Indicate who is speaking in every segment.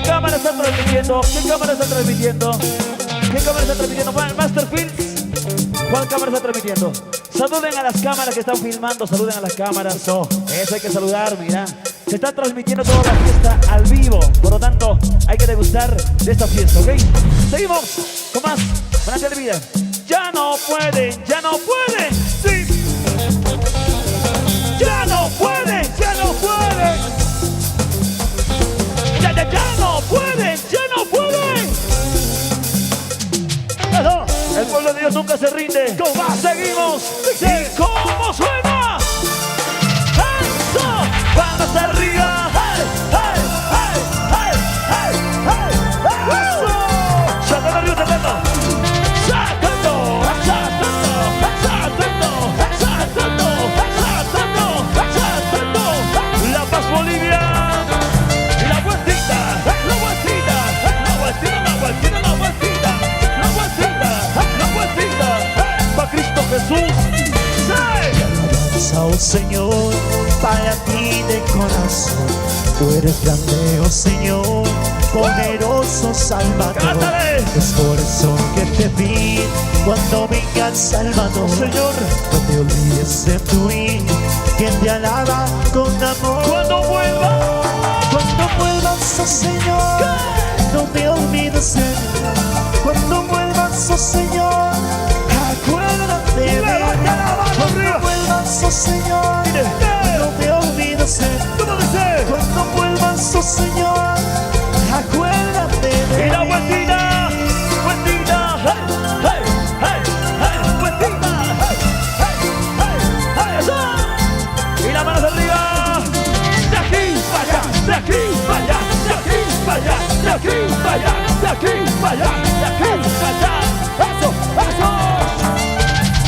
Speaker 1: ¿Qué cámara está transmitiendo? ¿Qué cámara está transmitiendo? ¿Qué cámara está transmitiendo? Master Fields. ¿Cuál cámara está transmitiendo? Saluden a las cámaras que están filmando, saluden a las cámaras. No, eso hay que saludar, mira. Se está transmitiendo toda la fiesta al vivo. Por lo tanto, hay que degustar de esta fiesta, ¿ok? Seguimos con más. Buenas tardes, vida. Ya no pueden, ya no pueden. Sí. Ya no pueden, ya no pueden. Ya no pueden, ya no pueden. Eso. El pueblo de Dios nunca se rinde. Seguimos. ¿Y cómo suena? Eso. Vamos arriba. Hey, hey, hey, hey, hey, hey, hey. Eso. Sacando arriba, sacando. Sacando, sacando, sacando, sacando, sacando, sacando. La Paz, Bolivia. Y la vueltita, la vueltita, la vueltita, la vueltita, la vueltita, la vueltita, la vueltita. Pa' Cristo Jesús.
Speaker 2: Oh Señor, para ti de corazón, tú eres grande, oh Señor, poderoso Salvador.
Speaker 1: ¡Cántale!
Speaker 2: Es por eso que te pido, cuando venga el Salvador,
Speaker 1: Señor,
Speaker 2: no te olvides de tu Hijo, que te alaba con amor.
Speaker 1: cuando vuelva,
Speaker 2: Cuando vuelvas, oh Señor, no te olvides de mí. Cuando vuelvas, oh Señor, acuérdate de mí.
Speaker 1: levanta la mano
Speaker 2: Cuando
Speaker 1: arriba.
Speaker 2: vuelvas, oh Señor,
Speaker 1: Mire.
Speaker 2: no te olvides de mí.
Speaker 1: ¿Cómo dice?
Speaker 2: Cuando vuelvas, oh Señor, acuérdate de
Speaker 1: Y la
Speaker 2: mí.
Speaker 1: vueltita, vueltita, hey, hey, hey, hey, vueltita, hey, hey, hey, hey, eso. Y las manos arriba. De aquí para allá, de aquí para allá, de aquí para allá, de aquí para allá, de aquí para allá, de aquí para allá. Eso, eso.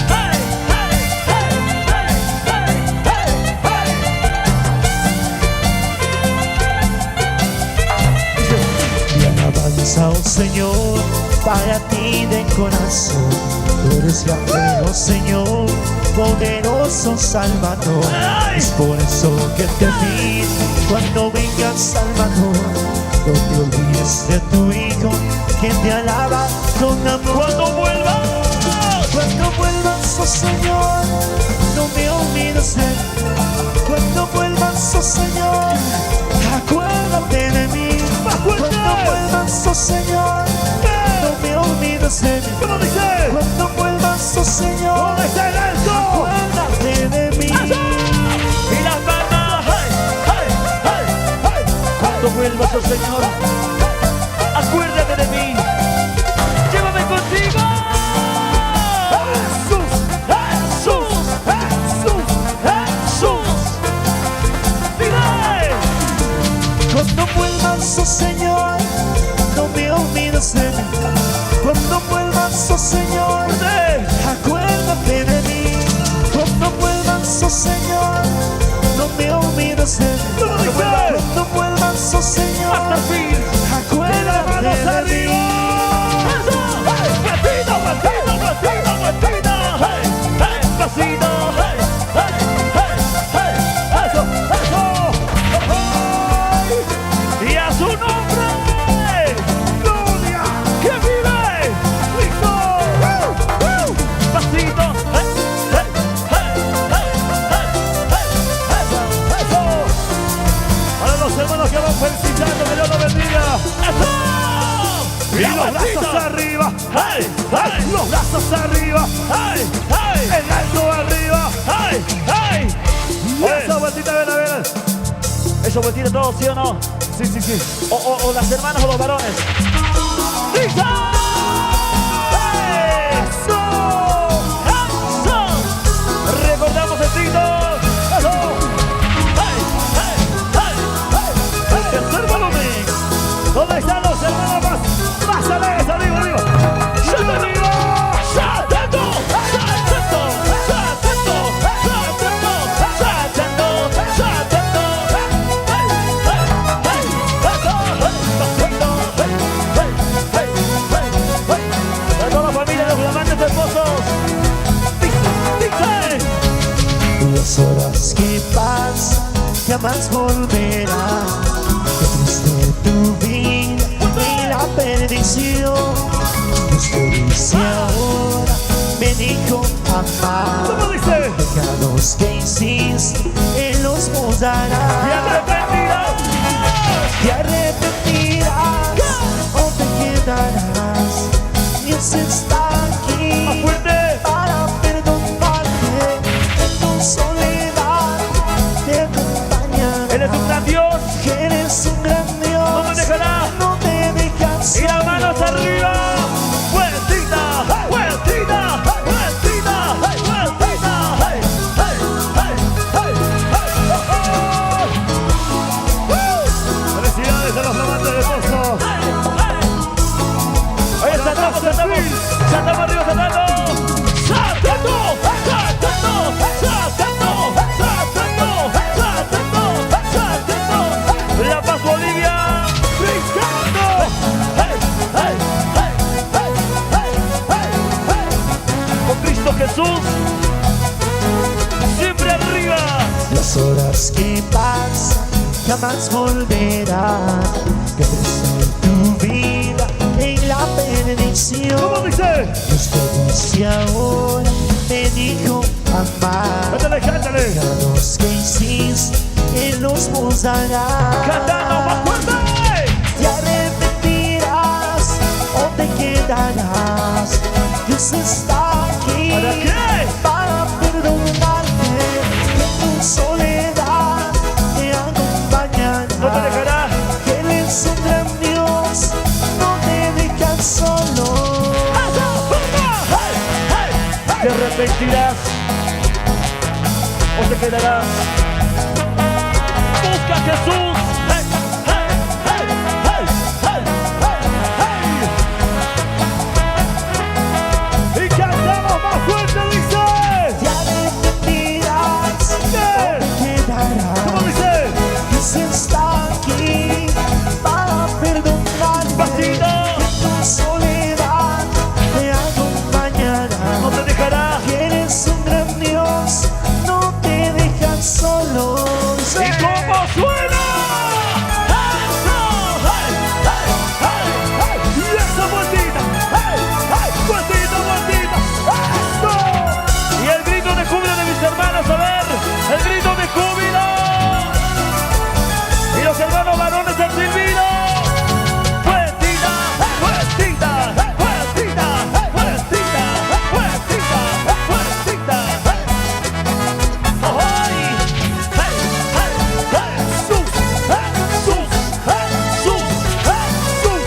Speaker 1: Hey, hey, hey, hey, hey, hey, hey.
Speaker 2: Mi alabanza, oh Señor, para ti de corazón. Tú eres grande, oh Señor, poderoso Salvador.
Speaker 1: ¡Ay!
Speaker 2: Es por eso que te pido, cuando venga el Salvador, no te olvides de tu Hijo, que te alaba con amor.
Speaker 1: Cuando vuelva,
Speaker 2: Cuando vuelvas, oh Señor, no me olvides de mí. Cuando vuelvas, oh Señor, acuérdate de mí. Cuando vuelvas, oh Señor, no me olvides de mí.
Speaker 1: ¿cómo dice?
Speaker 2: Cuando vuelvas, oh Señor,
Speaker 1: ¿Dónde está el alto?
Speaker 2: acuérdate de mí.
Speaker 1: Y las manos, hey, hey, hey, hey. Cuando vuelvas, oh Señor, acuérdate de mí. Llévame contigo. Jesús, Jesús, Jesús, Jesús. Dile.
Speaker 2: Cuando vuelvas, oh Señor, no me olvides de mí. Cuando vuelvas, oh Señor, acuérdate de mí. Cuando vuelvas, oh Señor, no me olvides de mí. Cuando vuelvas, oh Señor,
Speaker 1: Hasta el fin.
Speaker 2: acuérdate
Speaker 1: Manos
Speaker 2: de mí.
Speaker 1: arriba. Eso. Hey, pasito, pasito, pasito, pasito. Hey, hey, pasito. Hey, hey, hey, hey. Eso, eso. Hey. Y a su nombre. Gloria. Que vive. Cristo. Pasito. Hey, hey, hey, hey, hey, hey. Eso, eso. Para los hermanos que van felicitando, que Dios los bendiga. ¡Eso! Y los brazos arriba. ¡Hey! ¡Hey! Los brazos arriba. ¡Hey! ¡Hey! El alto arriba. ¡Hey! ¡Hey! Esa vueltita, ven a ver. Esa vueltita todos, ¿sí o no? Sí, sí, sí. O las hermanas o los varones. ¡Listo! ¡Eso! ¡Eso! Recordamos el grito. ¡Eso! ¡Hey! ¡Hey! ¡Hey! ¡Hey! El tercer volumen. ¿Dónde están los hermanos más alegres? Arriba, arriba. ¡Salta arriba! ¡Saltando! ¡Saltando! ¡Saltando! ¡Saltando! ¡Saltando! ¡Saltando! ¡Hey! ¡Hey! ¡Hey! ¡Eso! ¡Hey! ¡Pasito! ¡Hey! ¡Hey! ¡Hey! ¡Hey! ¡Hey! ¡Para toda la familia de los flamantes esposos! ¡Dice!
Speaker 2: Las horas que pasan jamás volverán. Qué triste tu vida bendición. Dios te dice ahora, me dijo amar.
Speaker 1: ¿Cómo dice?
Speaker 2: Pecados que hiciste, Él los
Speaker 1: Y
Speaker 2: mudará.
Speaker 1: arrepentirás.
Speaker 2: Te arrepentirás o te quedarás. Dios está aquí
Speaker 1: Más fuerte.
Speaker 2: para perdonarte. En tu soledad te acompañará.
Speaker 1: Él es un gran Dios.
Speaker 2: Eres un gran Dios.
Speaker 1: No me dejará.
Speaker 2: No te dejas
Speaker 1: Y las manos arriba. Vueltita, vueltita, vueltita, vueltita. Hey, hey, hey, hey, hey. Felicidades a los amantes de Pozo. Ahí saltamos, saltamos. Saltamos arriba, saltando. Saltando, saltando, saltando, saltando, saltando, saltando. La Paz, Bolivia. Brincando. Hey, hey, hey, hey, hey, hey, hey. Con Cristo Jesús. Siempre arriba.
Speaker 2: Las horas que pasan jamás volverán. Que crecer tu vida en la bendición.
Speaker 1: ¿Cómo dice?
Speaker 2: Dios te dice ahora, me dijo amar.
Speaker 1: Cántale, cántale.
Speaker 2: Pecados que hiciste, Él los mudará.
Speaker 1: Cantando más fuerte.
Speaker 2: Te arrepentirás o te quedarás. Dios está aquí
Speaker 1: ¿Para qué?
Speaker 2: para perdonarte. En tu soledad te acompañará.
Speaker 1: No te dejará.
Speaker 2: Él es un gran Dios, no te dejas solo.
Speaker 1: Te arrepentirás o te quedarás. Busca a Jesús. Hey, hey, hey, hey, hey, hey, hey. Y cantamos más fuerte, dice.
Speaker 2: Te arrepentirás o te
Speaker 1: ¿Cómo
Speaker 2: quedarás.
Speaker 1: dice?
Speaker 2: Dios está aquí para perdonarte.
Speaker 1: Pasito.
Speaker 2: En tu soledad te acompañará.
Speaker 1: No te dejará.
Speaker 2: Eres un gran Dios, no te dejas solo.
Speaker 1: ¿Y cómo suena? ¡Eso! ¡Hey, hey, hey, hey! ¡Y esa vueltita! ¡Hey, hey! ¡Vueltita, vueltita! ¡Eso! Y el grito de júbilo de mis hermanos, a ver, el grito de júbilo. Y los hermanos varones del silbido. ¡Vueltita, vueltita, vueltita, vueltita, vueltita, vueltita! ¡Ay! ¡Hey, hey, Jesús! ¡Jesús! ¡Jesús! ¡Jesús!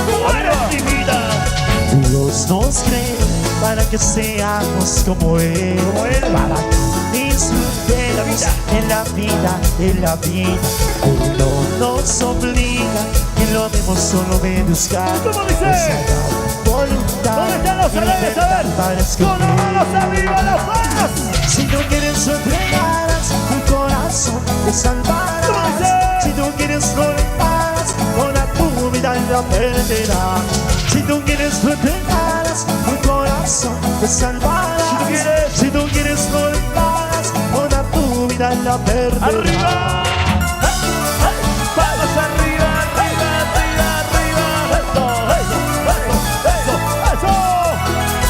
Speaker 1: ¡Tú eres mi vida!
Speaker 2: Dios nos cree para que seamos como Él, para que disfrutemos en la vida, en la vida. Él no nos obliga, que lo demos solo obedezca.
Speaker 1: ¿Cómo dice?
Speaker 2: Voluntad
Speaker 1: ¿Dónde están los
Speaker 2: y
Speaker 1: alegres? A ver,
Speaker 2: libertad para
Speaker 1: con las manos
Speaker 2: escoger.
Speaker 1: arriba, las manos.
Speaker 2: Si tú quieres entregarás tu corazón, te
Speaker 1: ¿Cómo
Speaker 2: salvarás.
Speaker 1: dice?
Speaker 2: Si tú quieres no le pagas, toda tu vida la perderás. Si tú quieres no entregarás tu corazón, te salvarás. Si tú quieres no le pagas, toda tu vida la perderás.
Speaker 1: ¡Arriba! ¡Hey, hey! ¡Palmas arriba, arriba, arriba, arriba! ¡Eso, eso, eso, eso, eso!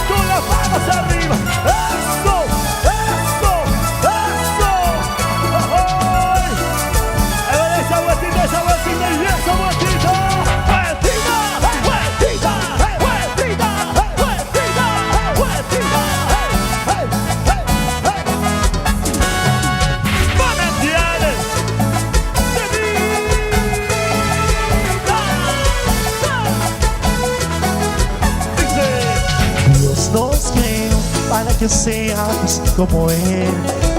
Speaker 1: ¡Con las manos arriba! ¡Eso, eso, eso! ¡Ay! ¡Ahí va esa vueltita y esa vueltita! ¡Vueltita, vueltita, vueltita, vueltita, vueltita! ¡Hey, hey, hey, hey! ¡Manantiales de vida! Dice...
Speaker 2: Dios nos creó para que seamos como Él,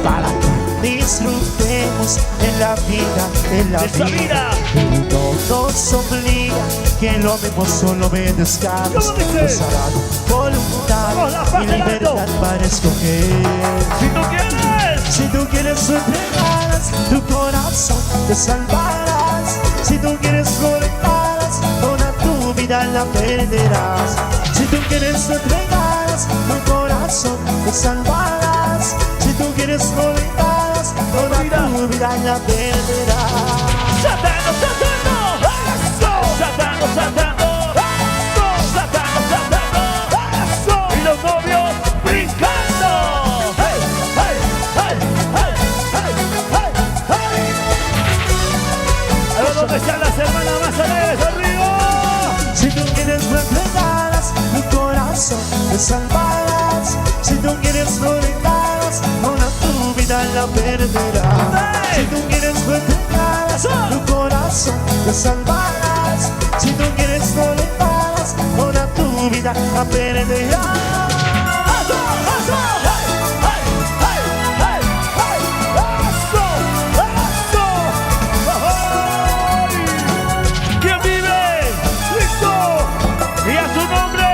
Speaker 2: para que disfrutemos en la vida, en la
Speaker 1: ¡Esa vida!
Speaker 2: Él no nos obliga, que lo demos solo obedezcamos.
Speaker 1: ¿Cómo dice?
Speaker 2: Nos hará voluntad
Speaker 1: Vamos, la paz
Speaker 2: y
Speaker 1: del alto.
Speaker 2: libertad para escoger.
Speaker 1: Si tú quieres,
Speaker 2: Si tú quieres entregarás tu corazón, te salvarás. Si tú quieres golpearás, toda tu vida la perderás. Si tú quieres entregarás tu corazón, te salvarás. Si tú quieres golpearás, toda tu vida la perderás.
Speaker 1: Satano, Satano, eso, Satano, saltando, saltando, saltando, y los novios brincando. Hey, hey, hey, hey, hey, hey, hey. A ver dónde están las hermanas más alegres arriba.
Speaker 2: Si tú quieres me entregarás tu corazón, me salvarás. Si tú quieres no rendirás, ahora tu vida la perderás. Si tú quieres me entregarás tu corazón, me salvarás. Si tú quieres no rendirás, ahora tu vida la perderás.
Speaker 1: ¿Quién vive? ¡Listo! Y a su nombre.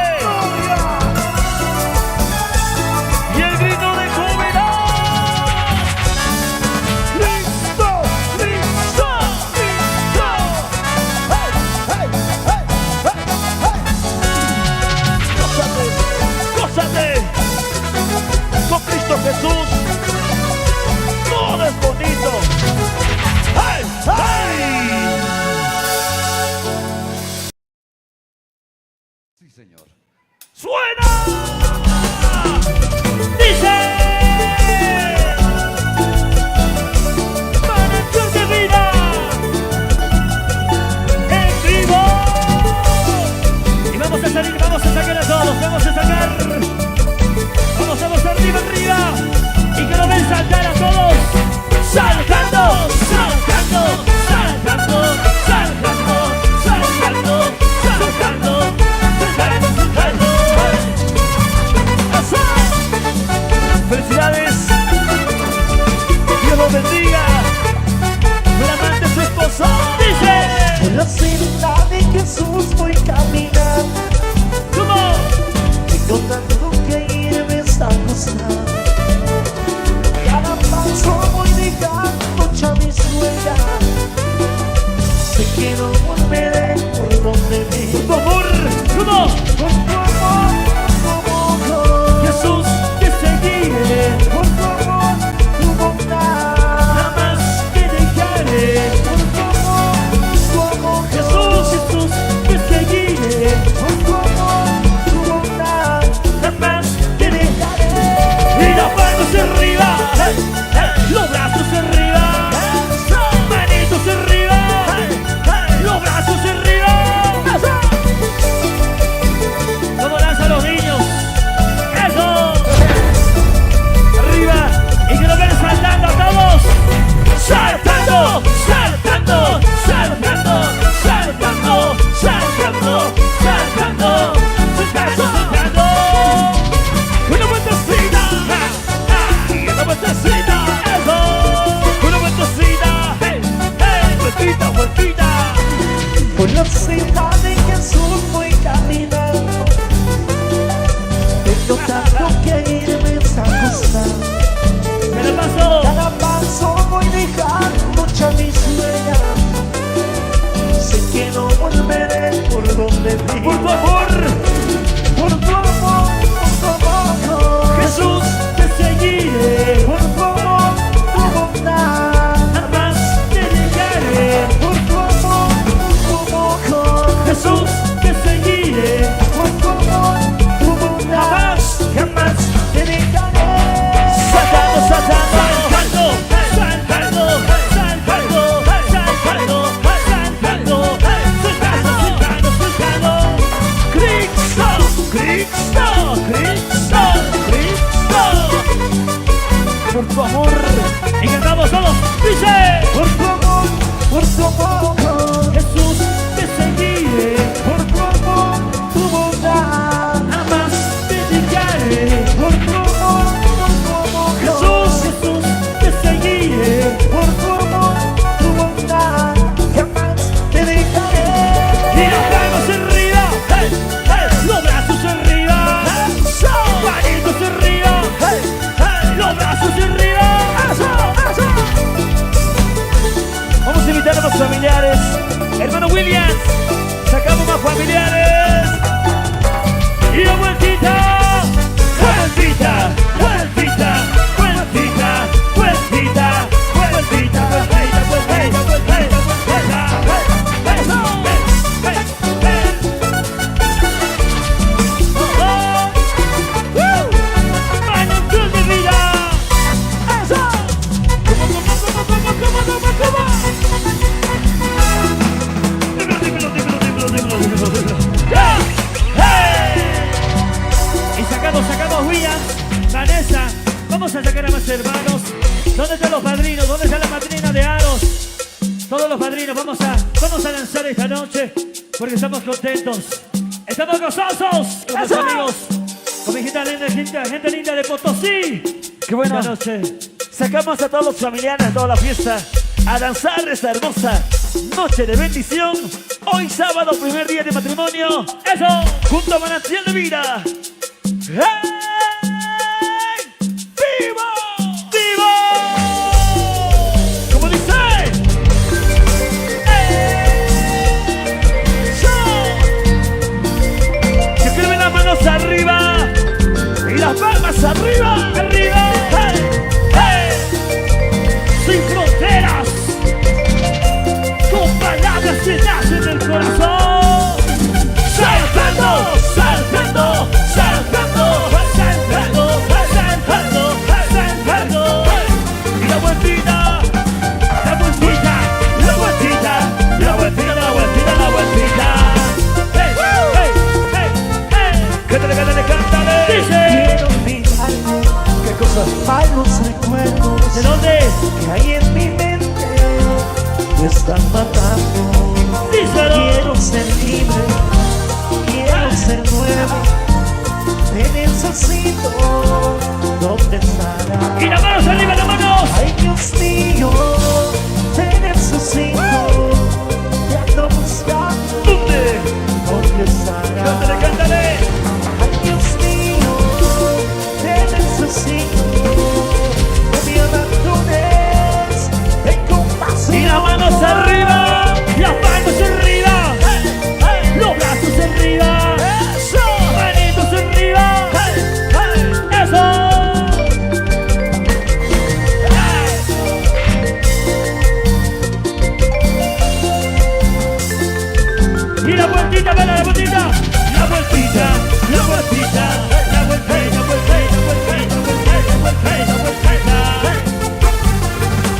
Speaker 1: Y el grito de jubilado. ¡Listo! ¡Listo! ¡Listo! ¡Hey! ¡Hey! ¡Hey! ¡Hey! ¡Hey! ¡Gózate! ¡Gózate! Con Cristo Jesús todo es bonito. ¡Hey! ¡Hey!
Speaker 3: Sí, señor.
Speaker 1: ¡Suena! ¡Dice! ¡Manantial de vida! ¡En vivo! Y vamos a salir, vamos a sacar a todos, vamos a sacar. Vamos arriba, arriba. Y que lo ven saltar a todos. ¡Saltando! ¡Saltando! ¡Saltando! ¡Saltando! ¡Saltando! ¡Saltando! ¡Felicidades! Dios los bendiga. El amante su esposo dice:
Speaker 2: Por la senda de Jesús voy caminando,
Speaker 1: ¿cómo?
Speaker 2: tengo tanto que irme hasta costar. Cada paso voy dejando ya mis huellas. Sé que no volveré por donde vi.
Speaker 1: Por favor, ¿cómo?
Speaker 2: Por tu amor,
Speaker 1: Jesús, te seguiré.
Speaker 2: por tu amor, tu bondad.
Speaker 1: Jamás te dejaré.
Speaker 2: Por tu amor,
Speaker 1: Jesús, Jesús, te seguiré.
Speaker 2: por tu amor, tu bondad.
Speaker 1: Jamás te dejaré.
Speaker 2: Dejaré.
Speaker 1: Y las manos arriba, los brazos arriba, manitos arriba, los brazos arriba. ¿Cómo danzan los niños? ¡Eso! Arriba, y que lo ven saltando a todos. ¡Saltando! ¡Saltando! ¡Saltando! ¡Saltando! ¡Saltando! ¡Saltando! ¡Saltando! ¡Saltando! ¡Una vueltecita! ¡Y una vueltecita! ¡Eso! ¡Una vueltecita! ¡Hey! ¡Hey! ¡Vueltita! ¡Vueltita!
Speaker 2: Por la senda de Jesús voy caminando, tengo tanto que irme hasta costar.
Speaker 1: ¿Qué le pasó?
Speaker 2: Cada paso voy dejando ya mis huellas. Sé que no volveré por donde vi.
Speaker 1: ¡Por favor!
Speaker 2: Por tu amor,
Speaker 1: ¡Jesús, te seguiré!
Speaker 2: por tu amor, tu bondad.
Speaker 1: ¡Jamás te dejaré!
Speaker 2: Por tu amor, tu
Speaker 1: ¡Jesús, te seguiré!
Speaker 2: por tu amor, tu bondad.
Speaker 1: ¡Jamás!
Speaker 2: Te dejaré.
Speaker 1: Saltando, saltando, saltando, saltando, saltando, saltando, saltando, saltando, saltando. Cristo, Cristo, Cristo, Cristo. Por tu amor, y cantamos todos, dice:
Speaker 2: Por tu amor,
Speaker 1: Jesús, te seguiré.
Speaker 2: por tu amor, tu bondad.
Speaker 1: Jamás te dejaré.
Speaker 2: Por tu amor,
Speaker 1: Jesús, Jesús, te seguiré.
Speaker 2: por tu amor, tu bondad. Jamás te dejaré.
Speaker 1: Y las manos arriba, hey, hey, los brazos arriba, manitos arriba, hey, hey, los brazos arriba. Vamos a invitar a los familiares. Hermano Williams, están los padrinos? ¿Dónde está la madrina de Aros? Todos los padrinos, vamos a danzar esta noche porque estamos contentos. Estamos gozosos con los amigos, con mi gente linda de Potosí.
Speaker 2: Qué bueno.
Speaker 1: Esta noche
Speaker 2: Sacamos a todos los familiares de toda la fiesta a danzar esta hermosa noche de bendición. Hoy sábado, primer día de matrimonio.
Speaker 1: ¡eso!
Speaker 2: Junto a Manantial de Vida. ¡Hey! ¡Viva! ¡Viva! ¿Cómo dice? Que queden las manos arriba y las palmas arriba.
Speaker 1: ¡arriba!
Speaker 2: ¡Hey! ¡Hey!
Speaker 1: ¡Sin fronteras! Con palabras que nacen del corazón.
Speaker 2: ¡Saltando! ¡Saltando! ¡Saltando! ¡Saltando! ¡Saltando! ¡Saltando! Y la vueltita, la vueltita, la vueltita, la vueltita, la vueltita, la vueltita. ¡Hey! ¡Hey! ¡Hey! ¡Hey! ¡Cántale, cántale, cántale!
Speaker 1: Dice.
Speaker 2: Quiero olvidarme. ¿Qué cosa? Malos recuerdos.
Speaker 1: ¿De dónde?
Speaker 2: Que hay en mi mente me están matando.
Speaker 1: Díselo.
Speaker 2: Quiero ser libre, quiero ser nuevo. Te necesito, ¿dónde estarás?
Speaker 1: Y las manos arriba, las manos.
Speaker 2: Ay, Dios mío, te necesito. Te ando buscando,
Speaker 1: ¿Dónde?
Speaker 2: ¿dónde estarás?
Speaker 1: Cántale, cántale.
Speaker 2: Ay, Dios mío, te necesito. No me abandones, ten compasión.
Speaker 1: Y las manos arriba. Las manos arriba. Los brazos arriba.
Speaker 2: ¡Eso!
Speaker 1: Manitos arriba. Eso. Y la vueltita, para la vueltita. La vueltita, la vueltita, la vueltita, la vueltita, la vueltita, la vueltita, la vueltita.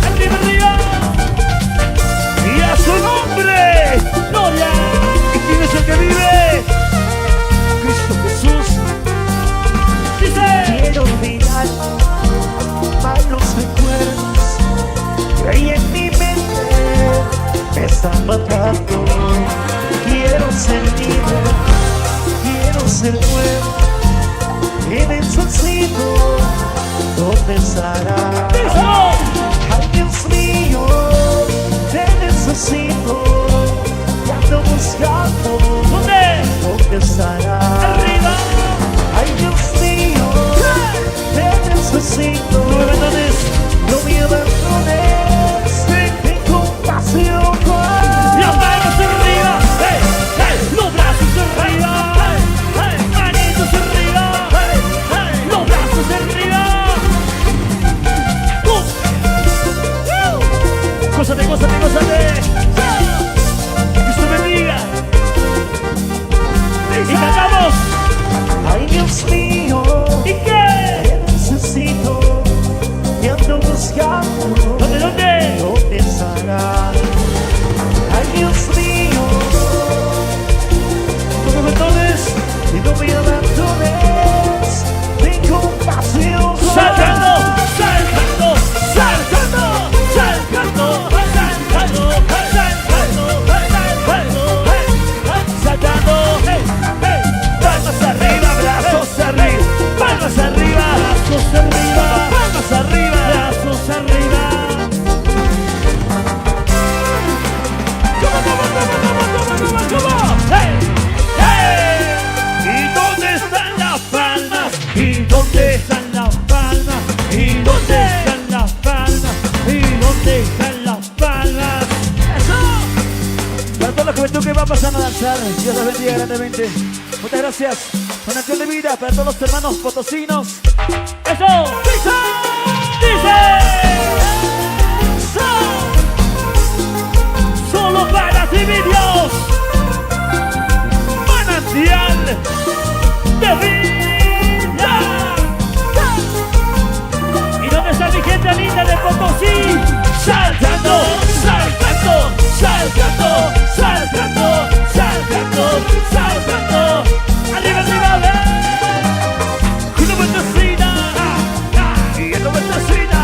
Speaker 1: Arriba, arriba.
Speaker 2: ¡Y a su nombre!
Speaker 1: Gloria.
Speaker 2: ¿Y quién es el que vive? Cristo Jesús.
Speaker 1: Dice.
Speaker 2: Quiero olvidar malos recuerdos que hay en mi mente me están matando. Quiero ser libre, quiero ser nuevo. Y necesito, ¿dónde estarás?
Speaker 1: Eso.
Speaker 2: Ay, Dios mío, te necesito. Te ando buscando,
Speaker 1: ¿Dónde?
Speaker 2: ¿dónde estarás?
Speaker 1: Arriba.
Speaker 2: Ay, Dios mío, te necesito.
Speaker 1: No me abandones.
Speaker 2: No me abandones. Ten compasión.
Speaker 1: Las manos arriba. Hey, hey. Los brazos arriba. Hey, hey. Manitos arriba. Hey, hey. Los brazos arriba.
Speaker 2: Gózate, gózate, gózate. Dios te bendiga.
Speaker 1: Y cantamos.
Speaker 2: Ay, Dios mío,
Speaker 1: ¿Y qué?
Speaker 2: te necesito. Te ando buscando.
Speaker 1: ¿Dónde, dónde?
Speaker 2: ¿Dónde estarás? Ay, Dios mío, no me abandones y no me abandones. Ten compasión.
Speaker 1: Saltando, saltando, saltando, saltando, saltando, saltando, saltando, hey, hey.
Speaker 2: Palmas arriba, brazos arriba, palmas arriba,
Speaker 1: Brazos arriba,
Speaker 2: palmas arriba.
Speaker 1: brazos arriba. Hey, hey.
Speaker 2: ¿Y dónde están las palmas?
Speaker 1: ¿Y dónde están las palmas? ¿Y dónde están las palmas? ¿Y dónde están las palmas?
Speaker 2: Para toda la juventud que va pasando a danzar, Dios los bendiga grandemente. Muchas gracias. Donación de vida para todos los hermanos potosinos.
Speaker 1: ¡Eso!
Speaker 2: ¡Dice!
Speaker 1: ¡Dice! Solo para ti, mi Dios,
Speaker 2: Manantial
Speaker 1: de vida. ¿Y dónde está mi gente linda de Potosí? Saltando, saltando, saltando, saltando, saltando, saltando. Arriba, arriba, ven.
Speaker 2: y una vueltecita. Y una vueltecita.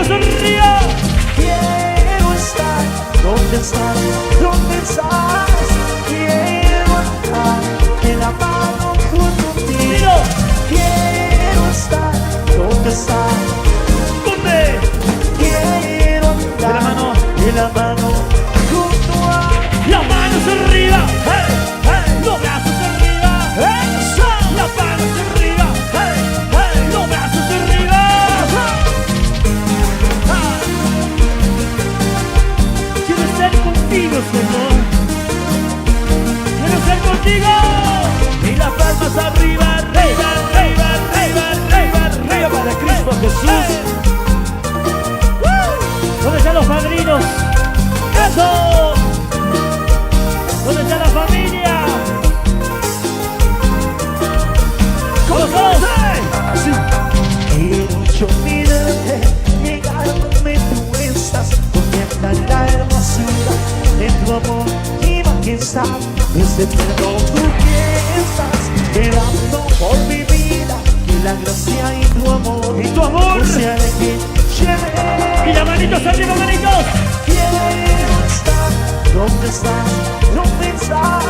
Speaker 1: manos arriba.
Speaker 2: Quiero estar donde estás, donde estás. Quiero andar de la mano junto a ti.
Speaker 1: Dilo.
Speaker 2: Quiero estar donde estás.
Speaker 1: ¿Dónde?
Speaker 2: Quiero andar de la mano junto a ti.
Speaker 1: Las manos arriba. Hey, hey. Los brazos arriba. Eso. Las manos arriba. Hey, hey. Los brazos arriba. Quiero estar contigo, Señor. Quiero estar contigo. Y las palmas arriba, arriba, arriba, arriba, arriba, arriba para Cristo Jesús. ¿Dónde están los padrinos? ¡Eso! ¿Dónde está la familia? ¿Cómo estamos?
Speaker 2: Sí. Quiero yo mirarte, llegar donde tú estás, donde está la hermosura de tu amor y majestad. Desde eterno tú que estás esperando por mi vida, que la gracia y tu amor, no sea de quien lleve.
Speaker 1: Y las manitos arriba, manitos.
Speaker 2: Quiero estar donde estás, donde estás.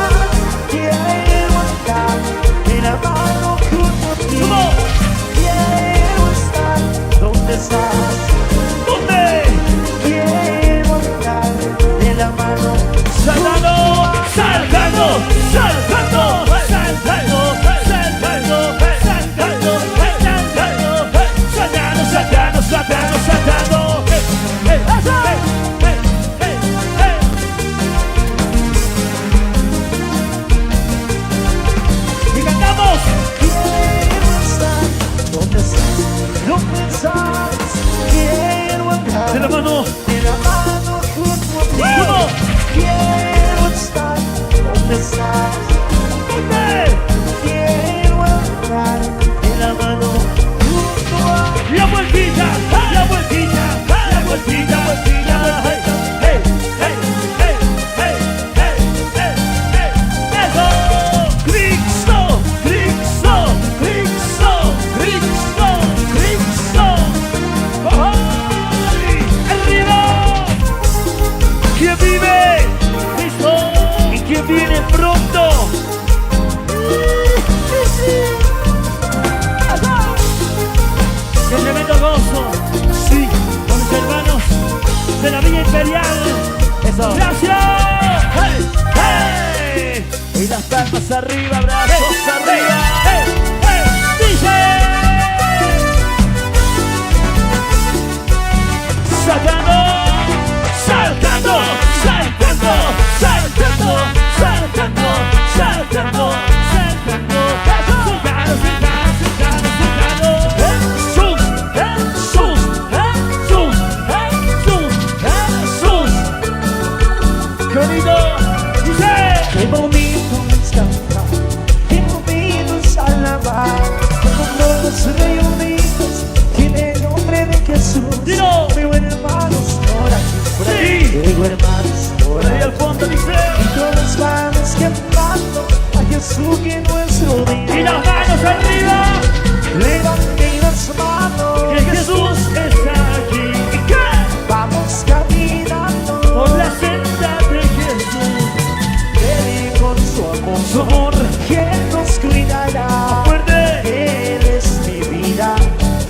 Speaker 2: Quiero andar de la mano junto a ti.
Speaker 1: ¿Cómo?
Speaker 2: Quiero estar donde estás.
Speaker 1: ¿Dónde?
Speaker 2: Quiero andar de la mano.
Speaker 1: Saltando, saltando, saltando, saltando, saltando, saltando, saltando, saltando, saltando, saltando. Hey, hey, hey, hey, hey. Y cantamos.
Speaker 2: Quiero estar donde estás, donde estás. Quiero andar
Speaker 1: De la mano.
Speaker 2: de la mano junto a ti.
Speaker 1: ¿Cómo?
Speaker 2: Quiero estar donde estás.
Speaker 1: ¿Dónde?
Speaker 2: Quiero andar de la mano junto a ti.
Speaker 1: La vueltita, la vueltita, la vueltita, vueltita. Hey, hey, hey, hey, hey, hey, hey. Eso. Cristo, Cristo, Cristo, Cristo, Cristo. ¡Ay! ¡Arriba! ¿Quién vive? Cristo. ¿Y quién viene pronto? ¡Qué tremendo gozo! Sí, con mis hermanos de la Villa Imperial. Eso. ¡Gracias! ¡Hey! ¡Hey! Y las palmas arriba, brazos arriba. ¡Hey! ¡Hey! ¡Dice! Saltando, saltando, saltando, saltando, saltando, saltando, saltando, saltando, saltando, saltando, saltando. Jesús, Jesús, Jesús, Jesús, Jesús. Qué bonito. Dice.
Speaker 2: Qué bonito es cantar, qué bonito es alabar, cuando todos reunidos en el nombre de Jesús.
Speaker 1: Dilo.
Speaker 2: Veo hermanos por aquí, por ahí.
Speaker 1: Sí.
Speaker 2: Veo hermanos por
Speaker 1: Por ahí
Speaker 2: ahí.
Speaker 1: al fondo dice.
Speaker 2: Y todos vamos cantando a Jesús que es nuestro Dios.
Speaker 1: Y las manos arriba.
Speaker 2: Levanten las manos,
Speaker 1: Que Jesús está aquí. ¿Y qué?
Speaker 2: vamos caminando
Speaker 1: Por la senda de Jesús.
Speaker 2: Él con su amor,
Speaker 1: Su amor
Speaker 2: Él nos cuidará.
Speaker 1: fuerte.
Speaker 2: Él es mi vida,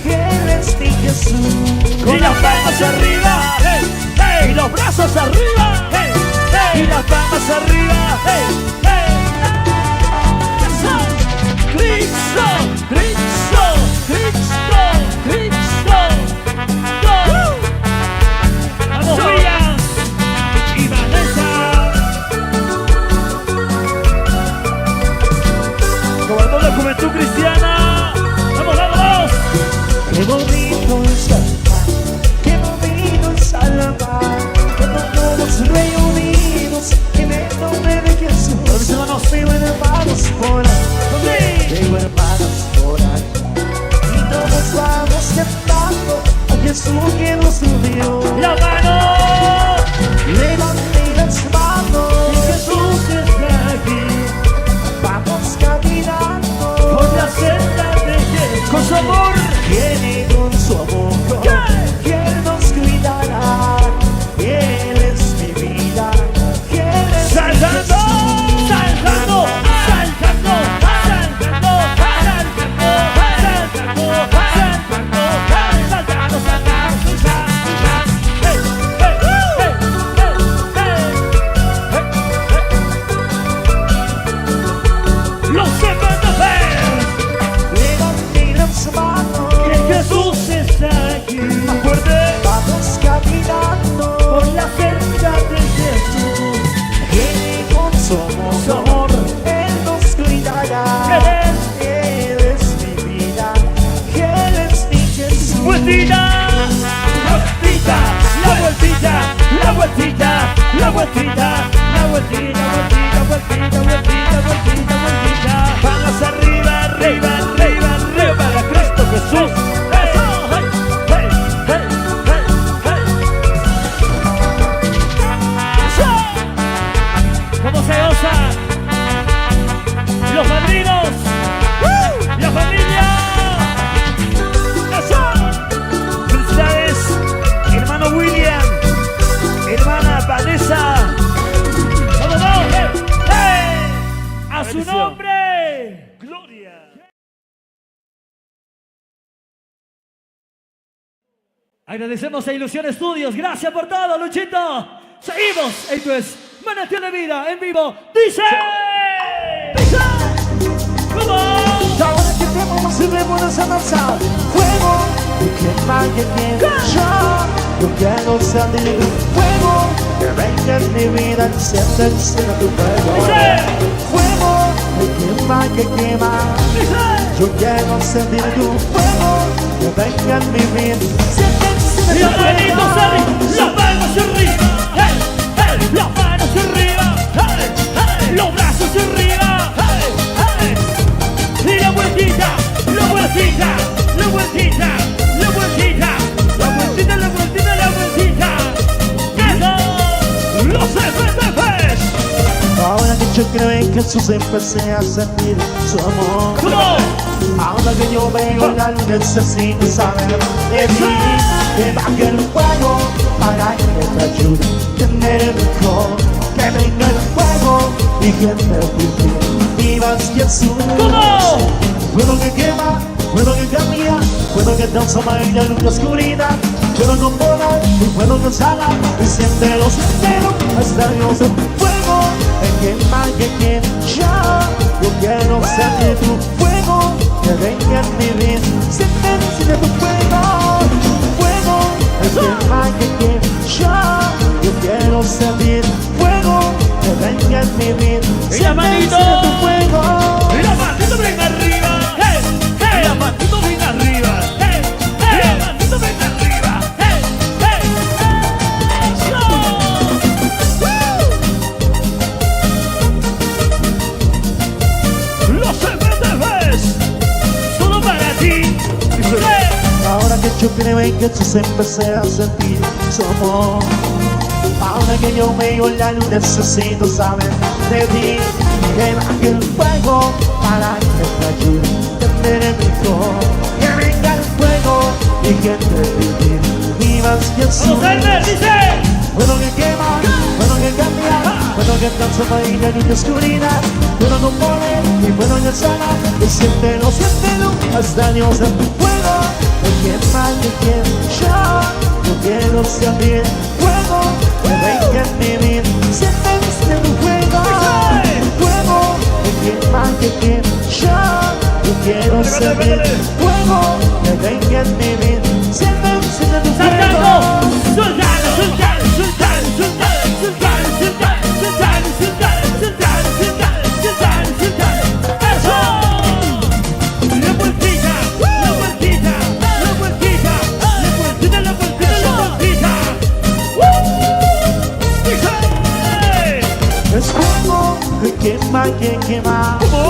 Speaker 2: Él es mi Jesús.
Speaker 1: Y las palmas arriba. Hey, hey. Y los brazos arriba. Hey, hey. Y las palmas arriba. Hey, hey. Eso. Cristo, Cristo, Cristo, Cristo. Vamos, Williams y Vanessa. Como el mundo Juventud Cristiana. Vamos, vamos.
Speaker 2: Qué bonito es cantar, qué bonito es alabar, cuando todos reunidos en el nombre de Jesús.
Speaker 1: Mis hermanos.
Speaker 2: Veo hermanos por ahí,
Speaker 1: Sí.
Speaker 2: veo hermanos por ahí, y todos vamos cantando a Jesús que nos unió.
Speaker 1: La mano.
Speaker 2: Levanten las manos,
Speaker 1: Jesús está aquí.
Speaker 2: vamos caminando
Speaker 1: Por la senda vueltita, la vueltita, la vueltita, vueltita, vueltita, vueltita, vueltita, vueltita. Palmas arriba, arriba, arriba, arriba, para Cristo Jesús. Eso, hey, hey, hey, hey, hey. Eso. ¿Cómo se goza? Los padrinos, la familia. Eso. Felicidades, hermano William, hermana Vanessa. ¡Vamos, vamos! ¡Hey! ¡A su nombre! ¡Gloria! Agradecemos a Ilusión Estudios. Gracias por todo, Luchito. Seguimos. Esto es Manantial de Vida en vivo. ¡Dice! ¡Dice! ¡Vamos!
Speaker 2: Ahora que vemos y vemos a danzar, fuego, que vaya quien yo quiero salir del fuego, que venga en mi vida, enciende tu fuego. Fuego, que vaya quemar, yo quiero sentir tu fuego, que venga en mi vida, enciende
Speaker 1: Las manitos arriba, las manos arriba, hey, hey, las manos arriba, hey, hey, los brazos arriba, hey, hey. Y la vueltita, la vueltita, la vueltita, la vueltita, la vueltita, la vueltita, la vueltita. ¡Eso! ¡Los FTPs!
Speaker 2: Ahora que yo creo en Jesús empecé a sentir su amor.
Speaker 1: ¡Cómo!
Speaker 2: Ahora que yo veo la luz necesito saber de ti. Que baje el fuego para que te ayude a tener mejor. Que venga el fuego y que te pide. Vivas Jesús.
Speaker 1: ¿Cómo?
Speaker 2: Fuego que quema, fuego que cambia, fuego que transforma en la luz de oscuridad. Fuego con poder y fuego que sana. Y siéntelo, siéntelo, hasta Dios. Fuego que quema, que quema. Yo quiero sentir tu fuego. Que venga en mi vida, siente tu fuego. Fuego, el que quema, yo quiero sentir fuego. Que venga en mi vida,
Speaker 1: Y la manito,
Speaker 2: siente tu fuego.
Speaker 1: y la manito ven arriba, hey, hey, la manito ven arriba, hey, hey, la manito ven arriba, hey, hey, eso. Los FTVs, solo para ti.
Speaker 2: Ahora que yo creo en Jesús empecé a sentir su amor. Ahora que yo veo la luz necesito saber de ti. Que baje el fuego para que te ayude a tener mejor. Que venga el fuego y que te vive. Vivas Jesús.
Speaker 1: Vamos a ver, dice.
Speaker 2: Fuego que quema, fuego que cambia, fuego que transforma en la luz de oscuridad. Fuego con poder y fuego que sana. Y siéntelo, siéntelo, hasta Dios el fuego. El que más que quema, yo quiero sentir fuego. Que venga en mi vida, siente tu fuego. Fuego, el que más que quema, yo quiero sentir fuego. Que venga en mi vida, siente tu
Speaker 1: Saltando,
Speaker 2: fuego.
Speaker 1: soltando, soltando, soltando, soltando, soltando, soltando, soltando, soltando, soltando, soltando, soltando. ¡Eso! La vueltita, la vueltita, la vueltita, la vueltita, la vueltita, la vueltita. ¡Dice!
Speaker 2: Es fuego que quema.
Speaker 1: ¿Cómo?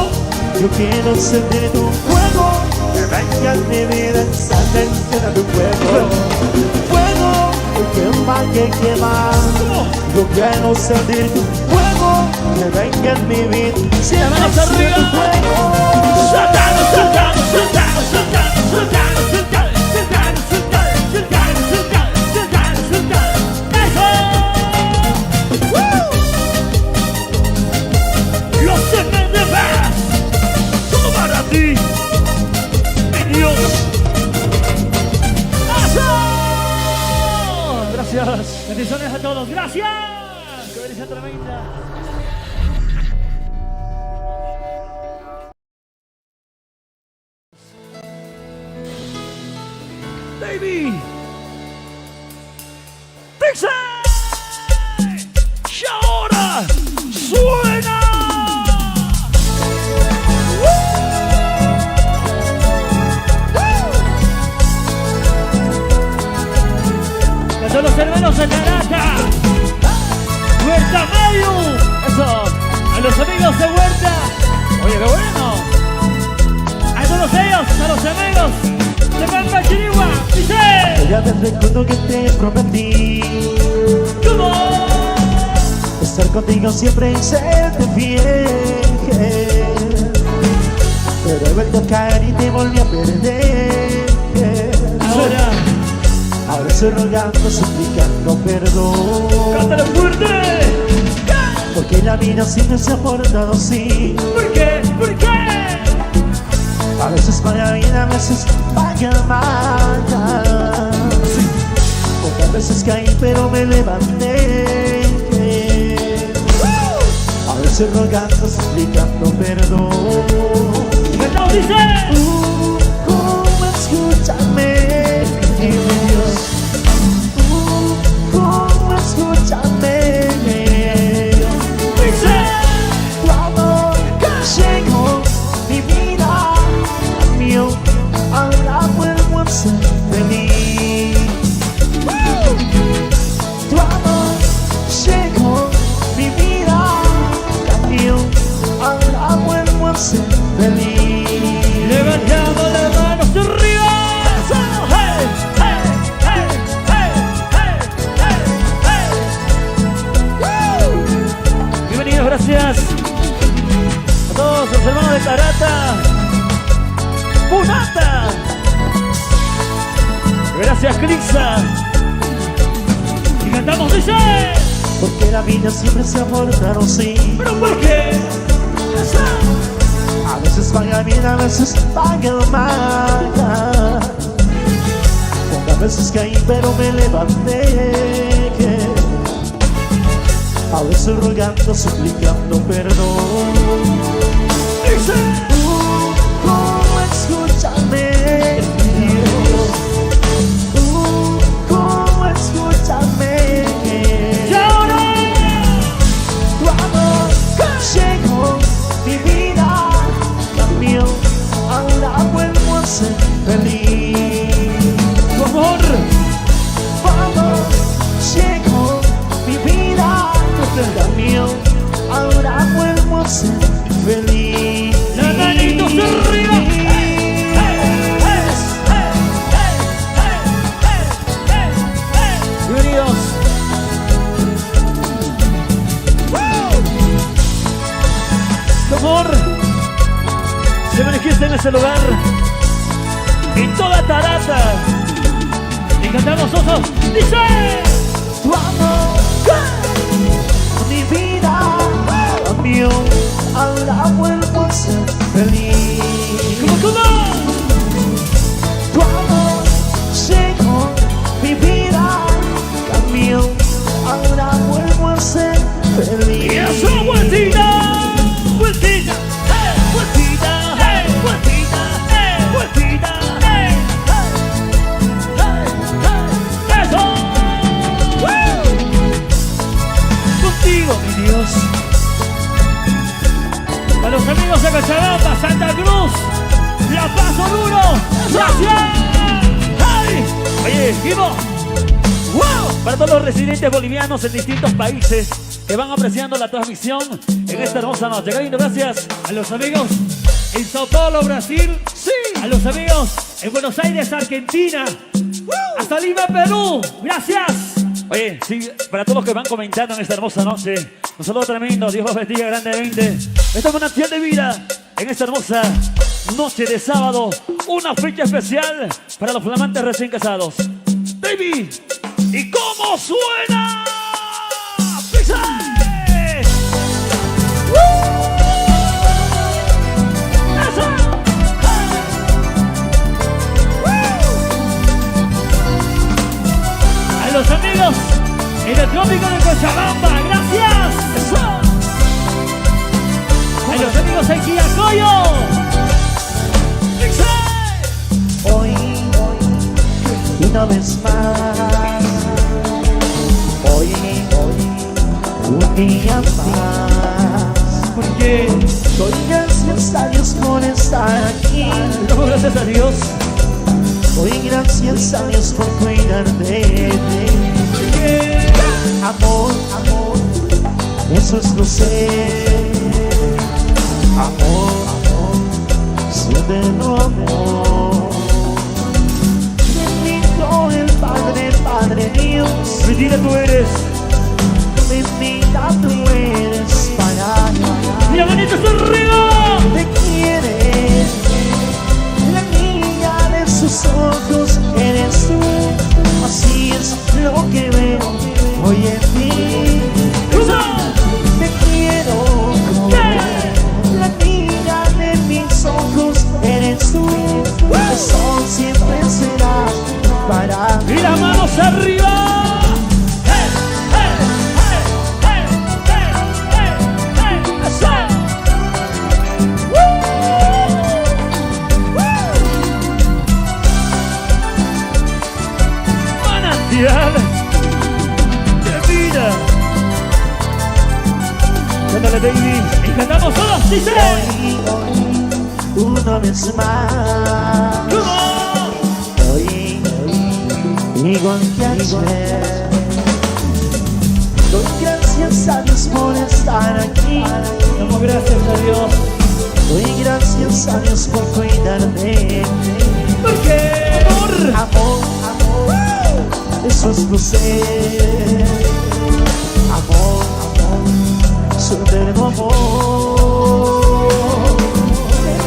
Speaker 2: Yo quiero sentir tu fuego. Que venga en mi vida, sale encima tu fuego. Fuego que quema. Yo quiero sentir tu fuego. Que venga en mi vida,
Speaker 1: Manos
Speaker 2: siente
Speaker 1: arriba.
Speaker 2: tu fuego.
Speaker 1: Soltando, soltando, soltando, soltando, soltando, soltando, soltando, soltando, soltando, soltando, soltando, soltando. ¡Eso! Los FTVs, solo para ti, mi Dios. ¡Eso! Gracias. Bendiciones a todos. Gracias. ¡Qué bendición tremenda! Baby, dice, y ahora suena. A todos los hermanos en la lata,
Speaker 2: recuerdo que te prometí estar contigo siempre y serte fiel. Pero he vuelto a caer y te volví a perder. Ahora estoy rogando, suplicando perdón.
Speaker 1: ¡Cántalo fuerte!
Speaker 2: Porque la vida siempre se ha portado así.
Speaker 1: ¿Por qué? ¿Por qué?
Speaker 2: A veces paga bien, a veces paga mal. Pocas veces caí pero me levanté. A veces rogando, suplicando perdón.
Speaker 1: ¿Qué tal dice?
Speaker 2: ¿Cómo escúchame? Dios. ¿Cómo escúchame?
Speaker 1: Dice.
Speaker 2: Tu amor llegó, mi vida cambió, ahora vuelvo a ser feliz. Tu amor llegó, mi vida cambió, ahora vuelvo a ser feliz.
Speaker 1: Levantamos las manos arriba. ¡Hey! ¡Hey! ¡Hey! ¡Hey! ¡Hey! ¡Hey! ¡Hey! Bienvenidos, gracias a todos los hermanos de Tarata, Punata. Gracias, Crisa. Y cantamos, dice.
Speaker 2: Porque la vida siempre se ha portado así.
Speaker 1: ¿Pero por qué?
Speaker 2: A veces paga bien, a veces paga mal. Pocas veces caí pero me levanté. A veces rogando, suplicando perdón.
Speaker 1: Dice.
Speaker 2: ¿Cómo escúchame? Dios. ¿Cómo escúchame?
Speaker 1: Y ahora.
Speaker 2: Tu amor llegó, mi vida cambió, ahora vuelvo a ser feliz.
Speaker 1: Tu amor.
Speaker 2: Tu amor llegó, mi vida cambió, ahora vuelvo a ser feliz.
Speaker 1: Las manitos arriba. Bienvenidos. Tu amor se manifiesta en ese lugar, en toda Tarata. Y cantamos osos. Dice.
Speaker 2: Tu amor, mi vida cambió, ahora vuelvo a ser feliz.
Speaker 1: ¿Cómo?
Speaker 2: Tu amor llegó, mi vida cambió, ahora vuelvo a ser feliz.
Speaker 1: Y eso, vueltita, vueltita, vueltita, vueltita, vueltita, eso. Contigo, mi Dios. A los amigos de Cochabamba, Santa Cruz, La Paz, Oruro, gracias. ¡Ay! Oye, Guido. ¡Wow! Para todos los residentes bolivianos en distintos países que van apreciando la transmisión en esta hermosa noche. Cariño, gracias a los amigos en Sao Paulo, Brasil. Sí. A los amigos en Buenos Aires, Argentina. Hasta Lima, Perú. Gracias. Oye, sí, para todos los que van comentando en esta hermosa noche, un saludo tremendo. Dios los bendiga grandemente. Esta es una acción de vida en esta hermosa noche de sábado. Una fecha especial para los flamantes recién casados. Baby, ¿y cómo suena? ¡Pisa! A los amigos en el trópico de Cochabamba, gracias. Eso. A los amigos en Quillacoyo.
Speaker 2: Hoy, una vez más, hoy, un día más.
Speaker 1: Porque
Speaker 2: Doy gracias a Dios por estar aquí.
Speaker 1: damos gracias a Dios.
Speaker 2: Doy gracias a Dios por cuidar de ti.
Speaker 1: Porque
Speaker 2: Amor, amor, eso es lo sé. Amor, amor, siempre lo amor. Bendito el Padre
Speaker 1: Mentira tú eres.
Speaker 2: Bendita tú eres para mí.
Speaker 1: Mira, manitos arriba.
Speaker 2: Te quiere la niña de sus ojos, eres tú. Así es lo que veo hoy en ti. Te quiero comer, la niña de mis ojos, eres tú. El sol siempre será para mí.
Speaker 1: Y las manos arriba. De vida. Cántale, baby. Y cantamos todos, dice.
Speaker 2: Hoy, una vez más. Hoy, igual que ayer. Doy gracias a Dios por estar aquí.
Speaker 1: Damos gracias a Dios.
Speaker 2: Doy gracias a Dios por cuidarme.
Speaker 1: ¿Por qué? Amor.
Speaker 2: Amor, amor. Eso es tu ser. Amor, amor, su eterno amor.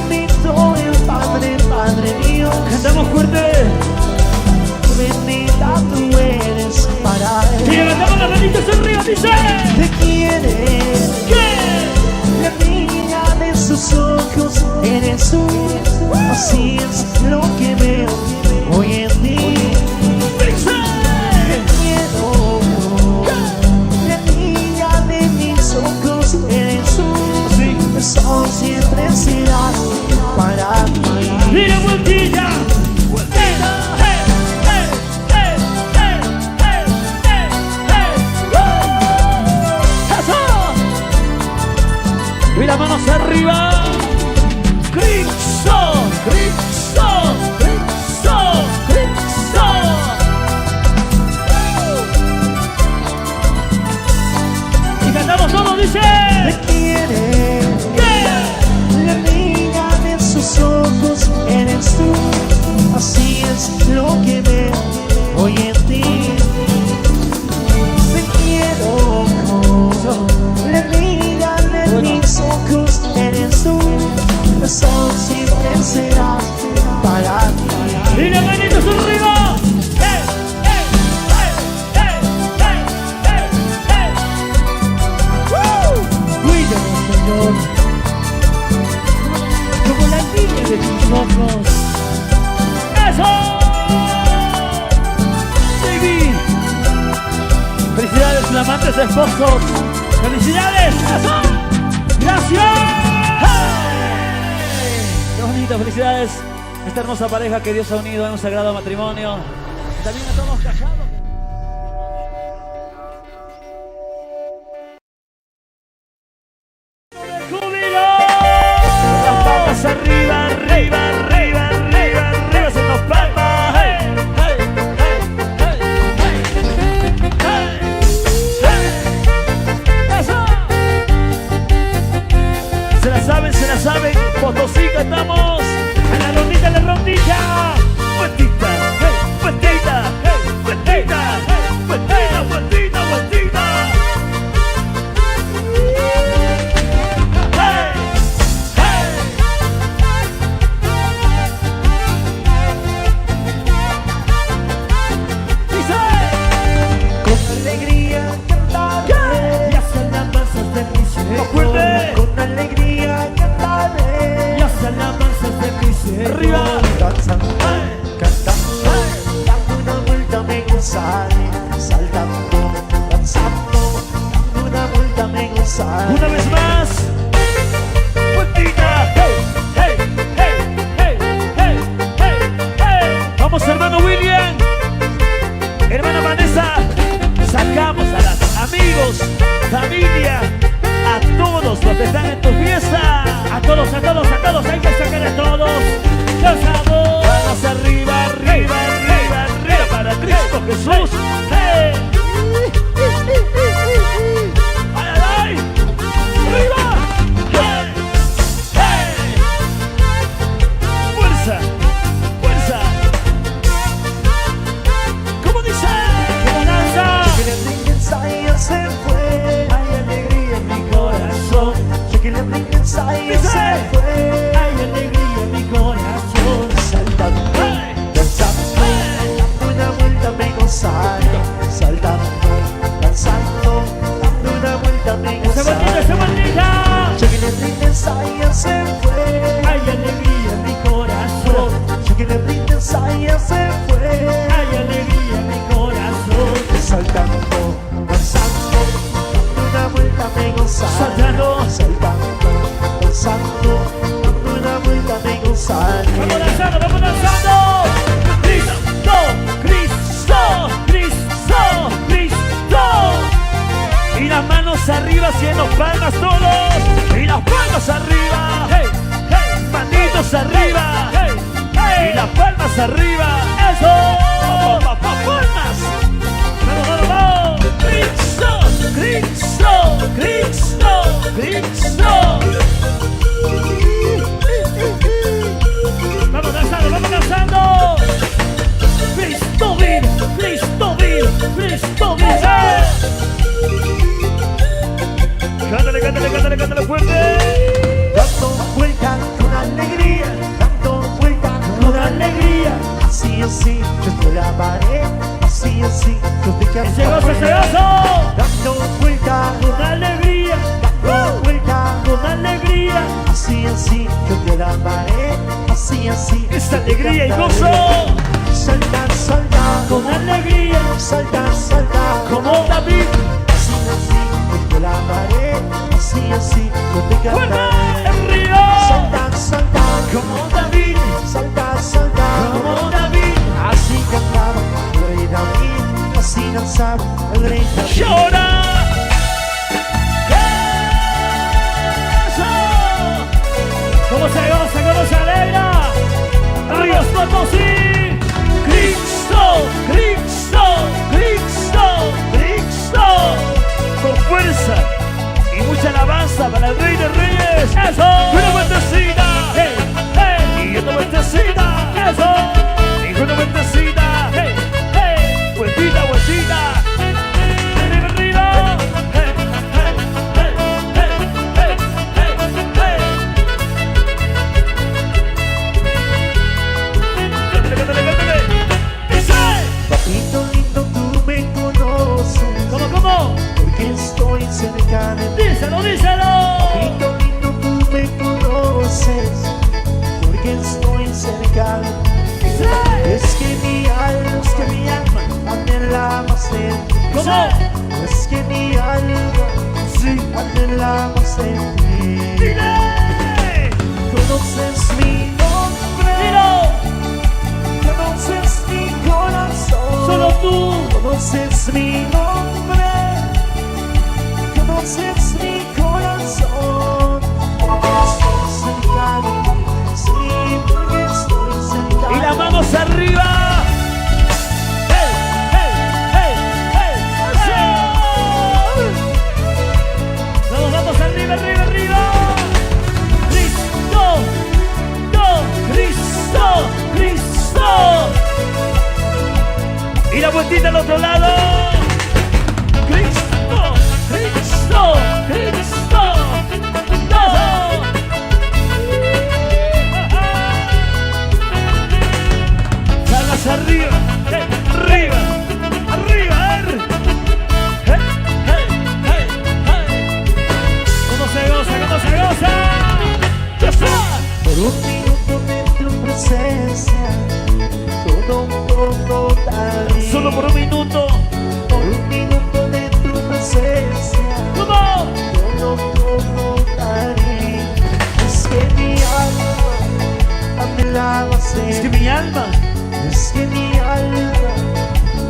Speaker 2: Bendito el Padre, Padre mío.
Speaker 1: Cantamos fuerte.
Speaker 2: Bendita tú eres para él.
Speaker 1: Y levantamos las manitas arriba, dice.
Speaker 2: Te quiere
Speaker 1: ¿Qué?
Speaker 2: la niña de sus ojos, eres tú. Así es lo que veo hoy en ti. El sol siempre será para mí.
Speaker 1: Mira, vueltilla. Vueltilla. Hey, hey, hey, hey, hey, hey, hey. ¡Eso! Y las manos arriba. Cristo, Cristo, Cristo, Cristo. Y cantamos todos, dice.
Speaker 2: Te quiere la niña de sus ojos, eres tú. Así es lo que veo hoy en ti. Te quiero como la niña de mis ojos, eres tú. El sol siempre será para mí.
Speaker 1: Y las manitos arriba. ¡Hey, hey, hey, hey, hey, hey, hey! Cuídame, Señor, como la niña de tus ojos. ¡Eso! Baby. Felicidades, flamantes esposos. ¡Felicidades! ¡Eso! ¡Gracias! ¡Hey! ¡Qué bonito! ¡Felicidades! Esta hermosa pareja que Dios ha unido en un sagrado matrimonio. También a todos casados. ¡Júbilo! Las palmas arriba, arriba, arriba, arriba, arriba, se nos palmas. ¡Hey! ¡Hey! ¡Hey! ¡Hey! ¡Hey! ¡Hey! ¡Eso! Se la saben, Potosí cantamos. En la rondita, en la rondilla. Vueltita, hey, vueltita, hey, vueltita, hey, vueltita, vueltita, vueltita. Hey, hey. Dice.
Speaker 2: Con alegría cantaré y hacer las masas de mi ser.
Speaker 1: Fuerte.
Speaker 2: Con alegría cantaré y hacer las masas de mi ser.
Speaker 1: Arriba.
Speaker 2: Danzando, cantando, dando una vuelta me gozaré. Saltando, danzando, dando una vuelta me gozaré.
Speaker 1: Una vez más. Vueltita. Hey, hey, hey, hey, hey, hey, hey. Vamos, hermano William. Hermana Vanessa. Sacamos a los amigos, familia, a todos los que están en tu fiesta. A todos, a todos, a todos. Hay que sacar a todos. Los amores. Vamos arriba, arriba, arriba, arriba. Para Cristo Jesús. Hey. Ay, ay, ay. Arriba. Hey. Hey. Fuerza. Fuerza. ¿Cómo dice? ¡Que la danza!
Speaker 2: ya se fue.
Speaker 1: Hay alegría en mi corazón.
Speaker 2: Ya que le brindes a ella se fue.
Speaker 1: Hay alegría en mi corazón.
Speaker 2: Saltando, danzando, dando una vuelta me gozaré.
Speaker 1: Saltando,
Speaker 2: saltando, danzando, dando una vuelta me gozaré.
Speaker 1: vamos danzando, vamos danzando. Cristo, Cristo, Cristo, Cristo. Y las manos arriba haciendo palmas todos. Y las palmas arriba. Hey, hey, manitos arriba. Hey, hey. Y las palmas arriba. Eso. Palmas. Vamos, vamos, vamos. Cristo, Cristo, Cristo, Cristo. Vamos danzando, vamos danzando. Cristo vive, Cristo vive, Cristo vive. Cántale, cántale, cántale, cántale fuerte.
Speaker 2: Dando vuelta con alegría, dando vuelta con alegría. Así, así, yo te lavaré. Así, así, yo te cantaré.
Speaker 1: Ese gozo, ese gozo.
Speaker 2: Dando vuelta
Speaker 1: Con alegría,
Speaker 2: dando vuelta
Speaker 1: con alegría.
Speaker 2: así, así, yo te lavaré. Así, así,
Speaker 1: Esta
Speaker 2: yo te
Speaker 1: alegría y
Speaker 2: cantaré.
Speaker 1: gozo.
Speaker 2: Salta, salta,
Speaker 1: Con alegría,
Speaker 2: salta, salta,
Speaker 1: como David.
Speaker 2: así, así, yo te lavaré. Así, así, yo te
Speaker 1: ¡Fuerte!
Speaker 2: cantaré.
Speaker 1: ¡El río!
Speaker 2: Salta, salta,
Speaker 1: Como David,
Speaker 2: salta, salta,
Speaker 1: como David.
Speaker 2: así cantaba el rey David, así danzaba el rey David.
Speaker 1: Llora. Eso. Cómo se goza, cómo se alegra. Ríos Potosí. Cristo, Cristo, Cristo, Cristo. Con fuerza y mucha alabanza para el Rey de Reyes. Eso. Y una vueltecita. Hey, hey. Y otra vueltecita. Eso. Y una vueltecita. Hey, hey. Vueltita, vueltita. Arriba, arriba. Hey, hey, hey, hey, hey, hey, hey. Cántale, cántale, cántale. Dice.
Speaker 2: Papito lindo, tú me conoces,
Speaker 1: ¿Cómo?
Speaker 2: porque estoy cerca de ti.
Speaker 1: Díselo, díselo.
Speaker 2: Papito lindo, tú me conoces, porque estoy cerca de ti.
Speaker 1: Dice.
Speaker 2: Es que mi alma anhela más de ti.
Speaker 1: ¿Cómo?
Speaker 2: Es que mi alma, sí, anhela más de ti.
Speaker 1: Dile.
Speaker 2: Conoces mi nombre,
Speaker 1: Dilo.
Speaker 2: conoces mi corazón.
Speaker 1: Solo tú.
Speaker 2: Conoces mi nombre, conoces mi corazón. Porque estoy cerca de ti, sí, porque estoy cerca de ti.
Speaker 1: Y las manos arriba. Hey, hey, hey, hey, hey. Vamos, vamos, arriba, arriba, arriba. Cristo, Cristo, Cristo. Y la vueltita al otro lado. Cristo, Cristo, Cristo. Todo. Palmas arriba, arriba, arriba, hey, hey, hey, hey. ¿Cómo se goza, cómo se goza? ¡Ya está!
Speaker 2: Por un minuto de tu presencia, todo daré.
Speaker 1: Solo por un minuto.
Speaker 2: Por un minuto de tu presencia,
Speaker 1: ¿Cómo?
Speaker 2: todo daré. Es que mi alma anhela más de
Speaker 1: Es que
Speaker 2: ti.
Speaker 1: mi alma
Speaker 2: Es que mi alma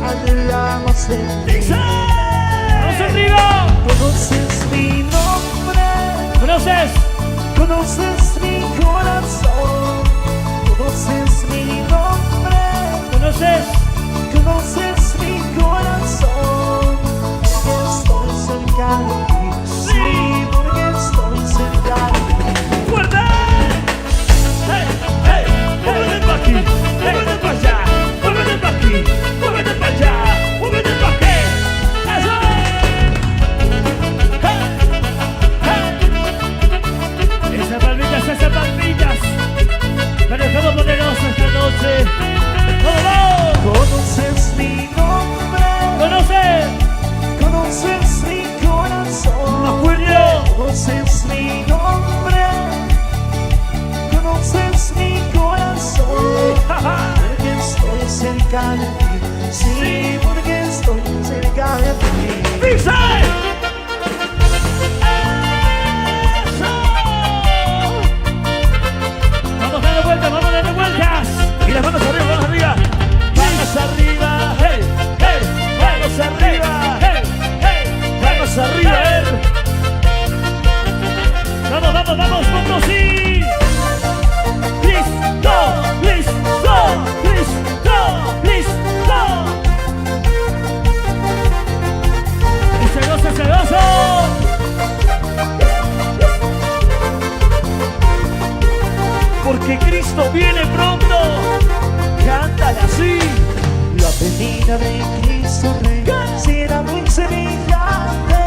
Speaker 2: anhela más de ti.
Speaker 1: dice. ¡Vamos arriba!
Speaker 2: Conoces mi nombre,
Speaker 1: ¿Conoces?
Speaker 2: conoces mi corazón. Conoces mi nombre,
Speaker 1: ¿Conoces?
Speaker 2: conoces mi corazón. Porque estoy cerca de ti, sí, porque estoy cerca de ti.
Speaker 1: ¡Fuerte! ¡Hey, hey! ¡Muévete pa' aquí! ¡Muévete pa' allá! ¡Muévete pa' aquí! ¡Muévete pa' allá! ¡Muévete pa' aquí! ¡Eso! ¡Hey! ¡Hey! Esas palmitas para el juego poderoso esta noche. ¡Vamos!
Speaker 2: Conoces mi cerca de ti. Sí, porque estoy cerca de ti.
Speaker 1: ¡Dice! Vamos dando vueltas. Y las manos arriba, manos arriba. Manos arriba, hey, hey. Manos arriba, hey, hey. Manos arriba, Vamos, sí. Listo. Y se goza. Porque Cristo viene pronto. Cántale así.
Speaker 2: La venida de Cristo Rey será muy semejante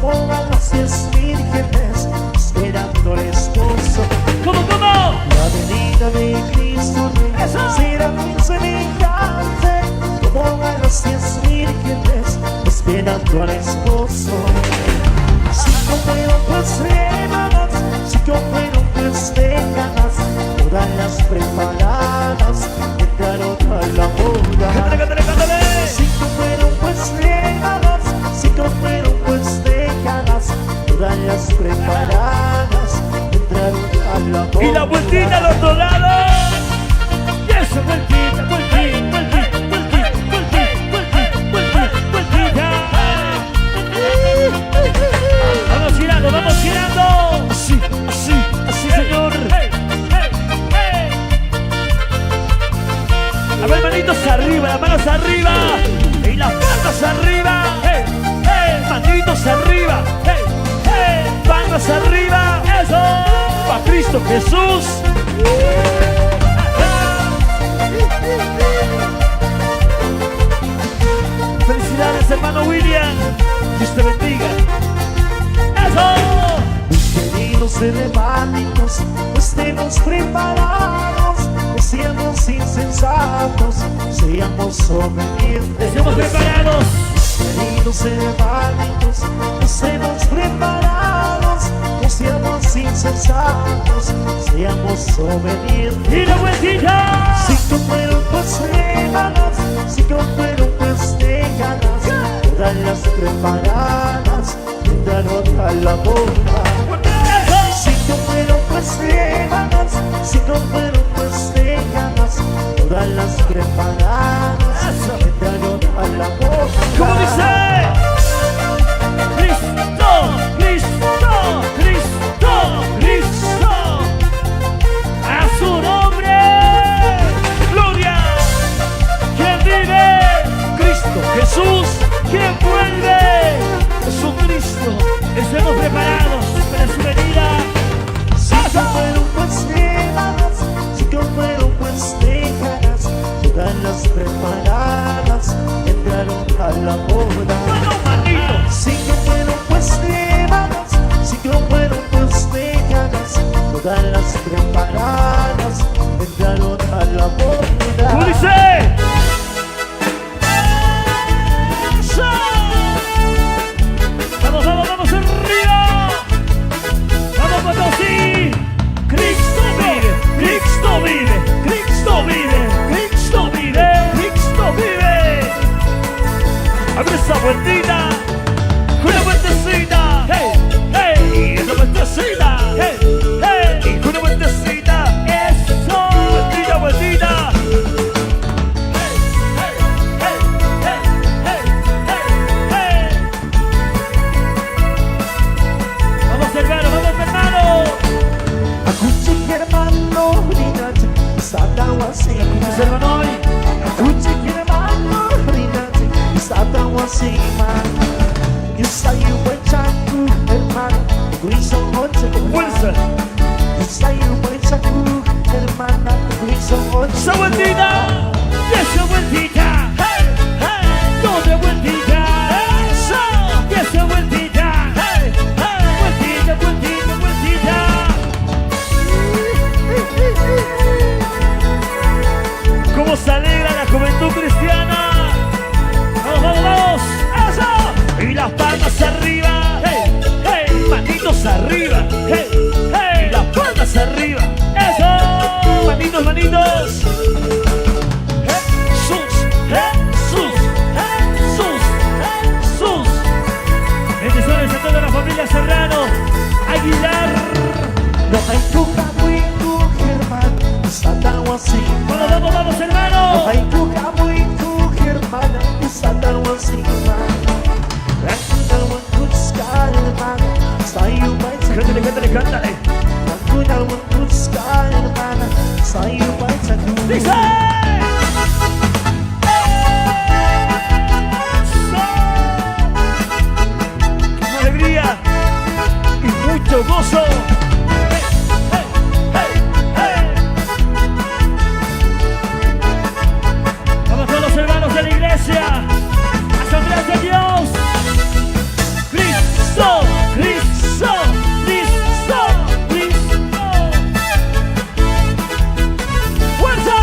Speaker 2: como a las 10 vírgenes esperando al esposo.
Speaker 1: ¿Cómo?
Speaker 2: La venida de Cristo Rey será muy semejante como a las 10 vírgenes esperando al esposo. Si fueron pues hermanas, si fueron pues décadas, todas las preparadas entraron a la boda.
Speaker 1: Cántale.
Speaker 2: Si fueron pues décadas, si fueron pues décadas, todas las preparadas entraron a la boda.
Speaker 1: Y la vueltita al otro lado. Y esa vueltita. Vamos girando. Así, señor. A ver, manitos arriba, las manos arriba. Y las palmas arriba. Manitos arriba. Palmas arriba. Eso. Para Cristo Jesús. Felicidades, hermano William. Dios te bendiga.
Speaker 2: Queridos hermanitos, estemos preparados, no seamos insensatos, seamos obedientes.
Speaker 1: Estemos preparados.
Speaker 2: Queridos hermanitos, estemos preparados, no seamos insensatos, seamos obedientes.
Speaker 1: Y la vueltita.
Speaker 2: Si fueron pues semanas, si fueron pues décadas, todas las preparadas entraron a la boda. Si fueron pues semanas, si fueron pues décadas, todas las preparadas entraron a la boda.
Speaker 1: ¿Cómo dice? Cristo. A su nombre. Gloria. ¿Quién vive? Cristo Jesús. ¿Quién vuelve? Jesucristo. Estemos preparados para su venida.
Speaker 2: Si fueron pues semanas, si fueron pues décadas, todas las preparadas entraron a la boda. Si fueron pues semanas, si fueron pues décadas, todas las preparadas entraron a la boda.
Speaker 1: ¿Cómo dice? Vamos arriba. Vamos, sí. Cristo vive. Abre esa vueltita. Una vueltecita. Hey. Una vueltecita. Hey. Una vueltecita. Eso. Vueltita. Hey. Vamos, hermano.
Speaker 2: Akucik hermano, rinat, satawasima.
Speaker 1: Hermano hoy.
Speaker 2: Akucik hermano, rinat, satawasima. Yo soy un buen chacu, hermano, Cristo noche.
Speaker 1: Fuerza.
Speaker 2: Yo soy un buen chacu, hermana, Cristo noche.
Speaker 1: Esa vueltita. Esa vueltita. Hey. Doble vueltita. Eso. Y esa vueltita. Hey. Vueltita. ¿Cómo se alegra la juventud cristiana? Vamos. Eso. Y las palmas arriba. Hey. Manitos arriba. Hey. Y las palmas arriba. Eso. Manitos.
Speaker 2: sa'yo ba'y sagot?
Speaker 1: Dice. Con alegría y mucho gozo. Vamos todos los hermanos de la iglesia. Asamblea de Dios. Cristo, Cristo, Cristo, Cristo. ¡Fuerza!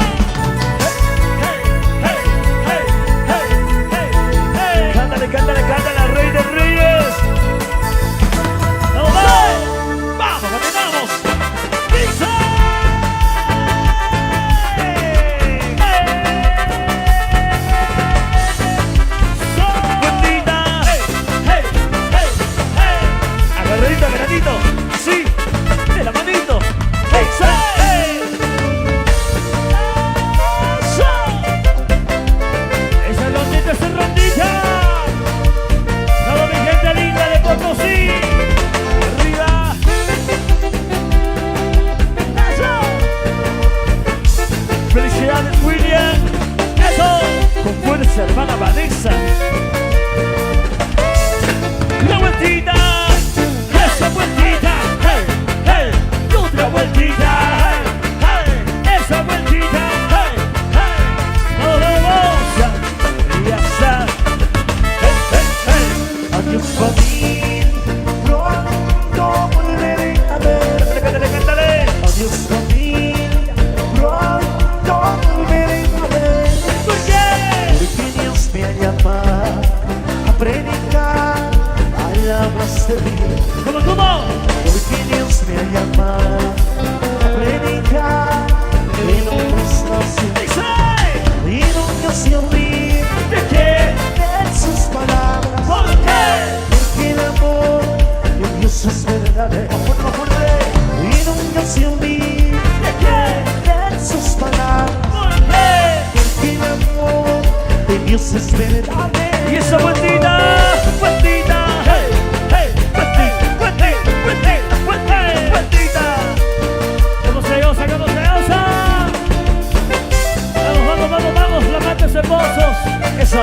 Speaker 1: Cántale, cántale, cántale, Rey de Reyes. ¡Vamos, vamos! ¡Vamos, caminamos! ¡Dice! ¡Buendita! Agarradito, agarradito. Sí, de la manito. ¡Eso! Esa rondita, esa rondita. Bravo, mi gente linda de Potosí. Arriba. Eso. Felicidades, William. Eso. Con fuerza, hermana Vanessa. La vueltita. Esa vueltita. Hey, hey. Y otra vueltita. Hey, hey. Esa vueltita. Hey, hey. Vamos. Y ya está. Hey, hey, hey.
Speaker 2: Adiós familia, pronto volveré a ver.
Speaker 1: Cántale, cántale.
Speaker 2: Adiós familia, pronto volveré a ver.
Speaker 1: ¿Por qué?
Speaker 2: Porque Dios me ha llamado a predicar palabras de vida.
Speaker 1: ¿Cómo, cómo?
Speaker 2: Porque Dios me ha llamado a predicar en hombres nacidos.
Speaker 1: Dice.
Speaker 2: Y nunca se olvide
Speaker 1: ¿De qué?
Speaker 2: de sus palabras.
Speaker 1: ¿Por qué?
Speaker 2: Porque el amor de Dios es verdadero. Y nunca se olvide
Speaker 1: ¿De qué?
Speaker 2: de sus palabras.
Speaker 1: ¿Por qué?
Speaker 2: Porque el amor de Dios es verdadero.
Speaker 1: Y esa vueltita, vueltita, hey, hey, vueltita, vueltita, vueltita, vueltita, vueltita. ¿Cómo se osa? ¿Cómo se osa? Vamos, vamos, vamos, vamos, flamantes hermosos. Eso,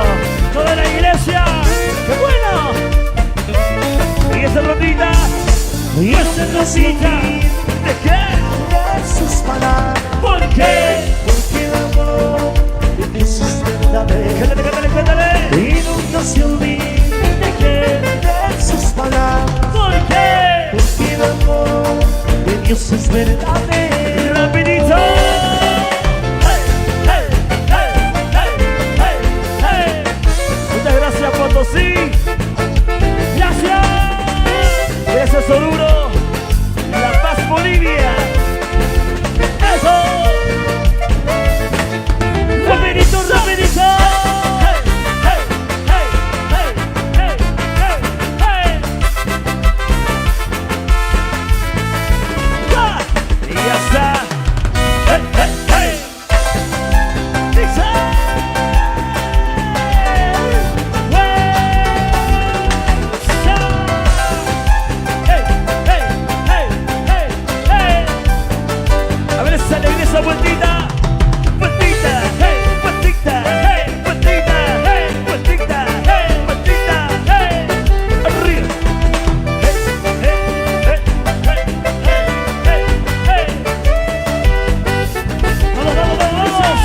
Speaker 1: toda la iglesia. ¡Qué bueno! Y esa rondita,
Speaker 2: Y
Speaker 1: esa rondita. ¿De qué?
Speaker 2: de sus palabras.
Speaker 1: ¿Por qué?
Speaker 2: Porque el amor de Dios es verdadero.
Speaker 1: Cántale, cántale, cántale.
Speaker 2: Y nunca se olvide
Speaker 1: ¿De qué?
Speaker 2: de sus palabras.
Speaker 1: ¿Por qué?
Speaker 2: Porque el amor de Dios es verdadero.
Speaker 1: Rapidito. Hey, hey, hey, hey, hey, hey. Muchas gracias, Potosí. Gracias. Gracias, Oruro. La Paz, Bolivia. Eso. Rapidito, rapidito. Hey, hey, hey, hey, hey, hey, hey. Ya. Y ya está. Hey, hey, hey. Dice. Hey, hey, hey, hey, hey. A ver esa alegría, esa vueltita. Vueltita, hey, vueltita, hey, vueltita, hey, vueltita, hey, vueltita, hey. Arriba. Hey, hey, hey, hey, hey, hey, hey. Vamos, vamos, vamos, vamos.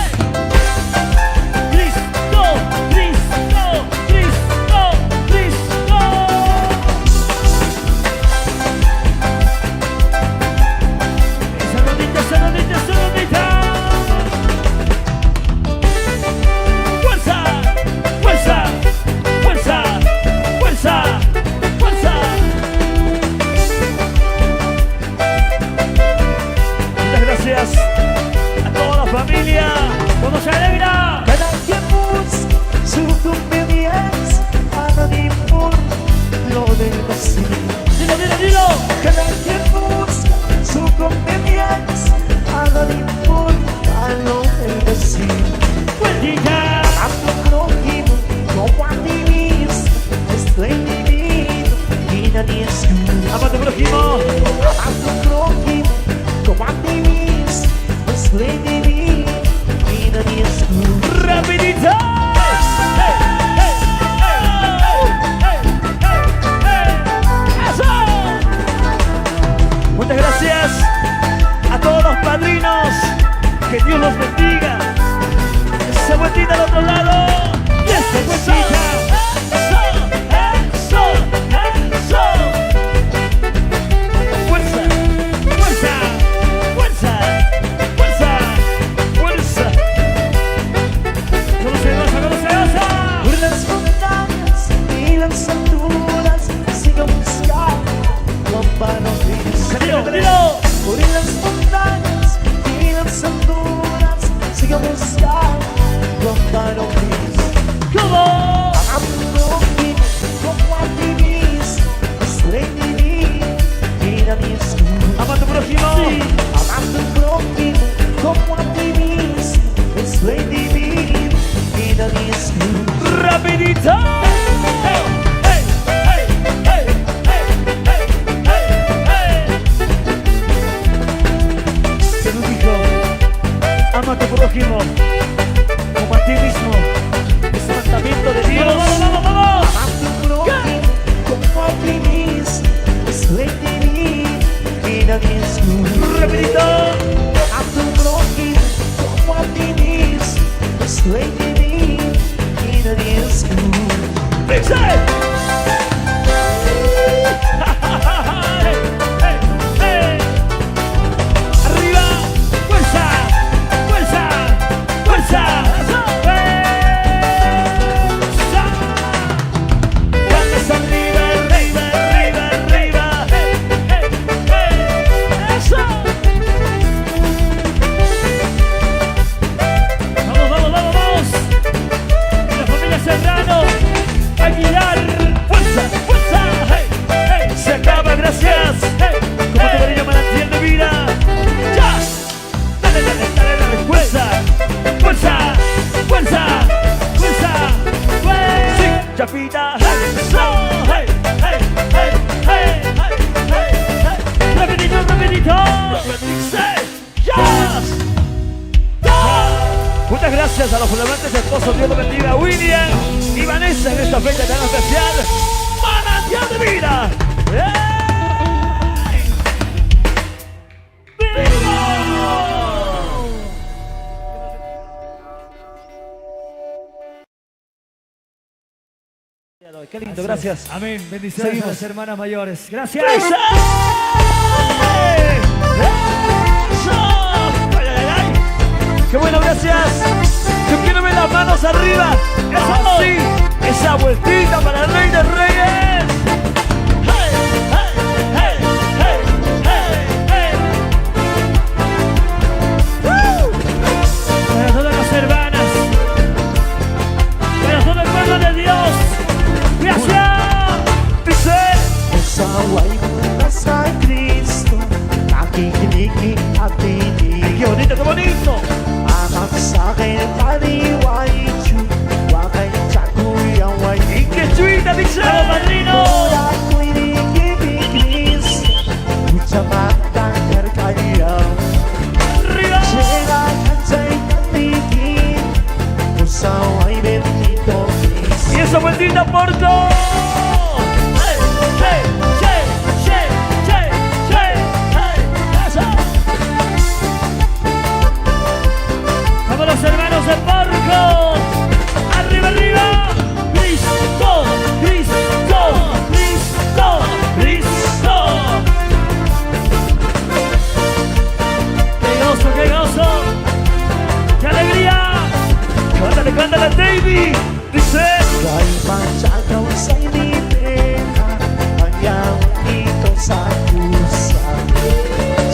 Speaker 1: Cristo, Cristo, Cristo, Cristo. Esa rodita, esa rodita, esa rodita. Fuerza, fuerza, fuerza, fuerza, fuerza. Muchas gracias a toda la familia. ¿Cómo se alegra?
Speaker 2: Cada quien busca su conveniencia, a nadie importa lo del vacío.
Speaker 1: Dilo, dilo, dilo.
Speaker 2: Cada quien busca su conveniencia, a nadie importa lo del vacío.
Speaker 1: Vueltita.
Speaker 2: A tu prójimo como a ti mismo, estoy dividido y nadie escucha.
Speaker 1: Ama a tu prójimo.
Speaker 2: A tu prójimo como a ti mismo, esplendidi y nadie escucha.
Speaker 1: Rapidito. ¡Eso! Muchas gracias a todos los padrinos. Que Dios los bendiga. Esa vueltita al otro lado. Y esa vueltita. Eso, eso, eso. Fuerza, fuerza, fuerza, fuerza, fuerza. ¿Cómo se goza? ¿Cómo se goza?
Speaker 2: Por las montañas y las alturas sigo buscando lámparas de
Speaker 1: Dilo, dilo.
Speaker 2: Por las montañas y las alturas sigo buscando lámparas de
Speaker 1: ¿Cómo?
Speaker 2: como a ti mismo, esplendidi y nadie escucha.
Speaker 1: Ama a tu prójimo.
Speaker 2: Sí. Amando al prójimo como a ti mismo, esplendidi y nadie escucha.
Speaker 1: Rapidito. Hey, hey, hey, hey, hey, hey, hey. Jesús dijo, ama a tu prójimo como a ti mismo. Es un mandamiento de Dios. ¡Vamos, vamos, vamos!
Speaker 2: Amando al prójimo como a ti mismo, esplendidi y nadie escucha.
Speaker 1: Rapidito.
Speaker 2: Amando al prójimo como a ti mismo, esplendidi y nadie escucha.
Speaker 1: ¡Dice! Arriba, fuerza, fuerza, fuerza, fuerza. Palmas arriba, arriba, arriba, arriba. Eso. Vamos, vamos, vamos, vamos. La familia Serrano, Aguilar, fuerza, fuerza. Hey, hey. Se acaba, gracias. Hey, como tu cariño manantial de vida. Ya. Dale, dale, dale, dale. Fuerza, fuerza, fuerza, fuerza. Fuerza. Sí, chapita. Eso. Hey, hey, hey, hey, hey, hey, hey. Rapidito, rapidito. Dice, yes. Muchas gracias a los flamantes esposos. Dios los bendiga. William y Vanessa en esta fecha tan especial. Manantial de vida. ¡Ey! ¡Viva! Qué lindo, gracias.
Speaker 3: Amén. Bendiciones
Speaker 1: Seguimos.
Speaker 3: a las hermanas mayores. Gracias.
Speaker 1: ¡Eso! ¡Eso! ¡Ay, ay, ay! ¡Qué bueno, gracias! Yo quiero ver las manos arriba. ¡Eso sí! ¡Esa vueltita para el Rey de Reyes! ¡Hey, hey, hey, hey, hey, hey! Para todas las hermanas, para todo el pueblo de Dios, ¡gracias! Dice.
Speaker 2: Saway nasa Kristo, nakikinig at tinig.
Speaker 1: ¡Qué bonito, qué bonito!
Speaker 2: Amak sa'kin paniway, wakay tsakuyang way.
Speaker 1: ¡Y qué chuita, dice! ¡Vamos, padrino!
Speaker 2: Wala ko'y nigibig Kristo, utsamatang karkayang.
Speaker 1: ¡Arriba!
Speaker 2: Silakan sa'y katigin, usaway bendito Kristo.
Speaker 1: ¡Y esa vueltita por todo! ¡Hey, hey, hey, hey, hey, hey, hey! ¡Eso! ¡Vamos los hermanos del barco! ¡Arriba, arriba! ¡Cristo! ¡Cristo! ¡Cristo! ¡Cristo! ¡Qué gozo, qué gozo! ¡Qué alegría! ¡Cántale, cántale, David! Dice...
Speaker 2: Kay pansagaw sa'y libera, Panyawag dito sa pusa.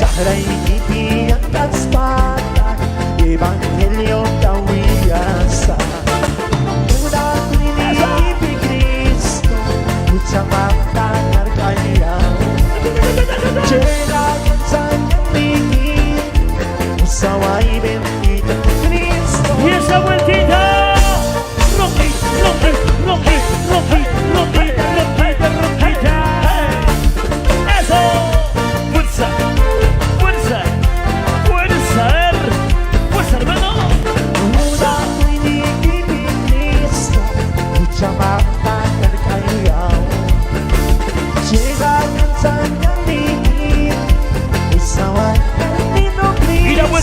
Speaker 2: Sakray ibiyang kaspada, Ebanghelyo tawiyasa. Una ko'y nilibig Kristo, Utsamang tangarkaya. Silakan sa'y katigin, Usaway bendito Kristo.
Speaker 1: ¡Y esa vueltita!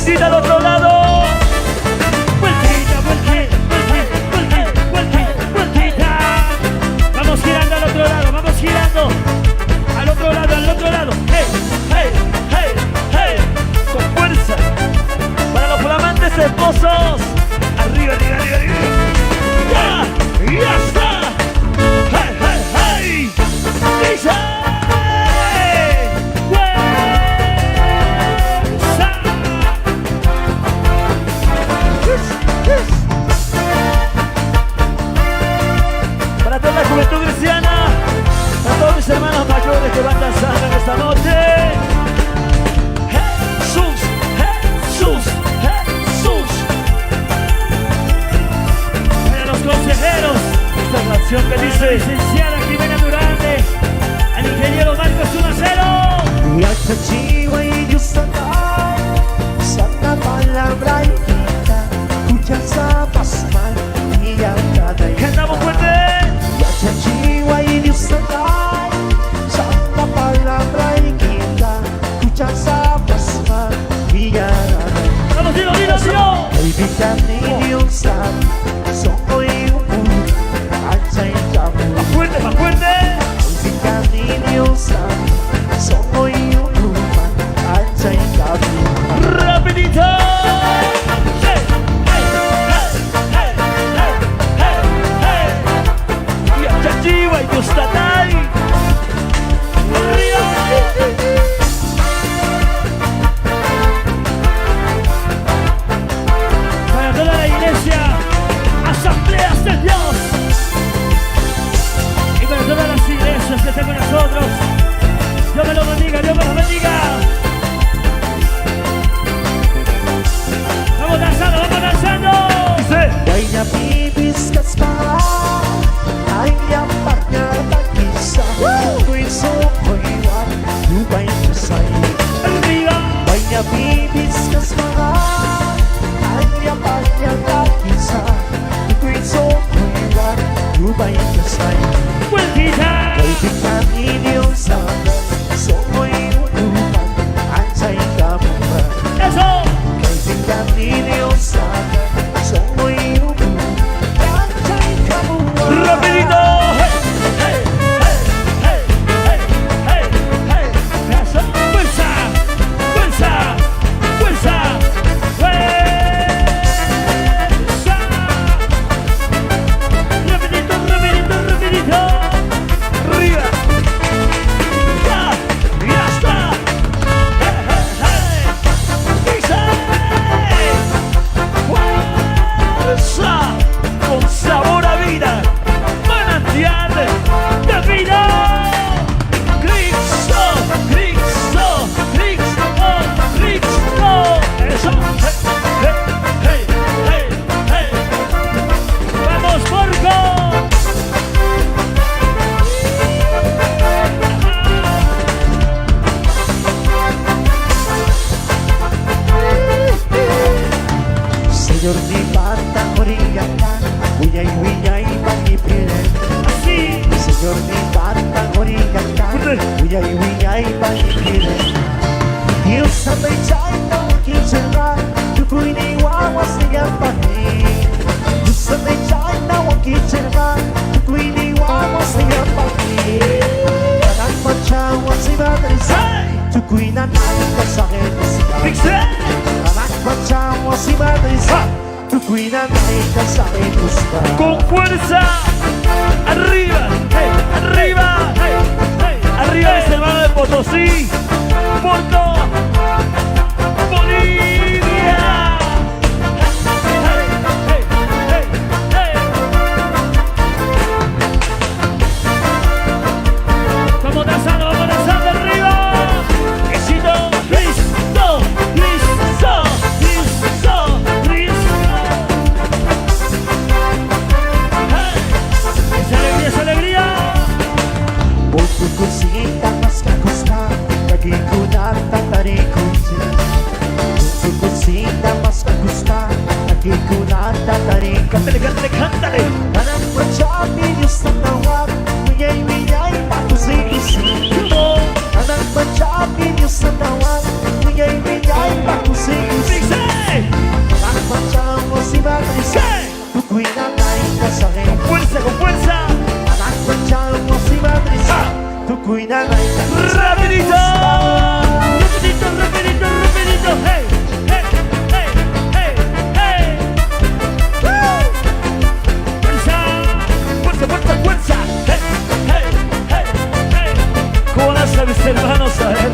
Speaker 1: Vueltita al otro lado.
Speaker 3: Vueltita, vueltita, vueltita, vueltita, vueltita. Vamos girando al otro lado, vamos girando. Al otro lado, al otro lado.
Speaker 1: Hey, hey, hey, hey. Con fuerza. Para los flamantes esposos. Arriba, arriba, arriba, arriba. Ya está. Hey, hey, hey. Dice. Para toda la juventud cristiana, para todos mis hermanos mayores que van danzando en esta noche. Jesús, Jesús, Jesús.
Speaker 3: Para los consejeros,
Speaker 1: Esta es la acción que dice.
Speaker 3: licenciada Jimena Durante, al ingeniero Marcos 1-0.
Speaker 2: Yachachiwa y Yusanay, sana palabra y quita, escucha pasmal y yakada.
Speaker 1: Cantamos fuerte.
Speaker 2: Yachachiwa y Yusanay, sana palabra y quita, escucha pasmal y yakada.
Speaker 1: Vamos, dilo, dilo, dilo.
Speaker 2: Baby kami yung san, songoy umu, anjay kamu.
Speaker 1: Más fuerte, más fuerte.
Speaker 2: Baby kami yung san, songoy umu, anjay kamu.
Speaker 1: Rapidito. Hey, hey, hey, hey, hey, hey, hey. Y a Chachiwa y Yustanay. Arriba.
Speaker 3: Para toda la iglesia, asambleas de Dios. Y para todas las iglesias que están con nosotros, Dios me lo bendiga, Dios me lo bendiga. Vamos danzando, vamos danzando.
Speaker 1: Dice.
Speaker 2: Why bibis kaspa, ay partner takisa, kuy so kuiwan, lubay kasay.
Speaker 3: Arriba.
Speaker 2: Why bibis kaspa, ay partner takisa, kuy so kuiwan, lubay kasay.
Speaker 3: Vueltita.
Speaker 2: Baby kanino sana, soy unuman, anjay kamuha.
Speaker 3: Eso.
Speaker 2: Baby kanino sana, soy unuman, anjay kamuha.
Speaker 1: Rapidito. Hey, hey, hey, hey, hey, hey, hey.
Speaker 3: Eso. Fuerza. Fuerza. Fuerza. Fuerza. Rapidito, rapidito, rapidito.
Speaker 1: Arriba. Ya está. Hey, hey, hey. Dice. Fuerza. Con sabor a vida. Manantial de vida. Cristo, Cristo, Cristo, Cristo. Eso. Hey, hey, hey, hey, hey.
Speaker 3: Vamos, Porco.
Speaker 2: Señor di bata origata, uyay pangipilen.
Speaker 3: Así.
Speaker 2: Señor di bata origata, uyay pangipilen. Dios sabay chay na wakicera, tukoy ni wawa siya pahi. Dios sabay chay na wakicera, tukoy ni wawa siya pahi. Parang machawa si Madre Sa, tukoy na natin kasakit siya.
Speaker 1: Dice.
Speaker 2: Parang machawa si Madre Sa, tukoy na natin kasakit siya.
Speaker 1: Con fuerza. Arriba. Hey, arriba. Hey, hey. Arriba mis hermanos de Potosí. Porto. Bolivia. Hey, hey, hey, hey.
Speaker 3: Vamos danzando arriba.
Speaker 1: Éxito. Cristo, Cristo, Cristo, Cristo. Hey.
Speaker 3: Esa alegría.
Speaker 2: Por tu cosita más que costa, nagikunan tatarikon siya. Por tu cosita más que costa, nagikunan tatarikon.
Speaker 1: Cántale, cántale, cántale.
Speaker 2: Parang machabi Diyos na tawag, wiyay pakusikusi. Parang machabi Diyos na tawag, wiyay pakusikusi.
Speaker 1: Dice. Rapidito.
Speaker 3: Rapidito, rapidito, rapidito. Hey, hey, hey, hey, hey. Fuerza,
Speaker 1: Fuerza, fuerza, fuerza. Hey, hey, hey, hey. ¿Cómo lanzan mis hermanos? A ver.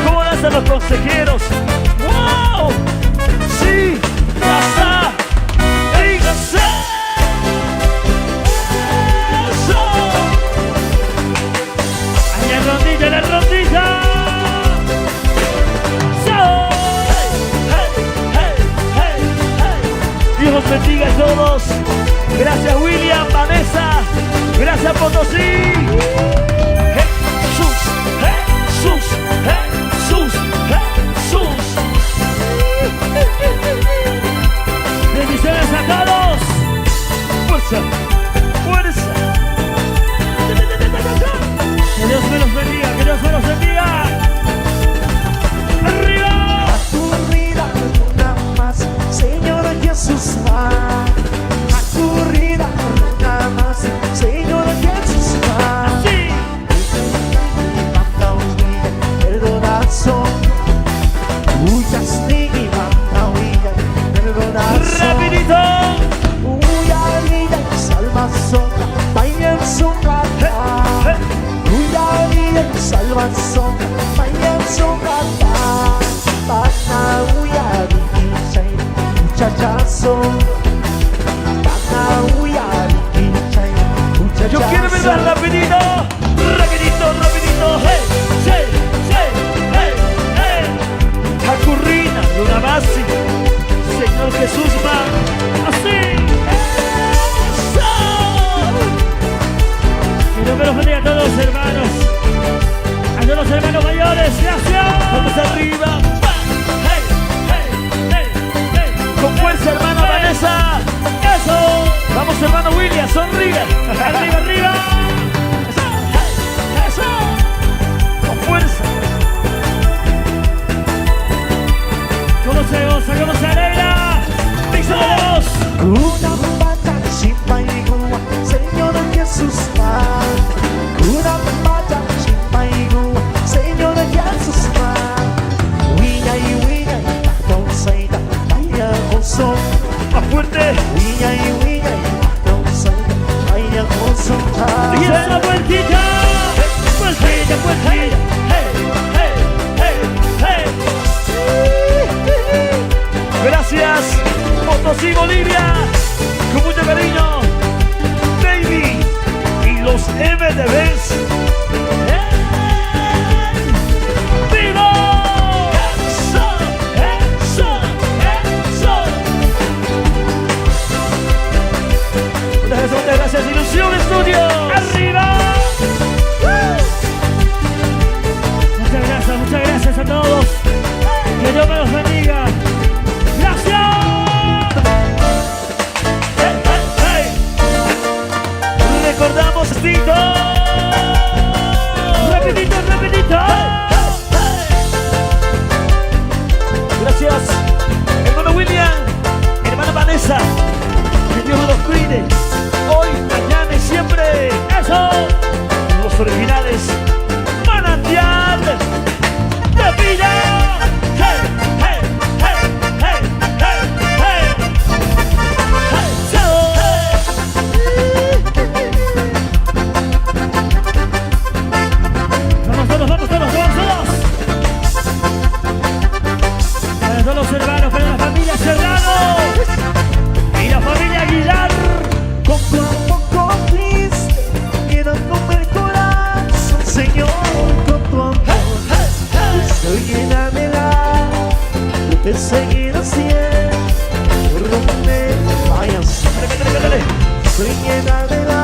Speaker 1: ¿Cómo lanzan los consejeros? ¡Wow! Sí, ya está. Dígase. Eso.
Speaker 3: ahí la rondilla, la rondilla.
Speaker 1: Hey, hey, hey, hey. Dios los bendiga a todos. Gracias William, Vanessa. Gracias Potosí. Jesús, Jesús, Jesús, Jesús.
Speaker 3: Bendiciones a todos.
Speaker 1: Fuerza, fuerza.
Speaker 3: Que Dios me los bendiga, que Dios me los bendiga. ¡Arriba!
Speaker 2: A tu vida una más, Señor Jesús va. A tu vida una más, Señor Jesús va.
Speaker 3: ¡Sí!
Speaker 2: Manda huida, perdonazo. Uyas ni manda huida, perdonazo.
Speaker 1: Rapidito.
Speaker 2: Uya vida, salvación, vaya en su casa. Uya vida, salvación, vaya en su casa. Bana uya vida, muchachazo. Bana uya vida,
Speaker 1: Yo quiero verla rapidito. Rapidito, rapidito. Hey, hey, hey, hey, hey. Jacurrina, Luna Masi. Señor Jesús va.
Speaker 3: ¡Así!
Speaker 1: Eso.
Speaker 3: Que Dios me los bendiga a todos, hermanos. A todos los hermanos mayores. ¡Gracias!
Speaker 1: Vamos arriba.
Speaker 3: ¡Hey, hey, hey, hey!
Speaker 1: Con fuerza, hermana Vanessa.
Speaker 3: ¡Eso!
Speaker 1: Vamos, hermano William, sonríe.
Speaker 3: ¡Arriba, arriba!
Speaker 1: Eso, hey, eso. Con fuerza.
Speaker 3: ¿Cómo se goza? ¿Cómo se alegra? ¡Díselos!
Speaker 2: Una bata chimpaigua, Señor Jesús va. Una bata chimpaigua, Señor Jesús va. Uya y uya, don't say that, vaya gozo.
Speaker 1: Más fuerte.
Speaker 2: Uya y uya, don't say that, vaya gozo.
Speaker 3: ¡Y esa vueltita! ¡Vueltita, vueltita!
Speaker 1: Hey, hey, hey, hey. Gracias, Potosí, Bolivia. Con mucho cariño. Baby y los MDBs. ¡Vivo! Eso, eso, eso. Muchas gracias, Ilusión Estudio.
Speaker 3: ¡Arriba! Muchas gracias a todos. Que Dios me los bendiga. ¡Gracias!
Speaker 1: Hey, hey, hey. Recordamos, Tito.
Speaker 3: ¡Rapidito, rapidito!
Speaker 1: Gracias, hermano William, hermana Vanessa. Que Dios los cuide. Hoy, mañana y siempre.
Speaker 3: ¡Eso!
Speaker 1: Los originales. Manantial de vida. Hey, hey, hey, hey, hey, hey. Hey, so,
Speaker 3: ¡Vamos todos, vamos todos, vamos todos! Para todos los hermanos, para la familia Serrano y la familia Aguilar.
Speaker 2: Poco a poco triste, llenándome el corazón, Señor, con tu amor. Soy llénamela, yo te seguiré siempre, por donde vayas. Soy llénamela,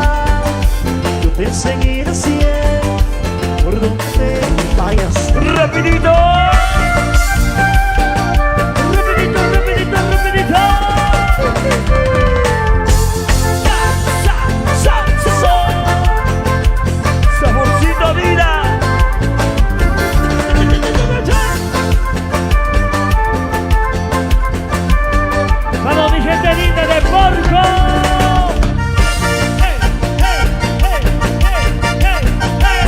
Speaker 2: yo te seguiré siempre, por donde vayas.
Speaker 1: rapidito.
Speaker 3: Rapidito, rapidito, rapidito.
Speaker 1: Saborcito vida.
Speaker 3: Vamos, mi gente linda de Porco. Hey, hey, hey, hey, hey, hey.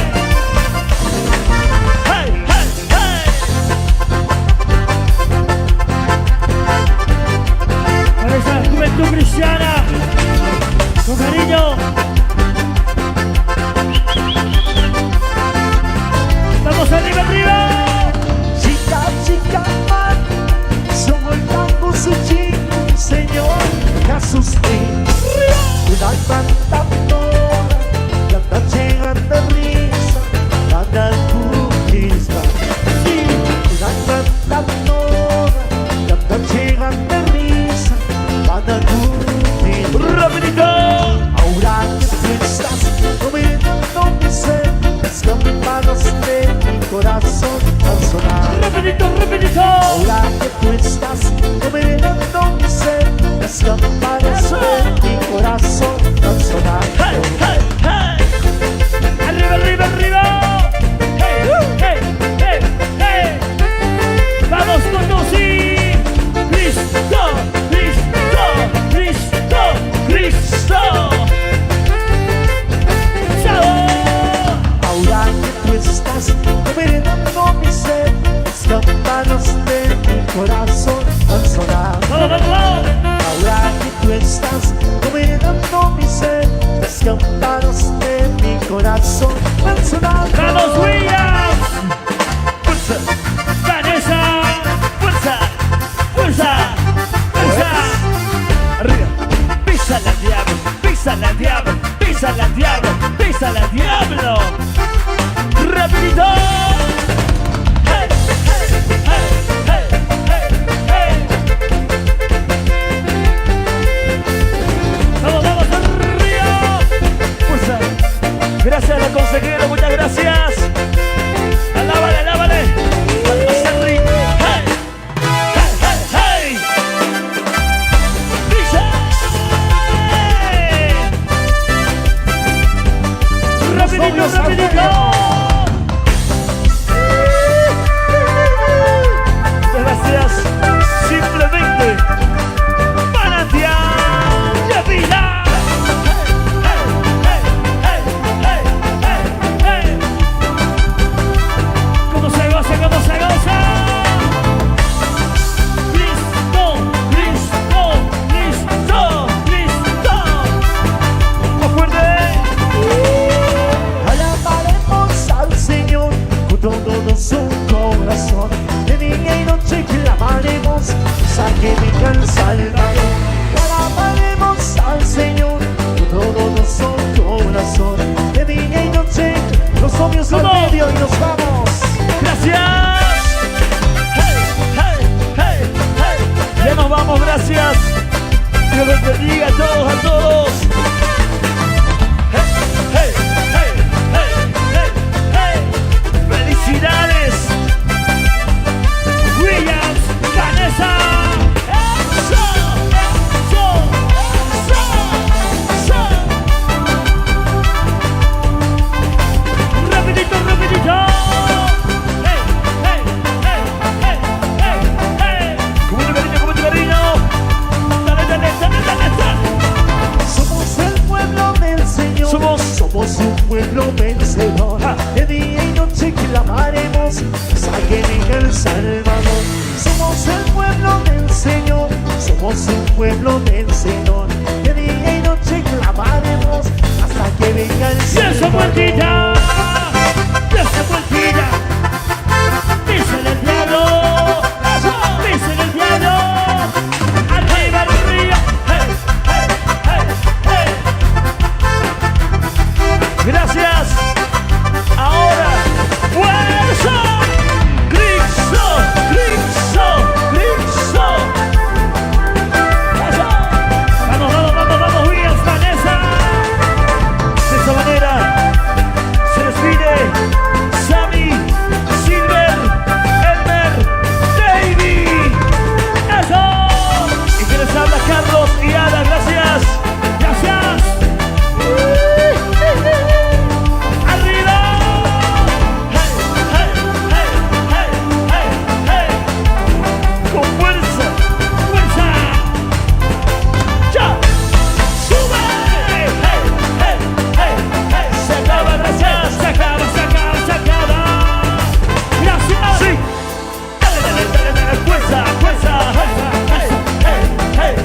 Speaker 3: Eso.
Speaker 2: Ahora que tú estás dominando mi ser, las campanas de mi corazón van sonando.
Speaker 1: Hey, hey, hey.
Speaker 3: Arriba, arriba, arriba. Hey, hey, hey, hey. Vamos con Lucy. Cristo, Cristo, Cristo, Cristo. Chao.
Speaker 2: Ahora que tú estás dominando mi ser, las campanas de mi corazón van sonando.
Speaker 3: Vamos, vamos, vamos.
Speaker 2: Ahora que tú estás dominando mi ser, las campanas de mi corazón van sonando.
Speaker 3: Vamos, Williams.
Speaker 1: Fuerza,
Speaker 3: Vanessa.
Speaker 1: fuerza,
Speaker 3: Fuerza. Fuerza.
Speaker 1: arriba. Písala, diablo, písala, diablo, písala, diablo, písala, diablo. Rapidito. Hey, hey, hey, hey, hey, hey.
Speaker 3: Vamos, vamos, arriba.
Speaker 1: Fuerza. Gracias a la consejera, muchas gracias. Alábale, alábale. Vamos, Henry. Hey, hey, hey, hey. Pisa.
Speaker 3: Rapidito, rapidito.
Speaker 1: Gracias. Simplemente manantial de vida. Hey, hey, hey, hey, hey, hey.
Speaker 3: ¿Cómo se goza? ¿Cómo se goza?
Speaker 1: Cristo, Cristo, Cristo, Cristo. Más fuerte.
Speaker 2: Alabaremos al Señor con todo nuestro corazón. De día y noche clamaremos hasta que venga el Salvador. Alabaremos al Señor con todo nuestro corazón. De día y noche los obvios al
Speaker 3: ¿Cómo?
Speaker 2: medio y nos vamos.
Speaker 1: Gracias. Hey, hey, hey, hey. Ya nos vamos, gracias. Dios los bendiga a todos, a todos. Hey, hey, hey, hey, hey, hey. Felicidades.
Speaker 3: Williams. Vanessa.
Speaker 1: Eso, eso, eso, eso.
Speaker 3: Rapidito, rapidito.
Speaker 1: Hey, hey, hey, hey, hey, hey. Como tu cariño, como tu cariño. Dale, dale, dale, dale, dale.
Speaker 2: Somos el pueblo del Señor.
Speaker 1: Somos
Speaker 2: un pueblo vencedor. De día y noche clamaremos hasta que venga el Salvador. Somos el pueblo del Señor. Somos un pueblo vencedor. De día y noche clamaremos hasta que venga el
Speaker 3: Y esa
Speaker 2: Salvador.
Speaker 3: vueltita. Y esa vueltita. Písale el diablo. Písale el diablo. Arriba, arriba.
Speaker 1: hey, hey, hey, hey. Gracias. Ahora, fuerza. Cristo, Cristo, Cristo. Eso.
Speaker 3: Vamos, vamos, vamos, vamos, Williams, Vanessa.
Speaker 1: De esta manera se despide Sammy, Silver, Elmer, David.
Speaker 3: Eso.
Speaker 1: Y que les habla Carlos y Ada. Gracias.
Speaker 3: Gracias.
Speaker 1: Arriba. Hey, hey, hey, hey, hey, hey. Con fuerza.
Speaker 3: Fuerza.
Speaker 1: Ya. Sube. Hey, hey, hey, hey, hey. Se acaba, gracias.
Speaker 3: Se acaba, se acaba, se acaba. Gracias.
Speaker 1: Sí. Dale, dale, dale, dale. Fuerza, fuerza. Hey, hey, hey, hey,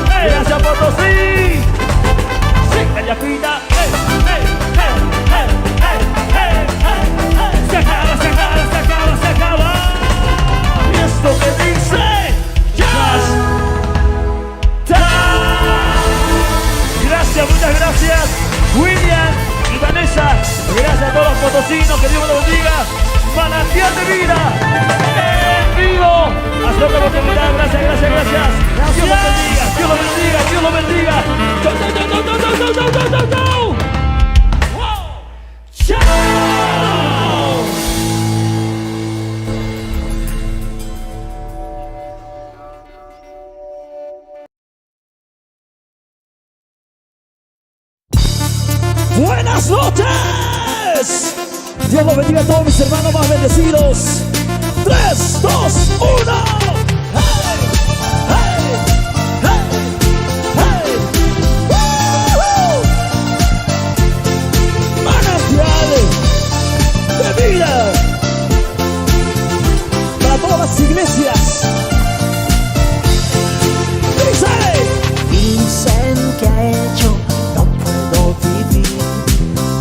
Speaker 1: hey. Gracias, Potosí. Sí, ella pita. Hey, hey, hey, hey, hey, hey, hey, hey.
Speaker 3: Se acaba, se acaba, se acaba, se acaba.
Speaker 1: Y esto que dice Just Time. Gracias, muchas gracias, William y Vanessa. Gracias a todos los potosinos, que Dios los bendiga. Manantial de vida en vivo. Hasta otra oportunidad. Gracias, gracias, gracias. Dios los bendiga, Dios los bendiga, Dios los bendiga. Chau, chau, chau, chau, chau, chau, chau, chau, chau, chau. Wow. Chao. Buenas noches. Dios los bendiga a todos mis hermanos más bendecidos. 3, 2, 1. ¡Hey! ¡Hey! ¡Hey! ¡Hey! ¡Woo! Manantiales de vida para todas las iglesias.
Speaker 2: Dicen que yo no puedo vivir,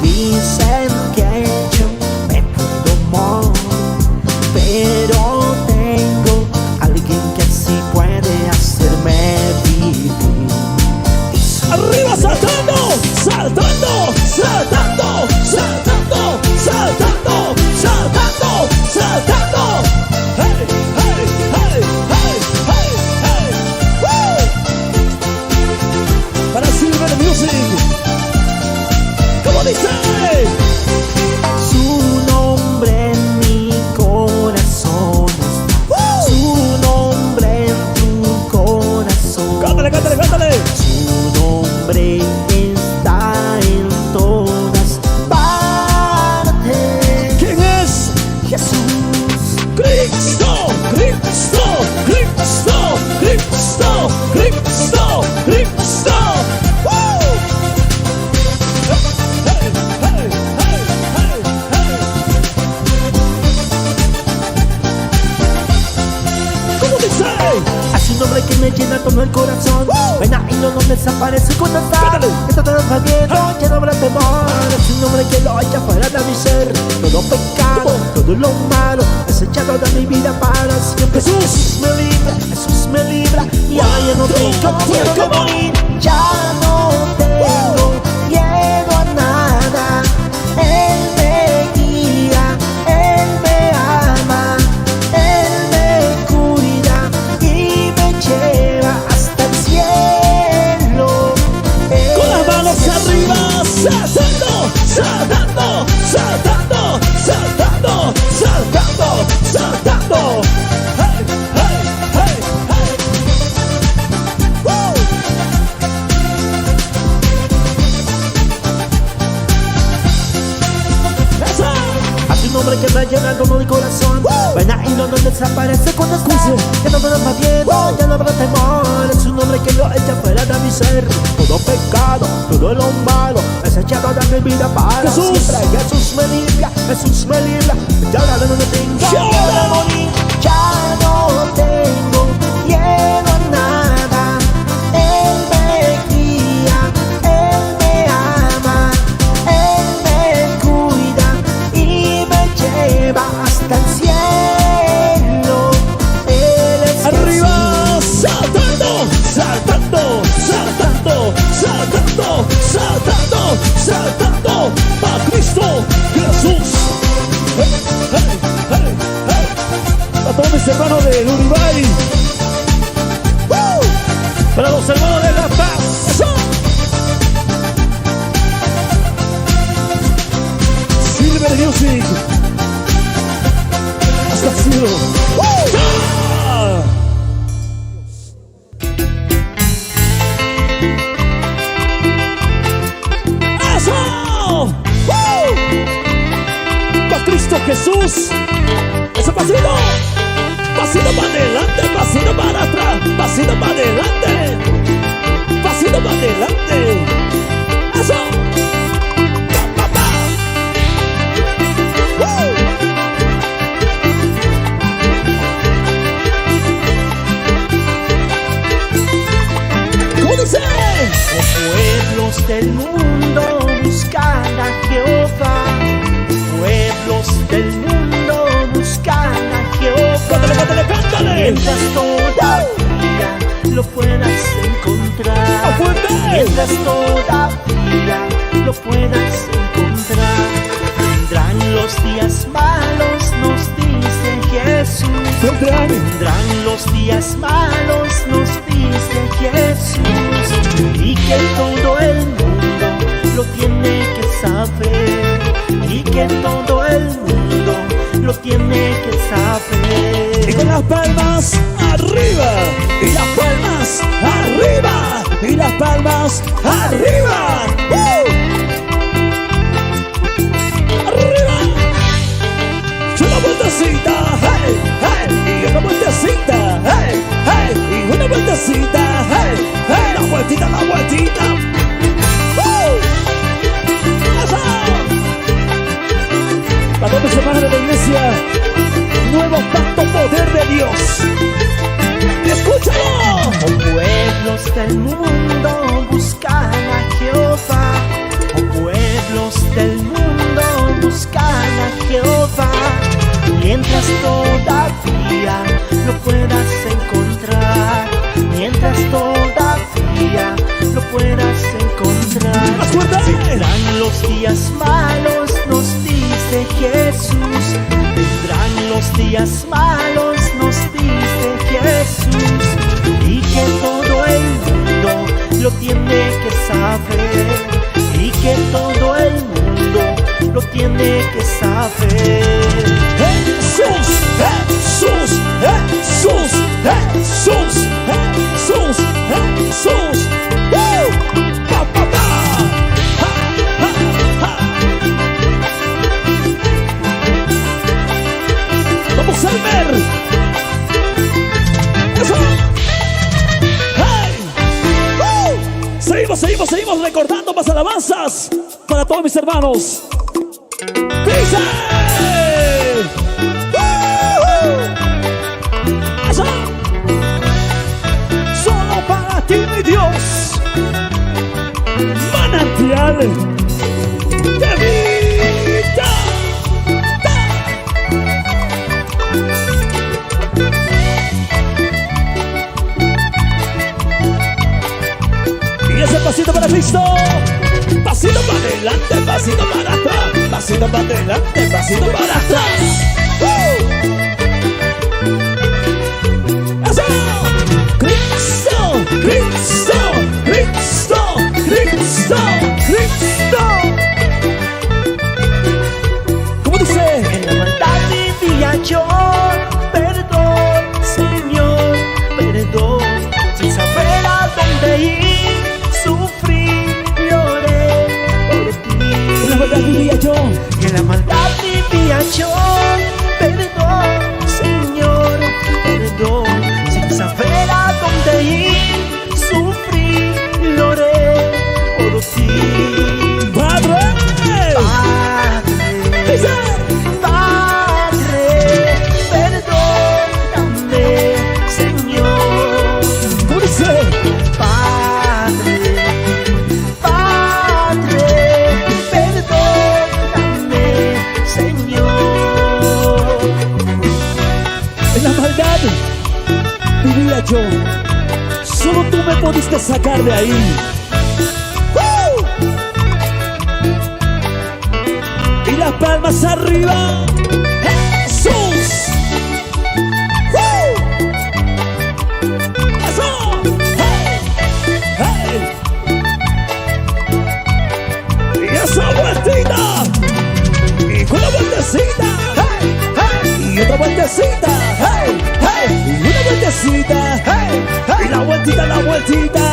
Speaker 2: dicen que yo me puedo morir, pero tengo alguien que sí puede hacerme vivir.
Speaker 1: Arriba saltando, saltando, saltando, saltando, saltando, saltando, saltando. Hey, hey, hey, hey, hey, hey. Woo. Para Silver Music, ¿cómo dice?
Speaker 2: Su nombre en mi corazón está, su nombre en tu corazón.
Speaker 1: Cántale, cántale, cántale.
Speaker 2: Su nombre está en todas partes.
Speaker 1: ¿Quién es?
Speaker 2: Jesús.
Speaker 1: Cristo, Cristo, Cristo, Cristo, Cristo, Cristo. ¡Woo! Hey, hey, hey, hey, hey. ¿Cómo dice?
Speaker 2: A su nombre que me llena todo el corazón. Pena y no desaparece cuando está.
Speaker 1: Cántale.
Speaker 2: Está todo miedo, ya no habrá temor. A su nombre que lo echa fuera de mi ser. Todo pecado, todo lo malo es echado de mi vida para siempre. Jesús me libra y ahora ya no tengo miedo de morir. Ya no tengo miedo a nada. Él me guía, Él me ama, Él me cuida y me lleva hasta el cielo.
Speaker 1: Con las manos arriba, saltando, saltando, saltando, saltando, saltando, saltando. Hey, hey, hey, hey. Woo. Eso.
Speaker 2: A su nombre que me llena todo mi corazón. Pena y no desaparece cuando está. Ya no habrá más miedo, ya no habrá temor. Es su nombre que lo echa fuera de mi ser. Todo pecado, todo lo malo es echado de mi vida para
Speaker 1: Jesús.
Speaker 2: siempre. Jesús me libra, Jesús me libra. Ya ahora no tengo miedo de morir. Ya no tengo miedo a nada. Él me guía, Él me ama, Él me cuida y me lleva hasta el cielo. Él es
Speaker 1: Arriba, saltando, saltando, saltando, saltando, saltando, saltando, para Cristo Jesús. Hey, hey, hey, hey. Para todos mis hermanos de Uribay, para los hermanos de La Paz. Eso. Silver Music, hasta el cielo. ¡Ah! ¡Eso! ¡Para Cristo Jesús! ¡Ese pasito! Pasito para adelante, pasito para atrás, pasito para adelante, pasito para adelante. ¡Eso! ¡Pa, pa, pa! ¿Cómo dice?
Speaker 2: pueblos del mundo buscan a Jehová. Pueblos del mundo buscan a Jehová.
Speaker 1: ¡Cántale, cántale, cántale!
Speaker 2: Mientras todavía lo puedas encontrar.
Speaker 1: ¡A fuerte!
Speaker 2: Mientras todavía lo puedas encontrar. Vendrán los días malos, nos dice Jesús. Vendrán los días malos, nos dice Jesús. Y que todo el mundo lo tiene que saber. Y que todo el mundo lo tiene que saber.
Speaker 1: Y con las palmas arriba, y las palmas arriba, y las palmas arriba.
Speaker 2: del mundo buscan a Jehová. Oh, pueblos del mundo buscan a Jehová. Mientras todavía lo puedas encontrar, mientras todavía lo puedas encontrar. Vendrán los días malos, nos dice Jesús. Vendrán los días malos, nos dice Jesús. Y que todo el mundo lo tiene que saber. Y que todo el mundo lo tiene que saber.
Speaker 1: Jesús, Jesús, Jesús, Jesús, Jesús, Jesús. Pa, pa, pa. Ha, ha, ha. Vamos a ver. Eso. Hey. Seguimos recordando más alabanzas para todos mis hermanos. ¡Dice! ¡Eso! Solo para ti, mi Dios, manantial de vida. Y ese pasito para Cristo. Pasito para adelante, pasito para atrás. Pasito para adelante, pasito para atrás. ¡Eso! ¡Cristo! ¡Cristo! ¡Cristo! ¡Cristo! ¡Cristo! ¿Cómo dice?
Speaker 2: En la maldad vivía yo, perdón, Señor, perdón. Sin saber a dónde ir, sufrí, lloré por ti.
Speaker 1: En la maldad vivía yo.
Speaker 2: En la maldad vivía yo, perdón, Señor, perdón. Sin saber a dónde ir, sufrí, lloré por ti.
Speaker 1: ¡Padre!
Speaker 2: Padre, Padre, perdóname, Señor.
Speaker 1: ¿Cómo dice?
Speaker 2: Padre, Padre, perdóname, Señor.
Speaker 1: En la maldad vivía yo. Solo tú me pudiste sacar de ahí. Y las palmas arriba. ¡Jesús! ¡Eso! ¡Hey! ¡Hey! Y esa vueltita. Y con la vueltecita. ¡Hey! ¡Hey! Y otra vueltecita. ¡Hey! ¡Hey! Y una vueltecita. ¡Hey! ¡Hey! Y la vueltita, la vueltita.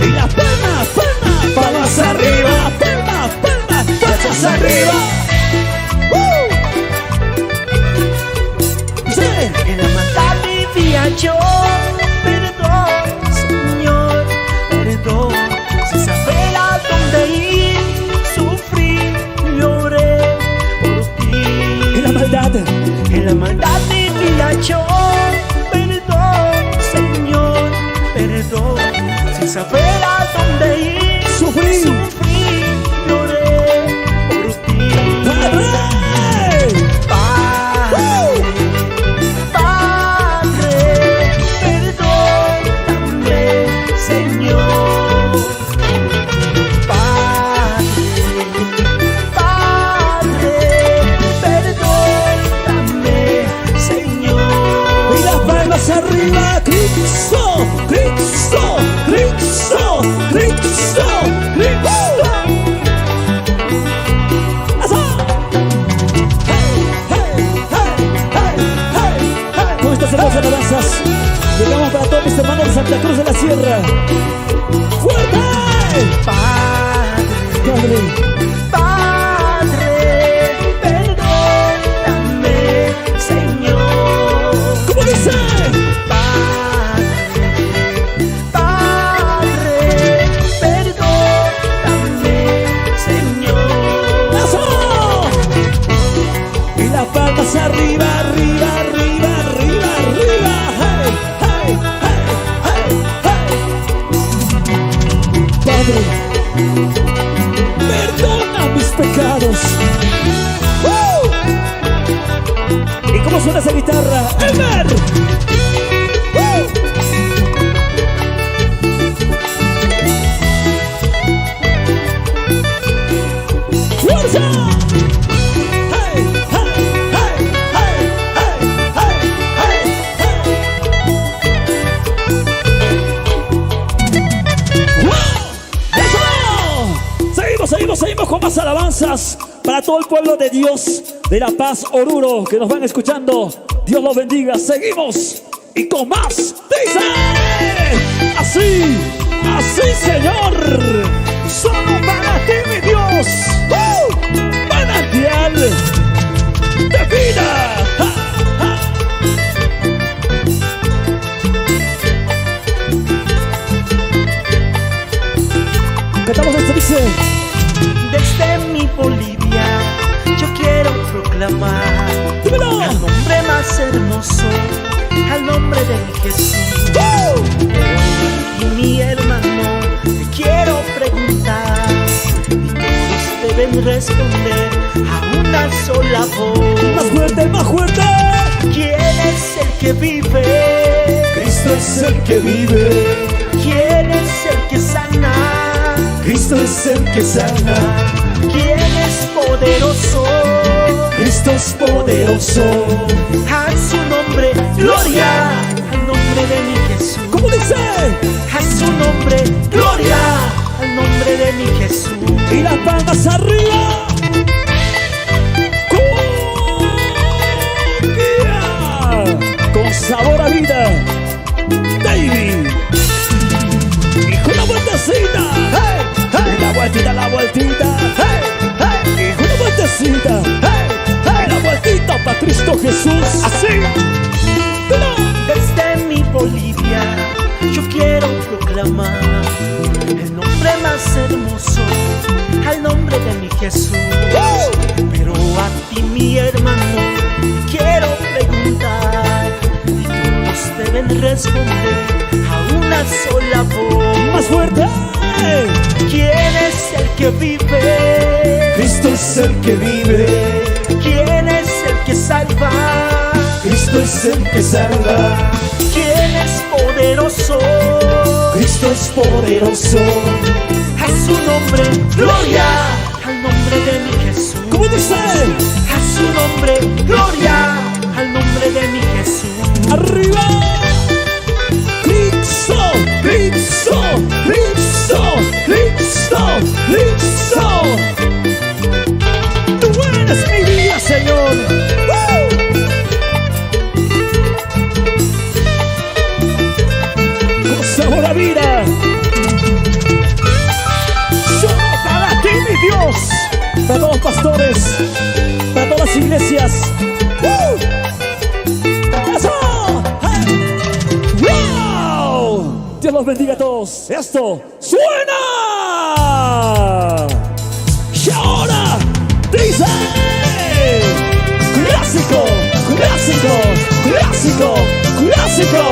Speaker 1: Y las palmas, palmas, palmas arriba. Palmas, palmas, palmas arriba. Sí.
Speaker 2: En la maldad vivía yo, perdón, Señor, perdón. Sin saber a dónde ir, sufrí, lloré por ti.
Speaker 1: En la maldad.
Speaker 2: En la maldad vivía yo, perdón, Señor, perdón. Sin saber a dónde ir,
Speaker 1: Sufrí.
Speaker 2: lloré por ti.
Speaker 1: ¡Padre!
Speaker 2: Padre, perdóname, Señor. Padre, perdóname, Señor.
Speaker 1: Y las palmas arriba. Cristo, Cristo, Cristo, Cristo, Cristo. ¡Eso! ¡Hey, hey, hey, hey, hey, hey! Con estas hermosas alabanzas llegamos para todos mis hermanos de Santa Cruz de la Sierra. ¡Fuerte!
Speaker 2: Padre,
Speaker 1: Padre,
Speaker 2: perdóname, Señor.
Speaker 1: ¿cómo dice?
Speaker 2: Padre, perdóname, Señor.
Speaker 1: ¡Eso! Y las palmas arriba, arriba, arriba, arriba, arriba. ¡Hey, hey, hey, hey, hey! con más alabanzas para todo el pueblo de Dios de La Paz, Oruro, que nos van escuchando. Dios los bendiga. Seguimos y con más. Dice así, así, Señor. Solo para ti, mi Dios. Manantial de vida. Cantamos esto, dice.
Speaker 2: Desde mi Bolivia yo quiero proclamar
Speaker 1: ¡Dímelo!
Speaker 2: al nombre más hermoso, al nombre de Jesús. Y mi hermano, te quiero preguntar, y todos deben responder a una sola voz.
Speaker 1: Más fuerte, más fuerte.
Speaker 2: ¿Quién es el que vive?
Speaker 4: Cristo es el que vive,
Speaker 2: ¿Quién es el que sana?
Speaker 4: Cristo es el que sana,
Speaker 2: ¿Quién es poderoso?
Speaker 4: Cristo es poderoso.
Speaker 2: A su nombre, gloria, al nombre de mi Jesús.
Speaker 1: ¿Cómo dice?
Speaker 2: A su nombre, gloria, al nombre de mi Jesús.
Speaker 1: Y las palmas arriba. Cumbia. Con sabor a vida. David. Y con la vueltecita. Hey, hey. Y la vueltita, la vueltita. Hey, hey. Y con la vueltecita. Hey, hey. La vueltita para Cristo Jesús. Así.
Speaker 2: Desde mi Bolivia yo quiero proclamar el nombre más hermoso, al nombre de mi Jesús. Pero a ti, mi hermano, quiero preguntar, y todos deben responder a una sola voz.
Speaker 1: Más fuerte.
Speaker 2: ¿Quién es el que vive?
Speaker 4: Cristo es el que vive,
Speaker 2: ¿Quién es el que salva?
Speaker 4: Cristo es el que salva,
Speaker 2: ¿Quién es poderoso?
Speaker 4: Cristo es poderoso.
Speaker 2: A su nombre, gloria, al nombre de mi Jesús.
Speaker 1: ¿Cómo dice?
Speaker 2: A su nombre, gloria, al nombre de mi Jesús.
Speaker 1: Arriba. Cristo, Cristo, Cristo, Cristo, Cristo. Tú eres mi vida, Señor. Con sabor a vida. Solo para ti, mi Dios. Para todos los pastores, para todas las iglesias. ¡Eso! ¡Hey! ¡Wow! Dios los bendiga a todos. Esto suena. Y ahora dice: clásico, clásico, clásico, clásico.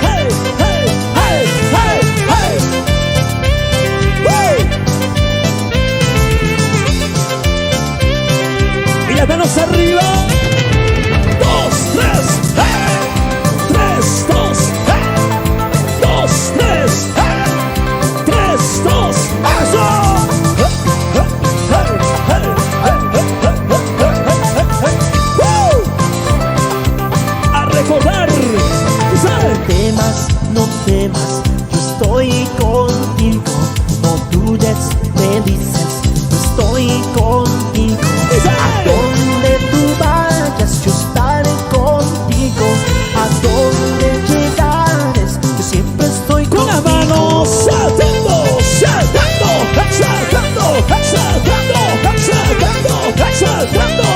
Speaker 1: ¡Hey, hey, hey, hey, hey! ¡Woo! Y las manos arriba. 2, 3, hey. 3, 2, hey. 2, 3, hey. 3, 2, eso. A recordar.
Speaker 2: No temas, yo estoy contigo. No dudes, me dices, yo estoy contigo. A donde tú vayas, yo estaré contigo. A donde llegares, yo siempre estoy
Speaker 1: Con las
Speaker 2: contigo.
Speaker 1: manos saltando, saltando, saltando, saltando, saltando, saltando.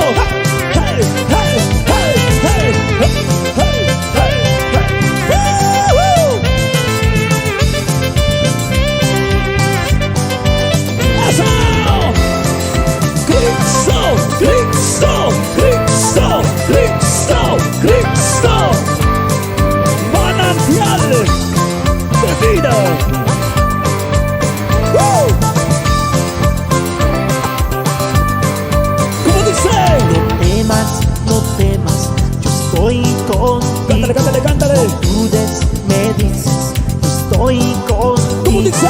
Speaker 1: Hey, hey, hey, hey, hey, hey, hey, hey. Woo! Eso. Cristo, Cristo, Cristo, Cristo, Cristo. Manantial de vida. ¡Woo! ¿Cómo dice?
Speaker 2: No temas, yo estoy contigo.
Speaker 1: Cántale, cántale, cántale.
Speaker 2: No dudes, me dices, yo estoy contigo.
Speaker 1: ¿Cómo dice?
Speaker 2: A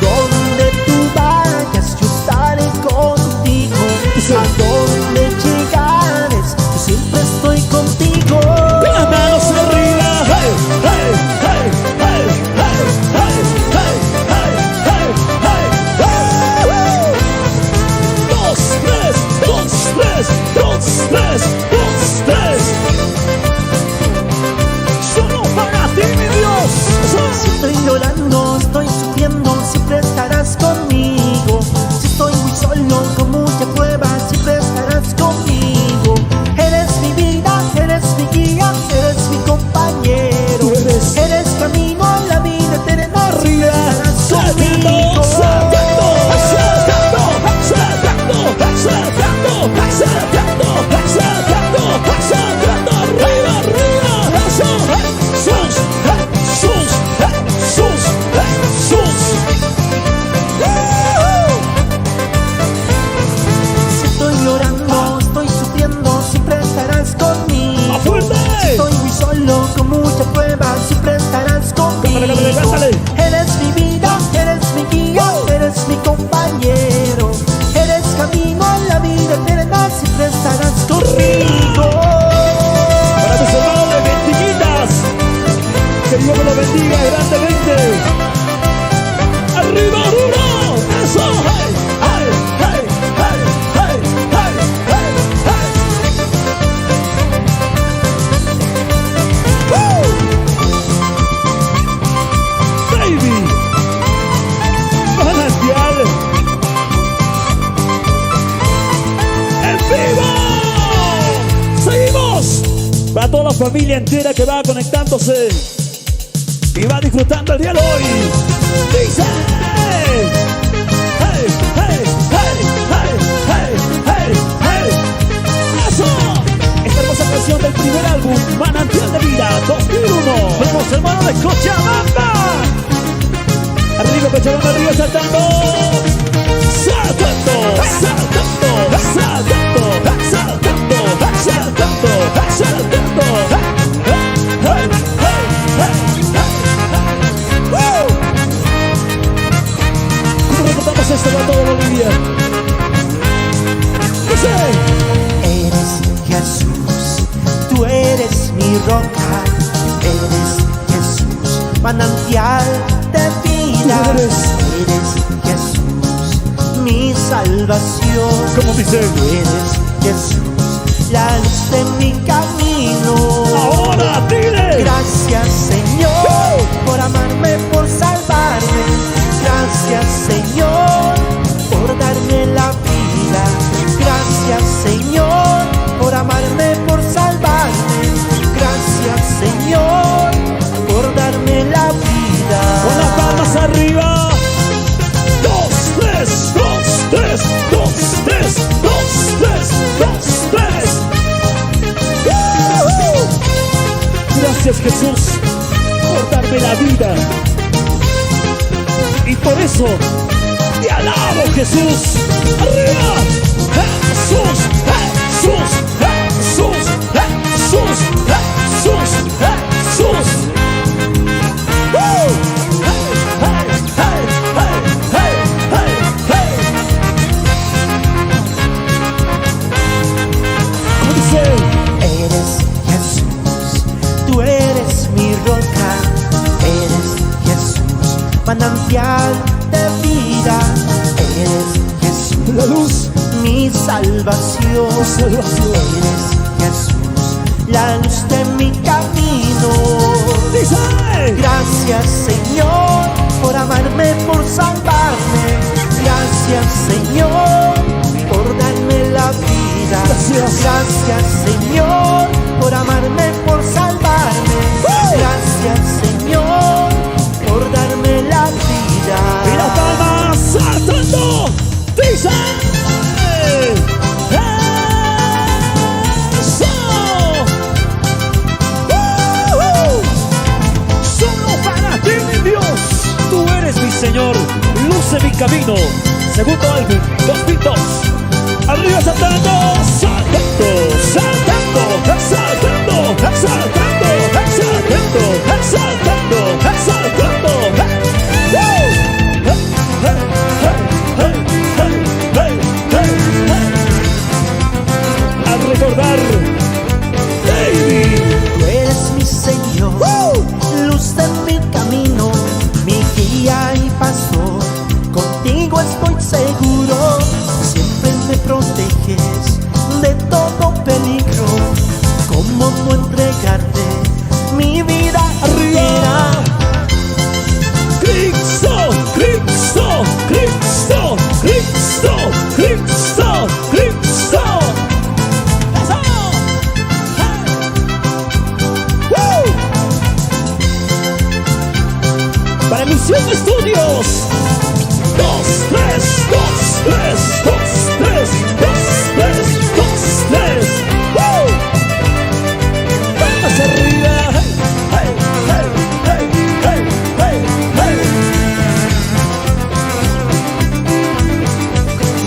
Speaker 2: donde tú vayas, yo estaré contigo.
Speaker 1: Dice.
Speaker 2: A donde llegares, yo siempre estoy contigo.
Speaker 1: Con las manos arriba. Hey, hey, hey, hey, hey, hey, bendiga grandemente. Arriba, duro. Eso. Hey, hey, hey, hey, hey, hey, hey, hey. Baby. Manantial. En vivo. Seguimos. Para toda la familia entera que va conectándose y va disfrutando el día de hoy. Dice: hey, hey, hey, hey, hey, hey, hey. Eso. Esta hermosa canción del primer álbum, Manantial de Vida 2001. Vamos, hermano de Cochabamba. Arriba, Cochabamba, arriba, saltando. Saltando, saltando, saltando, saltando, saltando, saltando. Hey, hey, hey, hey, hey. ¡Woo! ¿Cómo recordamos esto para todo Bolivia? Dice:
Speaker 2: Eres Jesús, tú eres mi roca, eres Jesús, manantial de vida, eres Jesús, mi salvación.
Speaker 1: ¿Cómo dice?
Speaker 2: Eres Jesús, la luz de mi camino.
Speaker 1: Ahora, dile.
Speaker 2: Gracias, Señor, por amarme, por salvarme. Gracias, Señor, por darme la vida. Gracias, Señor, por amarme, por salvarme. Gracias, Señor, por darme la vida.
Speaker 1: Con las palmas arriba. 2, 3, 2, 3, 2, 3, 2, 3, 2, 3. Gracias, Jesús, por darme la vida. Y por eso te alabo, Jesús. Arriba. Jesús, Jesús, Jesús, Jesús, Jesús, Jesús. Hey, hey, hey, hey, hey, hey, hey. ¿Cómo dice?
Speaker 2: Eres Jesús, tú eres mi roca, eres Jesús, manantial de vida, eres Jesús,
Speaker 1: La luz.
Speaker 2: mi salvación. Eres Jesús, la luz de mi camino.
Speaker 1: Dice:
Speaker 2: Gracias, Señor, por amarme, por salvarme. Gracias, Señor, por darme la vida. Gracias, Señor, por amarme, por salvarme. Gracias, Señor, por darme la vida.
Speaker 1: y las palmas saltando. Dice: eso. Solo para ti, mi Dios. Tú eres mi Señor, luz de mi camino. Segundo álbum, 2002. Arriba saltando, saltando, saltando, saltando, saltando, saltando, saltando, saltando. A recordar, baby.
Speaker 2: Tú eres mi Señor, luz de mi camino, mi guía y pastor. Contigo estoy seguro, siempre me proteges de todo peligro. ¿Cómo no entregarte mi vida
Speaker 1: Arriba. Cristo, Cristo, Cristo, Cristo, Cristo, Cristo. Eso. Woo. Para Misión Estudios. 2, 3, 2, 3, 2, 3, 2, 3, 2, 3. Woo. Vamos arriba. Hey, hey, hey, hey, hey, hey.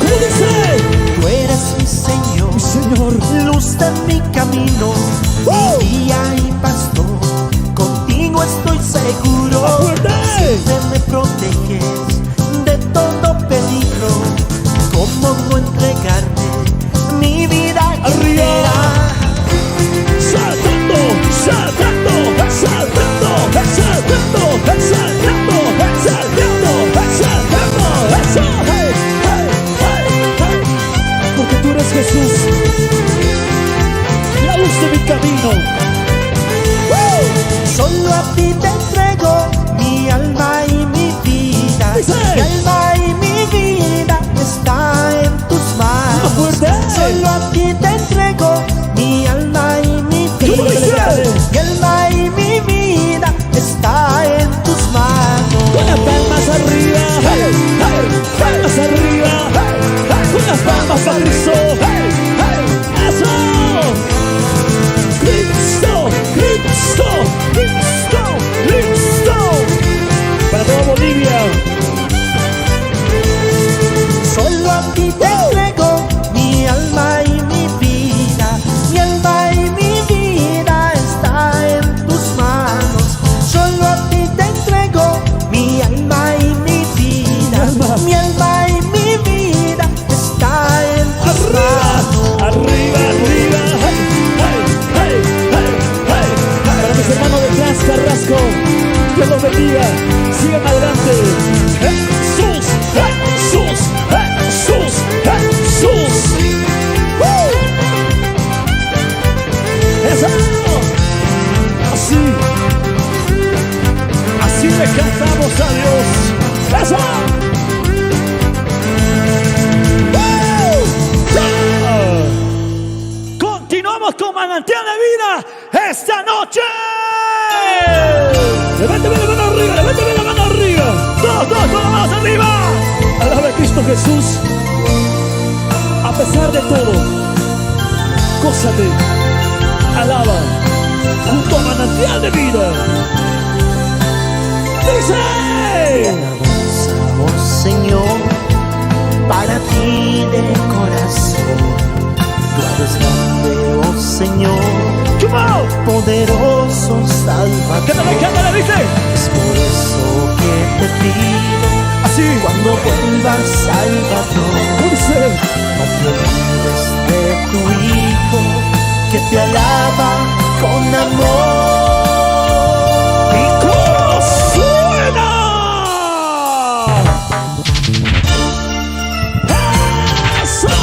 Speaker 1: ¿Cómo dice?
Speaker 2: Tú eres mi Señor,
Speaker 1: Señor.
Speaker 2: luz de mi camino, mi guía y pastor. Contigo estoy seguro,
Speaker 1: ¡Fuerte!
Speaker 2: siempre me proteges de todo peligro. ¿Cómo no entregarte
Speaker 1: sigan adelante. Jesús, Jesús, Jesús, Jesús. Eso. Así le cantamos a Dios. Eso. Continuamos con Manantial de Vida esta noche. Levántame la mano arriba, levántame la mano arriba. Todos con las manos arriba. Alaba a Cristo Jesús. A pesar de todo, gózate, alaba junto a Manantial de Vida. Dice:
Speaker 2: Alabanza, oh Señor, para ti de corazón. Tú eres grande, oh Señor, poderoso Salvador.
Speaker 1: Cántale, dice.
Speaker 2: Es por eso que te pido,
Speaker 1: así,
Speaker 2: cuando vuelvas Salvador,
Speaker 1: dice:
Speaker 2: no te olvides de tu Hijo, que te alaba con amor.
Speaker 1: ¿Y cómo suena? ¡Eso!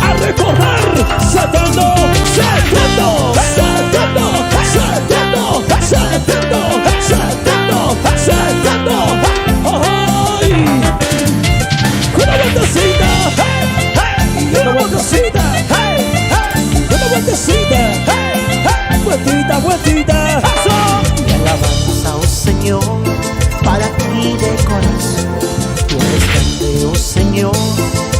Speaker 1: A recordar, saltando, saltando, saltando, saltando, saltando, saltando, saltando. ¡Ay! Una vueltecita, una vueltecita, una vueltecita, vueltita, vueltita.
Speaker 2: Mi alabanza, oh Señor, para ti de corazón. Tú eres grande, oh Señor,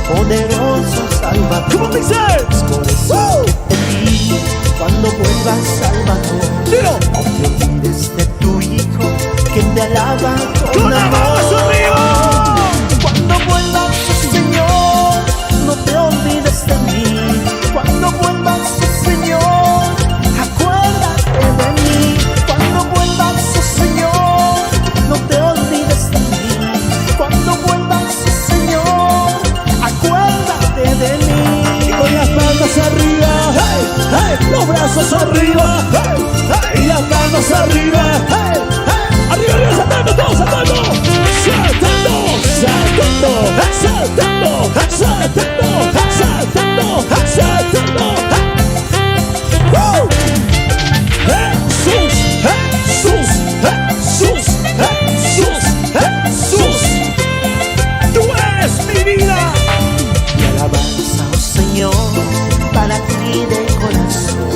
Speaker 2: poderoso Salvador.
Speaker 1: ¿Cómo dice?
Speaker 2: Es por eso que te pido, cuando vuelvas Salvador,
Speaker 1: Dilo.
Speaker 2: no te olvides de tu Hijo, que te alaba
Speaker 1: ¡Con
Speaker 2: con
Speaker 1: las
Speaker 2: amor.
Speaker 1: manos arriba!
Speaker 2: Cuando vuelvas, Señor, no te olvides de mí. Cuando vuelvas, Señor, acuérdate de mí. Cuando vuelvas, Señor, no te olvides de mí. Cuando vuelvas, Señor, acuérdate de mí.
Speaker 1: Y con las palmas arriba, hey, hey, los brazos arriba, hey, hey, y las manos arriba, hey, hey, arriba, arriba, saltando, todos saltando, saltando, saltando, saltando, saltando, saltando, saltando. Jesús, Jesús, Jesús, Jesús, Jesús, tú eres mi vida.
Speaker 2: Mi alabanza, oh Señor, para ti de corazón.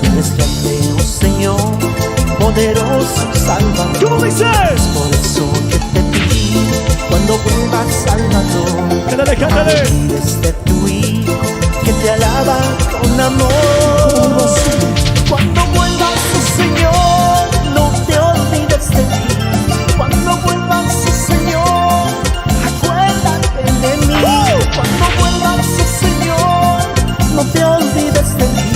Speaker 2: Tú eres grande, oh Señor, poderoso Salvador.
Speaker 1: ¿Cómo dices?
Speaker 2: Por eso que te pido, cuando vuelvas Salvador,
Speaker 1: Cántale,
Speaker 2: no
Speaker 1: cántale.
Speaker 2: te olvides de tu Hijo, que te alaba con amor. Cuando vuelvas, oh Señor, no te olvides de mí. Cuando vuelvas, oh Señor, acuérdate de mí. Cuando vuelvas, oh Señor, no te olvides de mí.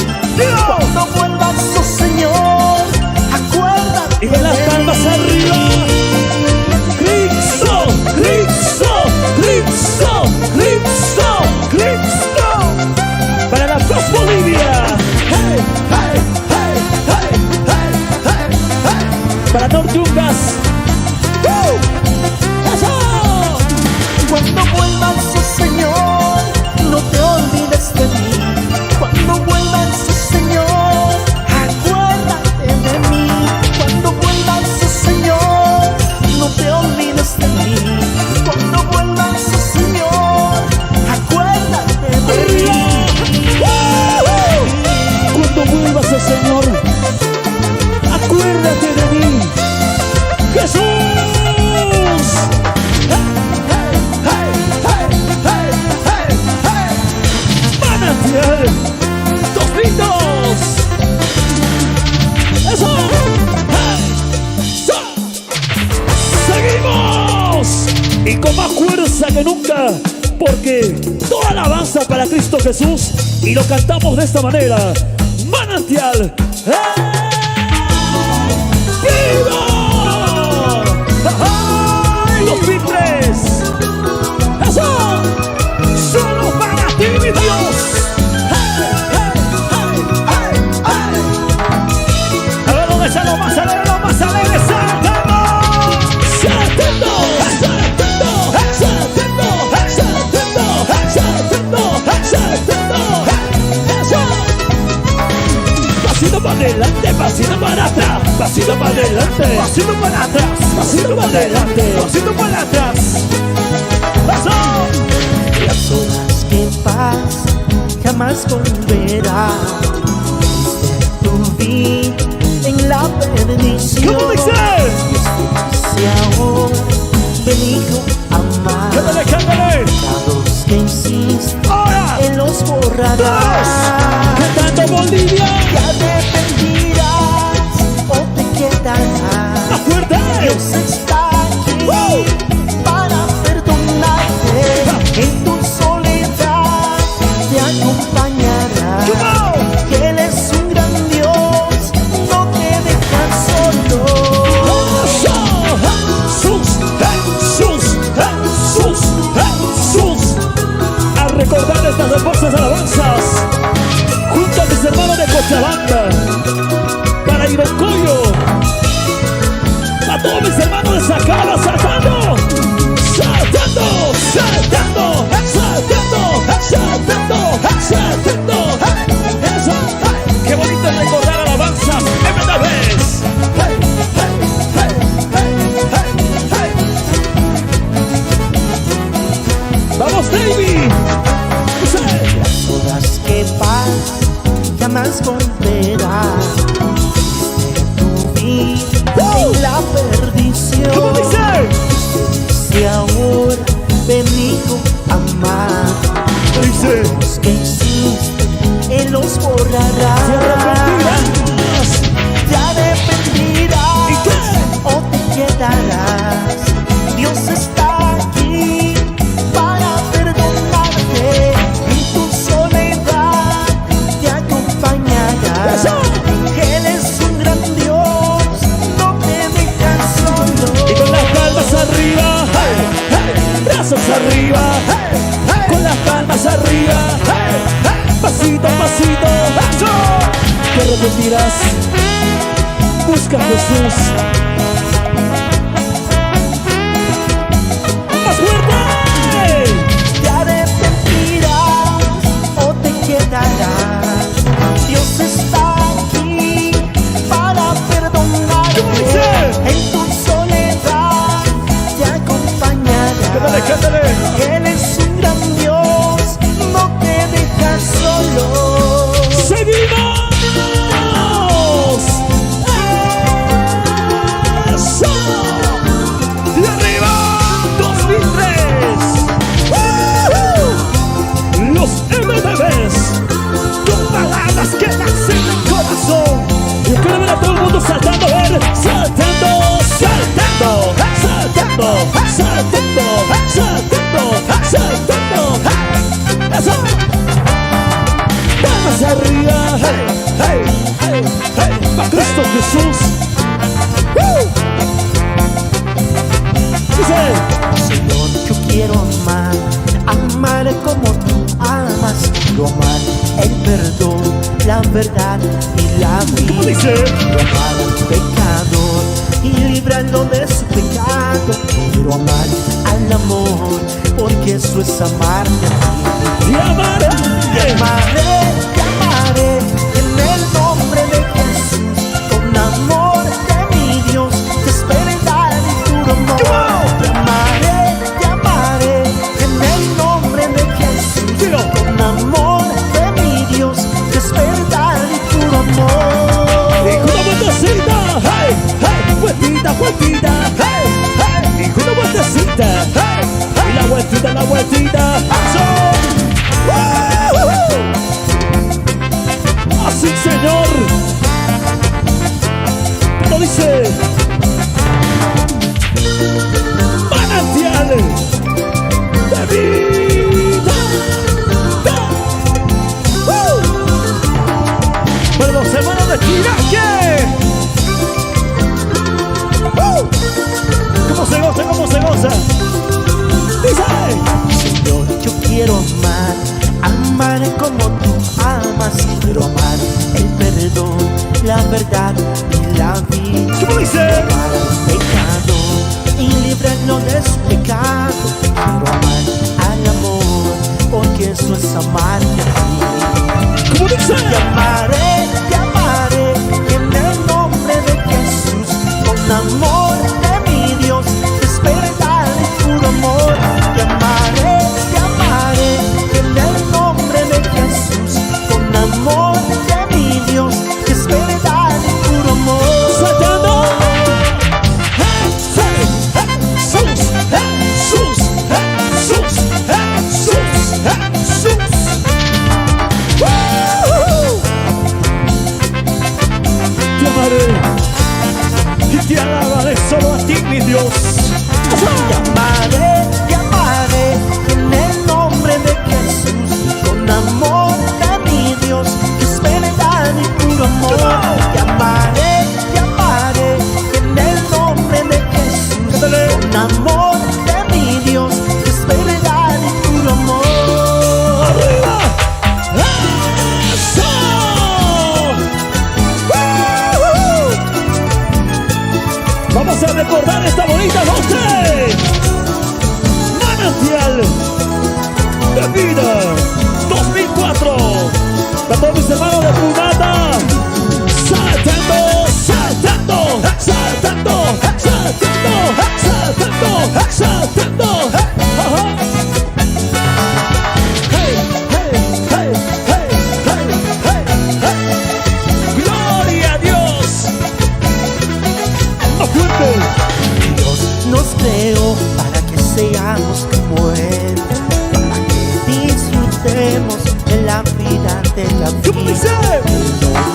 Speaker 2: Cuando vuelvas, oh Señor, acuérdate
Speaker 1: Y con las palmas
Speaker 2: de mí.
Speaker 1: arriba. Cristo, Cristo, Cristo, Cristo, Cristo. Para la Paz Bolivia. Hey, hey, hey, hey, hey, hey, hey. Para Nortungas. ¡Eso!
Speaker 2: Cuando vuelvas, oh Señor, no te olvides de mí. Cuando vuelvas, oh Señor, acuérdate de mí. Cuando vuelvas, oh Señor, no te olvides de mí. Cuando vuelvas, oh Señor, acuérdate de mí.
Speaker 1: Cuando vuelvas, oh Señor, acuérdate de mí. Jesús. Hey, hey, hey, hey, hey. Manantial, dos gritos. Eso. Hey. So. Seguimos y con más fuerza que nunca, porque toda alabanza para Cristo Jesús y lo cantamos de esta manera. Manantial. ¡Viva! ¡Ay, los Beatles! ¡Eso! ¡Solo para ti, mi Dios! ¡Hey, hey, hey, hey, hey! adelante, pasito para atrás, pasito para adelante, pasito para atrás, pasito para adelante, pasito para atrás. ¡Paso!
Speaker 2: Las horas que pasan jamás volverán. Tu vida en la perdición.
Speaker 1: ¿Cómo dice?
Speaker 2: Si ahora venido a amar.
Speaker 1: Cántale, cántale.
Speaker 2: Pecados que hiciste,
Speaker 1: Ahora.
Speaker 2: Él los borrará.
Speaker 1: Cantando Bolivia.
Speaker 2: Te arrepentirás o te quedarás.
Speaker 1: ¡Más fuerte!
Speaker 2: Dios está aquí para perdonarte. En tu soledad te acompañará. Que Él es un gran Dios, no te deja solo.
Speaker 1: Jesús, Jesús, Jesús, Jesús. A recordar estas hermosas alabanzas junto a mis hermanos de Cochabamba, para Irocoyo, a todos mis hermanos de Sacaba, saltando, saltando, saltando, saltando, saltando, saltando. Eso, qué bonito es recordar alabanzas esta vez. Hey, hey, hey, hey, hey, hey. Vamos, David.
Speaker 2: Las horas que pasan jamás volverán. Tu vida en la perdición.
Speaker 1: ¿Cómo dice?
Speaker 2: Si ahora venido a amar.
Speaker 1: Dice.
Speaker 2: Los que hiciste, Él los borrará.
Speaker 1: Te arrepentirás. ¿Y qué?
Speaker 2: O te quedarás. Dios está aquí para perdonarte. En tu soledad te acompañará.
Speaker 1: Eso.
Speaker 2: Él es un gran Dios, no te deja solo.
Speaker 1: Y con las palmas arriba, hey, hey, brazos arriba, hey, hey, con las palmas arriba, hey, hey, pasito a pasito, eso. Te arrepentirás, busca a Jesús. ¡Más fuerte!
Speaker 2: Te arrepentirás o te quedarás. Dios está aquí para perdonarte.
Speaker 1: ¿Cómo dice?
Speaker 2: En tu soledad te acompañará.
Speaker 1: Cántale, cántale.
Speaker 2: Él es un gran Dios, no te deja solo.
Speaker 1: ¡Seguimos! ¡Eso! ¡Y arriba! 2003. Los MBBs con palabras que nacen del corazón. Y quiero ver a todo el mundo saltando, a ver, saltando, saltando, saltando, saltando, saltando, saltando. ¡Eso! Palmas arriba, hey, hey, hey, hey, para Cristo Jesús. Dice,
Speaker 2: Señor, yo quiero amar, amar como tú amas. Quiero amar el perdón, la verdad y la
Speaker 1: ¿cómo
Speaker 2: vida.
Speaker 1: dice?
Speaker 2: Quiero amar al pecador y librarlo de su pecado. Quiero amar al amor, porque eso es amarte a ti.
Speaker 1: Y amaré,
Speaker 2: Te amaré en el nombre de Jesús. Con amor de mi Dios, te esperaré en tu amor. Te amaré en el nombre de Jesús.
Speaker 1: Dilo.
Speaker 2: Con amor de mi Dios, te esperaré en tu amor.
Speaker 1: y con una vueltecita, hey, hey, vueltita, vueltita, hey, hey, y con una vueltecita, hey, hey, y la vueltita, ¡eso! Así, Señor, pero dice, manantial de vida. Para los hermanos de Chiraque. ¿Cómo se goza? ¿Cómo se goza? Dice,
Speaker 2: Señor, yo quiero amar, amar como tú amas. Quiero amar el perdón, la verdad y la vida.
Speaker 1: ¿cómo dice?
Speaker 2: Amar al pecado y librarlo de su pecado. Quiero amar al amor, porque eso es amarte a ti.
Speaker 1: ¿Cómo dice?
Speaker 2: Te amaré en
Speaker 1: mi Dios.
Speaker 2: Llamaré, llamaré en el nombre de Jesús, con amor de mi Dios, que es verdad y puro amor. Llamaré, llamaré en el nombre de Jesús, con amor de mi Dios, que es verdad y puro amor.
Speaker 1: ¡Arriba! ¡Eso! Vamos a recordar esta bonita noche. Manantial de Vida 2004. Para todos mis hermanos de Punata. Saltando, saltando, saltando, saltando, saltando, saltando. Ajá. Hey, hey, hey, hey, hey, hey, hey. Gloria a Dios. Más fuerte.
Speaker 2: Dios nos creó para que seamos como Él, para que disfrutemos de la vida, de la
Speaker 1: ¿Cómo
Speaker 2: vida.
Speaker 1: dice?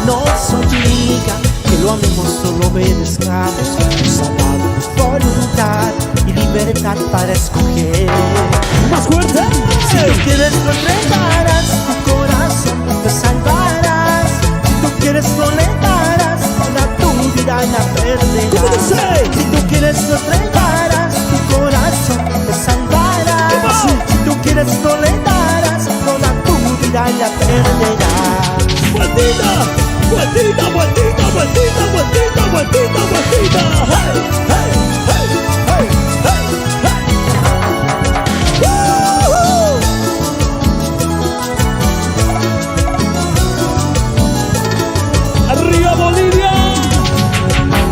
Speaker 2: No nos obliga que lo amemos, solo obedezcamos. Nos ha dado voluntad y libertad para escoger.
Speaker 1: Más fuerte.
Speaker 2: Si tú quieres lo entregarás, tu corazón te salvarás. Si tú quieres no le darás, toda tu vida la perderás.
Speaker 1: ¿Cómo dice?
Speaker 2: Si tú quieres lo entregarás, tu corazón te salvarás.
Speaker 1: ¿Cómo?
Speaker 2: Si tú quieres no le darás, toda tu vida la perderás.
Speaker 1: Vueltita, vueltita, vueltita, vueltita, vueltita, vueltita, vueltita. Hey, hey, hey, hey, hey, hey. ¡Woo! Arriba Bolivia.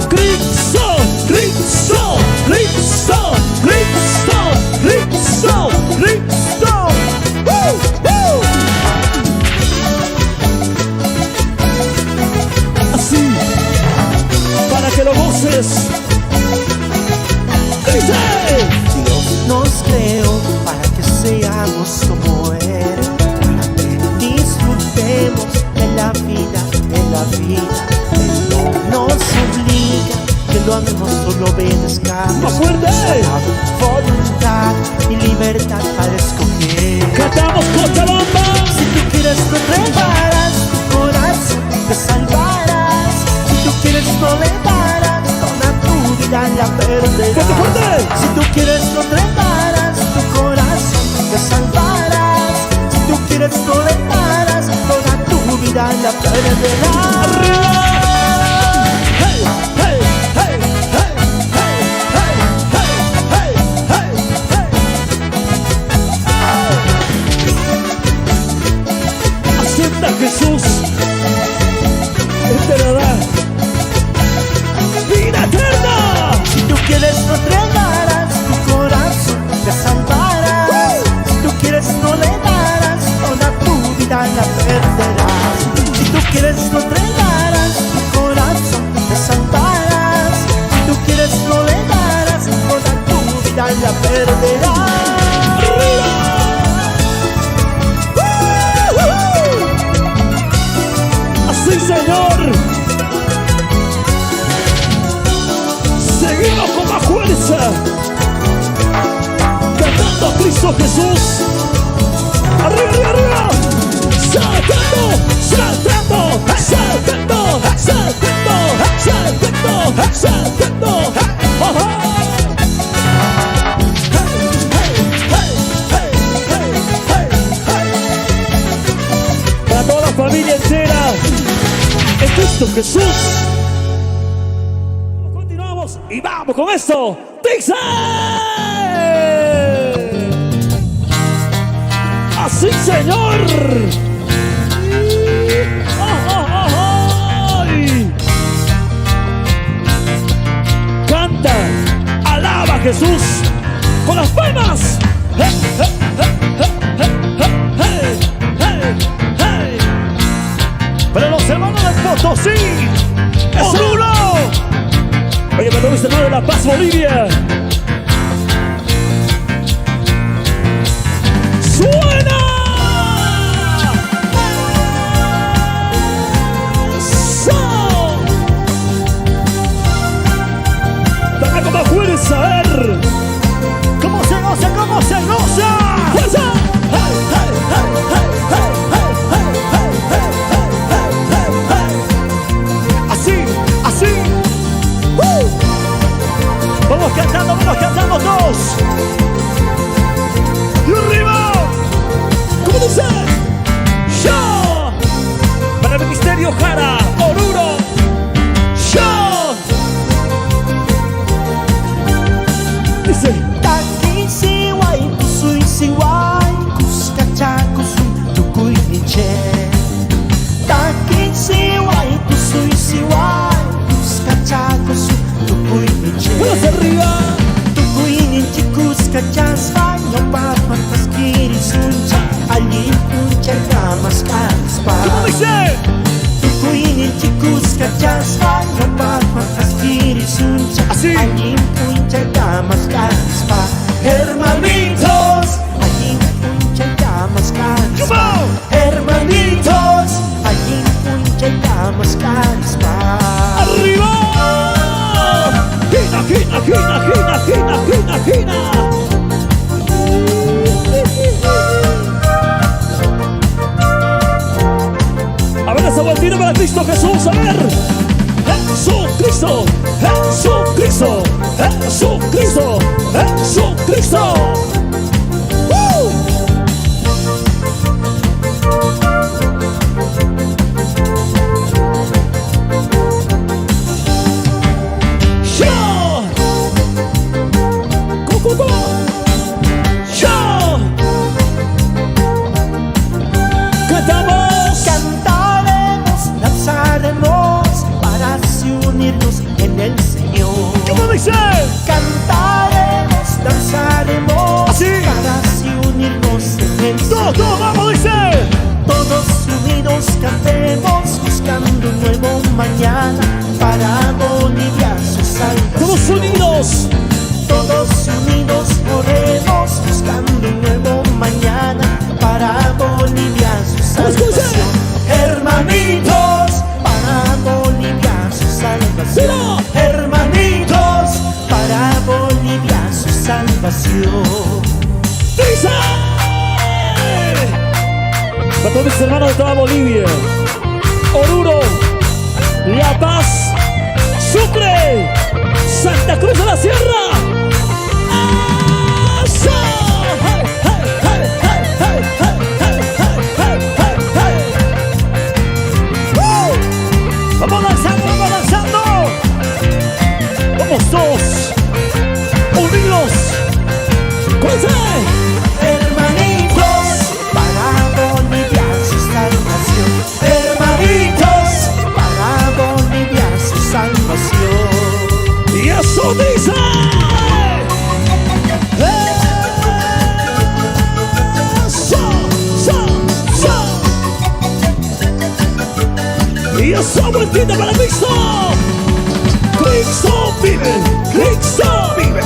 Speaker 1: Cristo, Cristo, Cristo, Cristo, Cristo, Cristo. ¡Woo! ¡Woo! Así, para que lo goces. Dice.
Speaker 2: Dios nos creó para que seamos como Él, para que disfrutemos de la vida, de la vida. Él no nos obliga que lo amemos, solo obedezcamos.
Speaker 1: ¡Más fuerte!
Speaker 2: Nos ha dado voluntad y libertad para escoger.
Speaker 1: Cantamos Cochabamba.
Speaker 2: Si tú quieres no entregarás, tu corazón te salvarás. Si tú quieres no le darás, toda tu vida la perderás.
Speaker 1: ¡Fuerte, fuerte!
Speaker 2: Si tú quieres no entregarás, tu corazón te salvarás. Si tú quieres no le darás, toda tu vida la perderás.
Speaker 1: ¡Arriba! Hey, hey, hey, hey, hey, hey, hey, hey, hey. Acepta a Jesús. Él te lo da. ¡Vida eterna!
Speaker 2: Si tú quieres no entregarás, tu corazón te salvarás. Si tú quieres no le darás, toda tu vida la perderás. Si tú quieres no entregarás, tu corazón te salvarás. Si tú quieres no le darás, toda tu vida la perderás.
Speaker 1: Así, Señor. Seguimos con más fuerza. Cantando a Cristo Jesús. Arriba, arriba, arriba. Saltando, saltando, saltando, saltando, saltando, saltando. Ajá. Para toda la familia entera, en Cristo Jesús. Continuamos y vamos con esto. Dice así, Señor. Ay. Canta, alaba a Jesús con las palmas. Hey, hey, hey, hey, hey, hey, hey. Para los hermanos del Potosí, es uno. Oye, para los hermanos de La Paz, Bolivia. ¡Suena! ¡Eso! ¡Dame con más fuerza! dice?
Speaker 2: Taki siwai kusui siwai kuskachakusum tukui niche. Taki siwai kusui siwai kuskachakusum tukui niche.
Speaker 1: ¡Manos arriba!
Speaker 2: Tukui niche kuskachas baño papas kiri suncha allí puncha gamas kanspa.
Speaker 1: ¿Cómo dice?
Speaker 2: Tukui niche kuskachas baño papas kiri suncha
Speaker 1: Así.
Speaker 2: allí puncha gamas kanspa. Hermanitos, allí puncha gamas kanspa.
Speaker 1: Come on.
Speaker 2: Hermanitos, allí puncha gamas kanspa.
Speaker 1: ¡Arriba! ¡Gina, gina, gina, gina, gina, gina, gina! A ver esa vueltita para Cristo Jesús, a ver. Jesucristo, Jesucristo, Jesucristo, Jesucristo. ¡Woo! ¡Yo! ¡Go, go, go! ¡Yo! ¡Cantamos!
Speaker 2: Cantaremos, danzaremos para así unirnos en el Señor.
Speaker 1: ¿Cómo dice?
Speaker 2: Cantaremos, danzaremos
Speaker 1: Así.
Speaker 2: para así unirnos en el Señor.
Speaker 1: ¡Todo, vamos, dice!
Speaker 2: Todos unidos cantemos buscando un nuevo mañana para Bolivia su salvación.
Speaker 1: ¡Todos unidos!
Speaker 2: Todos unidos oremos buscando un nuevo mañana para Bolivia su
Speaker 1: ¿Cómo escucha?
Speaker 2: salvación. Hermanitos, para Bolivia su salvación.
Speaker 1: ¡Mira!
Speaker 2: Hermanitos, para Bolivia su salvación.
Speaker 1: ¡Dice! Para todos mis hermanos de toda Bolivia, Oruro, La Paz, Sucre, Santa Cruz de la Sierra. ¡Eso! ¡Hey, hey, hey, hey, hey, hey, hey, hey, hey, hey, hey! ¡Woo! ¡Vamos lanzando, vamos lanzando! ¡Vamos todos unidos! ¡Comienza!
Speaker 2: Hermanitos, para Bolivia su salvación. Hermanitos, para Bolivia su salvación.
Speaker 1: Y eso dice. Y eso vueltita para Cristo. Cristo vive, Cristo vive,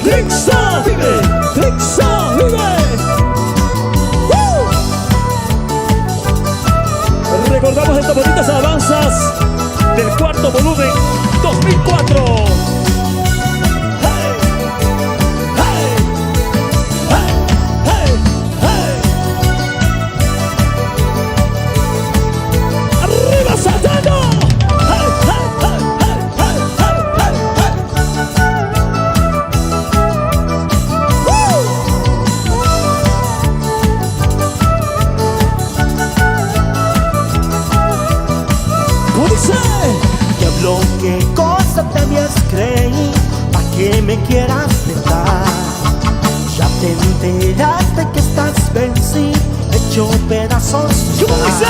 Speaker 1: Cristo vive, Cristo vive. ¡Woo! Recordamos estas bonitas alabanzas del cuarto volumen 2004. ¡Hey! ¡Hey! ¡Hey! ¡Hey! ¡Hey! ¡Arriba, Satano! ¡Hey! ¡Hey! ¡Hey! ¡Hey! ¡Hey! ¡Hey! ¡Hey! ¡Woo! ¿Cómo dice?
Speaker 2: Diablo, qué cosa te habías creído, pa' que me quieras dejar. Ya te enteraste que estás vencido, hecho pedazos.
Speaker 1: ¿Cómo dice?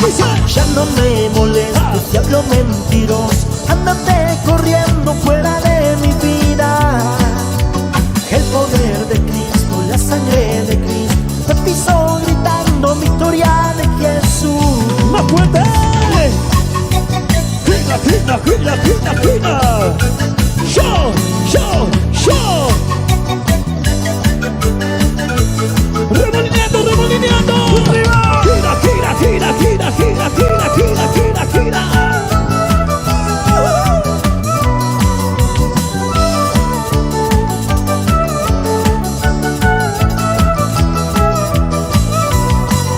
Speaker 1: Dice.
Speaker 2: Ya no me molestes, diablo mentiroso, ándate corriendo fuera de mi vida. El poder de Cristo, la sangre de Cristo, te piso gritando victoria de Jesús.
Speaker 1: ¡Más fuerte! ¡Gina, gina, gina, gina, gina! ¡Yo, yo, yo! ¡Remolineando, remolineando! ¡Arriba! ¡Gira, gira, gira, gira, gira, gira, gira, gira, gira!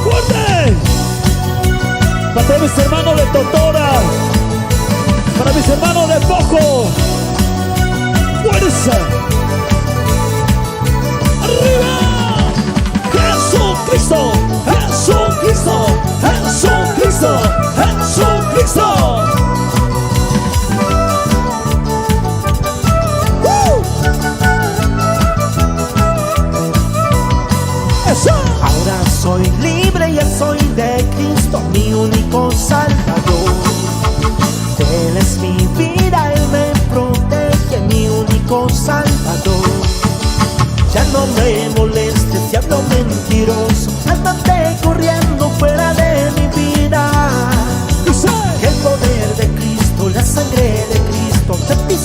Speaker 1: ¡Fuerte! Para todos mis hermanos de Totora, para mis hermanos de Poco, ¡fuerza! ¡Arriba! ¡Jesucristo! ¡Jesucristo! ¡Jesucristo! ¡Jesucristo! ¡Woo!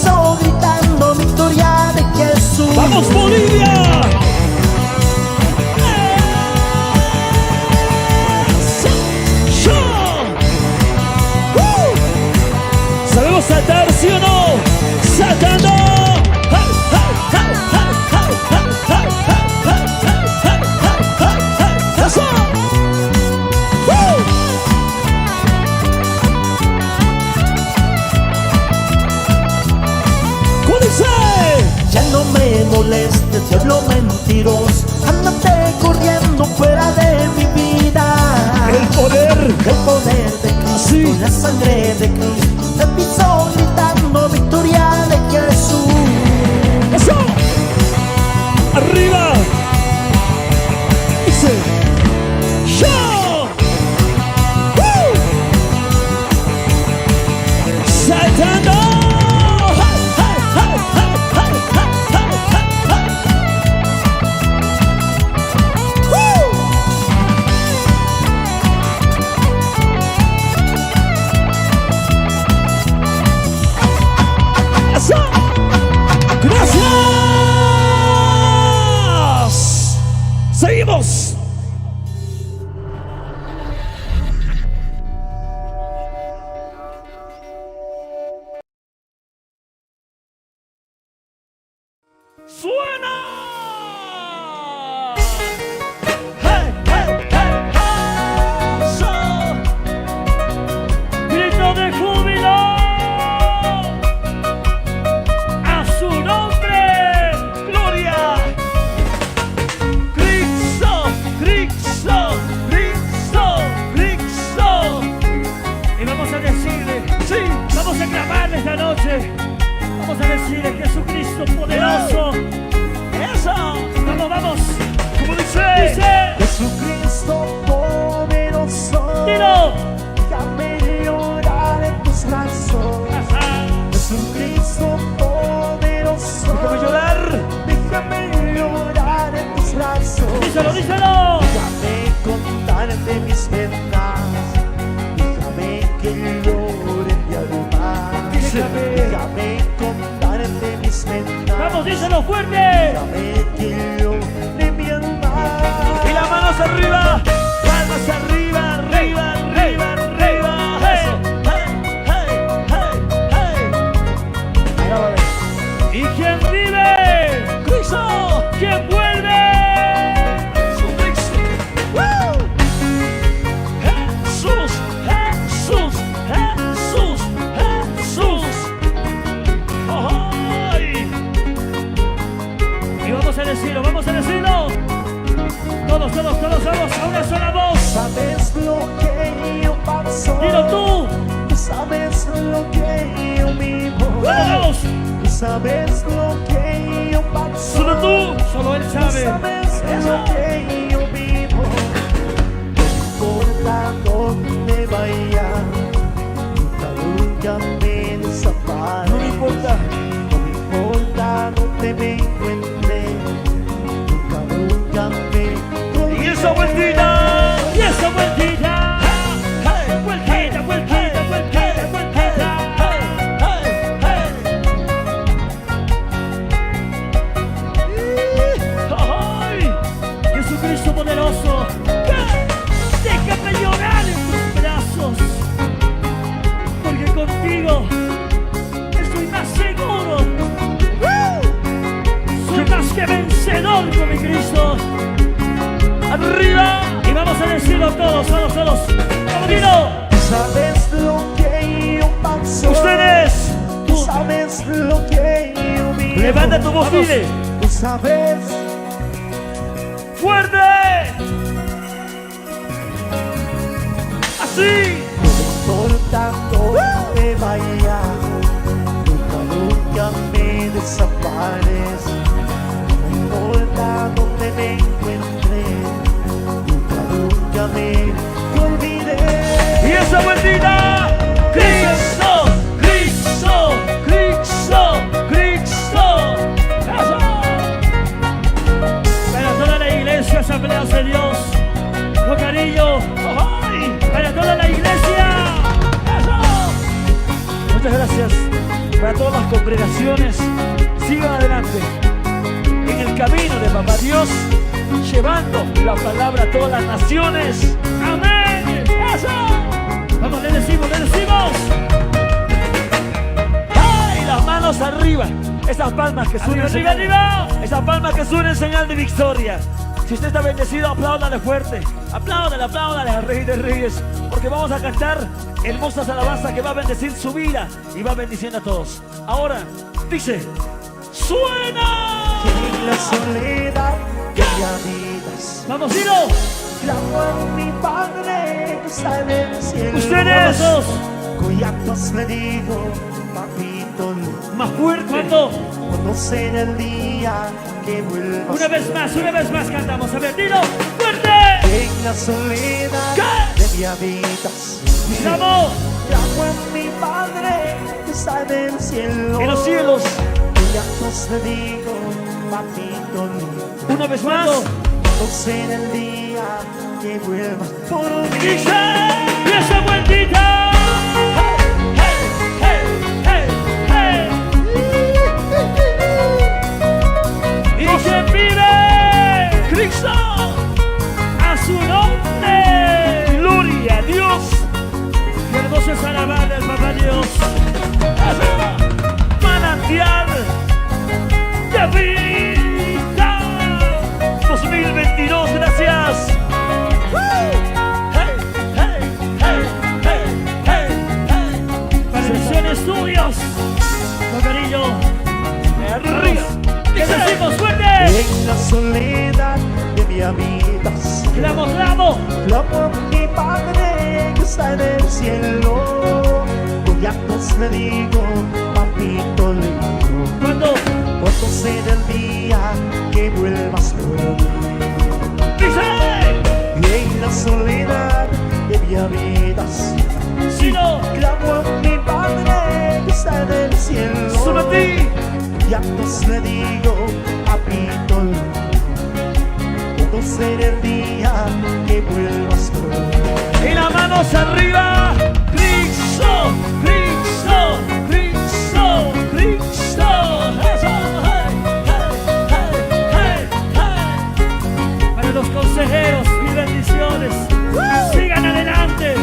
Speaker 2: pisó gritando victoria de Jesús.
Speaker 3: ¡Vamos, Bolivia! ¿Sabemos saltar, sí o no? ¡Saltando! ¡Eso! ¿Cómo dice?
Speaker 2: Ya no me molestes, diablo mentiroso, ándate corriendo fuera de mi vida.
Speaker 3: El poder
Speaker 2: de Cristo,
Speaker 3: sí.
Speaker 2: la sangre de Cristo, te pisó gritando victoria de Jesús.
Speaker 3: ¡Eso! ¡Arriba! Dice ¡yo! ¡Saltando! ¡Gracias! ¡Seguimos! ¡Suena! ¡Hey, hey, hey, hey! ¡So! ¡Grito de júbilo! ¡A su nombre! ¡Gloria! ¡Cristo! ¡Cristo! ¡Cristo! ¡Cristo! Y vamos a decirle, sí, vamos a clamarle esta noche. Vamos a decirle, Jesucristo poderoso. ¡Eso! ¡Vamos, vamos! ¿Cómo dice? Dice.
Speaker 2: Jesucristo poderoso,
Speaker 3: ¡Dilo!
Speaker 2: déjame llorar en tus brazos.
Speaker 3: Ajá.
Speaker 2: Jesucristo poderoso,
Speaker 3: Déjame llorar.
Speaker 2: déjame llorar en tus brazos.
Speaker 3: Díselo, díselo.
Speaker 2: Déjame contarte mis penas, déjame que llore mi alma. Déjame contarte mis penas.
Speaker 3: Vamos, díselo fuerte.
Speaker 2: Déjame que llore mi alma.
Speaker 3: Y las manos arriba. Palmas arriba, arriba, arriba, arriba. Eso. ¿Y quién vive? ¡Cristo! ¿Quién vuelve? ¡Jesús! ¡Jesús! ¡Jesús! ¡Jesús! ¡Ay! Y vamos a decirlo, vamos a decirlo. Todos, todos, todos vamos a una sola voz.
Speaker 2: Sabes lo que yo paso.
Speaker 3: Dilo tú.
Speaker 2: Tú sabes lo que yo vivo.
Speaker 3: Vamos.
Speaker 2: Tú sabes lo que yo paso.
Speaker 3: Solo tú. Solo él
Speaker 2: Tú
Speaker 3: sabe.
Speaker 2: sabes lo que yo vivo. No importa dónde vaya, nunca me desampare.
Speaker 3: No me importa.
Speaker 2: No me importa dónde me encuentre, nunca me
Speaker 3: Y esa vueltita. Y esa vueltita. Vueltita, vueltita, vueltita, vueltita. ¡Ay! Jesucristo poderoso, déjame llorar en tus brazos, porque contigo estoy más seguro. Soy más que vencedor con mi Cristo. ¡Arriba! Y vamos a decirlo todos, todos, todos. ¡Vamos, dilo!
Speaker 2: sabes lo que yo paso.
Speaker 3: ¡Ustedes!
Speaker 2: Tú sabes lo que yo vivo.
Speaker 3: Levanta tu voz,
Speaker 2: Vamos.
Speaker 3: dile.
Speaker 2: Tú sabes.
Speaker 3: ¡Fuerte! ¡Así!
Speaker 2: No importa dónde vaya, nunca me desampares. No importa dónde me encuentre, nunca me olvides.
Speaker 3: ¡Y esa vueltita! ¡Cristo! ¡Cristo! ¡Cristo! ¡Cristo! ¡Eso! Para toda la iglesia, Asambleas de Dios, con cariño. ¡Ay! Para toda la iglesia. ¡Eso! Muchas gracias.
Speaker 1: gracias para todas las congregaciones. Sigan adelante en el camino de Papá Dios, llevando la palabra a todas las naciones.
Speaker 3: Amén.
Speaker 1: ¡Eso!
Speaker 3: Vamos, le decimos, le decimos.
Speaker 1: ¡Ay! Las manos arriba. Esas palmas que suenan.
Speaker 3: Arriba, arriba, arriba.
Speaker 1: Esas palmas que suenan en señal de victoria. Si usted está bendecido, apláudale fuerte. Apláudale, apláudale al Rey de Reyes. Porque vamos a cantar hermosas alabanzas que va a bendecir su vida y va bendiciendo a todos. Ahora, dice, ¡suena!
Speaker 2: En la soledad que habitas,
Speaker 3: Vamos, Ciro.
Speaker 2: clamo a mi Padre que está en el cielo.
Speaker 1: Ustedes,
Speaker 3: Todos.
Speaker 2: Collatos le digo, papito,
Speaker 1: más fuerte.
Speaker 3: ¿Cuánto?
Speaker 2: cuando sea el día que vuelvas.
Speaker 3: Una vez más cantamos. A ver, dilo. ¡Fuerte!
Speaker 2: En la soledad
Speaker 1: ¿Qué?
Speaker 2: de mi habitas,
Speaker 3: ¡Vamos!
Speaker 2: clamo a mi Padre que está en el cielo.
Speaker 1: En los cielos.
Speaker 2: Collatos le digo, papito,
Speaker 1: Una vez más.
Speaker 2: cuando sea el día que vuelvas por mí.
Speaker 1: Dice,
Speaker 3: ¡Y esa vueltita! ¡Y que vive!
Speaker 1: Cristo.
Speaker 3: ¡A su nombre!
Speaker 1: Gloria a Dios.
Speaker 3: ¡Qué hermoso es alabar al Papá Dios!
Speaker 1: Manantial de vida. 2022, gracias. Hey, hey, hey, hey, hey, hey.
Speaker 3: Para Visión Estudios, con cariño.
Speaker 1: Arriba.
Speaker 3: ¿Qué decimos? ¡Fuerte!
Speaker 2: En la soledad de mi habitas,
Speaker 3: ¡Clamo, clamo!
Speaker 2: clamo a mi Padre que está en el cielo. Collatos le digo, papito lindo,
Speaker 3: ¿Cuándo?
Speaker 2: cuando sea el día que vuelvas por mí.
Speaker 1: Dice,
Speaker 2: En la soledad de mi habitas,
Speaker 3: ¡Sino!
Speaker 2: clamo a mi Padre que está en el cielo.
Speaker 1: sobre ti.
Speaker 2: Collatos le digo, papito lindo, cuando sea el día que vuelvas por mí.
Speaker 1: Y las manos arriba. Cristo, Cristo, Cristo, Cristo. Eso. Hey, hey, hey, hey.
Speaker 3: Para los consejeros y bendiciones. Sigan adelante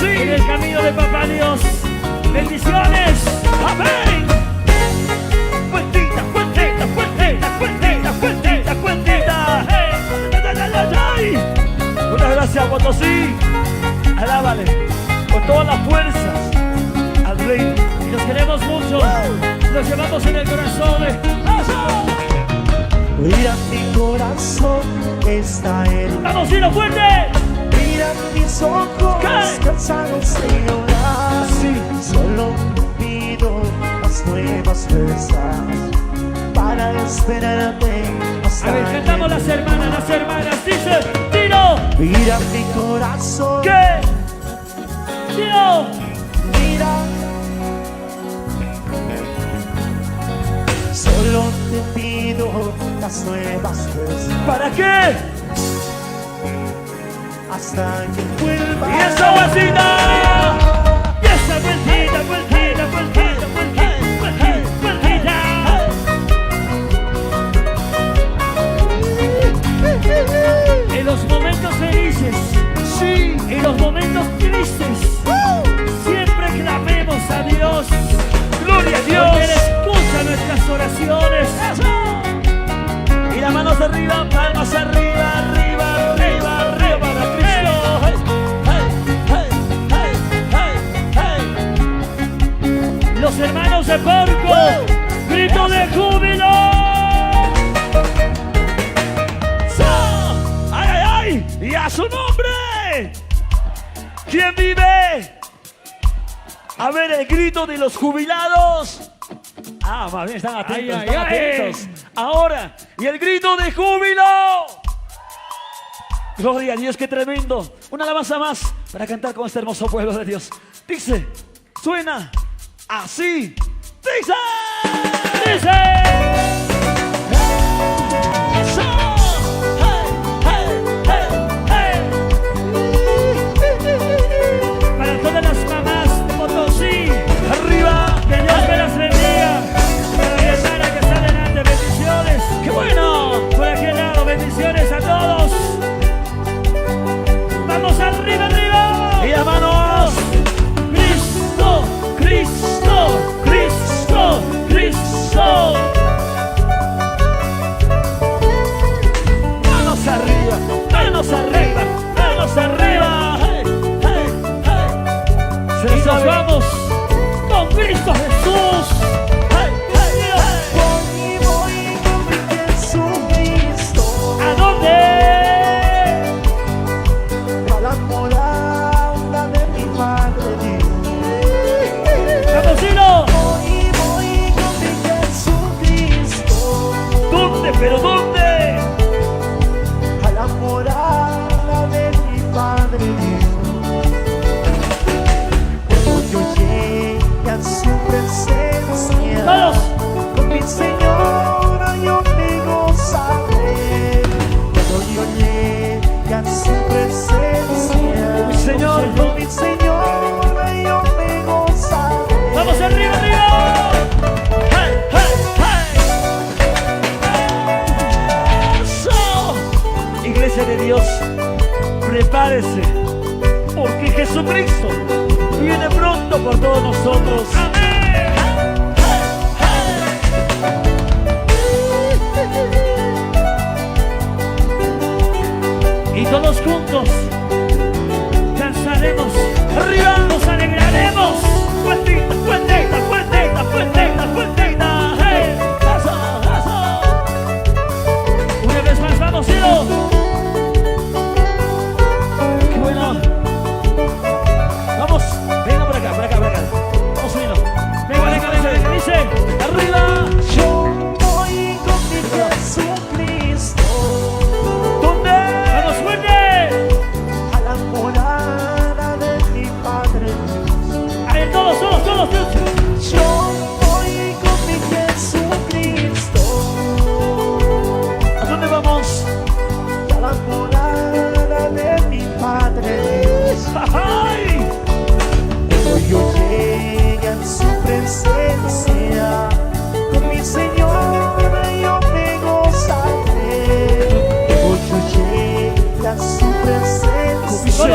Speaker 3: en el camino de Papá Dios. Bendiciones.
Speaker 1: Amén. Fuertita, fuertita, fuertita, fuertita, fuertita, fuertita. Hey, ay, ay, ay, ay. Muchas gracias, Potosí. Alábale con todas las fuerzas al Rey.
Speaker 3: Y los queremos mucho. Los llevamos en el corazón.
Speaker 2: Mira mi corazón está herido.
Speaker 3: ¡Vamos, Ciro, fuerte!
Speaker 2: Mira mis ojos
Speaker 1: ¿Qué?
Speaker 2: cansados de llorar.
Speaker 1: Sí.
Speaker 2: Solo te pido las nuevas fuerzas para esperarte hasta
Speaker 3: A ver, cantamos
Speaker 2: que
Speaker 3: las hermanas. Dice, Ciro,
Speaker 2: mira mi corazón.
Speaker 1: ¿Qué?
Speaker 3: Ciro.
Speaker 2: Mira, solo te pido las nuevas fuerzas
Speaker 1: ¿Para qué?
Speaker 2: hasta que vuelva.
Speaker 1: Y esa vasita.
Speaker 3: Y esa vueltita, vueltita, vueltita, vueltita, vueltita, vueltita. En los momentos felices,
Speaker 1: Sí.
Speaker 3: en los momentos tristes, siempre clamemos a Dios.
Speaker 1: Gloria a
Speaker 3: Porque
Speaker 1: Dios.
Speaker 3: Él escucha nuestras oraciones.
Speaker 1: Y las manos arriba, palmas arriba, arriba, arriba, arriba para Cristo. Hey, hey, hey, hey, hey.
Speaker 3: Los hermanos de Porco, grito de júbilo.
Speaker 1: ¡Ay, ay, ay! ¡Y a su nombre! ¿Quién vive? A ver el grito de los jubilados. Ah, más bien están atentos,
Speaker 3: Ay, ay,
Speaker 1: están
Speaker 3: ay.
Speaker 1: atentos. Ahora, y el grito de júbilo. Gloria a Dios, qué tremendo. Una alabanza más para cantar con este hermoso pueblo de Dios. Dice, suena así. Dice.
Speaker 3: Dice.
Speaker 1: Eso. Hey, hey, hey, hey.
Speaker 3: Para todas las mamás de Potosí,
Speaker 1: Arriba.
Speaker 3: que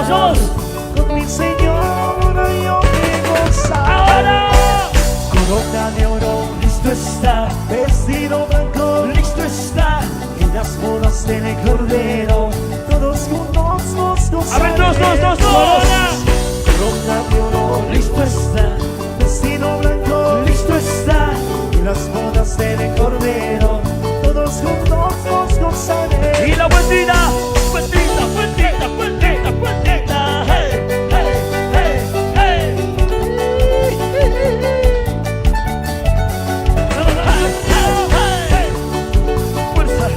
Speaker 3: aplausos.
Speaker 2: Con mi Señor yo me gozaré.
Speaker 3: Ahora.
Speaker 2: Corona de oro, listo está. Vestido blanco, listo está. En las bodas del Cordero, todos juntos nos gozaremos.
Speaker 3: A ver, dos.
Speaker 2: Corona de oro, listo está. Vestido blanco, listo está. En las bodas del Cordero, todos juntos nos gozaremos.
Speaker 3: Y la vueltita. Hey, hey, hey, hey. Fuerza,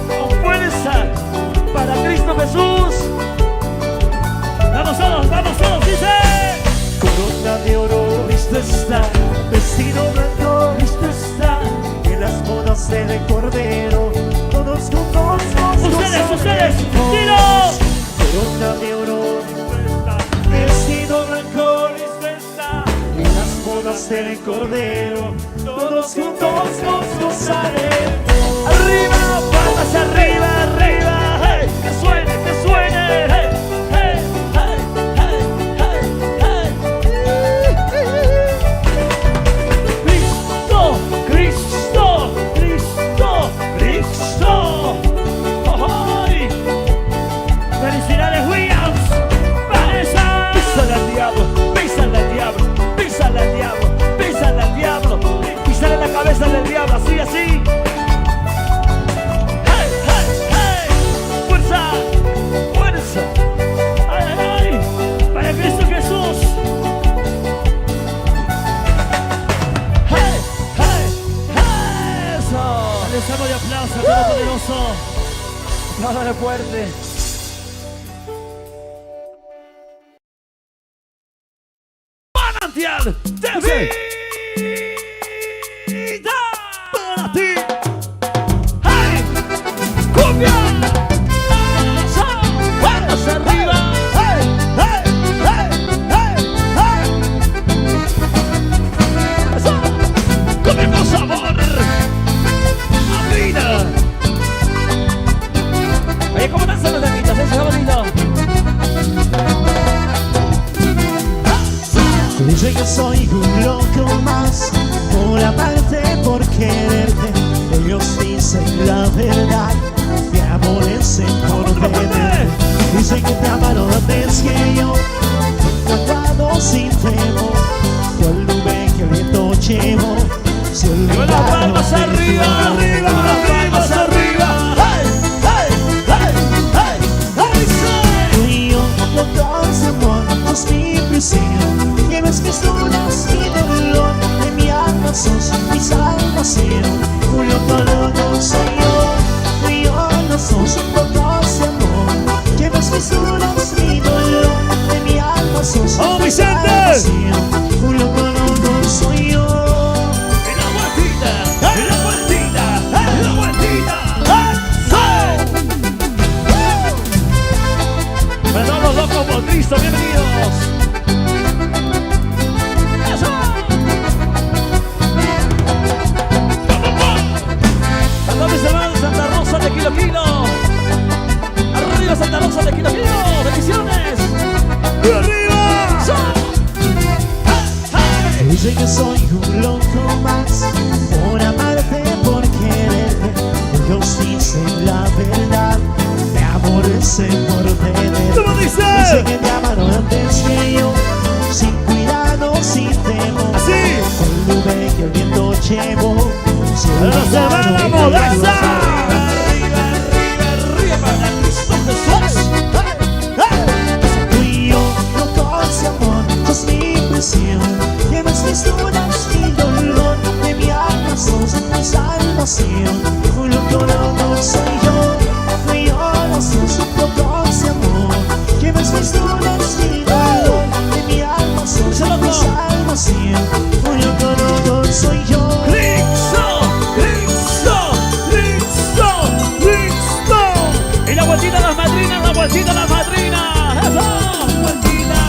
Speaker 3: con fuerza para Cristo Jesús. Vamos todos, dice.
Speaker 2: Corona de oro, listo está. Vestido blanco, listo está. En las bodas del Cordero, todos juntos nos
Speaker 3: Ustedes,
Speaker 2: gozaremos.
Speaker 3: tiro.
Speaker 2: Corona de oro, vestido blanco, listo está. En las bodas del Cordero, todos juntos nos gozaremos.
Speaker 3: Arriba, palmas arriba, hey, que suene, hey, hey, hey, hey, Cristo. Ay. Felicidades, Williams. Vanessa. Písale al diablo. Písale la cabeza del diablo, así. Hey. Fuerza. Ay. Para Cristo Jesús. Hey. Eso. Les damos de aplauso a Todopoderoso. Dale fuerte. Manantial de vida para ti. ¡Hey! ¡Cumbia! ¡Manos arriba! ¡Hey! ¡Eso! ¡Comemos sabor! ¡A vida! Oye, ¿cómo danzan los temitas? Eso está bonito.
Speaker 2: Dicen que soy un loco más por amarte, por quererte. Ellos dicen la verdad, mi amor es encordarte. Dicen que te amaron antes que yo, tratado sin temor. Cual nube que el viento llevó, se
Speaker 3: Con las palmas arriba, con las palmas arriba. ¡Hey!
Speaker 2: Tú y yo, locos de amor, sos mi prisión. Llevas mis dudas y dolor, en mi alma sos mi salvación. Un loco soy yo, tú y yo no sos locos de amor. Llevas mis dudas y dolor, en mi alma sos
Speaker 3: ¡Oh,
Speaker 2: mi
Speaker 3: Vicente!
Speaker 2: salvación. Un loco soy yo.
Speaker 3: En la vueltita. Para todos los locos por Cristo, bienvenidos. ¡Eso! A todos mis hermanos de Santa Rosa de Kilo. Arriba Santa Rosa de Kilo. Bendiciones. ¡Arriba!
Speaker 2: Dicen que soy un loco más por amarte, por quererte. Ellos dicen la verdad, mi amor es encordarte.
Speaker 3: ¿Cómo dice?
Speaker 2: Dicen que te amaron antes que yo, sin cuidado, sin temor.
Speaker 3: Así.
Speaker 2: Con nube que el viento llevó, se
Speaker 3: ¡A la semana moderna! Arriba para Cristo Jesús.
Speaker 2: Tú y yo, locos de amor, sos mi prisión. Llevas mis dudas y dolor, de mi alma sos mi salvación. Un loco soy yo, tú y yo no sos locos de amor. Llevas mis dudas y dolor, de mi alma sos mi salvación. Un loco soy yo.
Speaker 3: Cristo. Y la vueltita a las madrinas, Eso, vueltita.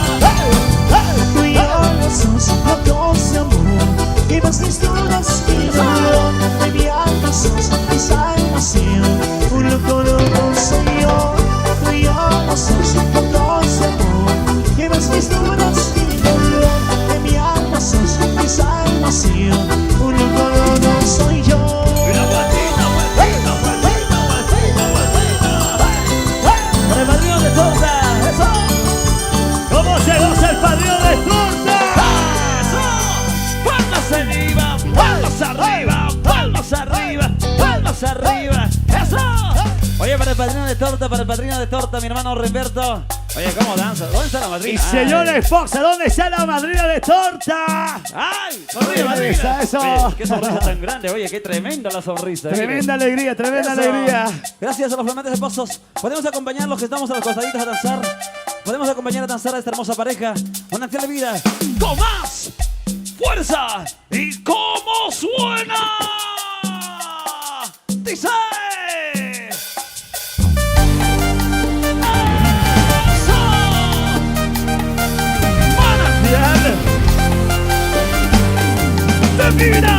Speaker 2: Tú y yo no sos locos de amor. Llevas mis dudas y dolor, de mi alma sos mi salvación. Un loco soy yo, tú y yo no sos
Speaker 1: arriba, palmas arriba, palmas arriba. ¡Eso! Oye, para el padrino de torta, mi hermano Remberto. Oye, ¿cómo danza? ¿Dónde está la
Speaker 3: Y
Speaker 1: madrina?
Speaker 3: señora esposa, ¿dónde está la madrina de torta?
Speaker 1: ¡Ay! ¡Sonríe, madrina!
Speaker 3: Eso.
Speaker 1: Oye, qué sonrisa tan grande. Oye, qué tremenda la sonrisa.
Speaker 3: Tremenda alegría, tremenda
Speaker 1: Eso.
Speaker 3: alegría.
Speaker 1: Gracias a los flamantes esposos. Podemos acompañar los que estamos a los costaditos a danzar. Podemos acompañar a danzar a esta hermosa pareja. Una fiel vida. ¡Con más fuerza! ¿Y cómo suena? ¡Dice! ¡Eso! ¡Manantial de vida!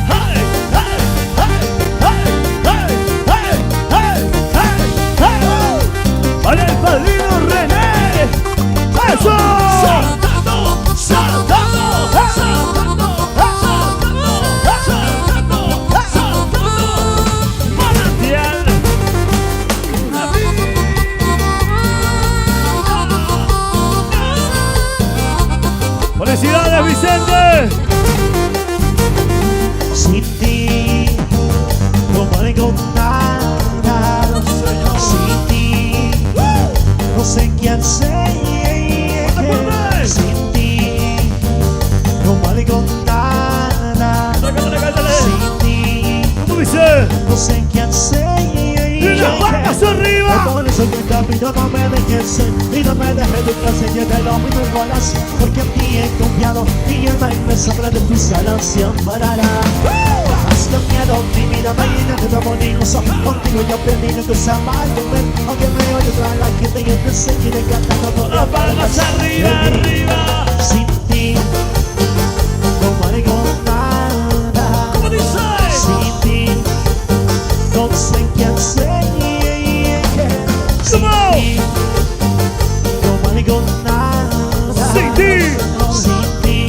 Speaker 1: ¡Hey, hey, hey, hey, hey, hey, hey, hey!
Speaker 3: ¡Para el padrino René! ¡Eso!
Speaker 1: ¡Saltando! ¡Saltando! ¡Saltando! ¡Saltando! ¡Saltando! ¡Manantial!
Speaker 3: ¡Felicidades, Vicente!
Speaker 2: Sin ti no valgo nada. Sin ti no sé qué hacer. Sin ti no valgo nada. Sin ti
Speaker 3: ¿Cómo dice?
Speaker 2: no sé qué hacer.
Speaker 3: ¡Y las palmas arriba!
Speaker 2: Por eso que el camino no me dejes ser y no me dejes de clase y de lo mismo igualas, porque en ti he confiado y el mal me sobra de tus alas se amparará. Has cambiado mi vida, me llenas de amor y gozo. Contigo yo aprendí lo que es amar y ver, aunque me oye toda la gente yo te seguiré cantando con
Speaker 1: Las palmas arriba, arriba.
Speaker 2: Sin ti no valgo nada.
Speaker 1: ¿Cómo dice?
Speaker 2: Sin ti no sé qué hacer. Sin
Speaker 3: Come on.
Speaker 2: ti no valgo nada.
Speaker 3: Sin ti.
Speaker 2: Sin ti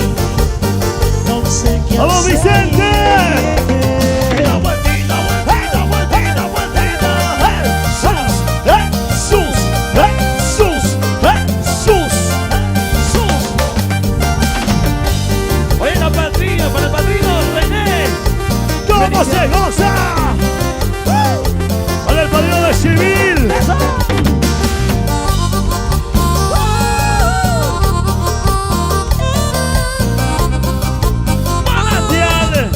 Speaker 2: no sé qué
Speaker 3: ¡Vamos,
Speaker 2: hacer.
Speaker 3: Vicente!
Speaker 1: La vueltita, vueltita, vueltita, vueltita. Jesús, Jesús, Jesús, Jesús, Jesús. Oye, la padrina, para el padrino René.
Speaker 3: ¿Cómo se goza? ¡Para el padrino de civil!
Speaker 1: ¡Eso! ¡Manantial!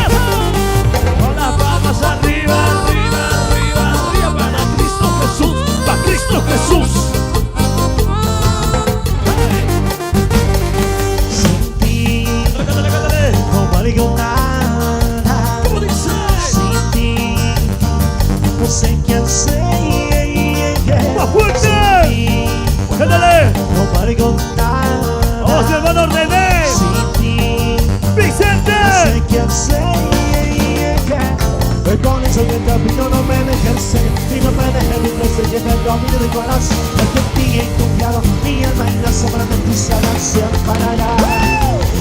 Speaker 1: ¡Eso! Con las palmas arriba, arriba, arriba, arriba. Para Cristo Jesús, para Cristo Jesús.
Speaker 2: Sin ti
Speaker 1: Cántale, cántale.
Speaker 2: no valgo nada.
Speaker 1: ¿Cómo dice?
Speaker 2: Sin ti no sé qué hacer.
Speaker 3: ¡Más fuerte!
Speaker 2: Sin ti
Speaker 3: ¡Cántale!
Speaker 2: no valgo nada.
Speaker 3: ¡Vamos, hermano René!
Speaker 2: Sin ti no
Speaker 3: ¡Vicente!
Speaker 2: sé qué hacer. Por eso que el camino no me dejes ser y no me dejes de crecer y en el camino de corazón, porque en ti he confiado y el mal la sombra de tus alas se amparará.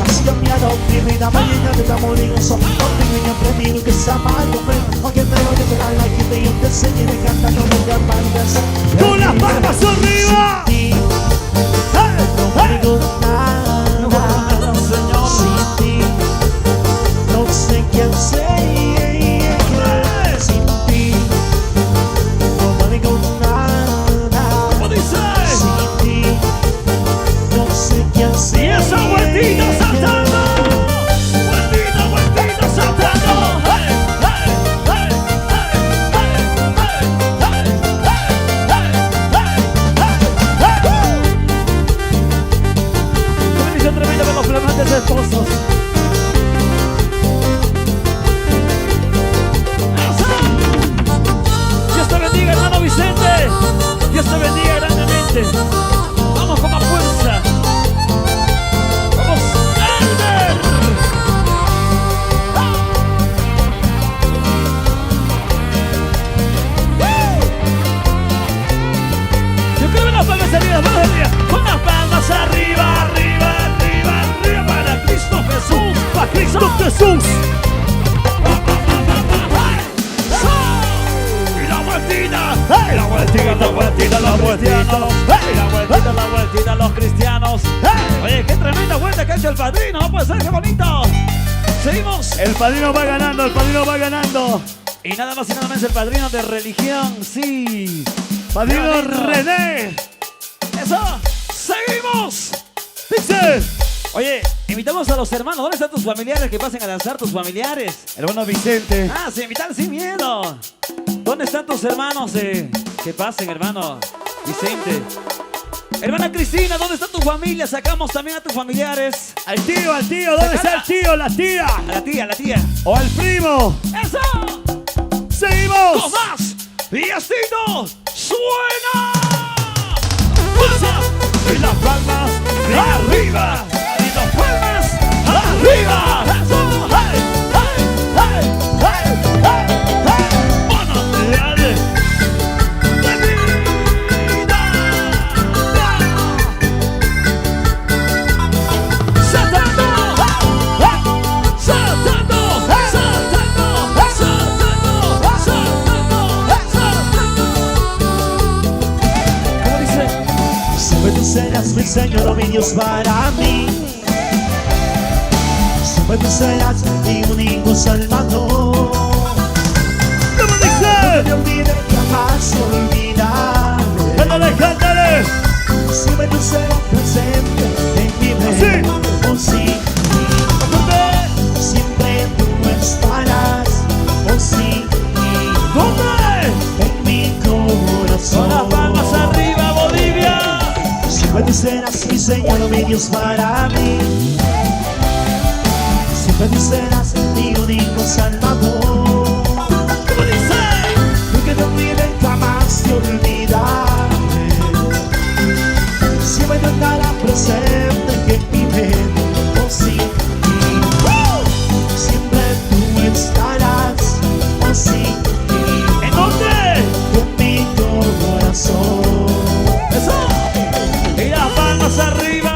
Speaker 2: Has cambiado mi vida, me llena de amor y gozo. Contigo yo aprendí lo que es amar y comer, aunque me oye toda la gente yo te enseñaré cantando no te apartes.
Speaker 3: ¡Con las palmas arriba!
Speaker 2: Sin ti no valgo nada. Sin ti no sé qué hacer. Sin ti no valgo nada.
Speaker 1: ¿Cómo dice?
Speaker 2: Sin ti no sé qué hacer.
Speaker 1: Y esa vueltita saltando. Vueltita, vueltita saltando. ¡Hey, hey, hey, hey, hey, hey, hey, hey, hey, hey! Una bendición tremenda para los flamantes esposos. Dios te bendiga, hermano Vicente. Dios te bendiga grandemente. Vamos con más fuerza. Vamos, Elmer. Yo quiero ver las palmas arriba, con las palmas arriba, arriba, arriba, arriba, para Cristo Jesús, para Cristo
Speaker 3: Jesús!
Speaker 1: Y la vueltita, hey, la vueltita, la vueltita, los cristianos, hey, la vueltita, los cristianos. Hey. Oye, qué tremenda vuelta que ha hecho el padrino, no puede ser, qué bonito. seguimos.
Speaker 3: El padrino va ganando, el padrino va ganando.
Speaker 1: Y nada más y nada menos el padrino de religión, sí.
Speaker 3: Padrino
Speaker 1: Qué bonito.
Speaker 3: René.
Speaker 1: Eso, seguimos.
Speaker 3: Dice.
Speaker 1: Oye, invitamos a los hermanos. ¿Dónde están tus familiares? Que pasen a danzar tus familiares.
Speaker 3: Hermano Vicente.
Speaker 1: Ah, se invitan sin miedo. ¿Dónde están tus hermanos? Que pasen, hermano Vicente. Hermana Cristina, ¿dónde está tu familia? Sacamos también a tus familiares.
Speaker 3: Al tío, ¿dónde está el tío, la tía?
Speaker 1: A la tía.
Speaker 3: O al primo.
Speaker 1: ¡Eso!
Speaker 3: Seguimos.
Speaker 1: ¡Dos más! ¡Y esto suena! ¡Palmas! ¡Y las palmas arriba! ¡Y las palmas arriba! ¡Eso! ¡Hey! ¡Hey! ¡Hey! ¡Hey! ¡Hey! ¡Hey! ¡Bueno! ¡Dale! ¡Bebida! ¡Saltando! ¡Hey! ¡Saltando! ¡Saltando! ¡Saltando! ¡Saltando! ¿Cómo dice?
Speaker 2: Siempre tú serás mi Señor, mi Dios para mí. Siempre tú serás mi único Salvador.
Speaker 3: ¿Cómo dice?
Speaker 2: No te olvides jamás olvidarme.
Speaker 3: Cántale, cántale.
Speaker 2: Siempre tú serás presente en mi vida. Oh sí, siempre tú estarás. Oh sí,
Speaker 1: ¿Dónde?
Speaker 2: en mi
Speaker 1: Con las palmas
Speaker 2: corazón.
Speaker 1: arriba, Bolivia.
Speaker 2: Siempre tú serás mi Señor, mi Dios para mí. Siempre tú serás mi único Salvador.
Speaker 1: ¿Cómo dice?
Speaker 2: Nunca te olvides jamás de olvidarme. Siempre tú estarás presente en mi mente. Oh sí, siempre tú estarás. Oh sí,
Speaker 1: ¿En dónde?
Speaker 2: en mi corazón.
Speaker 1: Eso. Y las palmas arriba.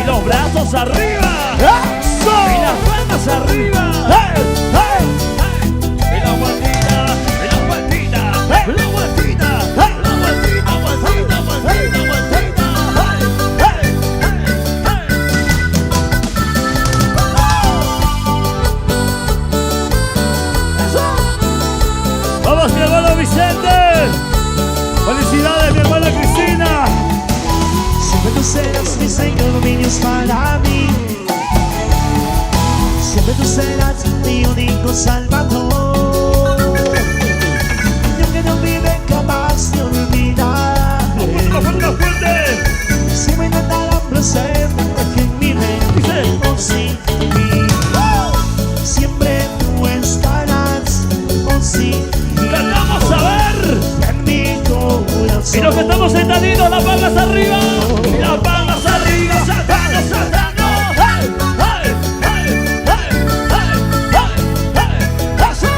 Speaker 1: Y los brazos arriba. Y las palmas arriba. Y la vueltita. Y la vueltita. La vueltita. La vueltita. Vueltita. Vueltita. Vueltita.
Speaker 3: Vamos, mi hermano Vicente. Felicidades, mi hermana Cristina.
Speaker 2: Siempre tú serás mi Señor, mi Dios para mí. Siempre tú serás mi único Salvador. Nunca te olvides jamás de olvidarme.
Speaker 3: Fuerte, fuerte.
Speaker 2: Siempre estará presente en mi mente. Oh sí, siempre tú estarás. Oh sí,
Speaker 1: Cantamos a ver.
Speaker 2: en mi corazón.
Speaker 1: Y los que estamos sentaditos, las palmas arriba. Y las palmas arriba. Saltando, saltando. ¡Hey! ¡Hey! ¡Hey! ¡Hey! ¡Hey! ¡Hey! ¡Eso!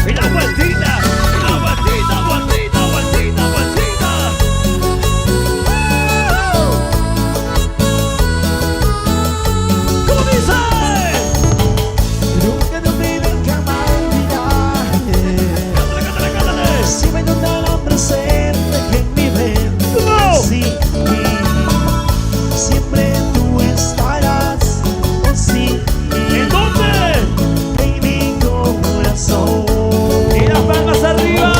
Speaker 1: Y la vueltita. Y la vueltita, vueltita, vueltita, vueltita. ¿Cómo dice?
Speaker 2: Nunca te olvides jamás olvidarme.
Speaker 1: Cántale, cántale, cántale.
Speaker 2: Siempre tú estarás presente en mi mente.
Speaker 3: ¡Vamos!
Speaker 2: Sí, siempre tú estarás. Oh sí,
Speaker 1: ¿En dónde?
Speaker 2: en mi corazón.
Speaker 1: Y las palmas arriba.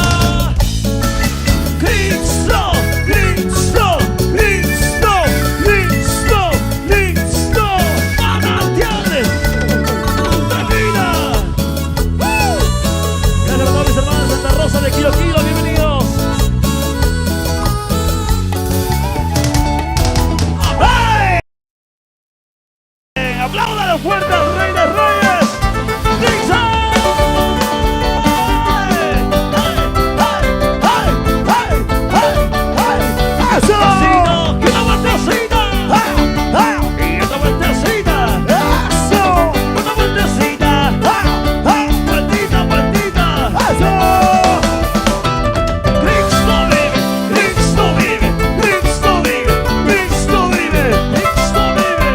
Speaker 1: Cristo, Cristo, Cristo, Cristo, Cristo. Manantiales de vida. Gracias a todos mis hermanos de Santa Rosa de Kilo Kilo. Bienvenidos. ¡Amén! ¡Apláudalo fuerte al Rey de Reyes! ¡Cristo! ¡Eso! ¡Que una vueltecita! ¡Y otra vueltecita! ¡Eso! ¡Una vueltecita! ¡Vueltita, vueltita! ¡Cristo vive! ¡Cristo vive! ¡Cristo vive! ¡Cristo vive! ¡Cristo vive!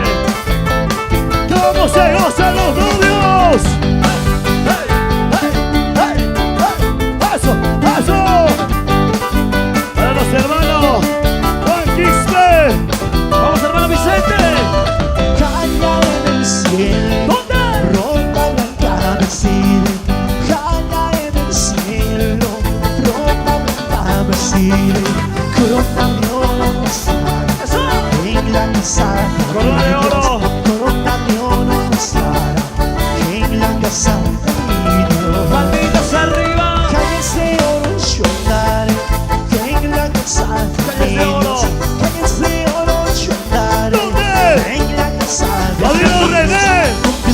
Speaker 3: ¿Cómo se gozan los novios? ¡Eso! ¡Eso! Para los hermanos Juan Quispe.
Speaker 1: ¡Vamos, hermano Vicente!
Speaker 2: Calla en el cielo.
Speaker 1: ¿Dónde?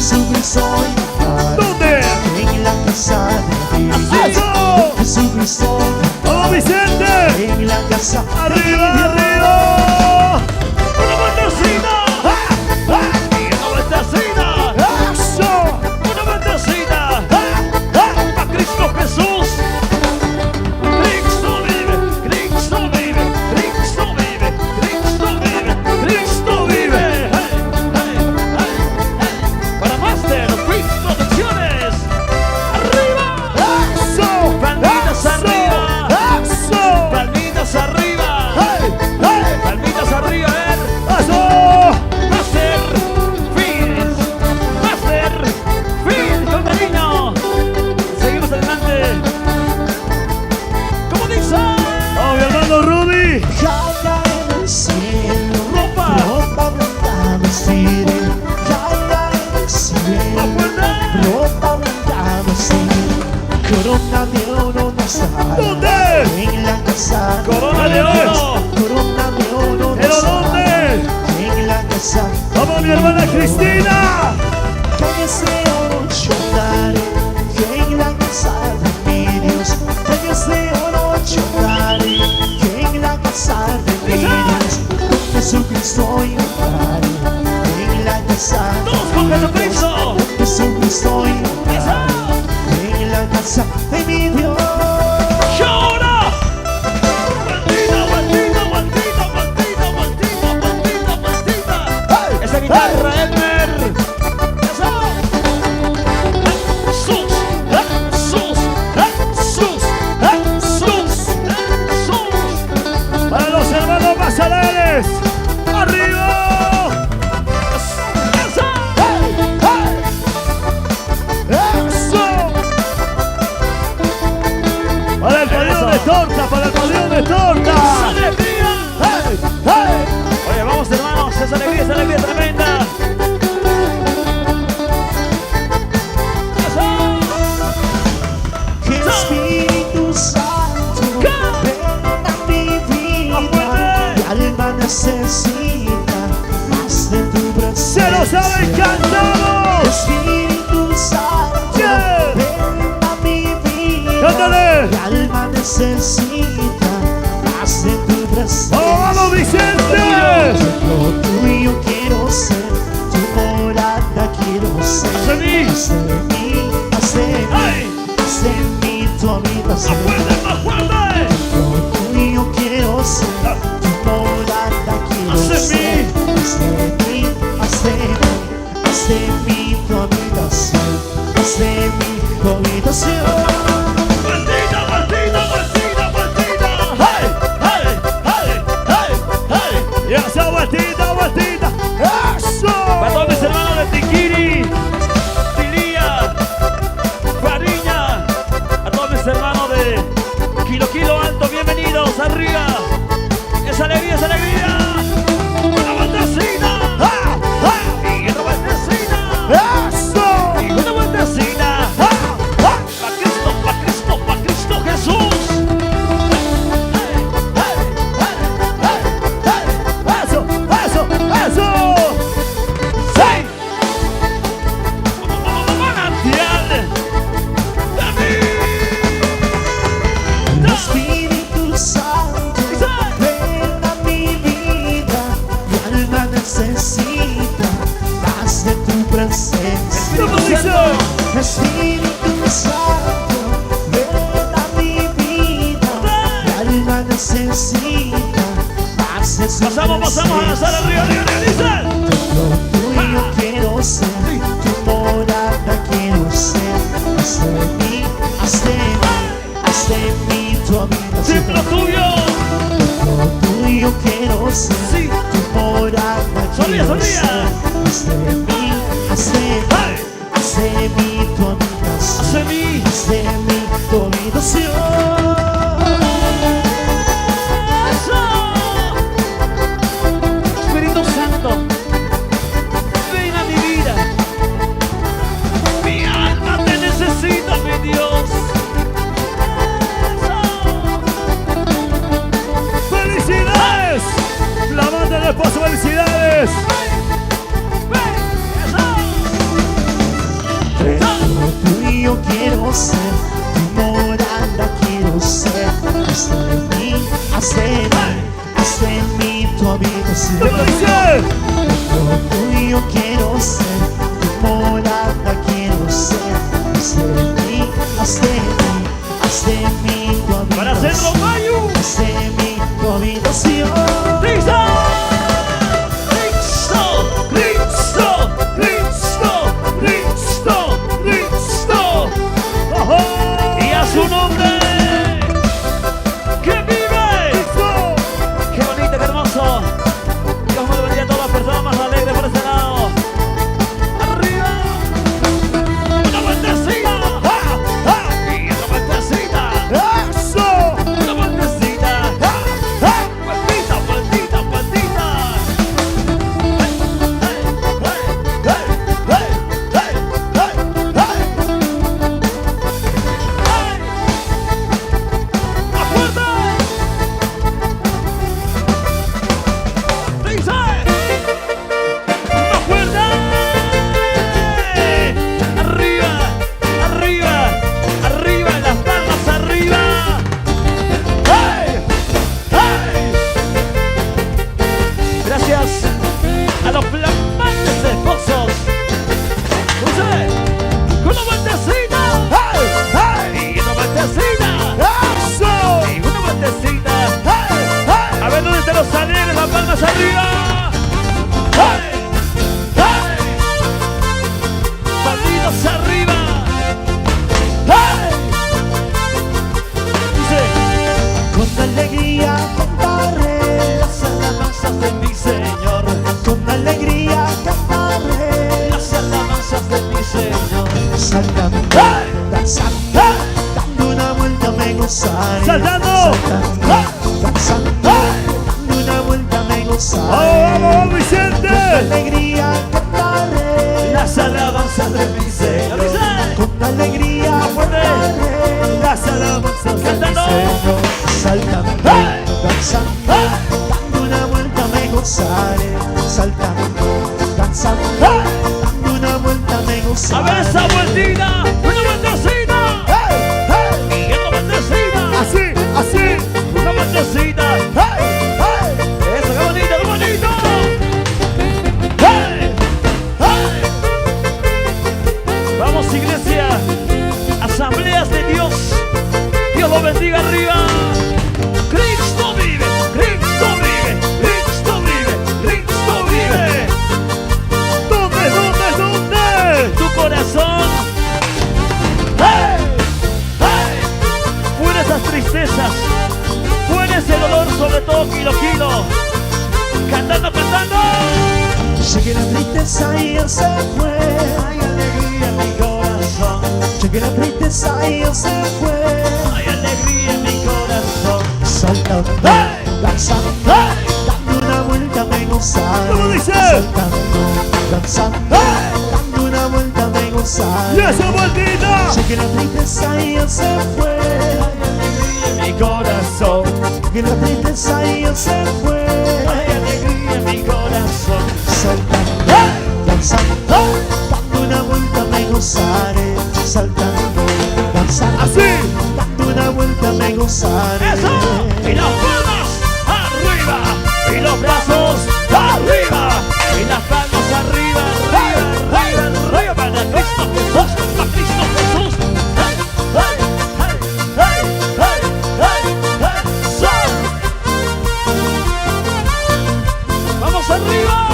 Speaker 2: Jesucristo
Speaker 1: ¿Dónde?
Speaker 2: en la casa de Dios.
Speaker 1: ¡Eso!
Speaker 2: Jesucristo
Speaker 1: ¡Vamos, Vicente!
Speaker 2: en la casa de
Speaker 1: ¡Arriba,
Speaker 2: Dios.
Speaker 1: arriba! ¡Una vueltecita! ¡Y una vueltecita! ¡Eso! ¡Una vueltecita! ¡A Cristo Jesús! ¡Cristo vive! ¡Cristo vive! ¡Cristo vive! ¡Cristo vive! ¡Cristo vive! Para Master Quiz Producciones. ¡Arriba! ¡Eso! ¡Palmitas arriba! ¡Eso! ¡Palmitas arriba! ¡Palmitas arriba! ¡Eso! Master Phil. Master Phil. Con cariño. Seguimos adelante. ¿Cómo dice? ¡Oh, mi hermano Rudy!
Speaker 2: Caia en el cielo,
Speaker 1: ¡Ropa!
Speaker 2: ropa blanca vestiré. Caia en el cielo,
Speaker 1: ¡Afuera!
Speaker 2: ropa blanca vestiré. Corona de oro nos dará
Speaker 1: ¿Dónde?
Speaker 2: en la casa de
Speaker 1: ¡Corona de oro!
Speaker 2: Corona de oro
Speaker 1: ¿Pero
Speaker 2: nos
Speaker 1: dónde?
Speaker 2: dará en la casa.
Speaker 1: ¡Vamos, mi hermana Cristina!
Speaker 2: Calles de oro yo daré en la casa de mi Dios. Calles de oro yo daré en la casa de mi Dios. Con Jesucristo yo daré en la casa de
Speaker 1: ¡Todos con Jesucristo!
Speaker 2: Con Jesucristo yo daré en la casa de mi Dios.
Speaker 1: ¡Llora! ¡Vueltita, vueltita, vueltita, vueltita, vueltita, vueltita, vueltita! ¡Esa guitarra, Edmer! ¡Eso! ¡Jesús! ¡Jesús! ¡Jesús! ¡Jesús! ¡Jesús! ¡Para los hermanos Mazaleres! ¡Arriba! ¡Eso! ¡Eso! ¡Para el pabellón de torta! ¡Para el pabellón de torta! ¡Alegría! ¡Hey! ¡Hey! Oye, vamos hermanos, esa alegría tremenda.
Speaker 2: Espíritu Santo, ven a mi vida. Mi alma necesita más de tu presencia.
Speaker 1: ¡Se lo saben, cantamos!
Speaker 2: Espíritu Santo,
Speaker 1: Yeah.
Speaker 2: ven a mi vida.
Speaker 1: ¡Cántale!
Speaker 2: Mi alma necesita más de tu presencia.
Speaker 1: ¡Vamos, vamos, Vicente!
Speaker 2: Lo tuyo quiero ser, tu morada quiero ser.
Speaker 1: ¡Haz de mí!
Speaker 2: Haz de mí, haz de mí,
Speaker 1: ¡Ay!
Speaker 2: haz de mí tu habitación.
Speaker 1: ¡Más fuerte, más fuerte!
Speaker 2: Lo tuyo quiero ser, tu morada quiero
Speaker 1: Haz de
Speaker 2: ser.
Speaker 1: mí.
Speaker 2: Haz de mí, haz de mí, haz de mí tu habitación. Haz de mí tu habitación.
Speaker 1: ¡Vueltita, vueltita, vueltita, vueltita! ¡Hey! ¡Hey! ¡Hey! ¡Hey! ¡Hey! ¡Y esa vueltita, vueltita! ¡Eso! Para todos mis hermanos de Tiquiri, Tilía, Fariña, a todos mis hermanos de Kilo Alto, bienvenidos, arriba. ¡Esa alegría, esa alegría! ¡Una vueltecita! ¡Ah! ¡Ah! ¡Y otra vueltecita! ¡Eso! ¡Y una vueltecita! ¡Ah! ¡Ah! ¡Pa' Cristo Jesús! ¡Eso! ¡Eso! ¡Eso! ¡Sí! ¡Manantial de mí!
Speaker 2: Espíritu Santo, ven a mi vida. Mi alma necesita más de tu presencia.
Speaker 1: ¿Cómo dice?
Speaker 2: Espíritu Santo, ven a mi vida. Mi alma necesita más de tu
Speaker 1: Pasamos a lanzar arriba, dice.
Speaker 2: Lo tuyo quiero ser, tu morada quiero ser. Haz de mí, haz de mí, haz de mí tu habitación.
Speaker 1: Siempre lo tuyo.
Speaker 2: Lo tuyo quiero ser,
Speaker 1: Sí.
Speaker 2: tu morada
Speaker 1: Sonríe,
Speaker 2: quiero
Speaker 1: sonríe.
Speaker 2: ser. Haz de mí, haz de mí,
Speaker 1: ¡Hey!
Speaker 2: haz de mí tu habitación.
Speaker 1: Hace mí.
Speaker 2: Haz de mí tu habitación.
Speaker 1: Espíritu Santo, ven a mi vida. Mi alma te necesita, mi Dios. ¡Felicidades! La banda del Pozo, felicidades.
Speaker 2: ser, tu morada quiero ser. Haz de mí, haz de mí tu habitación.
Speaker 1: ¿Cómo dice?
Speaker 2: Lo tuyo quiero ser, tu morada quiero ser. Haz de mí, haz de mí tu habitación.
Speaker 1: Para hacerlo, Mayu.
Speaker 2: Haz de mí tu habitación.
Speaker 1: Cristo, Cristo, Cristo, Cristo, Cristo, Cristo. Y a su nombre que vive. Qué bonito, qué hermoso. Dios me bendiga a todas las personas más alegres por ese lado. Arriba. Una vueltecita. Y una vueltecita.
Speaker 2: ¡Eso!
Speaker 1: Una vueltecita. Vueltita, vueltita, vueltita. Gracias a los flamantes esposos. Con la vueltecita. Y una vueltecita. Y una vueltecita. A ver dónde están los alegres, las palmas arriba. Palmitos arriba. Dice,
Speaker 2: Con alegría cantaré,
Speaker 1: las alabanzas de mi Señor.
Speaker 2: con alegría cantaré,
Speaker 1: Las alabanzas de mi Señor.
Speaker 2: saltando, danzando, dando una vuelta me gozaré.
Speaker 1: Saltando.
Speaker 2: Saltando, danzando, dando una vuelta me gozaré.
Speaker 1: ¡Vamos, Vicente!
Speaker 2: Con alegría cantaré,
Speaker 1: Las alabanzas de mi Señor.
Speaker 2: con alegría cantaré,
Speaker 1: Las alabanzas de mi
Speaker 2: Señor.
Speaker 1: Señor.
Speaker 2: Saltando, danzando, dando una vuelta me gozaré. Saltando, danzando, dando una vuelta me
Speaker 1: A
Speaker 2: gozaré.
Speaker 1: ver esa vueltita, una vueltecita. Y otra vueltecita.
Speaker 2: Así, así.
Speaker 1: Una vueltecita. Eso, qué bonito, qué bonito. Vamos, iglesia. Asambleas de Dios. Dios lo bendiga arriba. Cristo vive, Cristo vive, Cristo vive, Cristo vive. ¿Dónde? Tu corazón. Fuera esas tristezas. Fuera ese dolor, sobre todo kilo. Cantando, cantando.
Speaker 2: Sé que la tristeza ya se fue.
Speaker 1: Hay alegría en mi corazón.
Speaker 2: Sé que la tristeza ya se fue.
Speaker 1: Hay alegría en mi corazón.
Speaker 2: Saltando, danzando, dando una vuelta me gozaré.
Speaker 1: ¿Cómo dice?
Speaker 2: Saltando, danzando, dando una vuelta me gozaré.
Speaker 1: ¡Y esa vueltita!
Speaker 2: Sé que la tristeza ya se fue.
Speaker 1: Hay alegría en mi corazón.
Speaker 2: Que la tristeza ya se fue.
Speaker 1: Hay alegría en mi corazón.
Speaker 2: Saltando, danzando, dando una vuelta me gozaré. Saltando, danzando,
Speaker 1: Así.
Speaker 2: dando una vuelta me gozaré.
Speaker 1: ¡Eso! Y las palmas arriba. Y los brazos arriba. Y las palmas arriba, arriba, arriba, arriba. Para Cristo Jesús, para Cristo Jesús. ¡Hey, hey, hey, hey, hey, hey, hey! ¡Son! ¡Vamos arriba!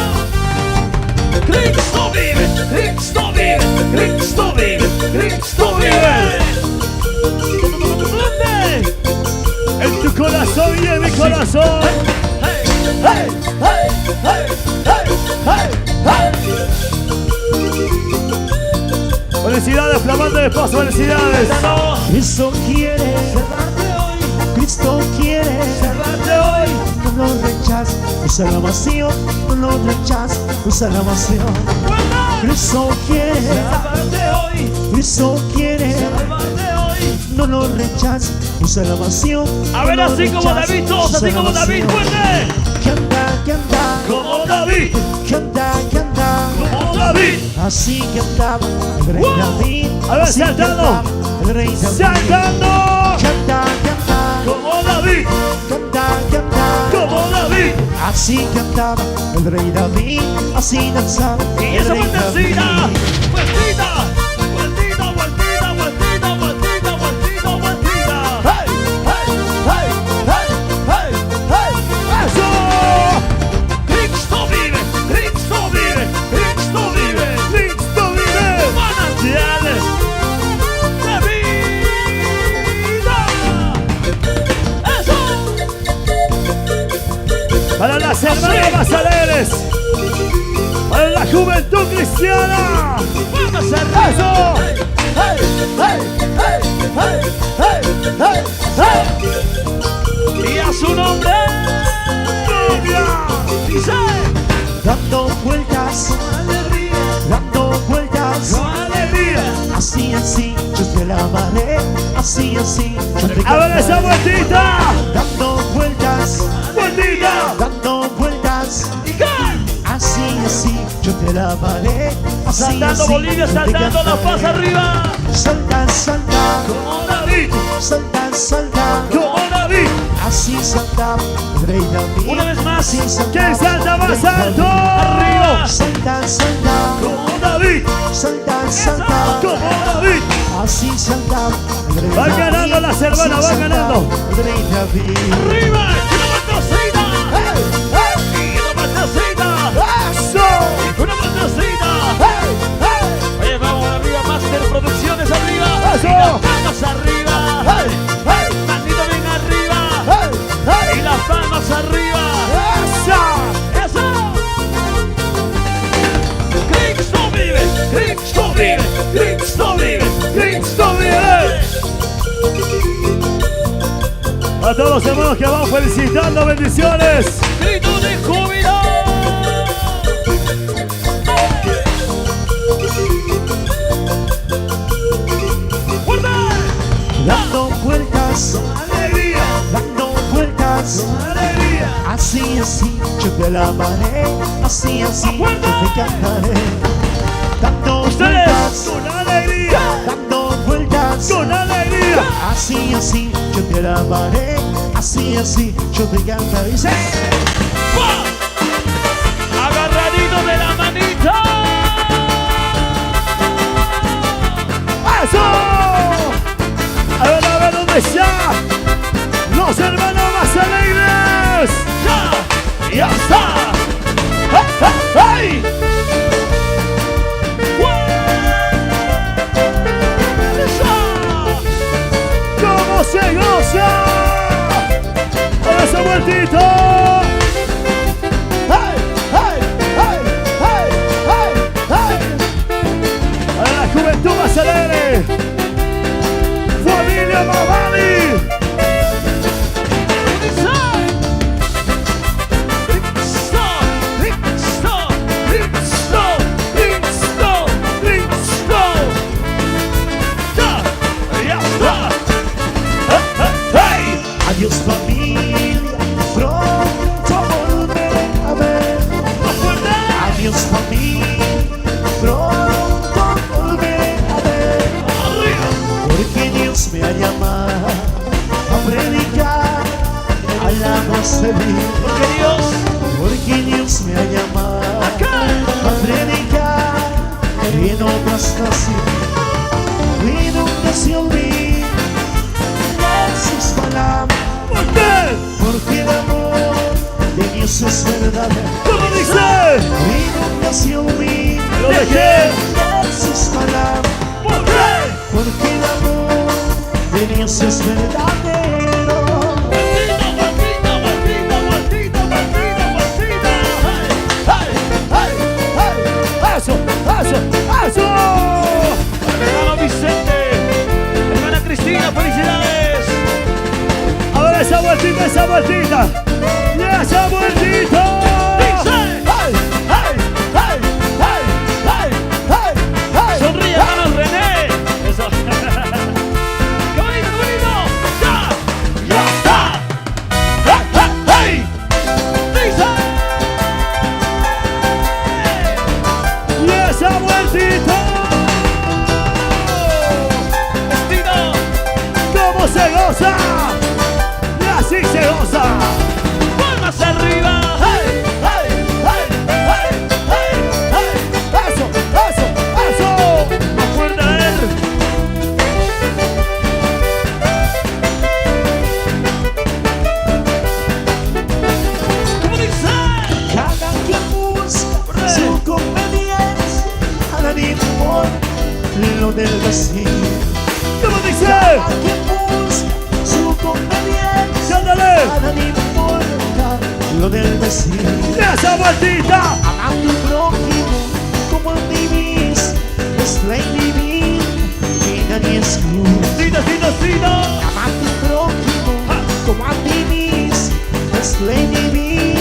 Speaker 1: ¡Cristo vive! ¡Cristo vive! ¡Cristo vive! ¡Cristo vive! ¿Dónde? En tu corazón y en mi corazón. Hey, hey, hey, hey, hey, hey, hey. Felicidades, flamante de paso, felicidades.
Speaker 2: Cristo quiere
Speaker 1: Cerrarte hoy,
Speaker 2: Cristo quiere
Speaker 1: cerrarte hoy.
Speaker 2: no lo rechaces, usa la pasión, no lo rechaces, usa la pasión. Cristo quiere,
Speaker 1: Cerrarte hoy,
Speaker 2: Cristo quiere,
Speaker 1: cerrarte hoy.
Speaker 2: no lo rechaces, usa la pasión.
Speaker 1: A ver,
Speaker 2: no lo
Speaker 1: así como
Speaker 2: rechaces,
Speaker 1: David, todos
Speaker 2: usa
Speaker 1: así
Speaker 2: la
Speaker 1: como David,
Speaker 2: pasión.
Speaker 1: fuerte.
Speaker 2: Que anda,
Speaker 1: Como David,
Speaker 2: que anda,
Speaker 1: como David.
Speaker 2: Así cantaba el rey
Speaker 1: ¡Wow!
Speaker 2: David.
Speaker 1: A ver,
Speaker 2: Así
Speaker 1: saltando.
Speaker 2: cantaba el rey David.
Speaker 1: Saltando.
Speaker 2: Canta, canta,
Speaker 1: Como David.
Speaker 2: canta, canta.
Speaker 1: Como David.
Speaker 2: Así cantaba el rey David. Así danzaba
Speaker 1: Y
Speaker 2: el
Speaker 1: esa
Speaker 2: rey
Speaker 1: vueltecita.
Speaker 2: David.
Speaker 1: Vueltita. Vueltita, vueltita, vueltita, vueltita, vueltita, vueltita. ¡Hey! ¡Hey! ¡Hey! ¡Hey! ¡Hey! ¡Hey! ¡Eso! Cristo vive. Cristo vive. Cristo vive. Cristo vive. Manantiales de vida. ¡Eso!
Speaker 3: Para las hermanas más alegres, para la juventud cristiana.
Speaker 1: ¡Vamos arriba!
Speaker 3: ¡Eso!
Speaker 1: ¡Hey! ¡Hey! ¡Hey! ¡Hey! ¡Hey! ¡Hey! ¡Y a su nombre!
Speaker 3: ¡Biblia!
Speaker 1: Dice:
Speaker 2: Dando vueltas,
Speaker 1: ¡Alegría!
Speaker 2: dando vueltas.
Speaker 1: ¡Alegría!
Speaker 2: Así, así, yo te lavaré. Así, así, yo te
Speaker 3: A ver esa
Speaker 2: cantaré.
Speaker 3: vueltita.
Speaker 2: Dando vueltas,
Speaker 3: Vueltita.
Speaker 2: dando vueltas.
Speaker 1: ¡Y qué!
Speaker 2: Así, así, yo te lavaré. Así,
Speaker 1: Saltando
Speaker 2: así,
Speaker 1: Bolivia,
Speaker 2: yo te
Speaker 1: saltando La Paz
Speaker 2: cantaré.
Speaker 1: arriba.
Speaker 2: Salta, salta,
Speaker 1: Como David,
Speaker 2: salta, salta.
Speaker 1: como David.
Speaker 2: Así salta el rey David.
Speaker 1: Una vez más.
Speaker 2: Así salta
Speaker 3: ¿Quién salta más
Speaker 2: el rey
Speaker 3: alto?
Speaker 2: David.
Speaker 1: Arriba.
Speaker 2: Salta, salta,
Speaker 1: Como David,
Speaker 2: salta, salta.
Speaker 1: como David.
Speaker 2: Así salta el rey
Speaker 3: Van
Speaker 2: David.
Speaker 3: ganando las hermanas,
Speaker 2: Así
Speaker 3: van
Speaker 2: salta
Speaker 3: ganando.
Speaker 2: el rey David.
Speaker 1: Arriba, y una vueltecita. Y una vueltecita.
Speaker 3: ¡Eso!
Speaker 1: Una vueltecita. Oye, vamos arriba, Master Producciones arriba.
Speaker 3: ¡Eso!
Speaker 1: Y las palmas arriba. Maldito bien arriba. Y las palmas arriba.
Speaker 3: ¡Esa!
Speaker 1: ¡Eso! Cristo vive, Cristo vive, Cristo vive, Cristo vive.
Speaker 3: A todos los hermanos que van felicitando, bendiciones.
Speaker 1: Grito de júbilo. ¡Fuerte!
Speaker 2: Dando vueltas,
Speaker 1: ¡Alegría!
Speaker 2: dando vueltas.
Speaker 1: ¡Alegría!
Speaker 2: Así, así, yo te lavaré. Así, así, yo te cantaré. Dando
Speaker 3: Ustedes,
Speaker 2: vueltas,
Speaker 3: con alegría,
Speaker 2: dando vueltas.
Speaker 3: con alegría.
Speaker 2: Así, así, yo te lavaré. Así, así, yo te cantaré. ¡Sí!
Speaker 1: ¡Wow! Agarradito de la manita.
Speaker 3: ¡Eso! A ver dónde está. Los hermanos más alegres.
Speaker 1: ¡Ya! ¡Ya está! ¡Hey!
Speaker 3: ¡Cómo se goza! ¡A esa vueltita!
Speaker 1: ¡Hey! ¡Hey! ¡Hey! ¡Hey! ¡Hey! ¡Hey!
Speaker 3: ¡A la juventud más alegre! ¡Familia Mavali!
Speaker 2: Adiós familia, pronto volveré a ver. Adiós familia, pronto volveré a ver. Porque Dios me ha llamado a predicar a la más débil. Porque Dios me ha llamado a predicar en otras naciones. En un nación mía, sus palabras. Porque el amor de Dios es verdad.
Speaker 3: ¿Cómo dice?
Speaker 2: Inundación mía,
Speaker 3: ¿Lo dejé?
Speaker 2: sus palabras. Porque el amor de Dios es verdadero.
Speaker 3: ¡Eso! ¡Eso! ¡Eso!
Speaker 1: Hermano Vicente, hermana Cristina, felicidades.
Speaker 3: A ver esa vueltita, esa vueltita. Y esa vueltita.
Speaker 1: Sonríe, hermano René. Eso. ¡Qué bonito, qué bonito! ¡Ya! ¡Ya está! ¡Hey! Dice.
Speaker 3: Y
Speaker 2: lo del vacío.
Speaker 1: ¿Cómo dice?
Speaker 2: Cada que busca su conveniencia,
Speaker 1: ¡Ándale!
Speaker 2: nada le importa lo del vacío.
Speaker 1: ¡Esa vueltita!
Speaker 2: A tu prójimo como a ti mismo es ley vivir y nadie escucha.
Speaker 1: ¡Tino, tino, tino!
Speaker 2: A tu prójimo como a ti mismo es ley vivir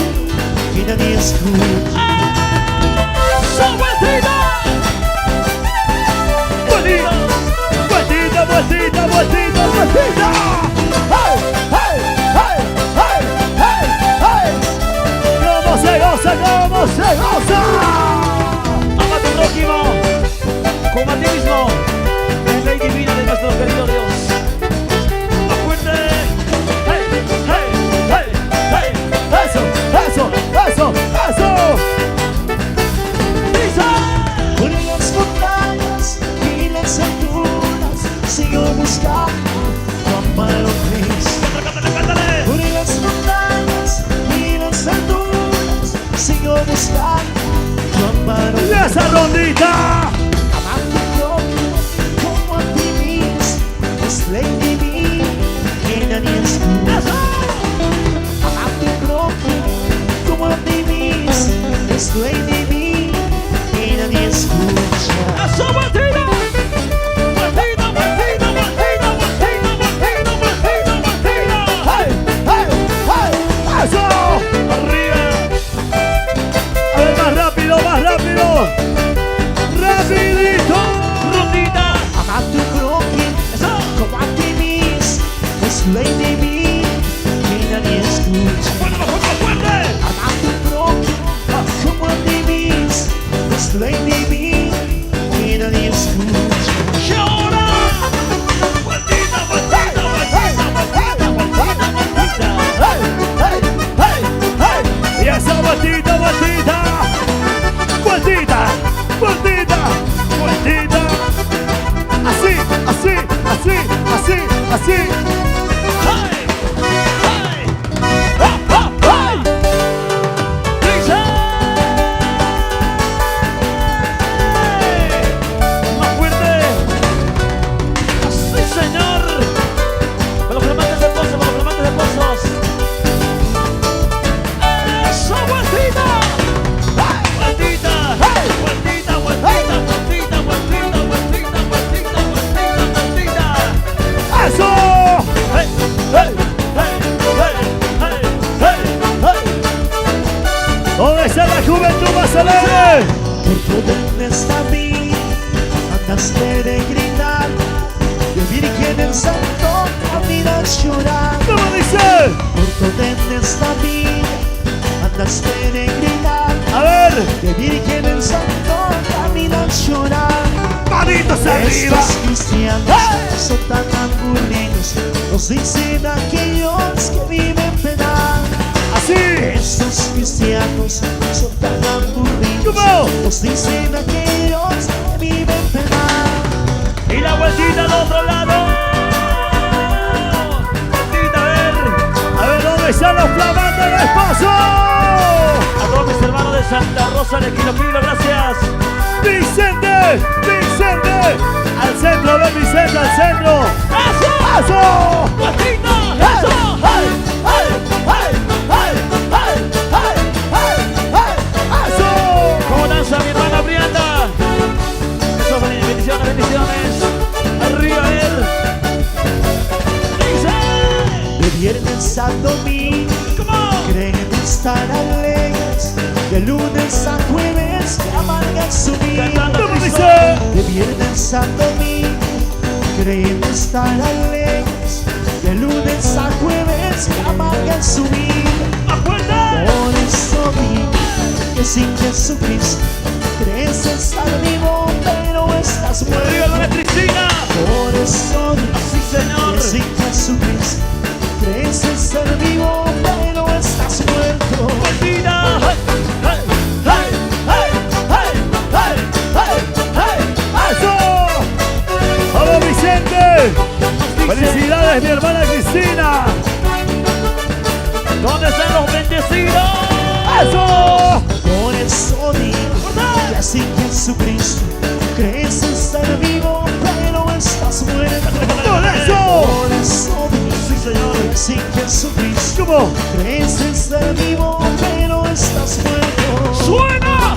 Speaker 2: y nadie escucha.
Speaker 1: ¡Esa vueltita! ¡Vueltita! ¡Vueltita, vueltita, vueltita, vueltita! ¡Hey, hey, hey, hey, hey, hey! ¡Cómo se goza, cómo se goza! Ama a tu prójimo como a ti mismo. Es ley divina de nuestro querido Dios. ¡Más fuerte! ¡Hey, hey, hey, hey! ¡Eso, eso, eso, eso! ¡Dice!
Speaker 2: Por las montañas y las alturas sigo buscando tu amparo, Cristo.
Speaker 1: ¡Cántale, cántale!
Speaker 2: Por las montañas y las alturas sigo buscando tu amparo.
Speaker 1: ¡Y esa rondita!
Speaker 2: Ama a tu prójimo como a ti mismo es ley divina que nadie escucha. Ama a tu prójimo como a ti mismo es ley divina que nadie escucha.
Speaker 1: ¡Eso, vueltita! ¡Vueltita, vueltita, vueltita, vueltita, vueltita, vueltita, vueltita! ¡Hey, hey, hey! ¡Eso! ¡Arriba! A ver, más rápido, más rápido. ¡Rapidito! ¡Rondita!
Speaker 2: Ama a tu prójimo como a ti mismo es ley divina que nadie escucha.
Speaker 1: ¡Fuerte, fuerte, fuerte!
Speaker 2: Ama a tu prójimo como a ti mismo es ley divina que nadie escucha.
Speaker 1: ¡Llora! ¡Vueltita, vueltita, vueltita, vueltita, vueltita, vueltita! ¡Hey, hey, hey, hey! ¡Y esa vueltita, vueltita! ¡Vueltita, vueltita, vueltita! Así, así, así, así, así. ¡Hey, hey! ¡Oh, oh, hey! ¡Dice! ¡Más fuerte! ¡Así, señor! ¡Con los flamantes de pozos, con los flamantes de pozos! ¡Eso, vueltita! ¡Vueltita! ¡Vueltita, vueltita, vueltita, vueltita, vueltita, vueltita, vueltita, vueltita! ¡Eso! ¡Hey, hey, hey, hey, hey, hey, hey! ¿Dónde está la juventud más alegre?
Speaker 2: Por toda esta vida andas peregrinando, de Virgen en Santo caminas llorando.
Speaker 1: ¿Cómo dice?
Speaker 2: Por toda esta vida andas peregrinando,
Speaker 1: A ver,
Speaker 2: de Virgen en Santo caminas llorando.
Speaker 1: manitos arriba.
Speaker 2: Estos cristianos son tan aburridos, nos dicen aquellos que viven penando.
Speaker 1: Así.
Speaker 2: Estos cristianos son tan aburridos,
Speaker 1: ¿Cómo?
Speaker 2: nos dicen aquellos que viven penando.
Speaker 1: Y la vueltita al otro lado. Vueltita, a ver dónde están los flamantes del esposo. A todos mis hermanos de Santa Rosa de Kilo Kilo, gracias. Vicente, Vicente, al centro, ven Vicente, al centro. ¡Eso! ¡Eso! ¡Vueltita! ¡Eso! ¡Hey! ¡Hey! ¡Hey! ¡Hey! ¡Hey! ¡Hey! ¡Hey! ¡Hey! ¡Eso! ¿Cómo danza mi hermana Brianda? Eso, bendiciones, bendiciones. Arriba él. Dice.
Speaker 2: De viernes a domingo creen estar alegres, de lunes a jueves que amargan su vida.
Speaker 1: ¿Cómo dice?
Speaker 2: De viernes a domingo creen estar alegres, de lunes a jueves que amargan su vida.
Speaker 1: ¡Más fuerte!
Speaker 2: Por eso digo que sin Jesucristo crees estar vivo, pero estás
Speaker 1: ¡Arriba
Speaker 2: muerto.
Speaker 1: hermana Cristina!
Speaker 2: Por eso digo
Speaker 1: ¡Sí, señor!
Speaker 2: que sin Jesucristo crees estar vivo, pero estás muerto.
Speaker 1: ¡Vueltita! ¡Hey! ¡Hey! ¡Hey! ¡Hey! ¡Hey! ¡Hey! ¡Hey! ¡Eso! ¡Vamos, Vicente! ¡Felicidades, mi hermana Cristina! ¿Dónde están los bendecidos? ¡Eso!
Speaker 2: Por eso digo que sin Jesucristo crees estar ser vivo, pero estás muerto.
Speaker 3: ¡Por eso!
Speaker 2: Por eso
Speaker 3: Sí, señor.
Speaker 2: sin Jesucristo.
Speaker 3: ¿Cómo?
Speaker 2: Crees estar vivo, pero estás muerto.
Speaker 3: ¡Suena!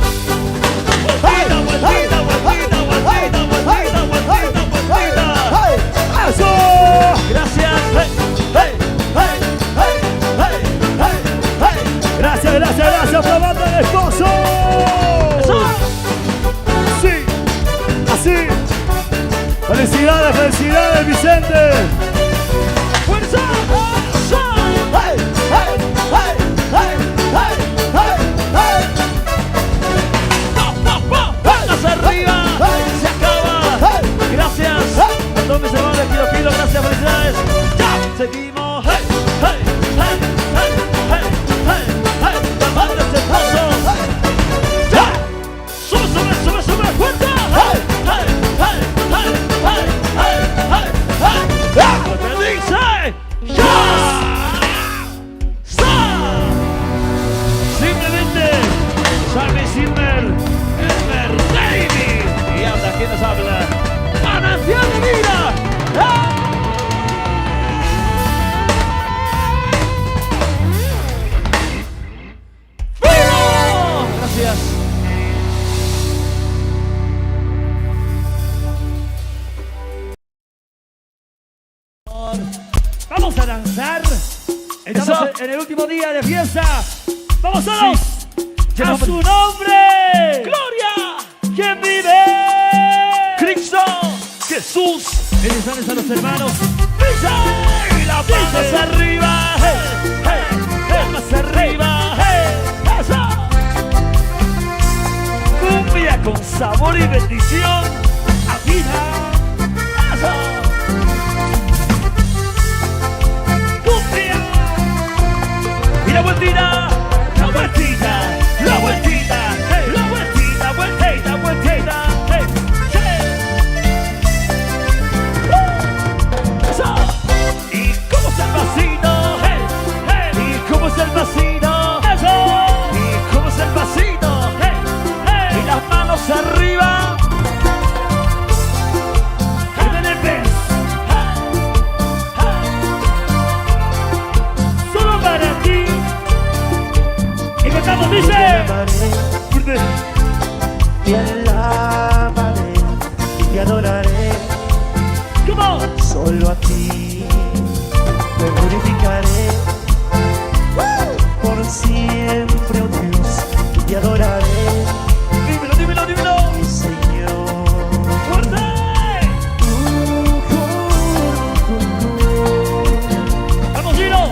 Speaker 3: ¡Vueltita, vueltita, vueltita, vueltita, vueltita, vueltita, vueltita! ¡Eso!
Speaker 1: Gracias. Hey, hey, hey, hey, hey, hey, hey.
Speaker 3: Gracias, gracias, gracias, probando el esposo.
Speaker 1: Eso.
Speaker 3: Sí, así. Felicidades, felicidades, Vicente.
Speaker 1: ¡Fuerza! ¡Eso! Hey, hey, hey, hey, hey, hey, hey. ¡Pa, pa, pa! ¡Palmas arriba! ¡Se acaba! Gracias a todos mis hermanos de Kilo Kilo. Gracias, felicidades. ¡Ya! Seguimos. ¡Hey, hey, hey, hey, hey, hey, hey! ¡Llamando este paso! ¡Ya! ¡Sube, sube, sube, sube! ¡Fuerza! ¡Hey, hey, hey, hey, hey, hey, hey, hey! ¡Ya! ¿Cómo te dice? ¡Ya! ¡Sa! Simplemente Sammy Silver, Elmer David. Y habla, ¿quién nos habla? ¡Manantial de vida! ¡Ah! ¡Vivo! Gracias.
Speaker 3: Vamos a danzar. Estamos
Speaker 1: Eso.
Speaker 3: en el último día de fiesta. ¡Vamos todos!
Speaker 1: ¿Qué
Speaker 3: ¡A
Speaker 1: nombre?
Speaker 3: su nombre!
Speaker 1: ¡Gloria!
Speaker 3: ¿Quién vive?
Speaker 1: ¡Cristo! ¡Jesús!
Speaker 3: Bendiciones a los hermanos.
Speaker 1: ¡Pisa! ¡Y la palmas arriba! ¡Hey! ¡Hey! ¡Palmas arriba! ¡Hey! ¡Eso! Cumbia con sabor y bendición. ¡A vida! ¡Eso! ¡Cumbia! ¡Y la vueltita! ¡La vueltita! ¡La vueltita! ¡Hey! ¡La vueltita! ¡Vueltita! ¡Vueltita! ¡Hey! ¡Hey! ¡Eso! ¿Y cómo es el pasito? ¡Hey! ¡Hey! ¿Y cómo es el pasito? ¡Eso! ¿Y cómo es el pasito? ¡Hey! ¡Hey! Y las manos arriba.
Speaker 3: ¡Ven el pez! Solo para ti. Y cantamos,
Speaker 2: Te
Speaker 3: dice.
Speaker 2: amaré, te alabaré, te adoraré.
Speaker 3: ¿Cómo?
Speaker 2: Solo a ti te glorificaré por siempre, oh Dios, y te adoraré,
Speaker 1: Dímelo, dímelo, dímelo.
Speaker 2: mi Señor.
Speaker 1: ¡Fuerte!
Speaker 3: ¡Vamos, Gino!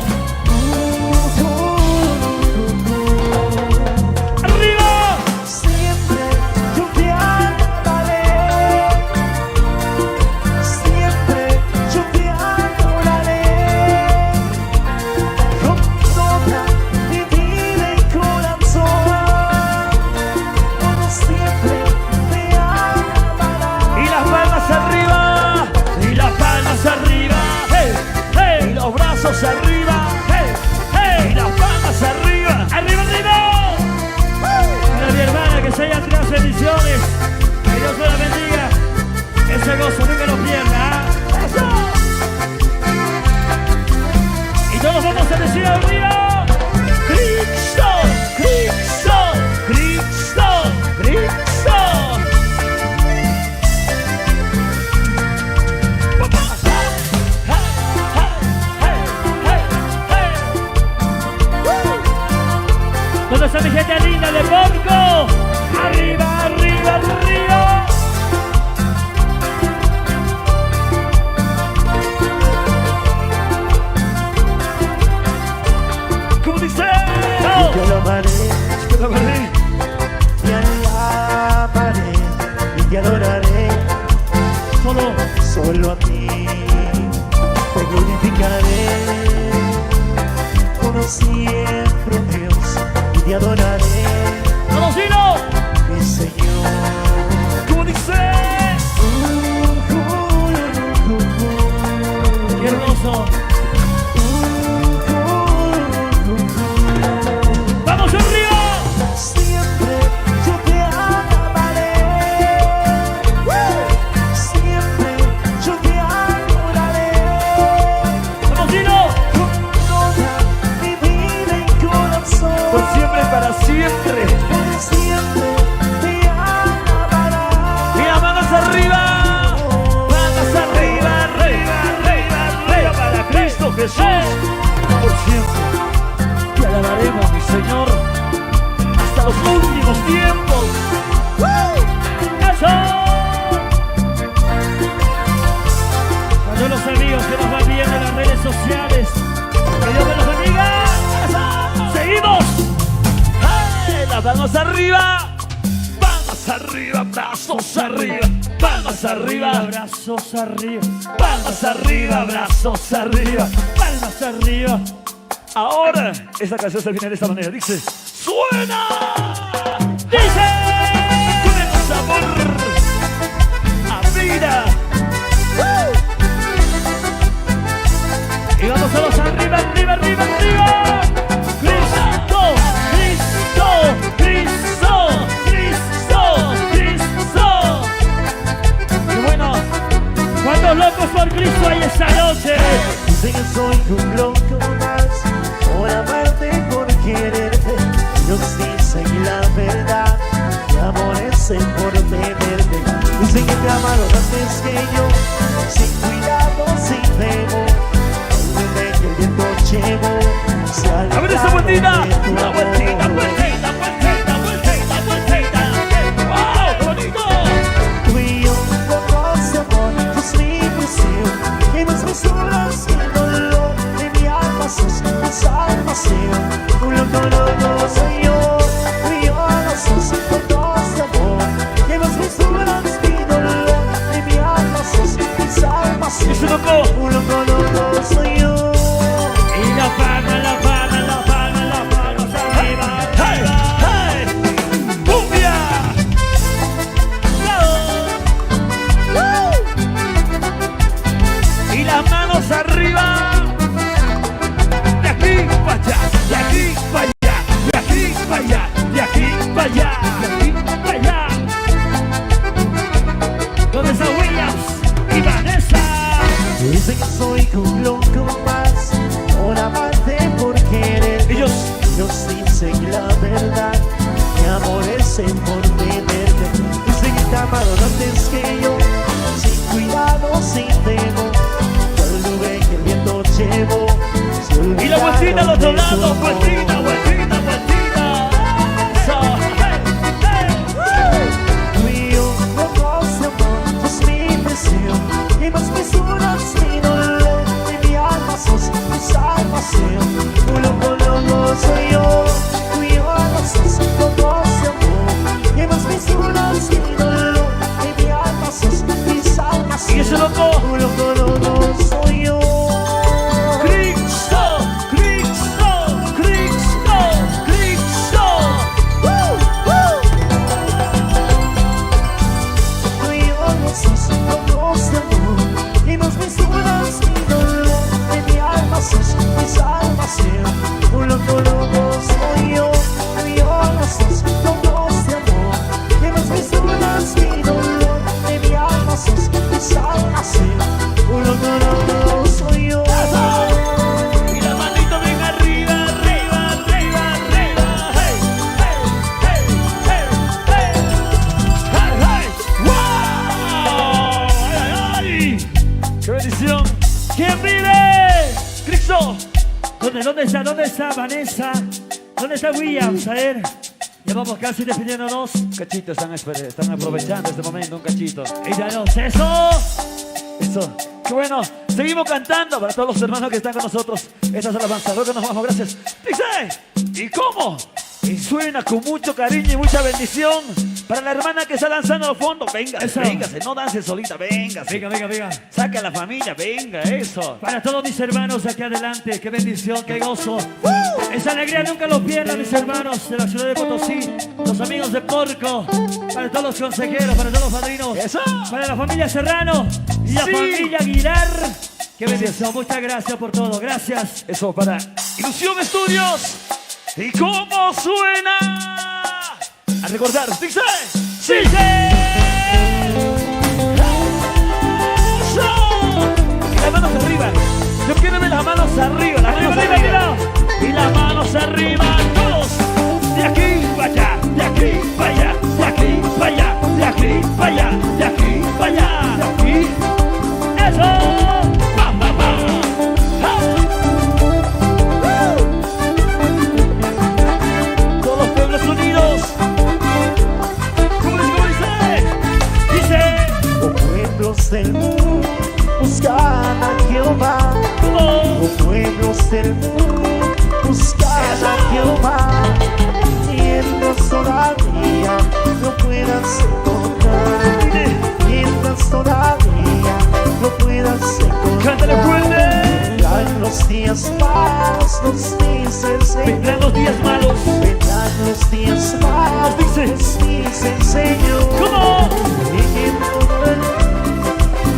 Speaker 3: ¡Arriba!
Speaker 2: Siempre yo te alabaré, siempre yo te adoraré, con toda mi vida y corazón, por siempre te alabaré.
Speaker 1: Y las palmas arriba. Y las palmas arriba. ¡Hey! ¡Hey! Y los brazos arriba. ¡Hey! ¡Hey! Y las palmas arriba.
Speaker 3: ¡Arriba, arriba! Para mi hermana, que se hayan tenido bendiciones. Que Dios me la bendiga. Ese gozo nunca lo pierda. ¿Ah?
Speaker 1: ¡Eso!
Speaker 3: Y todos vamos a decir arriba.
Speaker 1: ¡Cristo! ¡Cristo! ¡Cristo! ¡Cristo! ¡Papá! ¡Hey! ¡Hey! ¡Hey! ¡Hey! ¡Hey!
Speaker 3: ¿Dónde está mi gente linda de Porco? Arriba, arriba, arriba.
Speaker 1: ¿Cómo dice?
Speaker 2: Yo te alabaré,
Speaker 1: ¡Lo perdí!
Speaker 2: te alabaré y te adoraré, solo a ti te glorificaré, por siempre, oh Dios, y te adoraré,
Speaker 3: ¡Vamos, Gino!
Speaker 2: mi Señor.
Speaker 1: ¿Cómo dice?
Speaker 3: ¡Qué hermoso! ¡Vamos arriba!
Speaker 2: Siempre yo te alabaré,
Speaker 1: Jesús, por siempre. Te alabaremos, mi Señor, hasta los últimos tiempos.
Speaker 3: ¡Eso! A todos los amigos que nos van viendo en las redes sociales, que Dios me los bendiga. ¡Eso! ¡Seguimos!
Speaker 1: ¡Hey! Las manos arriba, palmas arriba, brazos arriba, palmas arriba,
Speaker 3: Brazos arriba,
Speaker 1: palmas arriba, brazos arriba.
Speaker 3: palmas arriba.
Speaker 1: Ahora, esta canción se viene de esta manera, dice, ¡suena!
Speaker 3: Dice,
Speaker 1: Con sabor a vida.
Speaker 3: y vamos todos arriba, arriba, arriba, arriba. Cristo, Cristo, Cristo, Cristo, Cristo. Y bueno, ¿cuántos locos por Cristo hay esta noche?
Speaker 2: Dicen que soy un loco más por amarte, por quererte. Ellos dicen la verdad, te aborrecen por tenerte. Dicen que te amaron antes que yo, sin cuidado, sin temor. Desde que el viento llegó, se
Speaker 1: A ver esa vueltita,
Speaker 2: alejaron de tu
Speaker 1: una vueltita,
Speaker 2: amor.
Speaker 1: vueltita, vueltita, vueltita, vueltita. ¡Wow! ¡Qué bonito!
Speaker 2: Tú y yo, locos de amor, sos mi prisión. Y nuestras obras y el dolor de mi alma sos mi salvación. Un loco, loco soy yo. Tú y yo, sos locos de amor. Y nuestras obras y el dolor de mi alma sos mi salvación.
Speaker 1: ¡Ese loco!
Speaker 2: Un loco, loco soy yo.
Speaker 3: Y la palma, la palma, la palma, la palma arriba,
Speaker 1: ¡Hey!
Speaker 3: arriba.
Speaker 1: ¡Hey! ¡Cumbia! Y las manos arriba. De aquí para allá, de aquí para allá, de aquí para allá, de aquí para allá,
Speaker 3: De aquí para allá. ¿Dónde está Williams y Vanessa?
Speaker 2: Dicen que soy un loco más por amarte, por querer.
Speaker 1: Ellos
Speaker 2: Dicen la verdad, te aborrecen por tenerte. Dicen que te amaron antes que yo, sin cuidado, sin temor. Cual nube que el viento llevó, se
Speaker 1: y la vueltita al otro
Speaker 2: olvidaron de tu
Speaker 1: lado,
Speaker 2: amor.
Speaker 1: vueltita, vueltita, vueltita. Eso.
Speaker 2: Tú y yo, locos de amor, sos mi presión. Y más mesuras mi dolor, de mi alma sos mi salvación. Un loco, loco soy yo. Tú y yo, sos locos de amor. Y más mesuras mi dolor, de mi alma sos mi salvación.
Speaker 1: Y ese loco.
Speaker 2: Un loco, loco soy yo.
Speaker 1: Cristo, Cristo, Cristo, Cristo.
Speaker 2: Tú y yo sos locos de amor. Y más mesuras mi dolor, de mi alma sos mi salvación. Un loco, loco soy yo. Tú y yo sos locos de amor. Y más mesuras mi dolor, de mi alma sos mi salvación. Un loco, loco soy yo.
Speaker 1: Y la manito bien arriba, arriba, arriba, arriba. Hey, hey, hey, hey, hey, hey, hey. ¡Wow! ¡Ay, ay, ay! ¡Qué bendición!
Speaker 3: ¿Quién vive?
Speaker 1: ¡Cristo!
Speaker 3: ¿Dónde está Vanessa? ¿Dónde está Williams? A ver, ya vamos casi despidiéndonos.
Speaker 1: Un cachito, están aprovechando este momento, un cachito.
Speaker 3: Y danos eso.
Speaker 1: Eso. Qué bueno. Seguimos cantando para todos los hermanos que están con nosotros. Estas alabanzas. Luego nos vamos. Gracias. Dice. ¿Y cómo? Y suena con mucho cariño y mucha bendición para la hermana que está lanzando al fondo. Venga,
Speaker 3: Eso.
Speaker 1: véngase. No dance solita. Venga.
Speaker 3: Venga, venga, venga.
Speaker 1: Saca a la familia. Venga, eso.
Speaker 3: Para todos mis hermanos aquí adelante, qué bendición, qué gozo. Esa alegría nunca lo pierdan, mis hermanos de la ciudad de Potosí, los amigos de Porco, para todos los consejeros, para todos los padrinos,
Speaker 1: Eso.
Speaker 3: para la familia Serrano y la
Speaker 1: Sí.
Speaker 3: familia Aguilar. Qué bendición, muchas gracias por todo, gracias.
Speaker 1: Eso para Ilusión Estudios. ¿Y cómo suena? A recordar. Dice.
Speaker 3: ¡Sí!
Speaker 1: Eso. Y las manos arriba. Yo quiero ver las manos arriba. Las manos
Speaker 3: Arriba,
Speaker 1: arriba.
Speaker 3: arriba.
Speaker 1: Y las manos arriba. Todos. De aquí para allá. De aquí para allá. De aquí para allá. De aquí para allá. De aquí para allá. De aquí.
Speaker 3: ¡Eso!
Speaker 1: ¡Pam, pam, pam! ¡Ah!
Speaker 2: del mundo buscan a Jehová. Los pueblos del mundo buscan a Jehová. Mientras todavía no puedas encontrar, mientras todavía no puedas encontrar.
Speaker 1: Cántale fuerte.
Speaker 2: Vendrán los días malos, nos dice el Señor.
Speaker 1: Vendrán los días malos.
Speaker 2: Vendrán los días malos, nos dice el Señor.
Speaker 1: ¿Cómo?
Speaker 2: Y que todo el mundo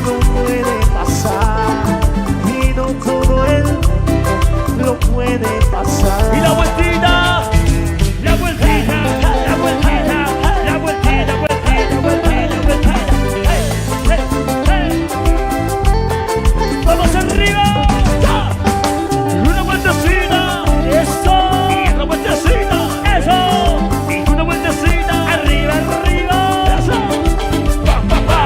Speaker 2: no puede pasar, y no todo el mundo lo puede pasar.
Speaker 1: Y la vueltita.
Speaker 3: La vueltita, la vueltita, la vueltita, vueltita, vueltita, vueltita. Hey, hey, hey. Vamos arriba.
Speaker 1: Una vueltecita.
Speaker 3: Eso.
Speaker 1: Y otra vueltecita.
Speaker 3: Eso.
Speaker 1: Y una vueltecita.
Speaker 3: Arriba, arriba.
Speaker 1: Eso. Pa, pa, pa.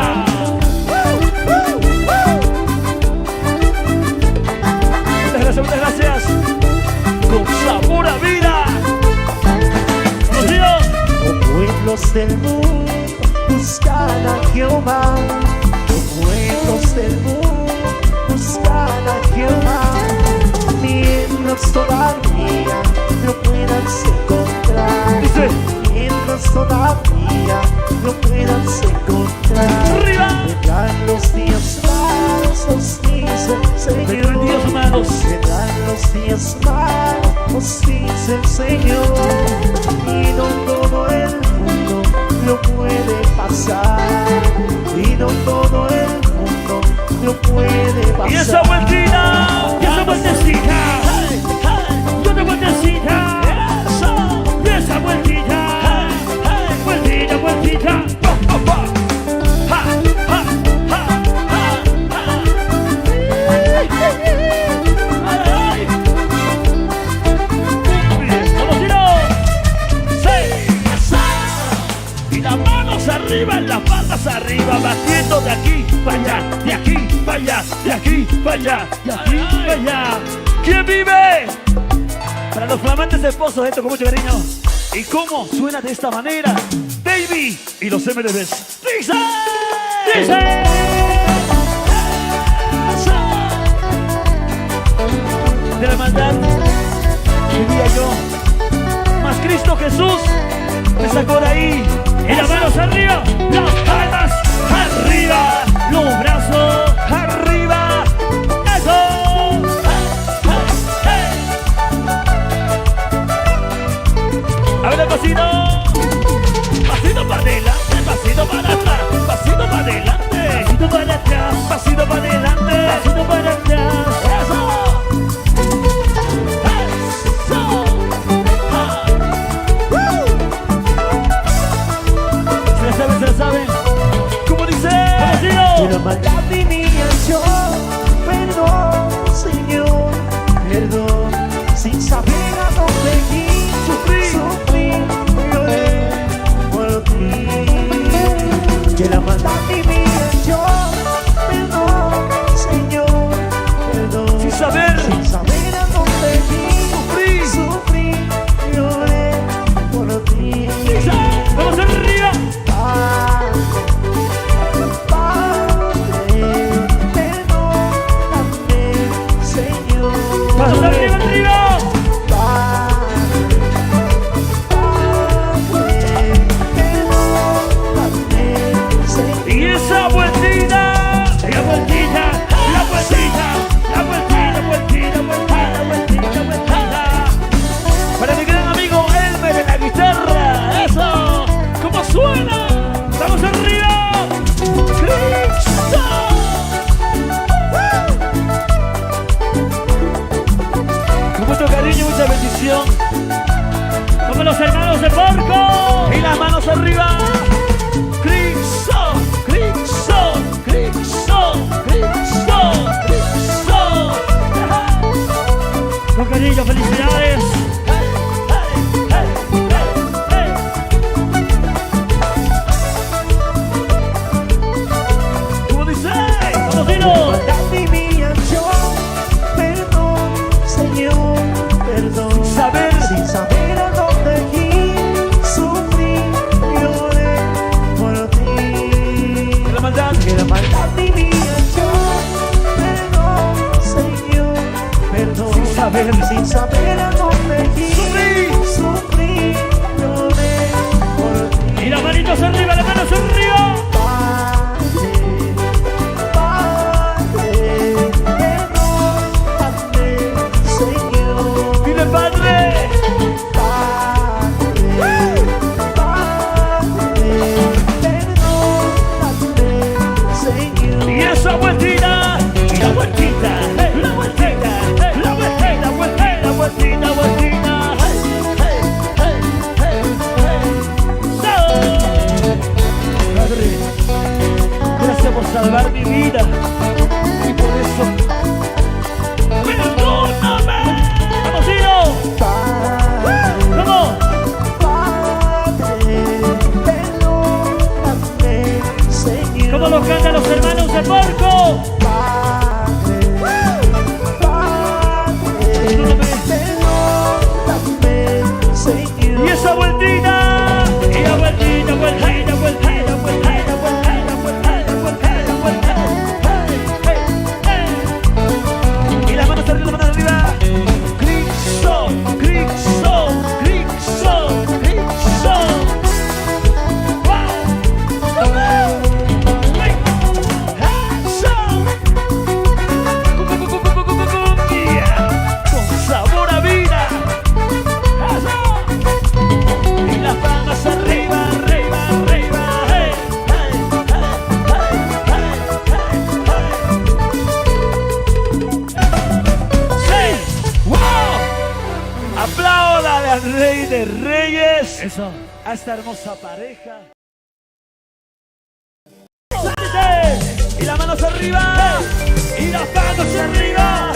Speaker 1: Muchas gracias, muchas gracias. Con sabor a vida. Rocío.
Speaker 2: Los pueblos del mundo buscan a Jehová. Los pueblos del mundo buscan a Jehová. Mientras todavía lo puedas encontrar,
Speaker 1: Dice.
Speaker 2: mientras todavía lo puedas encontrar.
Speaker 1: Arriba.
Speaker 2: Vendrán los días malos, nos dice el Señor.
Speaker 1: Vendrán días malos.
Speaker 2: Vendrán los días malos, nos dice el Señor. Y no todo el mundo lo puede pasar, y no todo el mundo lo puede pasar.
Speaker 1: Y esa vueltita.
Speaker 3: Y esa vueltecita. Y otra vueltecita. Y esa vueltita. Vueltita, vueltita.
Speaker 1: Pa, pa, pa. Ja, ja, ja, ja, ja. Ay, ay.
Speaker 3: Vamos, tiro.
Speaker 1: Y las manos arriba, las palmas arriba, batiendo de aquí para allá, de aquí para allá, de aquí para allá, de aquí para allá. ¿Quién vive? Para los flamantes esposos, esto con mucho cariño. ¿Y cómo suena de esta manera? Baby y los MDBs. ¡Dice!
Speaker 3: Dice.
Speaker 1: De la maldad vivía yo, mas Cristo Jesús me sacó de ahí.
Speaker 3: Y las manos arriba. Las palmas arriba. Los brazos
Speaker 1: Arriba,
Speaker 3: eso.
Speaker 1: a ver el pasito. Pasito para adelante, pasito para atrás, pasito para adelante,
Speaker 3: Pasito para atrás.
Speaker 1: pasito para adelante.
Speaker 3: Pasito para atrás.
Speaker 1: Eso. Eso. Ah. Se la saben, se la saben. ¿Cómo dice?
Speaker 3: Vamos,
Speaker 2: De
Speaker 3: tiro.
Speaker 2: la maldad vivía yo, perdón, Señor, perdón, sin saber a dónde ir, sufrí, lloré por ti. De la maldad vivía yo, perdón, Señor, perdón,
Speaker 1: Sin saber.
Speaker 2: a dónde ir, sufrí, lloré por ti.
Speaker 3: Vamos arriba. Vamos arriba, arriba.
Speaker 1: Y esa vueltita.
Speaker 3: La vueltita, la vueltita, la vueltita, vueltita, vueltita, vueltita, vueltita.
Speaker 1: Para mi gran amigo Elmer en la guitarra. Eso. ¿Cómo suena?
Speaker 3: Vamos arriba.
Speaker 1: ¡Cristo! Con mucho cariño y mucha bendición.
Speaker 3: Como los hermanos de Porco.
Speaker 1: Y las manos arriba. Cristo, Cristo, Cristo, Cristo, Cristo.
Speaker 3: Con cariño, felicidades.
Speaker 1: ¿Cómo dice?
Speaker 3: Vamos, tiro.
Speaker 2: Vivía yo, perdón, Señor, perdón, sin saber a dónde ir, sufrí, lloré por ti.
Speaker 1: La maldad.
Speaker 2: Que la maldad ti mía yo. Perdón, Señor, perdón. Sin saber a dónde ir. Sufrí, lloré por ti.
Speaker 3: Y las manitos arriba, las manos arriba.
Speaker 2: Padre, perdóname, Señor.
Speaker 3: Dile, Padre. Y esa vueltita, y la vueltita, la vueltita, la vueltita, vueltita, vueltita, vueltita. Hey, hey, hey, hey, hey. Padre, gracias por salvar mi vida. Y por eso, perdóname. Vamos, Tino. Vamos. Como lo cantan los hermanos de Porco. Y esa vueltita. Y la vueltita, vueltita, vueltita, vueltita, vueltita, vueltita, vueltita, vueltita. Y las manos arriba, las manos arriba. Cristo, Cristo, Cristo, Cristo. Con sabor a vida. Eso. Y las palmas arriba, arriba, arriba. Hey, hey, hey, hey, hey, hey, hey. Sí. Wow. Apláudale al Rey de Reyes. Eso. A esta hermosa pareja. Y las manos arriba, y las manos arriba,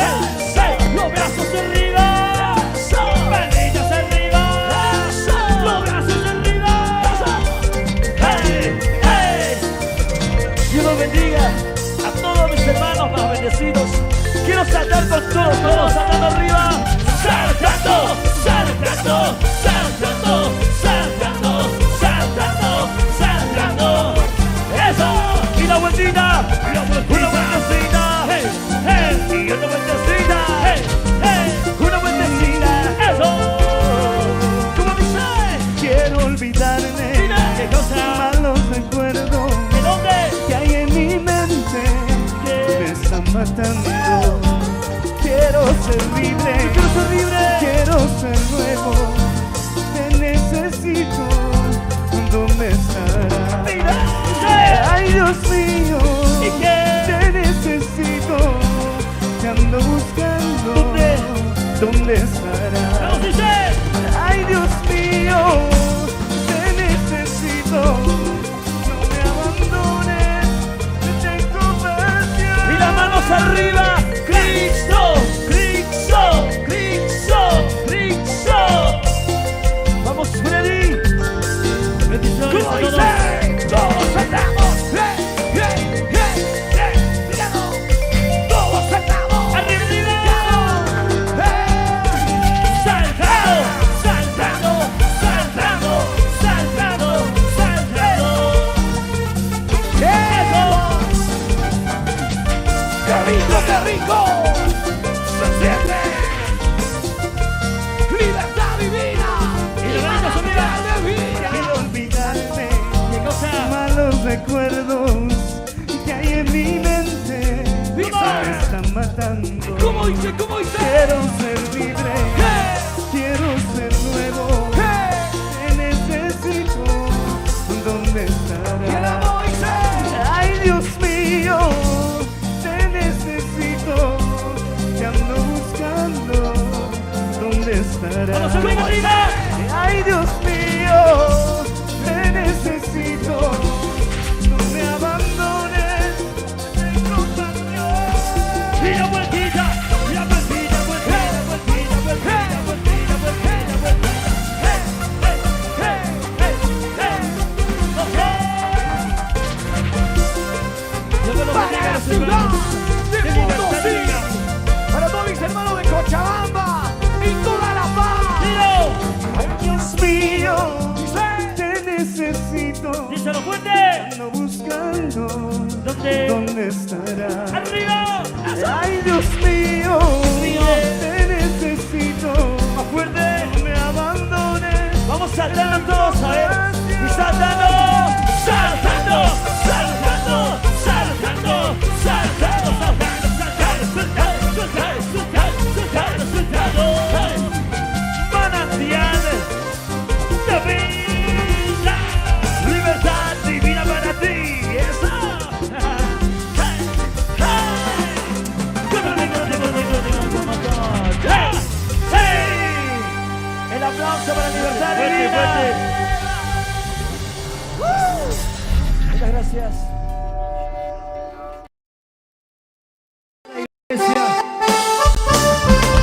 Speaker 3: los brazos arriba, manitas arriba, los brazos arriba. Hey, hey. Dios los bendiga a todos mis hermanos más bendecidos. Quiero saltar con todos saltando arriba, saltando, saltando, saltando, saltando, saltando, saltando. Eso. Y la vueltita, una vueltecita, hey, hey, y una vueltecita, hey, hey, una vueltecita, eso. ¿Cómo dice?
Speaker 2: Quiero olvidarme.
Speaker 3: ¿Qué cosa?
Speaker 2: Malos recuerdos
Speaker 3: ¿De dónde?
Speaker 2: que hay en mi mente
Speaker 3: ¿Qué?
Speaker 2: me están matando. Quiero ser libre,
Speaker 3: Quiero ser libre.
Speaker 2: quiero ser nuevo. Te necesito, ¿dónde estarás?
Speaker 3: Mira,
Speaker 2: Ay, Dios mío,
Speaker 3: ¿y qué?
Speaker 2: te necesito, te ando buscando.
Speaker 3: ¿Dónde?
Speaker 2: ¿Dónde estarás?
Speaker 3: ¿Cómo dice?
Speaker 2: Ay, Dios mío, te necesito, no me abandones, te tengo pasión.
Speaker 3: Y las manos arriba, Cristo, Cristo, Cristo, Cristo. Vamos, Freddy. Bendiciones a todos. Todos saltamos. Hey, hey, hey, hey. Todos saltamos. Arriba, arriba. Saltando, saltando, saltando, saltando, saltando. Eso. ¡Qué rico, qué rico! ¡Se siente! ¡Libertad divina! ¡Y las manos arriba!
Speaker 2: Quiero olvidarme.
Speaker 3: ¿Qué cosa?
Speaker 2: Malos recuerdos que hay en mi mente me están matando.
Speaker 3: ¿Cómo dice? ¿Cómo dice?
Speaker 2: Quiero ser libre, quiero ser nuevo. Te necesito, ¿dónde estarás? Ay, Dios mío, te necesito, te ando buscando. ¿Dónde estarás?
Speaker 3: ¡Vamos arriba, arriba!
Speaker 2: Ay, Dios mío, te necesito, no me abandones, tengo pasión.
Speaker 3: Y la vueltita, y la vueltita, vueltita, vueltita, vueltita, vueltita, vueltita, vueltita. Hey, hey, hey, hey, hey. Dios me lo bendiga,
Speaker 1: Para la ciudad de Potosí, para todos mis hermanos de Cochabamba y toda La Paz.
Speaker 2: Ay, Dios mío, te necesito,
Speaker 3: Díselo fuerte.
Speaker 2: ando buscando.
Speaker 3: ¿Dónde?
Speaker 2: ¿Dónde estará.
Speaker 3: ¡Arriba!
Speaker 2: Ay, Dios mío,
Speaker 3: mío.
Speaker 2: te necesito.
Speaker 3: ¡Más fuerte!
Speaker 2: No me abandones.
Speaker 3: Vamos saltando todos, a ver. Y saltando, saltando, saltando, saltando, saltando, saltando. Manantial de vida, libertad divina para ti. Eso. El aplauso para Libertad Divina. Muchas gracias.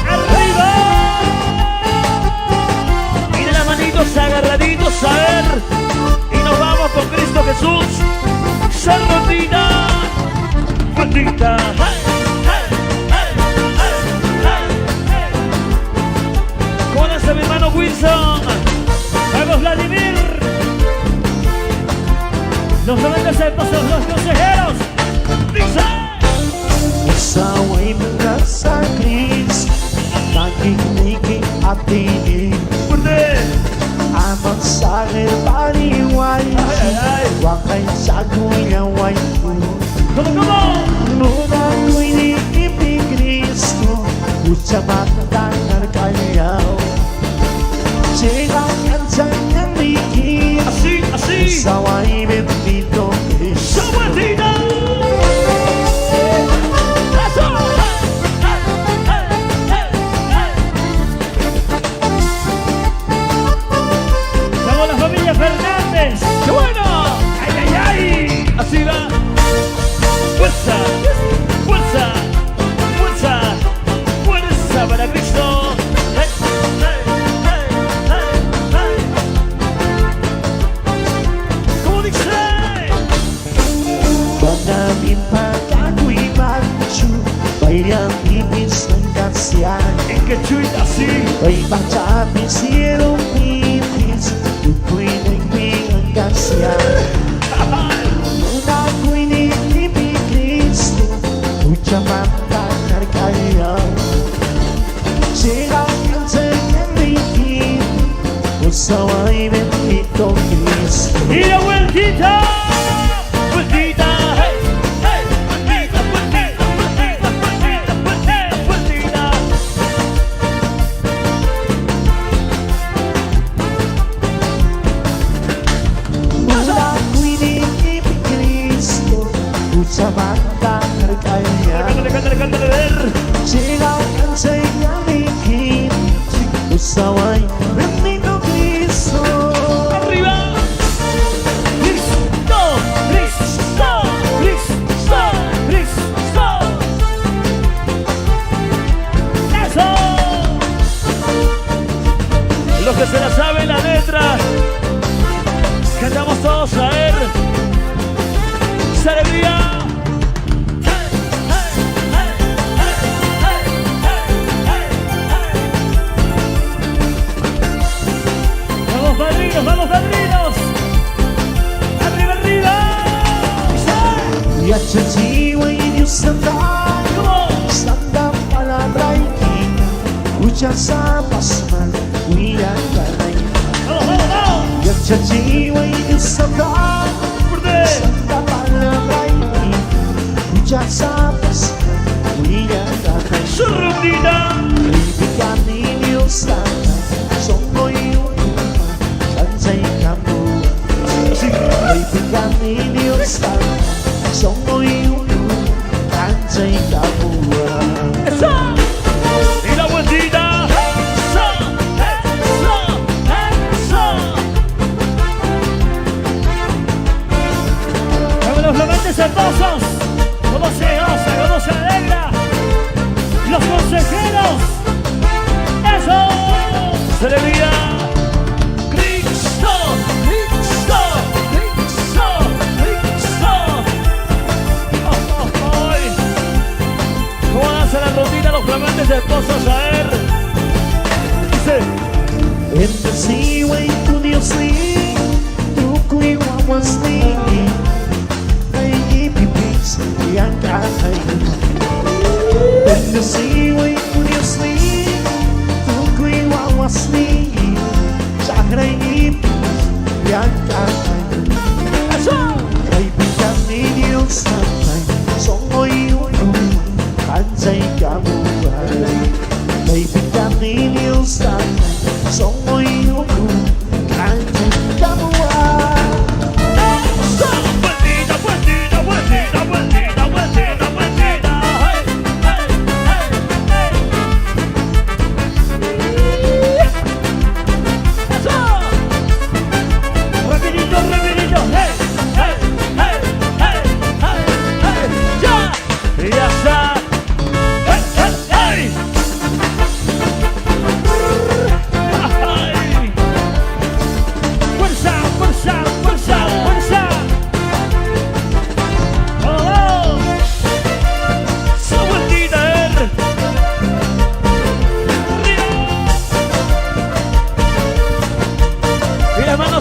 Speaker 3: ¡Arriba! Miren las manitos agarraditos a ver. Y nos vamos con Cristo Jesús. Serrotita. Fuertita. Jódanse mi hermano Wilson. Vamos Vladimir. Los 90 pasos, los consejeros. Dice.
Speaker 2: Usaway mga sa Kristo, nakikinig ating
Speaker 3: Fuerte.
Speaker 2: amang sa paniway. Wakay sa kuyaway mo.
Speaker 3: ¿Cómo?
Speaker 2: Nuna ko'y ni Kristo, usa matangar kayaw. Silangan sa nangikip,
Speaker 3: Así, así.
Speaker 2: usaway bendito Kristo.
Speaker 3: ¡Sabuelita! ¡Eso! ¡Vamos la familia Fernández! ¡Qué bueno! ¡Ay, ay, ay! Así va. ¡Fuerza! ¡Fuerza! ¡Fuerza! ¡Fuerza para Cristo! ¡Hey, hey, hey, hey, hey! ¿Cómo dice?
Speaker 2: Panamin pagkako'y magchu, bayang ibis ng kasyan.
Speaker 3: En que chuita así.
Speaker 2: Ay pagsabi siyong ibis, tuko'y nagbilang kasyan. Muna ko'y nilibig Kristo, ucha matangar kayaw. Silangan sa nangikip, usaway bendito Kristo.
Speaker 3: Y la vueltita, vueltita, hey, hey, vueltita, vueltita, vueltita, vueltita, vueltita, vueltita.
Speaker 2: Mula ko'y nilibig Kristo, ucha matangar kayaw.
Speaker 3: Cántale, cántale, cántale, ver.
Speaker 2: Silangan sa nangikip, usaway bendito Kristo.
Speaker 3: Arriba. Cristo, Cristo, Cristo, Cristo. Eso. Los que se la saben la letra, cantamos todos a él. ¡Esa alegría! ¡Vamos padrinos, vamos padrinos! ¡Arriba, arriba!
Speaker 2: Yachachiway Diyos ng tayo, sanda palabray kita, ucha sa pasman, uyan kalay.
Speaker 3: ¡Vamos, vamos, vamos!
Speaker 2: Yachachiway Diyos ng tayo,
Speaker 3: ¡Fuerte!
Speaker 2: sanda palabray kita, ucha sa pasman, uyan kalay.
Speaker 3: ¡Su rondita!
Speaker 2: Kaibigan ni Diyos sana, songko'y umuma, sansay kamu. Kaibigan ni Diyos sana, songko'y umuma, sansay kamu.
Speaker 3: ¡Eso! ¡Y la vueltita! ¡Eso! ¡Eso! ¡Eso! ¡Vamos los flamantes hermosos! ¡Cómo se goza, cómo se alegra! ¡Los consejeros! ¡Eso! ¡Celebridad! ¡Cristo! ¡Cristo! ¡Cristo! ¡Cristo! ¡Oh, oh, oh! ¿Cómo danza la rondita los flamantes esposos a ver? Dice.
Speaker 2: Entasiway ko Diyos ni, tuko'y wawas ni, ay ibibig sa yang kahit Bendasiway kunyasli Tukoy wawasli Sakray ipis yang kahit Kaibigan ninyo sa tayo Songoy uno Kansay kamuhay Kaibigan ninyo sa tayo Songoy uno Kansay kamuhay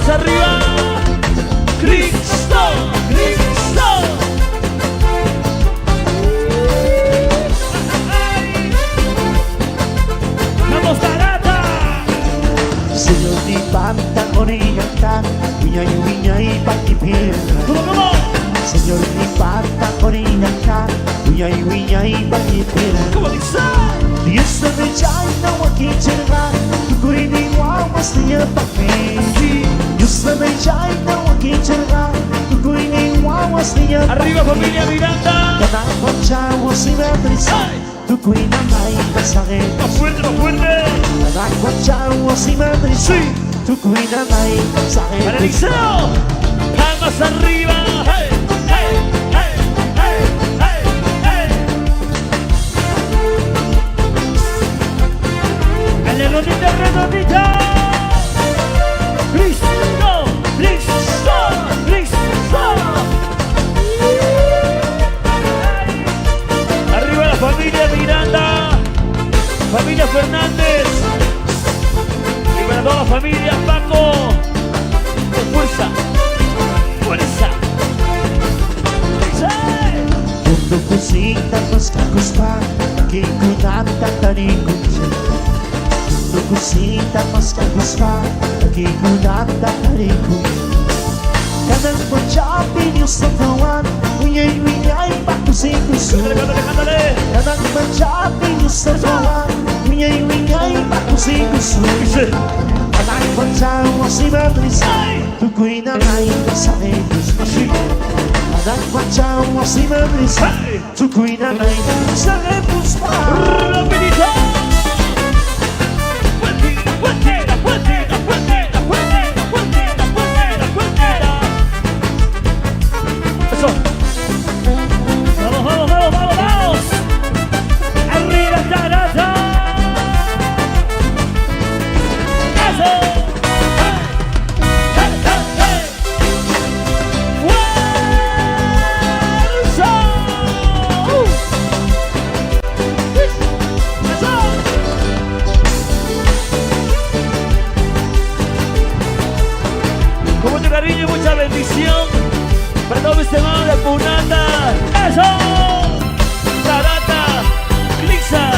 Speaker 1: Arriba, Cristo, Cristo.
Speaker 3: ¡Vamos, Tarata!
Speaker 2: Señor di banda orillanta Viñay, viñay, patipir
Speaker 3: ¿Cómo?
Speaker 2: Señor di banda orillanta Viñay, viñay, patipir
Speaker 1: ¿Cómo dice?
Speaker 2: Dios te me chay na wakichirga Tukoy di wawas niya papi Dios te me chay na wakichirga Tukoy di wawas niya papi
Speaker 1: Arriba familia Miranda.
Speaker 2: Kanang konchawa si Beatriz Tukoy na may pasakit
Speaker 1: Más fuerte, más fuerte.
Speaker 2: Kanang konchawa si Beatriz Tukoy na may pasakit
Speaker 1: Para Eliseo. Palmas arriba. Hey, hey, hey, hey, hey, hey.
Speaker 3: ¡El redondita, redondita! ¡Cristo! ¡Cristo! ¡Cristo!
Speaker 1: Arriba la familia Miranda. Familia Fernández. Y para toda la familia Paco. Con fuerza. Fuerza.
Speaker 2: Mundo kusita mas kakuspa Nakikunat at tanikot siya Mundo kusita mas kakuspa Nakikunat at tanikot Kanang pagsabi niyo sa tawan Unyay-unyay pakusikuso
Speaker 1: Cántale, cántale.
Speaker 2: Kanang pagsabi niyo sa tawan Unyay-unyay pakusikuso
Speaker 1: Dice.
Speaker 2: Kanang pagsawa si Beatriz Tukoy na may pasakit
Speaker 1: Así.
Speaker 2: Kanang pagsawa si Beatriz
Speaker 1: Hey.
Speaker 2: Tukoy na may pasakit puspa
Speaker 1: Rapidito. Fuertita, fuertita, fuertita, fuertita, fuertita, fuertita, fuertita, fuertita. Eso.
Speaker 3: ¡Vamos, vamos, vamos, vamos, vamos! ¡Arriba, Tarata!
Speaker 1: Eso. Hey, hey, hey, hey. Fuerza. Eso. Con mucho cariño y mucha bendición para todos mis hermanos de Punanda. ¡Eso! Tarata, Clixa,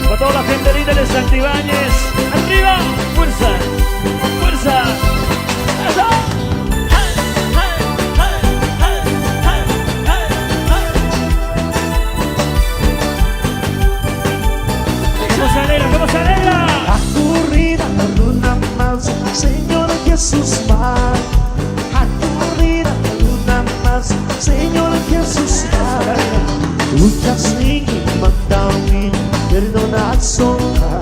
Speaker 1: para toda la gente linda de Santibáñez. ¡Arriba! ¡Fuerza! ¡Fuerza! ¡Eso! ¡Hey, hey, hey, hey, hey, hey, hey!
Speaker 3: ¿Cómo se alegra? ¿Cómo se alegra?
Speaker 2: Hakurina na luna mas Señor Jesús man Hakurina na luna mas Señor Jesús man Muchas lingin magdawin Perdonazon ka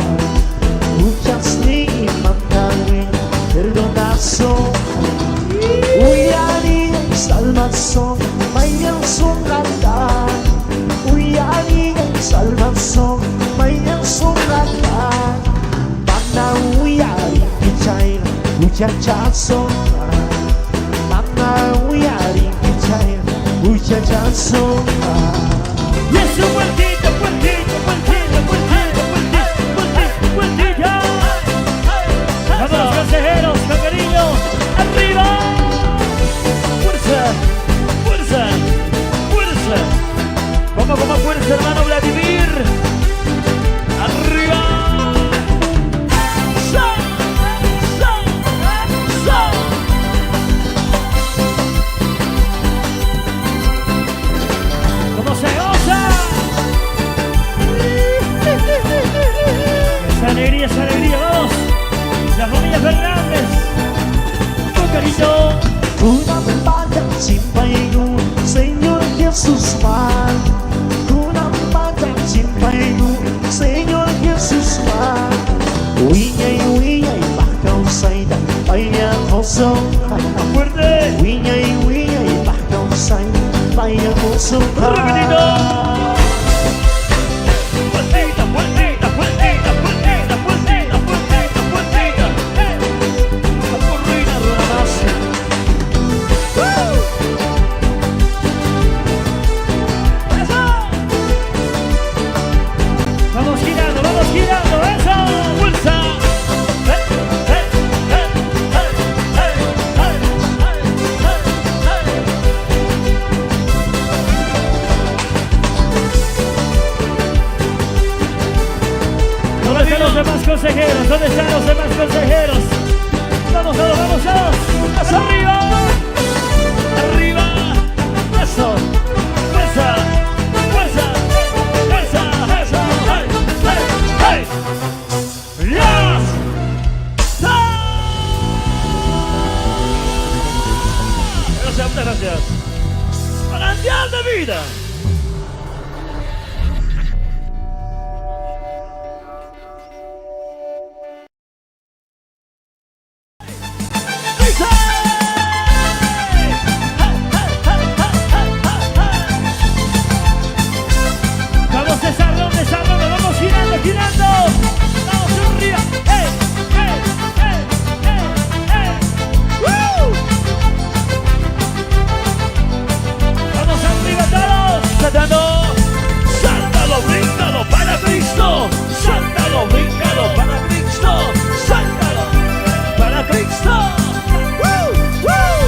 Speaker 2: Muchas lingin magdawin Perdonazon ka Uyani ang salmason Mayang sungatan Uyani ang salmason Mayang sungatan Uyari pichai Uchachason Mama uyari pichai Uchachason
Speaker 3: ¡Y eso, vueltita, vueltita, vueltita, vueltita, vueltita, vueltita, vueltita! ¡Vamos los consejeros, con cariño! ¡Arriba!
Speaker 1: ¡Fuerza! ¡Fuerza! ¡Fuerza!
Speaker 2: Jesús man Kunang cimpay mo Señor Jesús man Wiñay bakaw say Paya koso
Speaker 1: Fuerte.
Speaker 2: Wiñay bakaw say Paya koso
Speaker 1: Rapidito. Fuertita, fuertita, fuertita, fuertita, fuertita, fuertita, fuertita. La corrida Ronamasi. ¡Eso!
Speaker 3: Vamos girando, eso.
Speaker 1: ¡Fuerza!
Speaker 3: ¿Dónde están los demás consejeros? ¿Dónde están los demás consejeros? Vamos todos, vamos todos.
Speaker 1: ¡Hacia arriba! ¡Arriba! ¡Eso! ¡Fuerza! ¡Fuerza! ¡Fuerza! ¡Eso! ¡Hey! ¡Hey! ¡Hey! ¡Yes! Gracias, muchas gracias. ¡Manantial de vida! ¡Dice!
Speaker 3: Vamos desarrollando, vamos girando. Vamos arriba. ¡Ey! ¡Woo! Vamos arriba todos.
Speaker 1: Saltando, sáltalo, bríncalo para Cristo. Sáltalo, bríncalo para Cristo. Sáltalo para Cristo. ¡Woo! ¡Woo!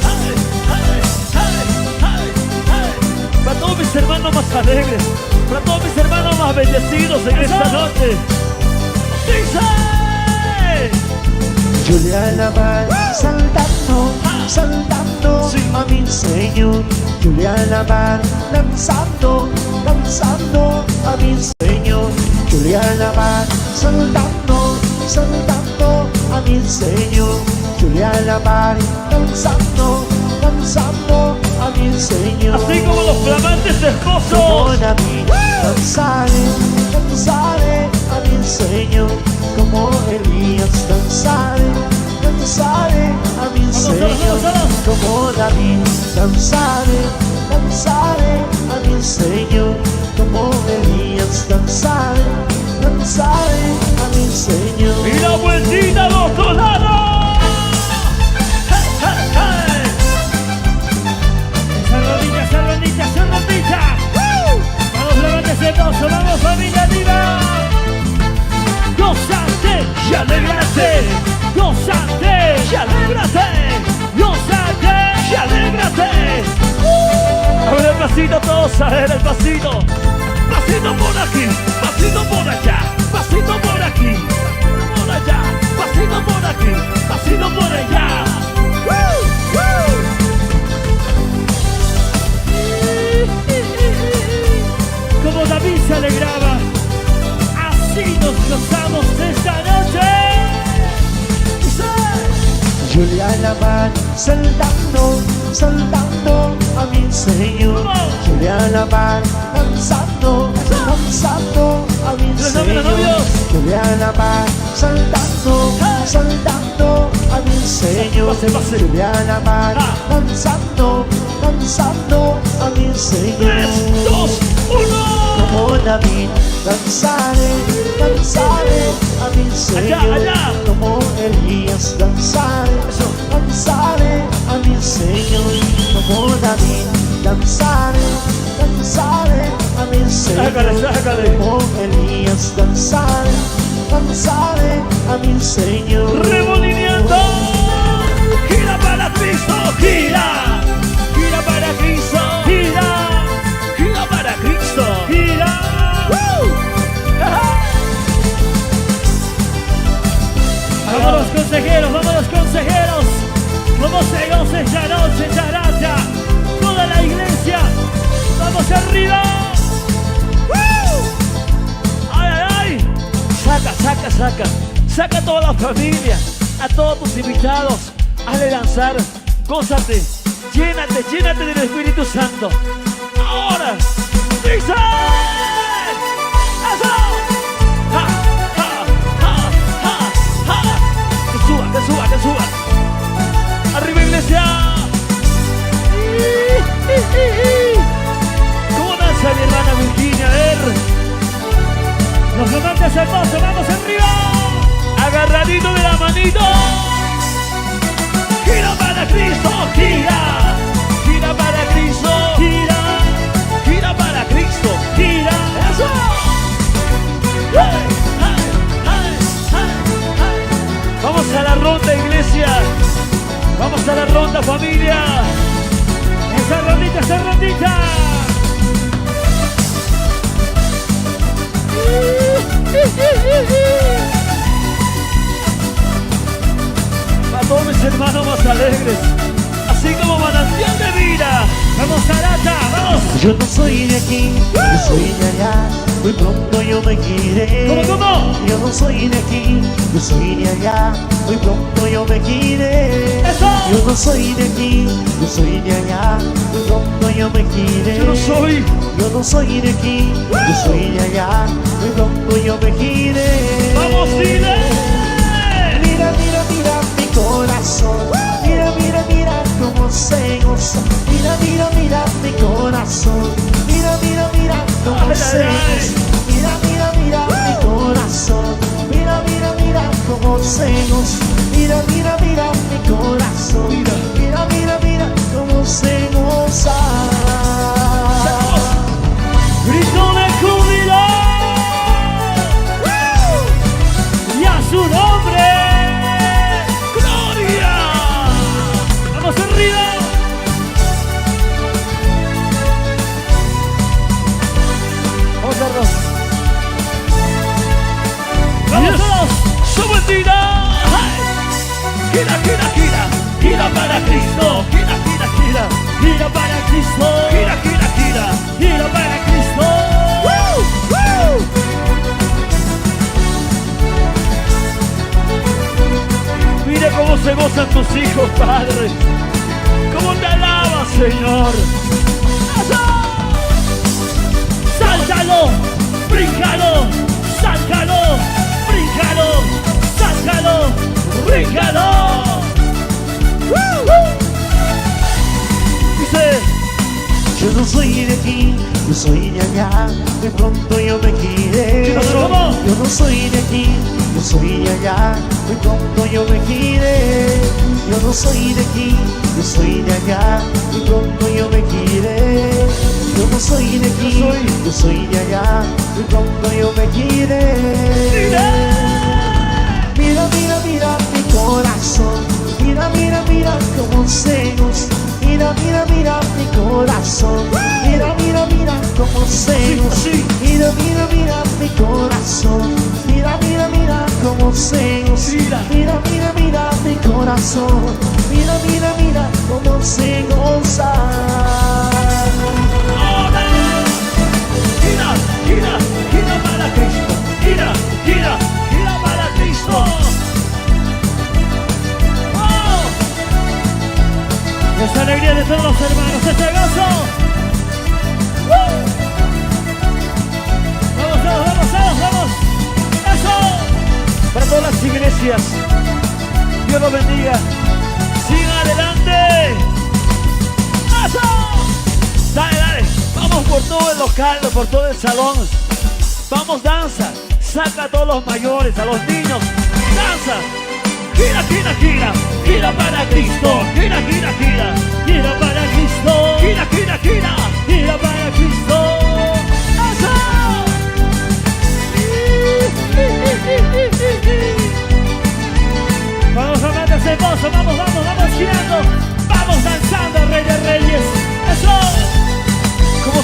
Speaker 1: ¡Ay, ay, ay, ay, ay! Para todos mis hermanos más alegres, para todos mis hermanos más bendecidos en esta noche. Dice.
Speaker 2: Yo le alabaré saltando
Speaker 1: Sí.
Speaker 2: a mi Señor. Yo le alabaré danzando a mi Señor. Yo le alabaré saltando a mi Señor. Yo le alabaré danzando a mi Señor.
Speaker 1: Así como los flamantes esposos.
Speaker 2: Como David, danzaré a mi Señor. Como Elías, danzaré a mi Señor. Como David, danzaré a mi Señor. Como Elías, danzaré a mi Señor.
Speaker 1: Y la vueltita al otro lado. ¡Hey, hey, hey!
Speaker 3: Esa rodilla. Vamos, levántese todos, vamos familia viva.
Speaker 1: ¡Gózate y alégrate!
Speaker 3: Gózate,
Speaker 1: ¡Y alégrate!
Speaker 3: gózate.
Speaker 1: ¡Y alégrate! A ver el pasito todos, a ver el pasito. Pasito por aquí, pasito por allá, pasito por aquí, por allá, pasito por aquí, pasito por allá. ¡Woo! ¡Woo!
Speaker 3: Como David se alegraba, así nos gozamos esta noche.
Speaker 2: Yo le alabaré saltando a mi Señor. Yo le alabaré danzando a mi
Speaker 1: Los
Speaker 2: Señor.
Speaker 1: novios.
Speaker 2: Yo le alabaré saltando a mi Señor.
Speaker 1: Pase.
Speaker 2: Yo le alabaré danzando a mi Señor.
Speaker 1: 3, 2, 1.
Speaker 2: Como David, danzaré a mi Señor.
Speaker 1: Allá.
Speaker 2: Como Elías, danzaré a mi Señor. Como David, danzaré a mi Señor.
Speaker 1: Sácale.
Speaker 2: Como Elías, danzaré a mi Señor.
Speaker 1: Remolineando. Gira para Cristo, gira. Gira para Cristo, gira. Gira para Cristo, gira. ¡Woo!
Speaker 3: Vámonos consejeros. Como se goza esta noche, esta gracia. Toda la iglesia. Vamos arriba.
Speaker 1: ¡Woo! ¡Ay, ay, ay! Saca a toda la familia, a todos tus invitados. Hazle danzar, gózate, Llénate del Espíritu Santo. Ahora, dice. ¡Eso! ¡Ja, ja, ja, ja, ja! Que suba. Arriba, iglesia. ¿Cómo danza mi hermana Virginia? A ver.
Speaker 3: Los amantes hermosos, vamos arriba.
Speaker 1: Agarradito de la manito. Gira para Cristo, gira. Gira para Cristo, gira. Gira para Cristo, gira. Eso. ¡Hey, hey, hey, hey, hey! Vamos a la ronda, iglesia. Vamos a la ronda, familia.
Speaker 3: Esa rondita.
Speaker 1: Para todos mis hermanos más alegres, así como manantial de vida.
Speaker 3: Vamos, Arata, vamos.
Speaker 2: Yo no soy de aquí, yo soy de allá. Muy pronto yo me iré.
Speaker 3: ¿Cómo?
Speaker 2: Yo no soy de aquí, yo soy de allá. Muy pronto yo me iré.
Speaker 3: ¡Eso!
Speaker 2: Yo no soy de aquí, yo soy de allá. Muy pronto yo me iré.
Speaker 1: Yo no soy
Speaker 2: de aquí, yo soy de allá. Muy pronto yo me iré.
Speaker 1: Vamos, dile.
Speaker 2: Mira mi corazón. Mira cómo se goza. Mira mi corazón. Mira cómo se goza. Mira mi corazón. Mira cómo se goza. Mira mi corazón. Mira cómo se goza.
Speaker 3: Grito de júbilo. Y a su nombre.
Speaker 1: ¡Gloria!
Speaker 3: Vamos arriba.
Speaker 1: Vamos a verlo.
Speaker 3: Vamos todos.
Speaker 1: ¡Su bendita! Gira para Cristo. Gira.
Speaker 3: Gira para Cristo.
Speaker 1: Gira.
Speaker 3: Gira para Cristo.
Speaker 1: Mira cómo se gozan tus hijos, Padre. Cómo te alabas, Señor. ¡Eso!
Speaker 3: Sáltalo, bríncalo, sáltalo, bríncalo, sáltalo, bríncalo.
Speaker 1: Dice,
Speaker 2: Yo no soy de aquí, yo soy de allá. De pronto yo me iré.
Speaker 3: ¿Cómo?
Speaker 2: Yo no soy de aquí, yo soy de allá. De pronto yo me iré. Yo no soy de aquí, yo soy de allá. De pronto yo me iré. Yo no soy de aquí, yo soy de allá. De pronto yo me iré. Mira mi corazón. Mira cómo se goza. Mira mi corazón. Mira cómo se goza. Mira mi corazón. Mira cómo se goza. Mira mi corazón. Mira cómo se goza.
Speaker 1: gira para Cristo. Gira para Cristo. ¡Oh!
Speaker 3: Esa alegría de todos los hermanos, ese gozo. Vamos. Eso.
Speaker 1: Para todas las iglesias, Dios los bendiga. Sigan adelante. ¡Eso! Dale. Vamos por todo el local, por todo el salón. Vamos, danza. Saca a todos los mayores, a los niños. Danza. Gira para Cristo. Gira.
Speaker 3: Gira para Cristo.
Speaker 1: Gira.
Speaker 3: Gira para Cristo.
Speaker 1: ¡Eso!
Speaker 3: Vamos, amantes hermosos, vamos girando. Vamos danzando, Rey de Reyes. Eso.
Speaker 1: ¿Cómo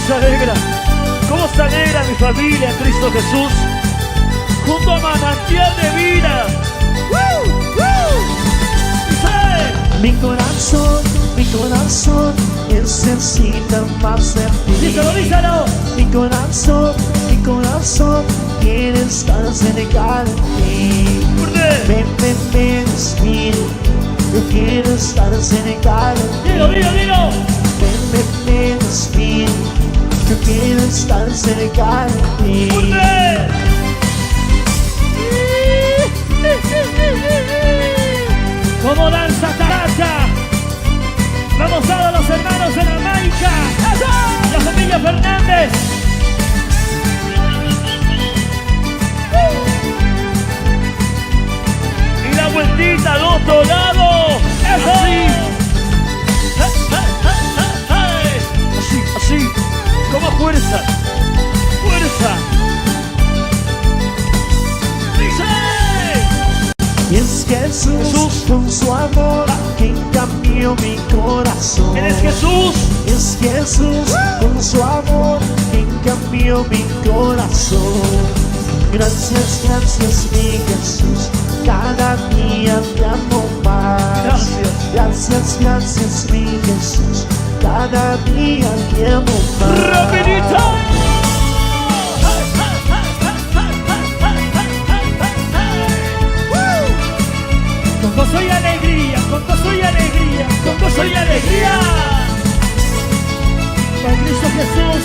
Speaker 1: se alegra mi familia en Cristo Jesús? Junto a manantial de vida.
Speaker 2: Mi corazón necesita más de ti.
Speaker 3: Díselo.
Speaker 2: Mi corazón quiere estar cerca de ti.
Speaker 1: ¿Por qué?
Speaker 2: Ven, Espíritu, yo quiero estar cerca de ti.
Speaker 3: Dilo, dilo, dilo.
Speaker 2: Ven, Espíritu, yo quiero estar cerca de ti.
Speaker 3: Como danza Taracha. Vamos a los hermanos en Jamaica. La familia Fernández.
Speaker 1: Y la vueltita al otro lado.
Speaker 3: ¡Eso!
Speaker 1: Así, así. Como fuerza. Fuerza.
Speaker 2: Y es Jesús con su amor quien cambió mi corazón.
Speaker 1: Él es Jesús.
Speaker 2: Es Jesús con su amor quien cambió mi corazón. Gracias, gracias mi Jesús, cada día te amo más.
Speaker 1: Gracias.
Speaker 2: Gracias, gracias mi Jesús, cada día te amo más.
Speaker 1: Rapidito.
Speaker 3: Con gozo y alegría, con gozo y alegría, con gozo y alegría. Con Cristo Jesús.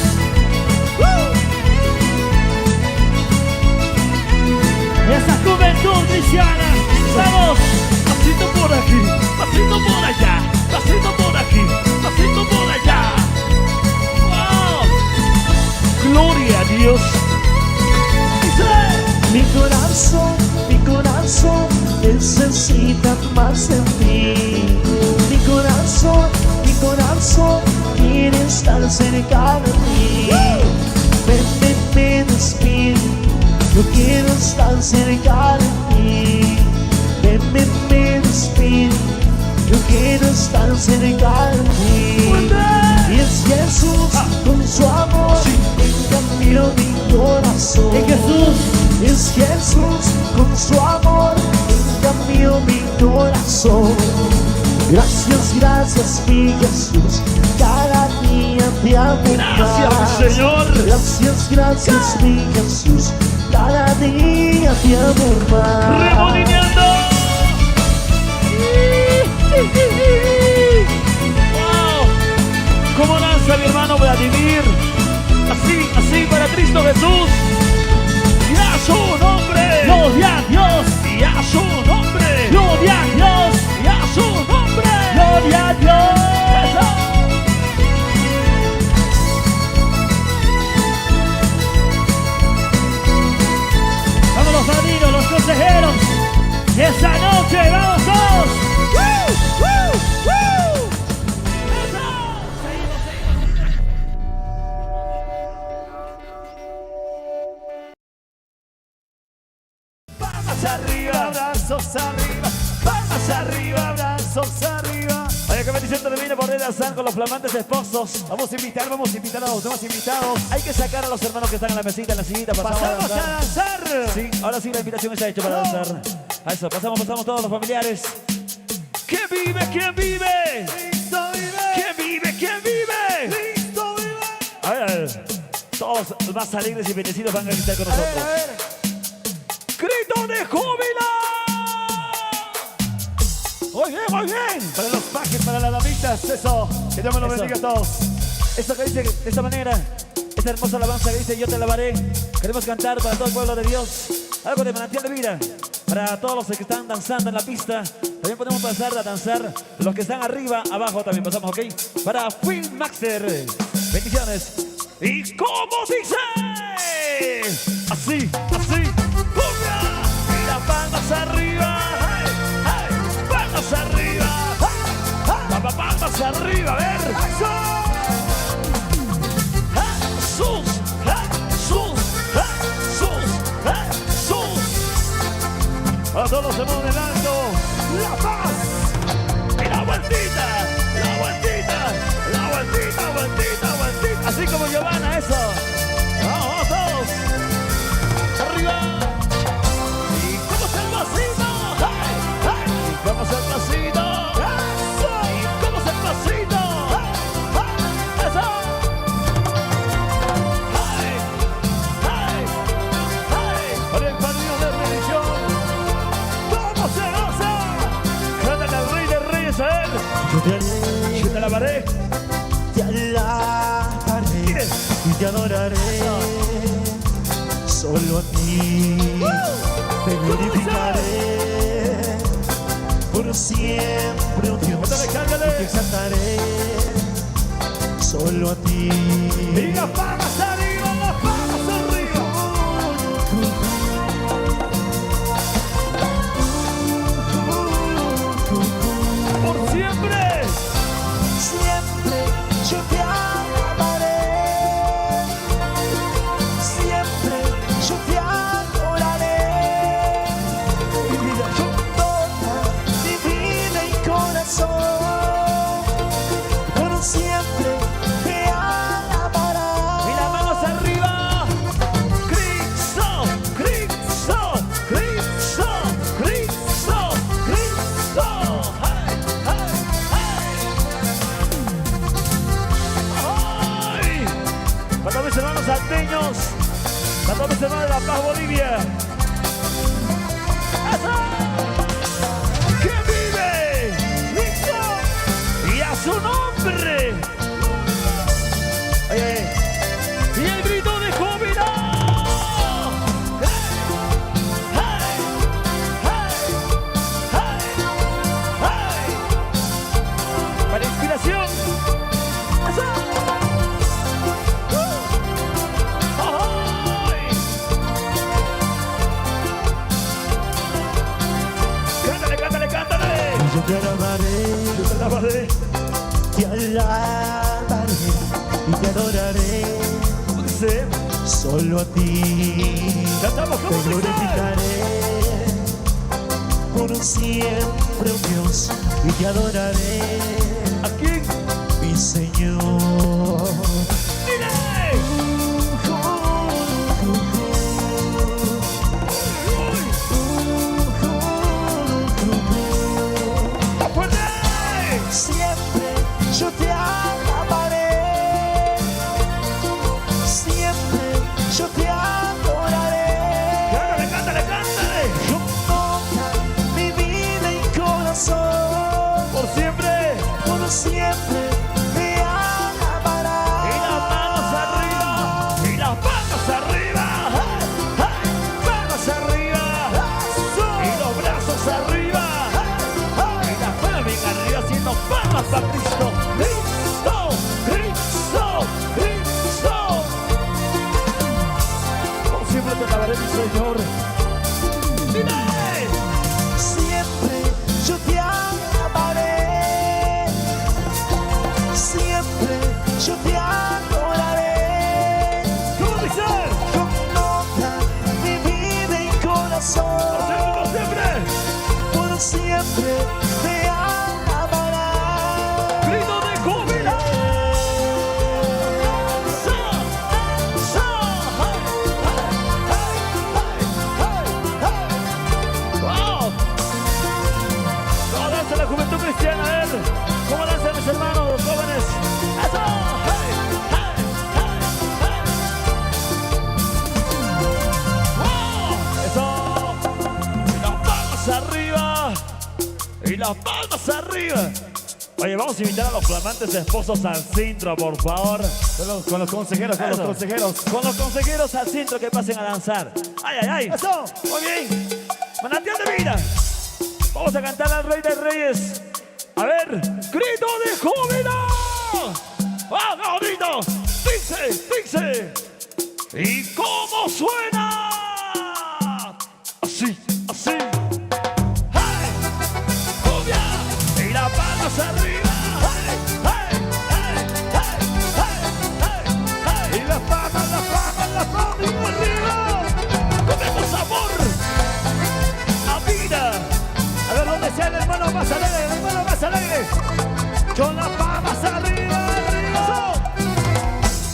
Speaker 3: Esa juventud cristiana. Vamos.
Speaker 1: Pasito por aquí, pasito por allá, pasito por aquí, pasito por allá. ¡Wow! Gloria a Dios.
Speaker 2: Mi corazón necesita más de ti. Mi corazón quiere estar cerca de ti. Ven, Espíritu, yo quiero estar cerca de ti. Ven, Espíritu, yo quiero estar cerca de ti. Y es Jesús con su amor quien cambió mi corazón.
Speaker 3: Es Jesús.
Speaker 2: Es Jesús con su amor quien cambió mi corazón. Gracias, gracias mi Jesús, cada día te amo
Speaker 1: Gracias,
Speaker 2: más.
Speaker 1: mi Señor.
Speaker 2: Gracias, gracias mi Jesús, cada día te amo más.
Speaker 1: Remolineando. ¡Wow! ¿Cómo danza mi hermano Vladimir? Así, así para Cristo Jesús. Y a su nombre.
Speaker 3: Gloria a Dios.
Speaker 1: Y a su nombre.
Speaker 3: Gloria a Dios.
Speaker 1: Y a su nombre.
Speaker 3: Gloria a Dios. Vamos los padrinos, los consejeros. Esa noche vamos todos.
Speaker 1: Palmas arriba, brazos arriba. Palmas arriba, brazos arriba. Oye, qué bendición te viene por danzar con los flamantes esposos. Vamos a invitar a los demás invitados. Hay que sacar a los hermanos que están en la mesita, en la sillita. Pasamos a danzar. Sí, ahora sí la invitación está hecha para danzar. A eso, pasamos todos los familiares. ¿Quién vive? ¿Quién vive?
Speaker 2: Cristo vive.
Speaker 1: ¿Quién vive? ¿Quién vive?
Speaker 2: Cristo vive.
Speaker 1: A ver, todos los más alegres y bendecidos van a gritar con nosotros.
Speaker 2: A ver.
Speaker 1: ¡Grito de júbilo! Muy bien, muy bien. Para los pajes, para las damitas, eso. Que Dios me lo bendiga a todos. Eso que dice de esta manera, esta hermosa alabanza que dice: yo te alabaré. Queremos cantar para todo el pueblo de Dios algo de manantial de vida. Para todos los que están danzando en la pista, también podemos pasar a danzar. Los que están arriba, abajo también pasamos, ¿ok? Para Phil Maxter, bendiciones. ¿Y cómo dice? Así, así. ¡Cumbia! Y las palmas arriba. ¡Hey, hey! ¡Palmas arriba! ¡Palmas arriba! A ver. ¡Jesús! ¡Jesús! ¡Jesús! ¡Jesús! Para todos los hermanos del alto, La Paz. Y la vueltita, la vueltita, la vueltita, vueltita, vueltita. Así como Giovanna, eso. Vamos todos. Arriba. ¿Y cómo es el pasito? ¡Hey! ¡Hey! ¿Y cómo es el pasito? ¡Eso! ¿Y cómo es el pasito? ¡Hey!
Speaker 2: te adoraré. Solo a ti te glorificaré. Por siempre, oh Dios, te exaltaré. Solo a ti.
Speaker 1: Y las palmas arriba, las palmas arriba. Por siempre.
Speaker 2: Siempre yo te amaré. Siempre yo te adoraré. Con toda mi vida y corazón. Por siempre te alabará.
Speaker 1: Y las manos arriba. Cristo, Cristo, Cristo, Cristo, Cristo. Hey, hey, hey. ¡Ay! Para todos mis hermanos salteños, para todos mis hermanos de La Paz, Bolivia. ¡Eso! ¡Que vive! ¡Cristo! Y a su nombre. Oye, y el grito de júbilo. ¡Hey! ¡Hey! ¡Hey! ¡Hey! Para inspiración. ¡Eso! ¡Ay! ¡Cántale, cántale, cántale!
Speaker 2: Yo te alabaré.
Speaker 1: Yo te alabaré.
Speaker 2: Te alabaré y te adoraré.
Speaker 1: Dice,
Speaker 2: Solo a ti
Speaker 1: cantamos
Speaker 2: te
Speaker 1: como dice.
Speaker 2: glorificaré. Por siempre, oh Dios, y te adoraré.
Speaker 1: Aquí,
Speaker 2: Mi Señor.
Speaker 1: dile. ¡Más fuerte!
Speaker 2: Siempre yo te alabaré. Siempre yo te adoraré.
Speaker 1: Cántale, cántale, cántale.
Speaker 2: Con toda mi vida y corazón.
Speaker 1: Por siempre.
Speaker 2: Por siempre te alabará.
Speaker 1: Y las manos arriba. Y las manos arriba. ¡Hey! ¡Hey! Manos arriba. Y los brazos arriba. Y las manos bien arriba haciendo palmas para Cristo. Cristo, Cristo, Cristo. Por siempre te alabaré, mi Señor. Dile.
Speaker 2: Siempre yo te alabaré. Siempre yo te adoraré.
Speaker 1: ¿Cómo dice?
Speaker 2: Con toda mi vida y corazón.
Speaker 1: Por siempre.
Speaker 2: Por siempre te alabará.
Speaker 1: Grito de júbilo. ¡Wow! ¿Cómo danza la juventud cristiana? A ver, ¿cómo danzan mis hermanos, los jóvenes? ¡Eso! ¡Hey! ¡Hey! ¡Hey! ¡Wow! ¡Eso! Y las palmas arriba. Y las palmas arriba. Oye, vamos a invitar a los flamantes esposos al centro, por favor.
Speaker 3: Con los consejeros, con los
Speaker 1: Eso.
Speaker 3: consejeros.
Speaker 1: Con los consejeros al centro que pasen a danzar. ¡Ay, ay, ay!
Speaker 3: ¡Eso!
Speaker 1: Muy bien. Manantial de vida. Vamos a cantar al Rey de Reyes. A ver, grito de júbilo. ¡Ah, no, grito! ¡Dice, dice! ¿Y cómo suena? Así, así. ¡Hey! ¡Cumbia! Y las palmas arriba. ¡Hey! ¡Hey! ¡Hey! ¡Hey! ¡Hey! ¡Hey! Y las palmas arriba. ¡Comemos amor! ¡A vida! A ver dónde sea el hermano más alegre, el hermano más alegre. Con las palmas arriba, arriba.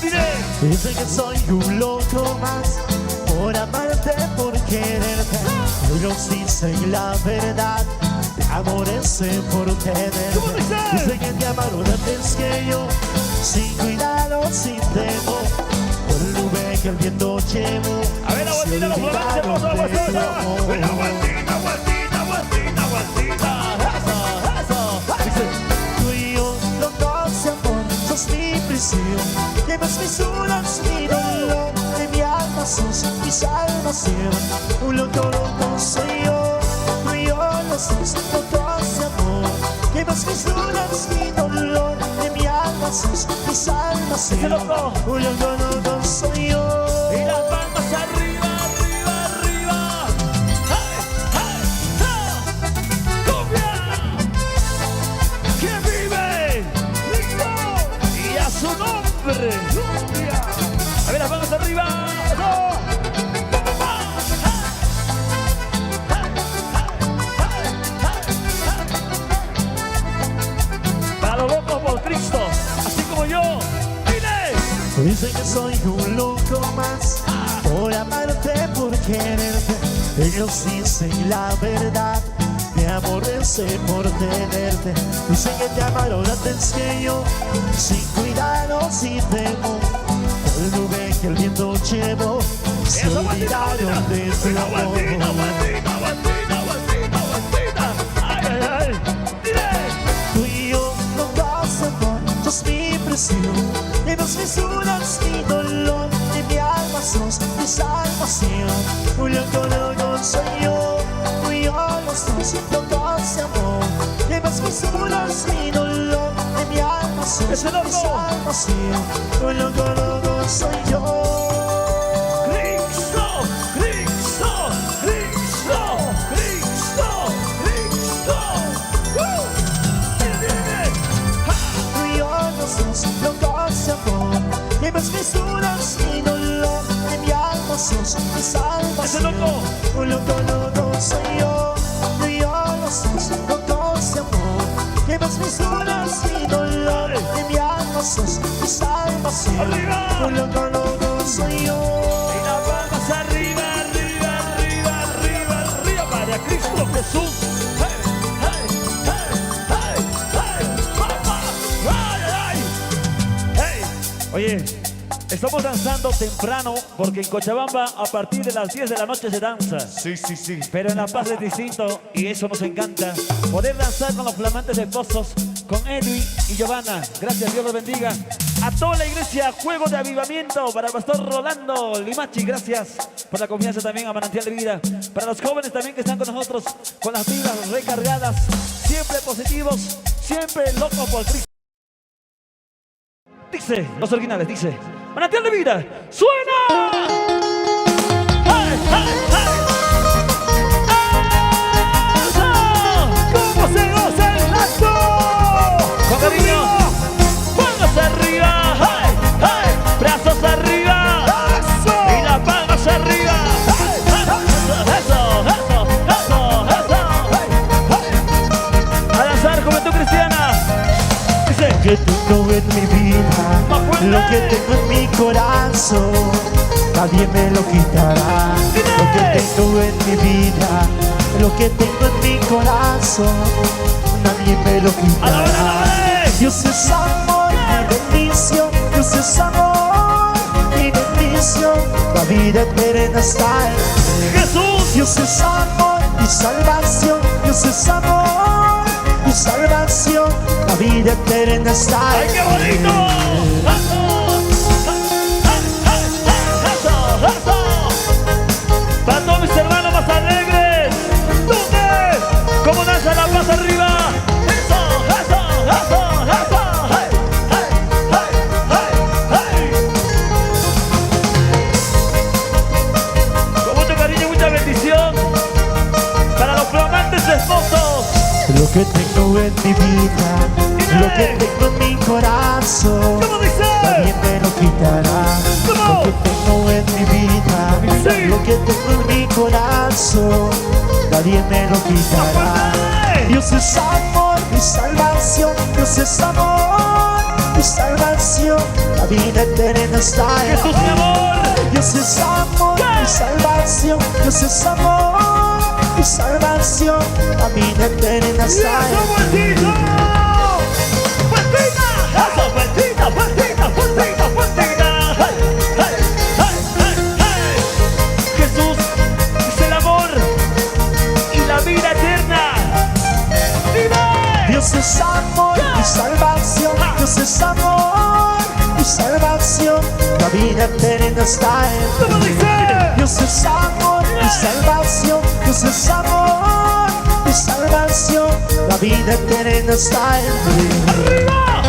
Speaker 1: Diré.
Speaker 2: Dicen que soy un loco más por amarte, por quererte. Ellos dicen la verdad, te amorece por tenerte.
Speaker 1: ¿Cómo dice?
Speaker 2: Dicen que te amaron antes que yo, sin cuidado, sin temor. Por el nube que el viento llevó.
Speaker 1: A ver la vueltita, los flamantes, hermoso, la vueltita. La vueltita, vueltita, vueltita, vueltita. Eso, eso. Dice.
Speaker 2: Tú y yo, los dos de amor, sos mi prisión. Llevas mis horas, mi sos mi salvación. Un loco soy yo, tú y yo los dos locos de amor. Llevas mis dudas, mi dolor, de mi alma sos mi salvación.
Speaker 1: Ese loco.
Speaker 2: Un loco soy yo.
Speaker 1: Y las palmas arriba, arriba, arriba. ¡Hey, hey, hey! ¡Cumbia! ¡Que vive! ¡Listo! Y a su nombre. ¡Cumbia! A ver, las palmas arriba. ¡Eso! Para los locos por Cristo, así como yo. ¡Dile!
Speaker 2: Dicen que soy un loco más por amarte, por quererte. Ellos dicen la verdad, me aborrece por tenerte. Dicen que te amaron antes que yo, sin cuidado, sin temor. Por nube que el viento llevó, se olvidaron de tu amor.
Speaker 1: Ay, ay, ay. Dile.
Speaker 2: Tú y yo no vas a amor, sos mi presión. Llevas mis dudas, mi dolor, de mi alma sos mi salvación. Un loco soy yo, tú y yo los dos locos de amor. Llevas mis dudas, mi dolor, de mi alma sos mi
Speaker 1: ¡Ese loco!
Speaker 2: salvación. Un loco soy yo.
Speaker 1: Cristo, Cristo, Cristo, Cristo, Cristo. Dile, dile.
Speaker 2: Tú y yo los dos locos de amor. Llevas mis dudas, mi dolor, de mi alma sos mi salvación.
Speaker 1: Ese loco.
Speaker 2: Un loco soy yo, tú y yo los dos locos de amor. Llevas mis dudas, mi dolor, de mi alma sos mi salvación.
Speaker 1: ¡Arriba!
Speaker 2: Un loco soy yo.
Speaker 1: Y las palmas arriba, arriba, arriba, arriba, arriba para Cristo Jesús. Hey, hey, hey, hey, hey, papá. Ay, ay, ay. Hey, oye, estamos danzando temprano porque en Cochabamba a partir de las 10 de la noche se danza.
Speaker 2: Sí, sí, sí.
Speaker 1: Pero en La Paz es distinto y eso nos encanta. Poder danzar con los flamantes esposos, con Edwin y Giovanna. Gracias, Dios los bendiga. A toda la iglesia, Juego de Avivamiento. Para el pastor Rolando Limachi, gracias por la confianza también a Manantial de Vida. Para los jóvenes también que están con nosotros, con las vidas recargadas. Siempre positivos, siempre locos por Cristo. Dice, los originales, dice: Manantial de Vida, ¡suena! ¡Hey, hey, hey! ¿Cómo se goza el acto? Con cariño, palmas arriba, hey, hey, brazos arriba, y las palmas arriba, hey, hey, eso, hey, a lanzar Juventud Cristiana. Dice:
Speaker 2: Que tengo en mi vida, lo que tengo en mi corazón, nadie me lo quitará. Lo que tengo en mi vida, lo que tengo en mi corazón, nadie me lo quitará. Dios es amor, mi bendición. Dios es amor, mi bendición. La vida eterna está en él.
Speaker 1: Jesús.
Speaker 2: Dios es amor, mi salvación. Dios es amor, mi salvación. La vida eterna está
Speaker 1: ¡Ay,
Speaker 2: en
Speaker 1: qué bonito!
Speaker 2: él.
Speaker 1: ¡Eso! Para todos mis hermanos más alegres, ¿dónde? ¿Cómo danza La Paz arriba? ¡Eso! ¡Hey, hey, hey, hey! Con mucho cariño y mucha bendición para los flamantes esposos.
Speaker 2: Lo que tengo en mi vida, lo que tengo en mi corazón,
Speaker 1: ¿Cómo dice?
Speaker 2: nadie me lo quitará.
Speaker 1: ¿Cómo?
Speaker 2: Lo que tengo en mi vida,
Speaker 1: Sí.
Speaker 2: lo que tengo en mi corazón, nadie me lo quitará. Dios es amor, mi salvación. Dios es amor, mi salvación. La vida eterna está en
Speaker 1: Jesús, mi amor.
Speaker 2: Dios es amor, mi salvación. Dios es amor, mi salvación. La vida eterna
Speaker 1: ¡Y
Speaker 2: está en
Speaker 1: eso, vueltito! ¡Vueltita! ¡Eso, vueltita, vueltita, vueltita, vueltita! ¡Hey, hey, hey, hey, hey! Jesús es el amor y la vida eterna. ¡Dime!
Speaker 2: Dios es amor, mi salvación. Dios es amor, mi salvación. La vida eterna está en
Speaker 1: ¿Cómo dice?
Speaker 2: Dios es amor y salvación, Dios es amor y salvación, la vida eterna está en mí.
Speaker 1: ¡Arriba!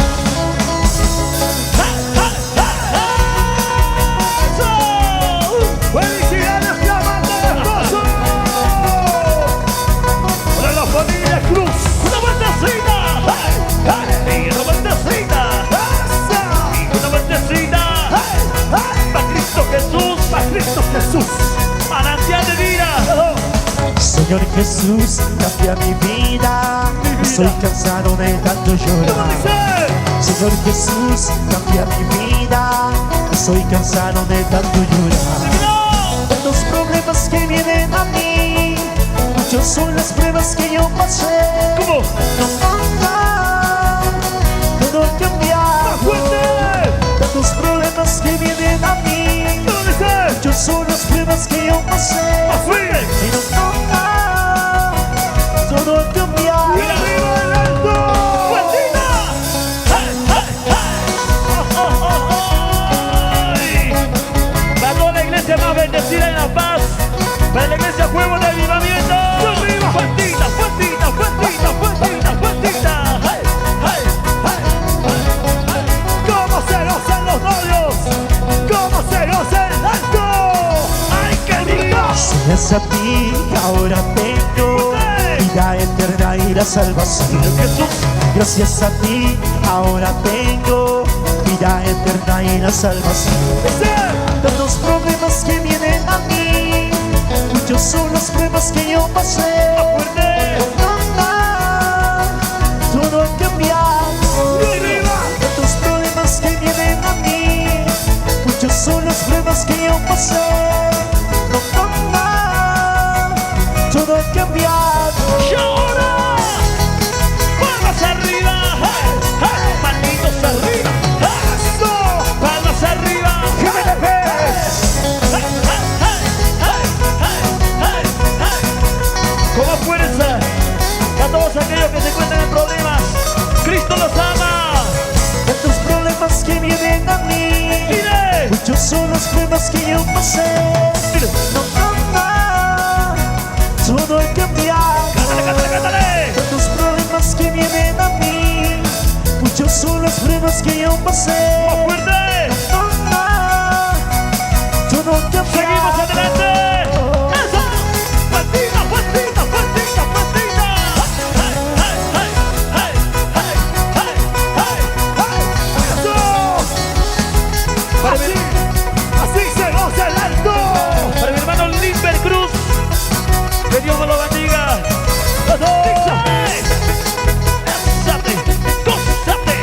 Speaker 3: ¡Felicidades, diamante de esposo! ¡Para la familia Cruz!
Speaker 1: ¡Una vueltecita! ¡Y una vueltecita! ¡Y una vueltecita! ¡Para Cristo Jesús!
Speaker 3: ¡Para Cristo Jesús!
Speaker 1: ¡Manantial de vida!
Speaker 2: Señor Jesús, cambia mi vida, estoy cansado de tanto
Speaker 1: ¿Cómo
Speaker 2: llorar.
Speaker 1: dice?
Speaker 2: Señor Jesús, cambia mi vida, estoy cansado de tanto llorar. Tantos problemas que vienen a mí, muchas son las pruebas que yo pasé.
Speaker 1: ¿Cómo?
Speaker 2: Todo ha cambiado.
Speaker 1: ¡Fuerte!
Speaker 2: Tantos problemas que vienen a mí,
Speaker 1: ¿Cómo dice?
Speaker 2: muchas son las pruebas que yo pasé.
Speaker 1: ¡Más firme!
Speaker 2: Pero todo ha cambiado.
Speaker 1: ¡Y arriba del alto! ¡Fuertita! ¡Hey, hey, hey! Para toda la iglesia más bendecida en La Paz, para la iglesia Fuego de Avivamiento. ¡Arriba! ¡Fuertita, fuertita, fuertita, fuertita, fuertita! ¡Hey, hey, hey, hey, hey!
Speaker 3: ¿Cómo se gozan los novios? ¿Cómo se goza el alto?
Speaker 1: ¡Ay, qué lindo!
Speaker 2: Gracias a ti ahora tengo vida eterna y la salvación.
Speaker 1: Jesús,
Speaker 2: Gracias a ti ahora tengo vida eterna y la salvación. Tantos problemas que vienen a mí, muchos son las pruebas que yo pasé.
Speaker 1: fuerte.
Speaker 2: Todo ha cambiado.
Speaker 1: ¡Arriba!
Speaker 2: Tantos problemas que vienen a mí, muchas son las pruebas que yo pasé. Todo ha cambiado.
Speaker 1: ¡Y ahora! ¡Palmas arriba! ¡Hey, hey! ¡Manitos arriba! ¡Eso! ¡Palmas arriba!
Speaker 3: ¡Jiménez Pérez!
Speaker 1: ¡Hey, hey, hey! ¡Hey, hey, hey, hey! ¡Como fuerza! A todos aquellos que se encuentran en problemas, ¡Cristo los ama!
Speaker 2: Tantos problemas que vienen a mí,
Speaker 1: ¡Mire!
Speaker 2: muchos son las pruebas que yo pasé.
Speaker 1: ¡Mire!
Speaker 2: Todo ha cambiado.
Speaker 1: ¡Cántale, cántale, cántale!
Speaker 2: Tantos problemas que vienen a mí, muchos son las pruebas que yo pasé.
Speaker 1: ¡Más fuerte!
Speaker 2: Todo ha cambiado.
Speaker 1: ¡Seguimos adelante! ¡Eso! ¡Fuertita, fuertita, fuertita, fuertita! ¡Hey, hey, hey! ¡Hey, hey, hey! ¡Hey, hey!
Speaker 3: ¡Eso!
Speaker 1: Para mi,
Speaker 3: ¡Así se goza el alto!
Speaker 1: para mi hermano Limber Cruz, que Dios me lo bendiga. ¡Eso! ¡Gózate! ¡Gózate!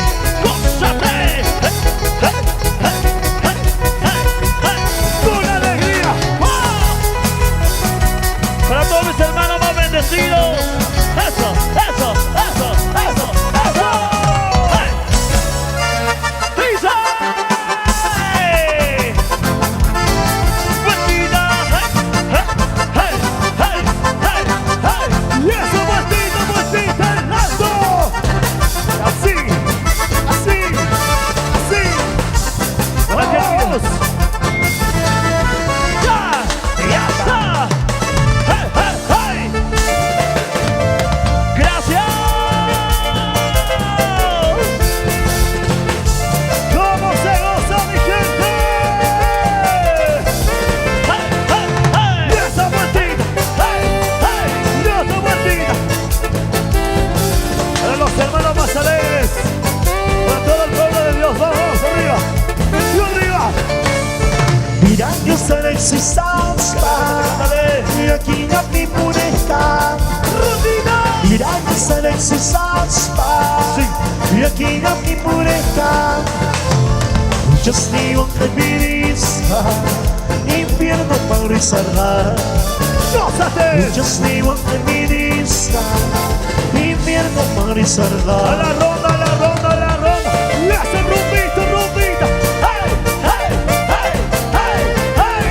Speaker 1: ¡Gózate! ¡Hey, hey, hey, hey, hey, hey!
Speaker 3: ¡Con alegría!
Speaker 1: ¡Wow! Para todos mis hermanos más bendecidos. ¡Eso! ¡Eso! ¡Eso! ¡Eso! ¡Eso! ¡Hey! ¡Dice! ¡Hey! ¡Fuertita! ¡Hey! ¡Hey! ¡Hey! ¡Hey! ¡Hey!
Speaker 3: ¡Y eso, vueltita, vueltita, el alto! ¡Así! ¡Así! ¡Así! ¡Vamos!
Speaker 1: ¡Ya! ¡Ya está! ¡Hey! ¡Hey! ¡Hey! ¡Gracias!
Speaker 3: ¿Cómo se goza mi gente?
Speaker 1: ¡Hey! ¡Hey! ¡Hey!
Speaker 3: ¡Y esa vueltita!
Speaker 1: ¡Hey! ¡Hey!
Speaker 3: ¡Y otra vueltita! Para los hermanos más alegres, para todo el pueblo de Dios, vamos arriba y arriba.
Speaker 2: Mirando Alexis Aspa, aquí na Pipureka. Mirando Alexis Aspa, aquí na Pipureka. Muchos digo que vista, infierno para rezar.
Speaker 3: ¡Gózate!
Speaker 2: Muchos digo que vista, infierno para
Speaker 3: ¡A
Speaker 2: rezar.
Speaker 3: la ronda, a la ronda, a la ronda! ¡Y ese rumbito, rumbita!
Speaker 1: ¡Hey! ¡Hey! ¡Hey! ¡Hey! ¡Hey!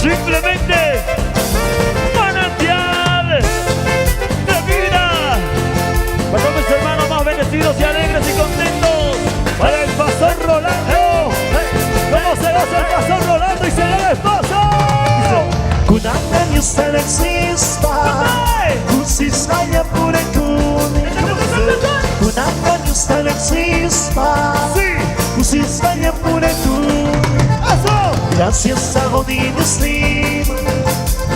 Speaker 1: Simplemente manantial de vida. Para todos mis hermanos más bendecidos y alegres y contentos.
Speaker 3: Para el pastor Rolando, vamos a
Speaker 2: Gracias a Godinho Slim,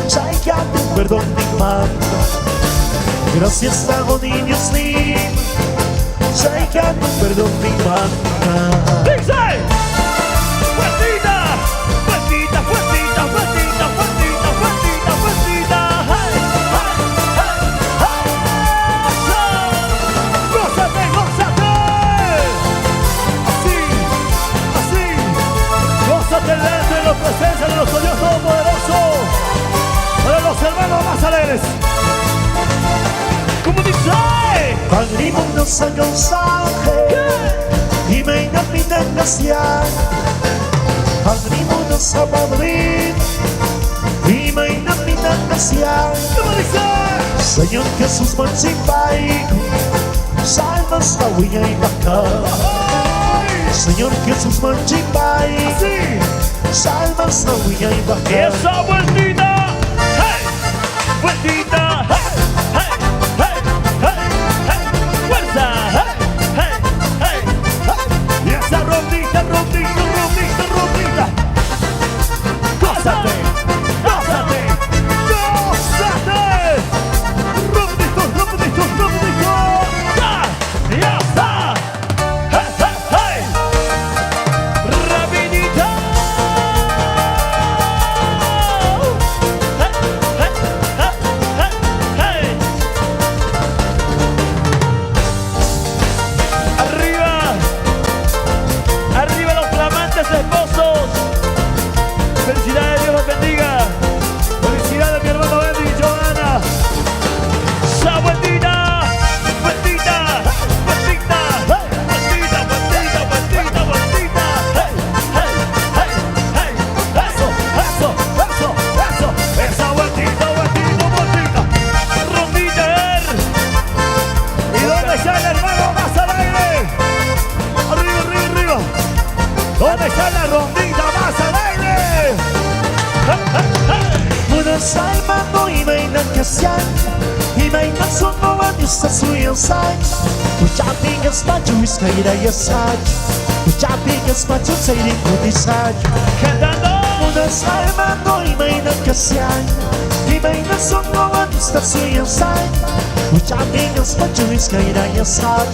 Speaker 2: Chayatu perdón mi mano. Gracias a Godinho Slim, Chayatu perdón mi mano.
Speaker 1: Dice, fuertita, fuertita, fuertita, fuertita, fuertita, fuertita, fuertita. Hey, hey, hey, hey. Gózate, gózate. Así, así. Gózate delante de la presencia de nuestro Dios Todopoderoso. Para los hermanos más alegres. Como dice,
Speaker 2: Pagrimos sa mensahe, di-may napinagkasyan. Pagrimos sa Madrid, di-may napinagkasyan.
Speaker 1: como dice.
Speaker 2: Señor Jesús magsipay ko, salvas na wiyay baka. Señor Jesús magsipay ko,
Speaker 1: Así.
Speaker 2: salvas na wiyay
Speaker 1: Y
Speaker 2: baka.
Speaker 1: esa vueltita, hey, vueltita, hey, hey, hey, hey, hey, fuerza, hey, hey, hey, hey. Y esa rondita, rondita, rondita, rondita. Gózate, gózate, gózate. Rondito, rondito, rondito. Ya está. Hey, hey, hey. Rapidito. Arriba, arriba los flamantes esposos. Felicidades, Dios los bendiga. Felicidades, mi hermano Eddie y Johanna. Esa vueltita, vueltita, vueltita, vueltita, vueltita, vueltita, vueltita. Hey, hey, hey, hey. Eso, eso, eso, eso. Esa vueltita, vueltita, vueltita. Rondita, ¿y dónde está el hermano más alegre? Arriba, arriba, arriba. ¿Dónde está la rondita más alegre?
Speaker 2: Muna sa mano, di-may nagkasyan. Di-may nagsungawan yung sa suyasan. Ucapigas majuis kay rayasan. Ucapigas majuis sa ilikutisan.
Speaker 1: Cantando.
Speaker 2: Muna sa mano, di-may nagkasyan. Di-may nagsungawan yung sa suyasan. Ucapigas majuis kay rayasan.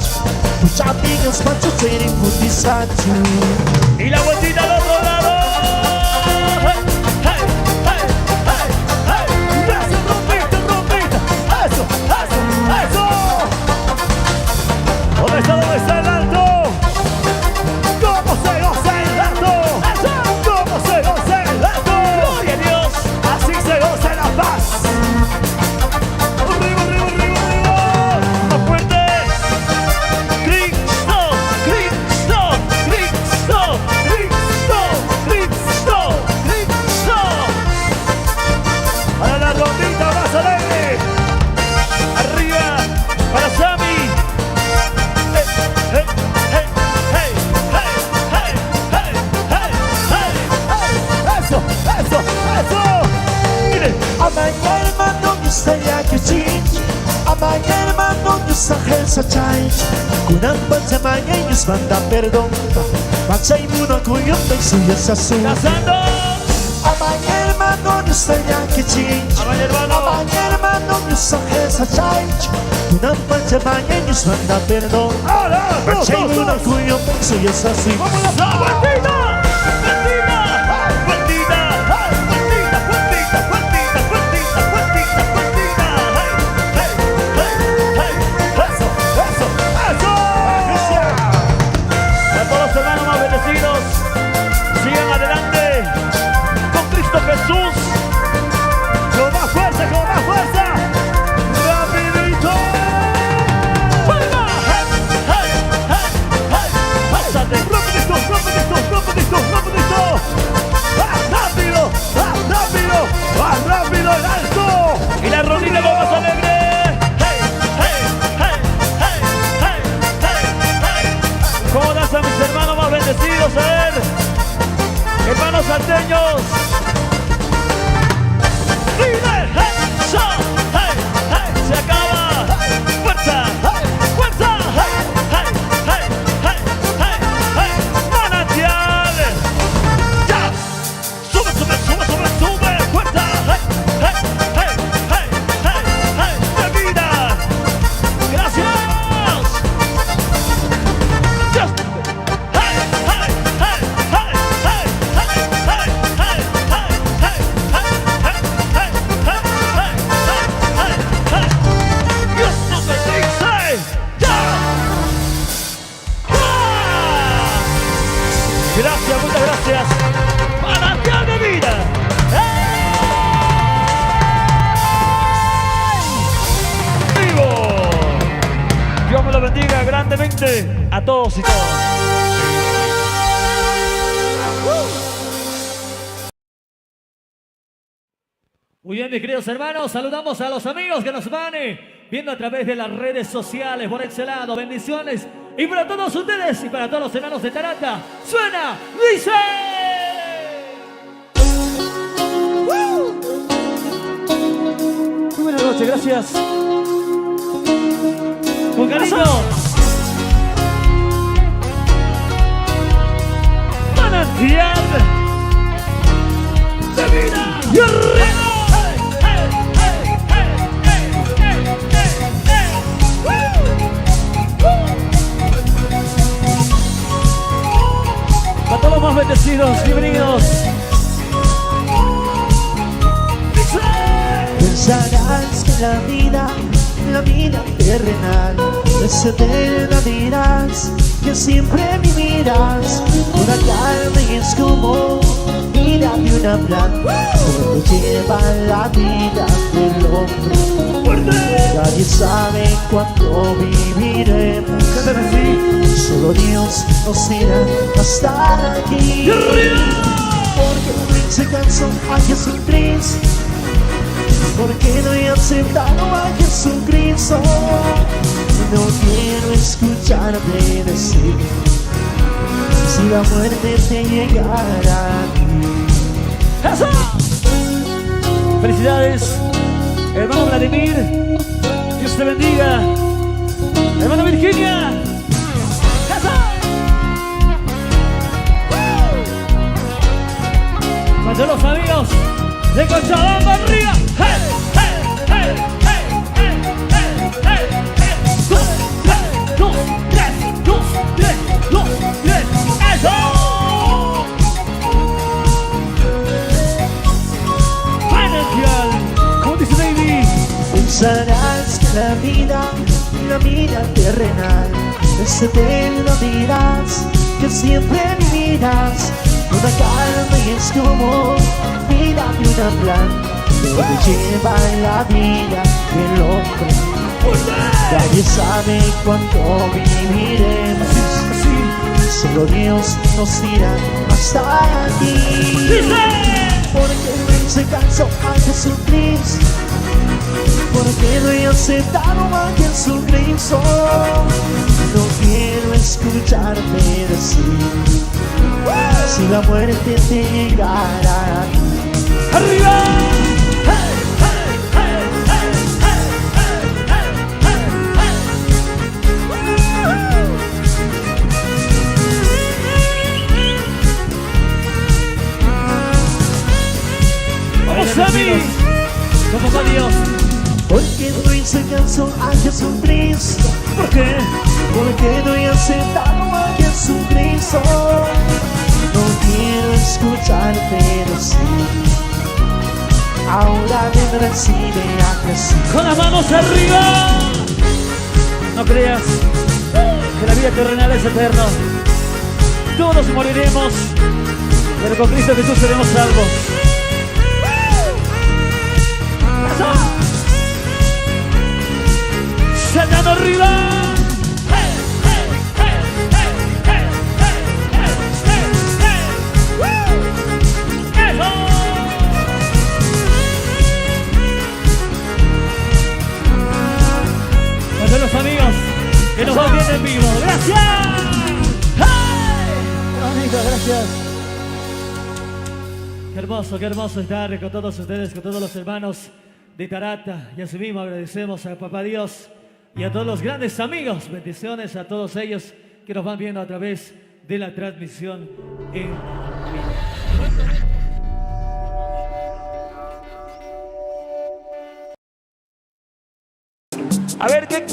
Speaker 2: Ucapigas majuis sa ilikutisan.
Speaker 1: Y la vueltita al otro lado. Hey, hey, hey, hey, hey. Eso, rompita, rompita. Eso, eso, eso. ¿Dónde está, dónde está el alto? ¿Cómo se goza el alto? ¿Cómo se goza el alto? Gloria a Dios. Así se goza la paz. Arriba, arriba, arriba, arriba. Más fuerte. Cristo, Cristo, Cristo, Cristo, Cristo, Cristo. Para la rondita más alegre. Arriba para Sammy. Hey, hey, hey, hey, hey, hey, hey, hey, hey, hey. Eso, eso, eso. Mire.
Speaker 2: Amanya hermano niyo sa yakyuchin. Amanya hermano niyo sa helsachay. Kunang bansamanya niyo manda perdón. Magsay muna ko yung may suya sa suya.
Speaker 1: Casando.
Speaker 2: Amanya hermano niyo sa yakyuchin.
Speaker 1: Amanya hermano.
Speaker 2: Amanya hermano niyo sa helsachay. Kunang bansamanya niyo manda perdón.
Speaker 1: Ahora,
Speaker 2: Magsay muna ko yung may suya sa suya.
Speaker 1: ¡Vámonos! ¡La vueltita! ¡Vueltita! ¡Vueltita! ¡Vueltita! ¡Vueltita! ¡Vueltita! ¡Vueltita! ¡Vueltita! ¡Vueltita! ¡Hey! ¡Hey! ¡Hey! ¡Hey! ¡Eso! ¡Eso! ¡Eso! A todos los hermanos más bendecidos, sigan adelante con Cristo Jesús. Con más fuerza, con más fuerza. ¡Rapidito! ¡Fuerza! ¡Hey! ¡Hey! ¡Hey! ¡Hey! ¡Pásate! ¡Rapidito! ¡Rapidito! ¡Rapidito! ¡Rapidito! ¡Más rápido! ¡Más rápido! ¡Más rápido! ¡El alto! Y la rodilla lo más alegre. ¡Hey! ¡Hey! ¡Hey! ¡Hey! ¡Hey! ¡Hey! ¡Hey! ¿Cómo danzan mis hermanos más bendecidos? A ver. Hermanos salteños. ¡Líder! ¡Hey! ¡So! ¡Hey! ¡Hey! ¡Se acaba! ¡Fuerza! ¡Fuerza! ¡Hey! ¡Hey! ¡Hey! ¡Hey! ¡Hey! ¡Hey! ¡Manantial! ¡Ya! Gracias, muchas gracias. Manantial de vida. ¡Vivo! Dios me lo bendiga grandemente a todos y todas.
Speaker 3: Muy bien, mis queridos hermanos, saludamos a los amigos que nos van viendo a través de las redes sociales. Por ese lado, bendiciones. Y para todos ustedes y para todos los hermanos de Tarata, suena, dice.
Speaker 1: Muy buenas noches, gracias.
Speaker 3: Con cariño.
Speaker 1: Manantial de vida. Y arriba. A todos los más bendecidos, bienvenidos.
Speaker 2: Pensarás que la vida terrenal es eterna, dirás que siempre vivirás. Una carne es como vida de una planta, todo lleva la vida del hombre. Nadie sabe cuánto viviremos, solo Dios nos dirá hasta aquí. Porque se cansó a Jesucristo, porque no he aceptado a Jesucristo. No quiero escucharte decir si la muerte te llegara a ti.
Speaker 1: ¡Eso! Felicidades, hermano Vladimir. Dios te bendiga. Hermana Virginia. ¡Eso!
Speaker 3: Para los amigos de Cochabamba arriba.
Speaker 1: ¡Hey! ¡Hey! ¡Hey! ¡Hey! ¡Hey! ¡Hey! ¡Hey! ¡Dos! ¡Tres! ¡Dos! ¡Tres! ¡Dos! ¡Tres! ¡Eso! Financial. ¿Cómo dice Baby?
Speaker 2: Pensarás que la vida terrenal es eterna, dirás que siempre vivirás. Una carne es como vida de una planta, donde lleva la vida del hombre. Nadie sabe cuánto viviremos, solo Dios nos dirá hasta aquí. Porque se cansó a Jesucristo, porque no he aceptado a Jesucristo. No quiero escucharte decir si la muerte te llegara a ti.
Speaker 1: ¡Arriba! ¡Vamos, amigos!
Speaker 3: ¿Cómo va Dios?
Speaker 2: Porque no hice caso a Jesucristo,
Speaker 1: ¿Por qué?
Speaker 2: porque no he aceptado a Jesucristo. No quiero escucharte decir ahora me recibe a Jesús.
Speaker 1: ¡Con las manos arriba! No creas que la vida terrenal es eterna. Todos moriremos, pero con Cristo Jesús seremos salvos. ¡Saltando arriba!
Speaker 3: Para los amigos que nos van viendo en vivo. ¡Gracias!
Speaker 1: Amigos, gracias.
Speaker 3: Qué hermoso estar con todos ustedes, con todos los hermanos de Tarata. Y así mismo agradecemos a Papá Dios y a todos los grandes amigos. Bendiciones a todos ellos que nos van viendo a través de la transmisión en vivo.
Speaker 1: A ver, ¿qué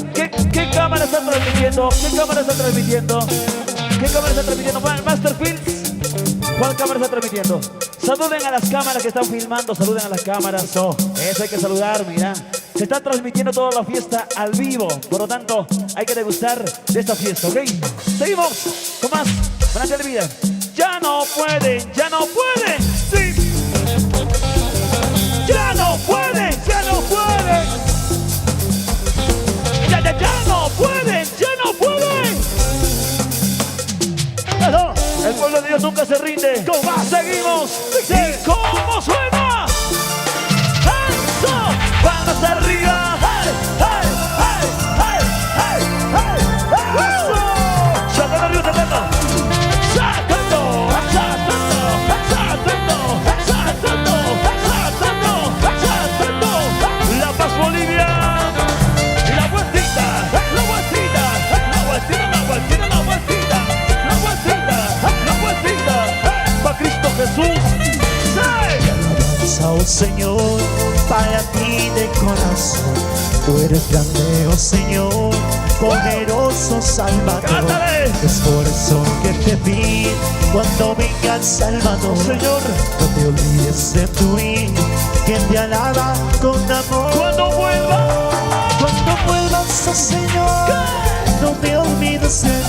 Speaker 1: cámara está transmitiendo? ¿Qué cámara está transmitiendo? ¿Qué cámara está transmitiendo? Masterfields. ¿Cuál cámara está transmitiendo? Saluden a las cámaras que están filmando, saluden a las cámaras. Eso hay que saludar, mira. Se está transmitiendo toda la fiesta al vivo, por lo tanto, hay que degustar de esta fiesta, ¿ok? Seguimos con más Manantial de Vida. ya no pueden, ya no pueden, sí. Ya no pueden, ya no pueden. Ya no pueden, ya no pueden.
Speaker 3: Eso.
Speaker 1: El pueblo de Dios nunca se rinde.
Speaker 3: Go más.
Speaker 1: Seguimos. ¿Y cómo suena? ¡Eso! ¡Manos arriba! ¡Hey, hey, hey, hey, hey, hey, hey! ¡Eso! ¡Sacando arriba, sacando! ¡Sacando! ¡Sacando! ¡Sacando! ¡Sacando! ¡Sacando! ¡Sacando! La Paz, Bolivia. La vueltita, la vueltita, la vueltita, la vueltita, la vueltita, la vueltita, la vueltita. Pa' Cristo Jesús.
Speaker 2: Alabanza, oh Señor, para ti de corazón. Tú eres grande, oh Señor, poderoso Salvador.
Speaker 1: ¡Cántale!
Speaker 2: Es por eso que te pido cuando venga el Salvador,
Speaker 1: Señor,
Speaker 2: no te olvides de tu Hijo, que te alaba con amor.
Speaker 1: cuando vuelva,
Speaker 2: Cuando vuelvas, oh Señor, no te olvides de mí.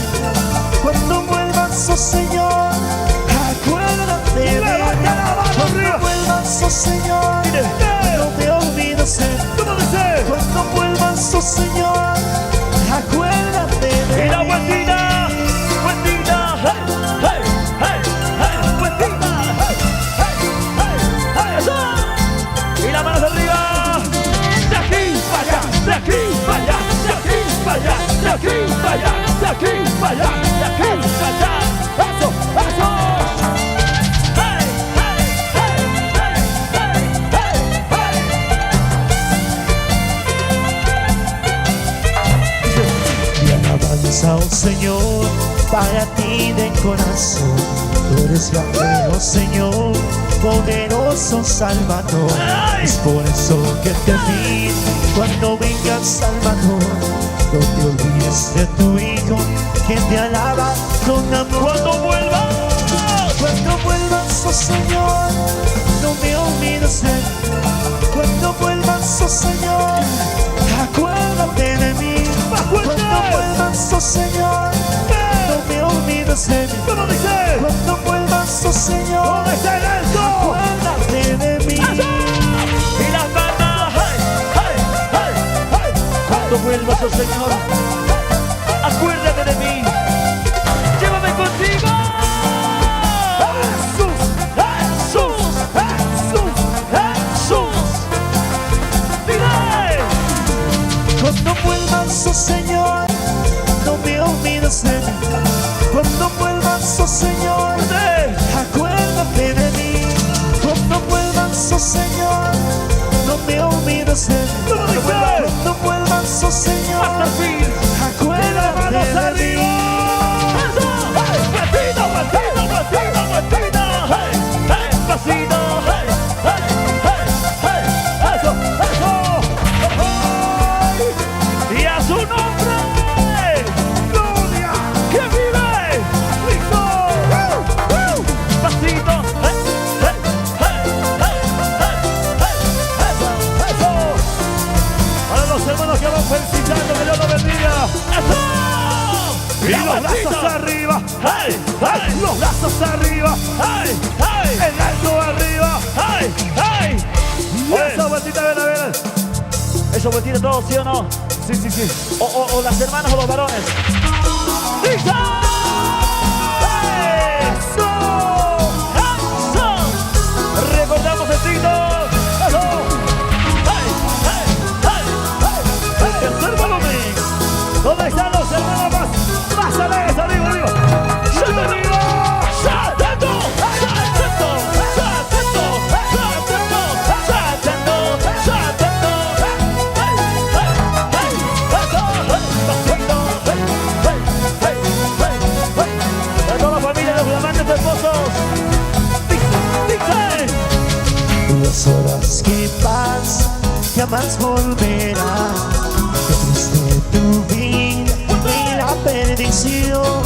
Speaker 2: Cuando vuelvas, oh Señor, acuérdate de mí.
Speaker 1: levanta la mano
Speaker 2: Cuando
Speaker 1: arriba.
Speaker 2: vuelvas, oh Señor, no te olvides de mí.
Speaker 1: ¿Cómo dice?
Speaker 2: Cuando vuelvas, oh Señor, acuérdate de mí.
Speaker 1: Y la vueltita, vueltita, hey, hey, hey, hey, vueltita, hey, hey, hey, hey, eso. Y las manos arriba. De aquí para allá, de aquí para allá, de aquí para allá, de aquí para allá, de aquí para allá, de aquí para allá. Eso, eso. Hey, hey, hey, hey, hey, hey, hey.
Speaker 2: Mi alabanza, oh Señor, para ti de corazón. Tú eres grande, oh Señor, poderoso Salvador.
Speaker 1: ¡Ay!
Speaker 2: Es por eso que te pido cuando venga el Salvador, no te olvides de tu Hijo, que te alaba con amor.
Speaker 1: Cuando vuelva,
Speaker 2: Cuando vuelvas, oh Señor, no me olvides de mí. Cuando vuelvas, oh Señor, acuérdate de mí. Cuando vuelvas, oh Señor, no me olvides de mí.
Speaker 1: ¿cómo dice?
Speaker 2: Cuando vuelvas, oh Señor,
Speaker 1: ¿Dónde está el alto?
Speaker 2: acuérdate de mí.
Speaker 1: Y las manos, hey, hey, hey, hey. Cuando vuelvas, oh Señor, acuérdate de mí. Llévame contigo. Jesús, Jesús, Jesús, Jesús. Dile.
Speaker 2: Cuando vuelvas, oh Señor, no me olvides de mí. Cuando vuelvas, oh Señor, acuérdate de mí. Cuando vuelvas, oh Señor, no me olvides de mí. Cuando vuelvas, oh Señor,
Speaker 1: Hasta el fin.
Speaker 2: acuérdate de mí.
Speaker 1: Pasito, pasito, pasito, pasito. Hey, hey, pasito. Hey, hey, hey, hey. Eso, eso. Hey. Y a su nombre, gloria, que vive Cristo. Pasito. Hey, hey, hey, hey, hey, hey. Eso, eso. Para los hermanos que van felicitando, que Dios los bendiga. ¡Eso!
Speaker 3: Y los brazos arriba.
Speaker 1: ¡Hey! ¡Hey!
Speaker 3: Los brazos arriba.
Speaker 1: ¡Hey! ¡Hey!
Speaker 3: El alto arriba.
Speaker 1: ¡Hey! ¡Hey!
Speaker 3: Esa vueltita, ven a ver.
Speaker 1: ¿Eso vueltita todo, sí o no?
Speaker 3: Sí, sí, sí.
Speaker 1: O las hermanas o los varones. ¡Listo! ¡Hey!
Speaker 3: ¡Eso!
Speaker 1: ¡Eso! Recordamos el tito. ¡Eso! ¡Hey! ¡Hey! ¡Hey! ¡Hey! El tercer volumen. ¿Dónde están los hermanos más alegres? Arriba, arriba. ¡Salta arriba! ¡Saltando! ¡Saltando! ¡Saltando! ¡Saltando! ¡Saltando! ¡Saltando! ¡Hey! ¡Hey! ¡Hey! ¡Eso! ¡Pasando! ¡Hey! ¡Hey! ¡Hey! ¡Hey! ¡Hey! ¡A toda la familia de los diamantes hermosos! ¡Dice! ¡Dice!
Speaker 2: Las horas que pasan jamás volverán. Qué triste tu vida y la perdición.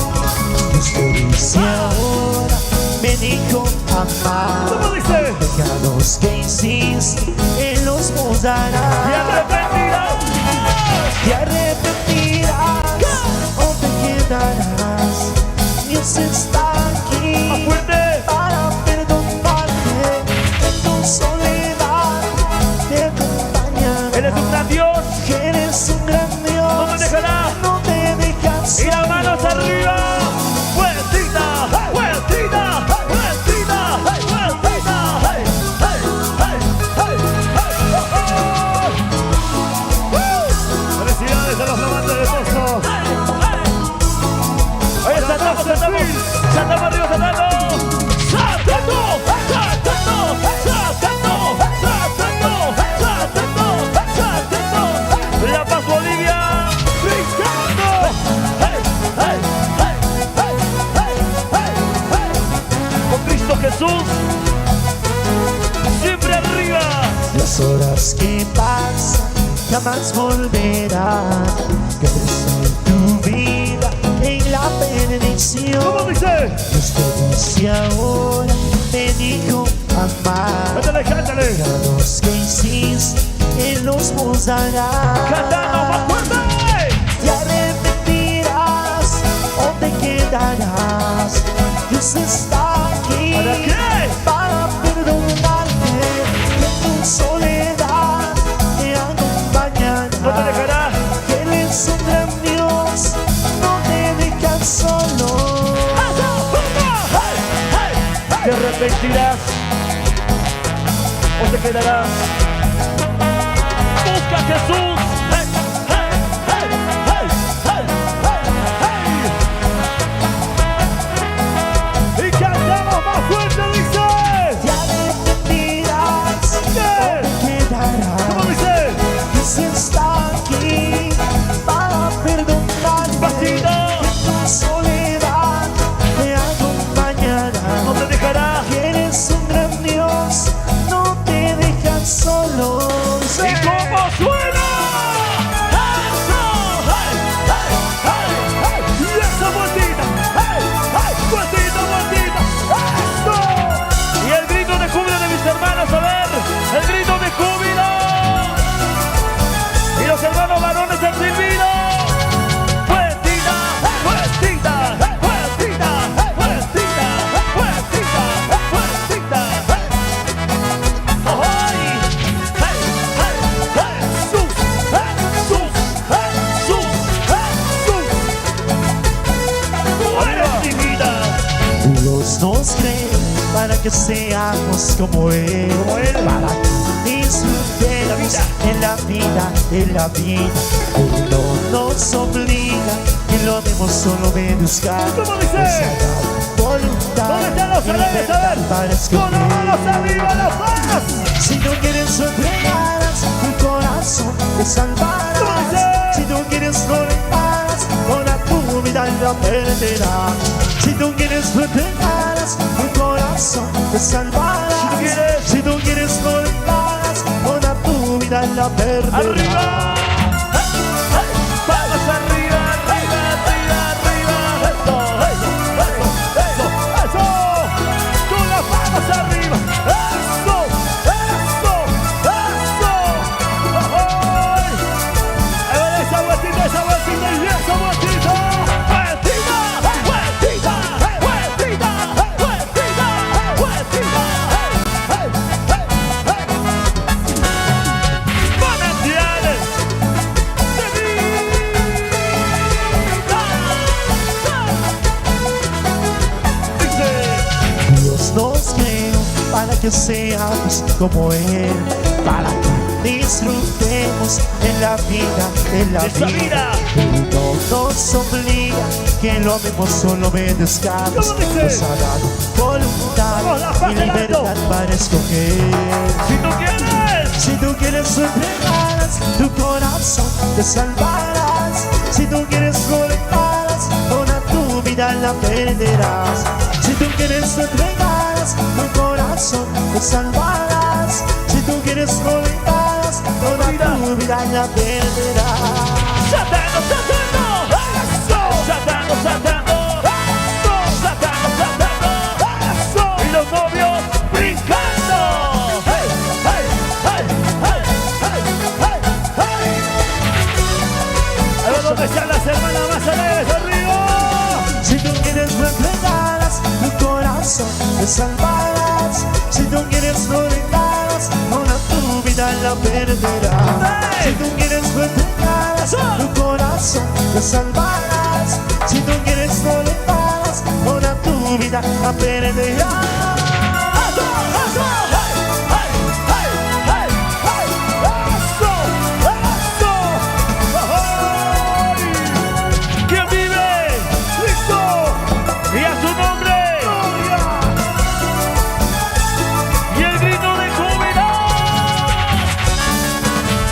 Speaker 2: Dios te dice ahora, me dijo amar.
Speaker 1: ¿Cómo dice?
Speaker 2: Pecados que hiciste, Él los
Speaker 1: ¡Y
Speaker 2: mudará.
Speaker 1: arrepentirás!
Speaker 2: Te arrepentirás o te quedarás. Dios está aquí.
Speaker 1: Jesús. Siempre arriba.
Speaker 2: Las horas que pasan jamás volverán. Que en tu vida en la bendición.
Speaker 1: ¿Cómo dice?
Speaker 2: Dios te dice ahora, me dijo amar.
Speaker 1: Cántale, cántale.
Speaker 2: Pecados que hiciste, Él los borrará.
Speaker 1: Cantando más fuerte.
Speaker 2: Te arrepentirás o te quedarás. Dios está aquí
Speaker 1: ¿Para qué?
Speaker 2: para perdonarte. En tu soledad te acompañará.
Speaker 1: No te dejará.
Speaker 2: Él es un gran Dios, no te deja solo.
Speaker 1: Te arrepentirás o te quedarás. Busca a Jesús. Hey, hey, hey, hey, hey, hey, hey. Y cantamos más fuerte, dice.
Speaker 2: Te arrepentirás o te
Speaker 1: ¿Cómo
Speaker 2: quedarás.
Speaker 1: dice?
Speaker 2: Dios está aquí para perdonarte.
Speaker 1: Bastito.
Speaker 2: En tu soledad te acompañará.
Speaker 1: No te dejará.
Speaker 2: Eres un gran Dios, no te dejas solo.
Speaker 1: ¿Y cómo suena? ¡Eso! ¡Hey, hey, hey, hey! ¡Y esa vueltita! ¡Hey, hey! ¡Vueltita, vueltita! ¡Eso! Y el grito de júbilo de mis hermanos, a ver, el grito de júbilo. Y los hermanos varones del silbido. ¡Vueltita! ¡Vueltita! ¡Vueltita! ¡Vueltita! ¡Vueltita! ¡Vueltita! ¡Ay! ¡Hey! ¡Hey! ¡Jesús! ¡Jesús! ¡Jesús! ¡Jesús! ¡Tú eres mi vida!
Speaker 2: Dios nos cree para que seamos como Él, para que disfrutemos en la vida, en la vida. Él no nos obliga, que lo demos solo obedezca.
Speaker 1: ¿Cómo dice?
Speaker 2: Voluntad
Speaker 1: ¿Dónde están los
Speaker 2: y
Speaker 1: alegres? A
Speaker 2: libertad
Speaker 1: ver,
Speaker 2: para
Speaker 1: con
Speaker 2: escoger.
Speaker 1: las manos arriba, las manos.
Speaker 2: Si tú quieres entregarás tu corazón, te salvarás.
Speaker 1: ¿Cómo dice?
Speaker 2: Si tú quieres no le pagas, toda tu vida la perderás. Si tú quieres no entregarás tu corazón, te salvarás. Si tú quieres no le pagas, toda tu vida la perderás.
Speaker 1: Arriba. Vamos arriba, arriba, arriba, arriba. Eso, eso, eso. Con las manos arriba. Eso, eso, eso. ¡Ay! A ver esa vueltita y esa vueltita. Vueltita, vueltita, vueltita, vueltita, vueltita. Hey, hey, hey, hey. Manantiales de vida. Dice.
Speaker 2: Dios nos creó para que seamos como Él, para que disfrutemos en la vida, en la
Speaker 1: Esa
Speaker 2: vida.
Speaker 1: vida.
Speaker 2: Él no nos obliga, que lo vemos solo obedezcamos.
Speaker 1: ¿Cómo dice?
Speaker 2: Nos ha dado voluntad
Speaker 1: Vamos, la
Speaker 2: y
Speaker 1: paz
Speaker 2: libertad
Speaker 1: ganando.
Speaker 2: para escoger.
Speaker 1: Si tú quieres.
Speaker 2: Si tú quieres tú entregarás tu corazón, te salvarás. Si tú quieres no le pagas, toda tu vida la perderás. Si tú quieres tú entregarás tu corazón, te salvarás. Si tú quieres no le pagas, toda tu vida la perderás.
Speaker 1: Satano, satano, eso. Satano, satano, eso. Satano, satano, eso. Y los novios brincando. Hey, hey, hey, hey, hey, hey, hey. A ver dónde están las hermanas más alegres arriba.
Speaker 2: Si tú quieres no entregarás tu corazón, te salvarás. Si tú quieres no le pagas, toda tu vida la perderás. Si tú quieres no entregarás tu corazón, te salvarás. Si tú quieres no le pagas, toda tu vida la perderás.
Speaker 1: Eso, eso, hey, hey, hey, hey, hey. Eso, eso. ¡Ay! ¿Quién vive? ¡Listo! Y a su nombre. Y el grito de júbilo.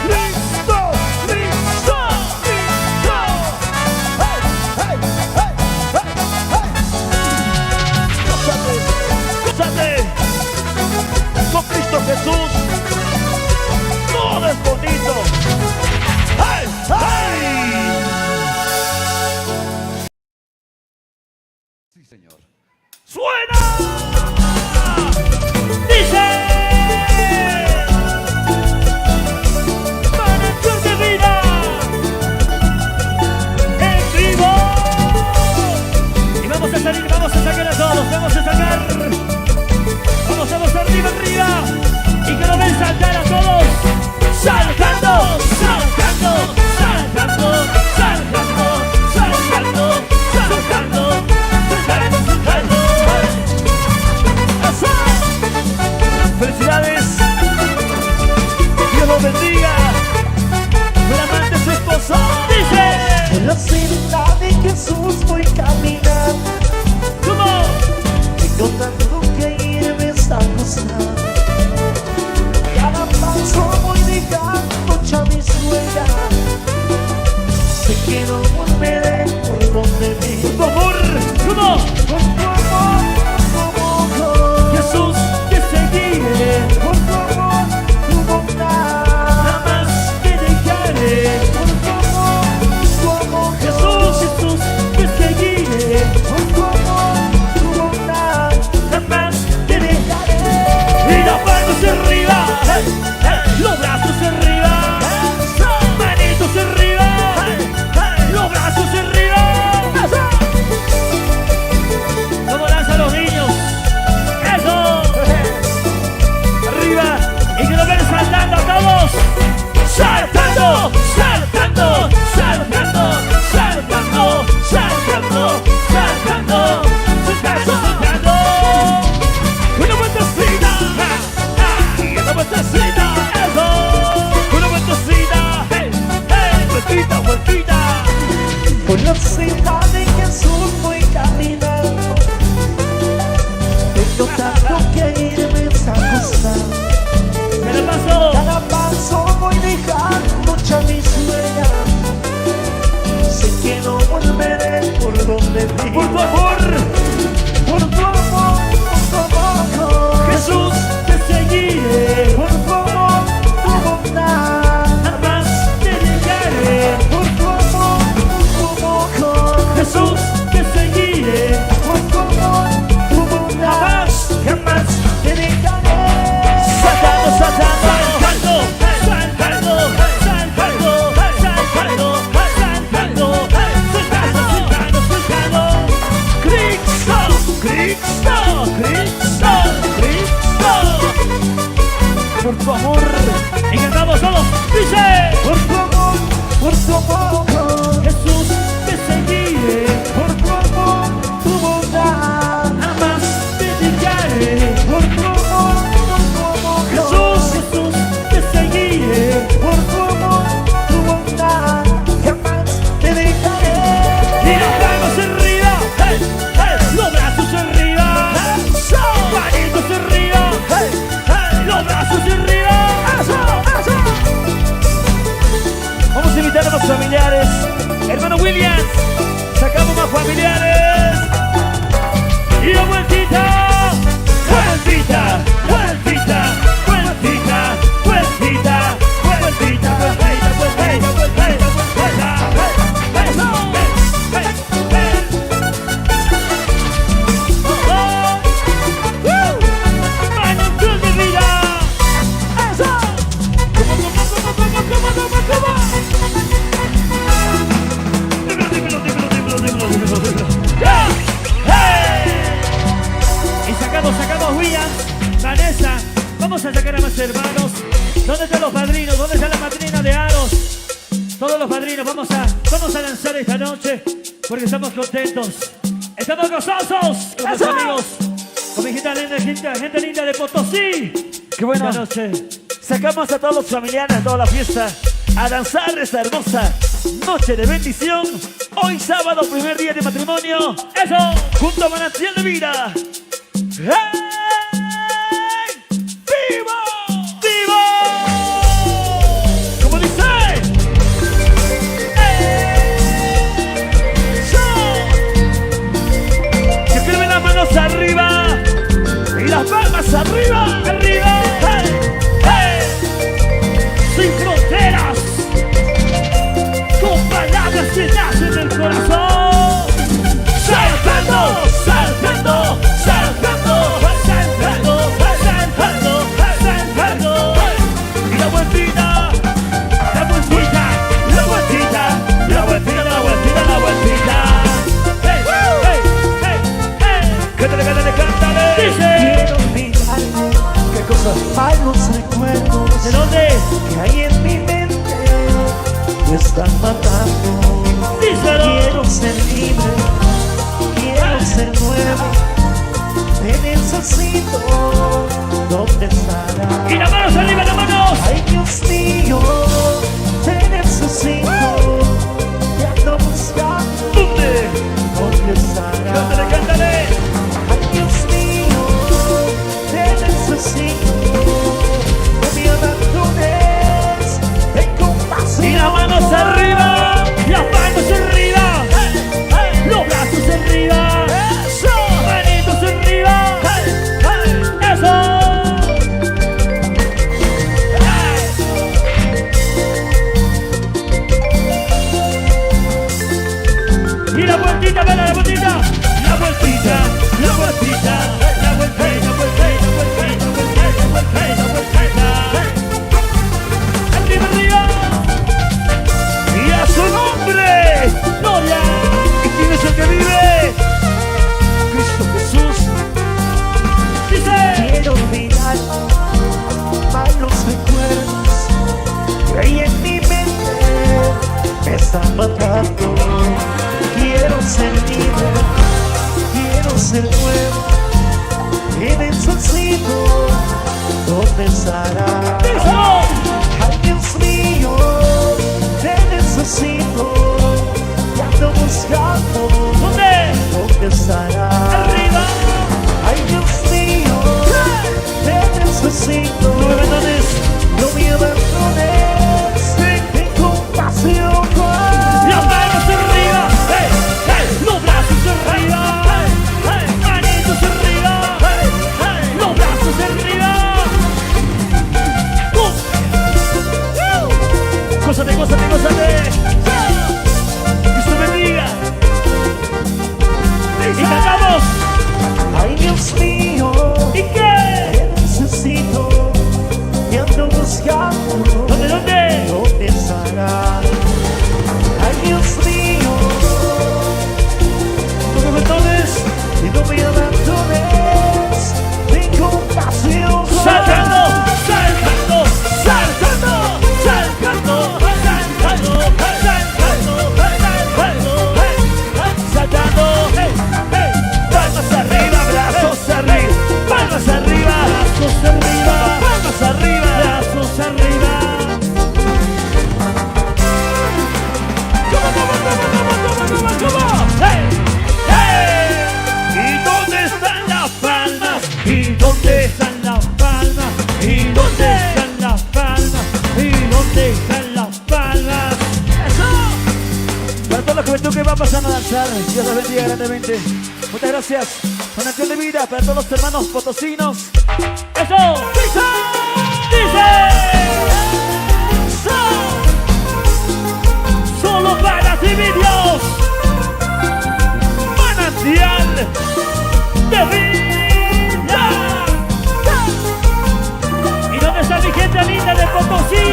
Speaker 1: ¡Listo! ¡Listo! ¡Listo! ¡Hey! ¡Hey! ¡Hey! ¡Hey! ¡Hey! ¡Gózate! ¡Gózate! Jesús. Todo es bonito. ¡Ay! ¡Ay!
Speaker 5: Sí, Señor.
Speaker 1: ¡Suena! Dice: manantial de vida en vivo. Y vamos a salir, vamos a sacar a todos, vamos a sacar. Vamos arriba, arriba. Y que nos ven saltar a todos. Saltando, saltando, saltando, saltando, saltando, saltando, saltando, saltando. ¡Eso! ¡Felicidades! Dios los bendiga. El amante su esposo dice:
Speaker 2: En la ciudad de Jesús voy caminando.
Speaker 1: ¿cómo?
Speaker 2: Tengo tanto que irme hasta costar. Cada paso voy dejando ya mis huellas. Sé que no volveré por donde vi.
Speaker 1: Por favor, ¿cómo?
Speaker 2: Con tu amor, como
Speaker 1: Jesús, te seguiré.
Speaker 2: con tu amor, tu bondad.
Speaker 1: Jamás te dejaré.
Speaker 2: Con tu amor,
Speaker 1: Jesús, Jesús, te seguiré.
Speaker 2: con tu amor, tu bondad.
Speaker 1: Jamás te dejaré.
Speaker 2: Dejaré.
Speaker 1: Y las manos arriba, los brazos arriba, manitos arriba, los brazos arriba. ¿Cómo danzan los niños? ¡Eso! Arriba, y que lo ven saltando a todos. Saltando, saltando, saltando, saltando, saltando, saltando, saltando, saltando. Una vueltecita, y una vueltecita, eso. Una vueltecita, hey, hey, vueltita, vueltita.
Speaker 2: Por la ciudad de Jesús voy caminando. Tengo tanto que irme a acostar.
Speaker 1: ¿Qué le pasó?
Speaker 2: Cada paso voy dejando ya mis huellas. Sé que no volveré por donde vi.
Speaker 1: Por tu amor,
Speaker 2: Por tu amor, por tu amor.
Speaker 1: Jesús, te seguiré.
Speaker 2: Por tu amor, tu bondad.
Speaker 1: Jamás te dejaré.
Speaker 2: Por tu amor, tu amor.
Speaker 1: Jesús, te seguiré.
Speaker 2: Por tu amor, tu bondad.
Speaker 1: Jamás, jamás.
Speaker 2: Te dejaré.
Speaker 1: Saltando, saltando, saltando, saltando, saltando, saltando, saltando, saltando, saltando, saltando. Cristo, Cristo, Cristo, Cristo. Por tu amor, y cantamos todos, dice:
Speaker 2: Por tu amor, por tu amor.
Speaker 1: Jesús, te seguiré.
Speaker 2: Por tu amor, tu bondad.
Speaker 1: Jamás te dejaré.
Speaker 2: Por tu amor, tu amor.
Speaker 1: Jesús, Jesús, te seguiré.
Speaker 2: Por tu amor, tu bondad. Jamás te dejaré.
Speaker 1: Y las manos arriba, hey, hey, los brazos arriba, manitos arriba, hey, hey, los brazos arriba. Vamos a invitar a los familiares. Hermano Williams, sacamos más familiares. Y la vueltita, vueltita, vueltita, vueltita, vueltita, vueltita, vueltita, vueltita, vueltita, vueltita, manantial de vida. Eso. ¡Ya! ¡Hey! Y sacamos William, Vanessa. Vamos a sacar a más hermanos. ¿Dónde están los padrinos? ¿Dónde está la madrina de Aros? Todos los padrinos, vamos a lanzar esta noche porque estamos contentos. Estamos gozosos con los amigos. Con mi gente linda de Potosí.
Speaker 3: Qué bueno.
Speaker 1: Esta noche.
Speaker 3: Sacamos a todos los familiares, a toda la fiesta, a danzar esta hermosa noche de bendición. Hoy sábado, primer día de matrimonio.
Speaker 1: Eso.
Speaker 3: Junto a Manantial de Vida. ¡Hey! ¡Vivo! ¡Vivo! ¿Cómo dice? Que firmen las manos arriba y las palmas arriba, arriba. ¡Hey!
Speaker 2: Quiero olvidarme.
Speaker 1: ¿Qué cosa?
Speaker 2: Malos recuerdos
Speaker 3: ¿De dónde?
Speaker 2: que hay en mi mente me están matando.
Speaker 3: Díselo.
Speaker 2: Quiero ser libre, quiero ser nuevo. Te necesito, ¿dónde estarás?
Speaker 3: Y las manos arriba, las manos.
Speaker 2: Ay, Dios mío, te necesito. Te ando buscando,
Speaker 3: ¿Dónde?
Speaker 2: ¿dónde estarás?
Speaker 3: Cántale, cántale.
Speaker 2: Ay, Dios mío, te necesito. No me abandones, ten compasión.
Speaker 3: Y las manos arriba. Las manos arriba. Los brazos arriba.
Speaker 1: ¡Eso!
Speaker 3: Manitos arriba. Eso. Y la vueltita, para la vueltita. La vueltita, la vueltita. La vueltita, la vueltita, la vueltita, la vueltita, la vueltita. Arriba, arriba.
Speaker 1: ¡Y a su nombre!
Speaker 3: Gloria.
Speaker 1: ¿Y quién es el que vive? Cristo Jesús.
Speaker 3: Dice.
Speaker 2: Quiero olvidar malos recuerdos que hay en mi mente me están matando. Quiero ser libre, quiero ser nuevo. Te necesito, ¿dónde estarás?
Speaker 3: Díselo.
Speaker 2: Ay, Dios mío, te necesito. Te ando buscando,
Speaker 3: ¿Dónde?
Speaker 2: ¿dónde estarás?
Speaker 3: Arriba.
Speaker 2: Ay, Dios mío, te necesito.
Speaker 3: No me abandones.
Speaker 2: No me abandones. Ten compasión.
Speaker 3: Las manos arriba. Los brazos arriba. Manitos arriba. Los brazos arriba.
Speaker 1: Gózate, gózate, gózate. Dios te bendiga.
Speaker 3: Y cantamos.
Speaker 2: Ay, Dios mío,
Speaker 3: ¿Y qué?
Speaker 2: te necesito. Te ando buscando.
Speaker 3: ¿Dónde, dónde?
Speaker 2: ¿Dónde estarás? Ay, Dios mío,
Speaker 1: No me abandones.
Speaker 2: y no me abandones. Ten compasión.
Speaker 3: Saltando, saltando, saltando, saltando, saltando, saltando, saltando,
Speaker 1: Palmas arriba, brazos arriba. Palmas arriba.
Speaker 3: brazos arriba,
Speaker 1: Palmas arriba.
Speaker 3: brazos arriba.
Speaker 1: ¿Y dónde están las palmas?
Speaker 3: ¿Y dónde están las palmas? ¿Y dónde están las palmas? ¿Y dónde están las palmas?
Speaker 1: ¡Eso! Para toda la juventud que va pasando a danzar, Dios los bendiga grandemente. Muchas gracias. Donación de vida para todos los hermanos potosinos.
Speaker 3: ¡Eso! ¡Dice! Solo para ti, mi Dios,
Speaker 1: Manantial
Speaker 3: de vida. ¿Y dónde está mi gente linda de Potosí?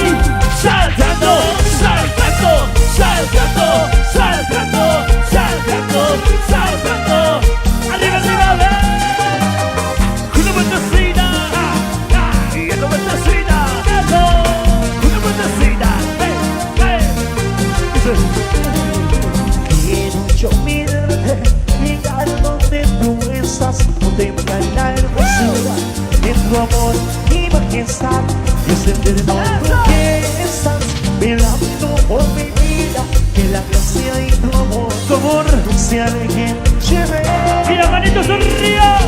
Speaker 3: Saltando, saltando, saltando, saltando, saltando, saltando. Arriba, arriba, ve.
Speaker 1: Una vueltecita. Y una vueltecita.
Speaker 3: Eso.
Speaker 1: Una vueltecita.
Speaker 2: Quiero yo mirarte, llegar donde tú estás, contemplar la hermosura de tu amor y majestad. Y sentir donde que estás, velando por mi vida, que la gracia y tu amor se alejen.
Speaker 3: Y las manitos arriba.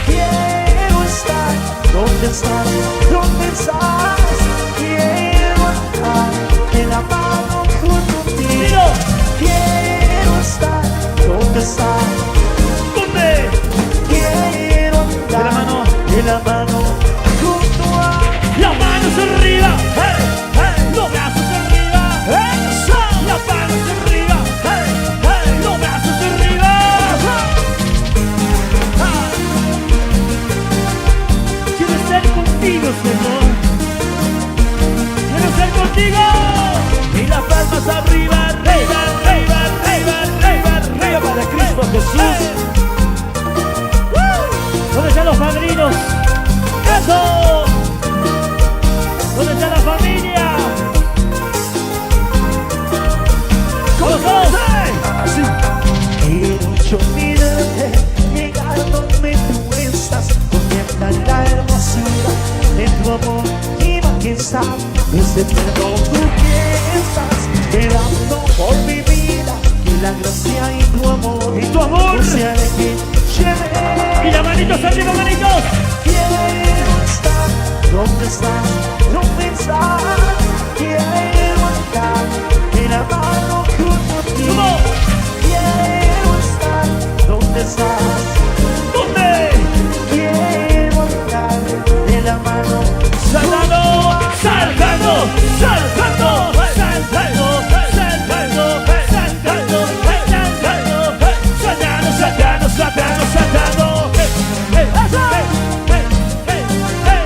Speaker 2: Quiero estar donde estás, donde estás. Quiero estar de la mano junto a ti.
Speaker 3: Dilo.
Speaker 2: Quiero estar donde estás.
Speaker 3: ¿Dónde?
Speaker 2: Quiero estar de la mano junto a ti.
Speaker 3: Las manos arriba. Los brazos arriba. Las manos arriba. Los brazos arriba. Quiero estar contigo, Señor. Quiero estar contigo.
Speaker 1: Y las palmas arriba, arriba, arriba, arriba, arriba, arriba para Cristo Jesús.
Speaker 3: ¿Dónde están los padrinos?
Speaker 2: eterno tú que estás velando por mi vida, que la gracia y tu amor
Speaker 3: Y tu amor.
Speaker 2: no sea de quien lleve.
Speaker 3: Y las manitos arriba, manitos.
Speaker 2: Quiero estar donde estás, donde estás. Quiero estar en la mano junto a ti.
Speaker 3: ¿Cómo?
Speaker 2: Quiero estar donde estás.
Speaker 3: ¿Dónde?
Speaker 2: Quiero estar en la mano.
Speaker 3: Saltando, saltando, saltando, saltando, saltando, saltando, saltando, saltando, saltando, saltando, saltando. Hey, hey, hey, hey, hey, hey.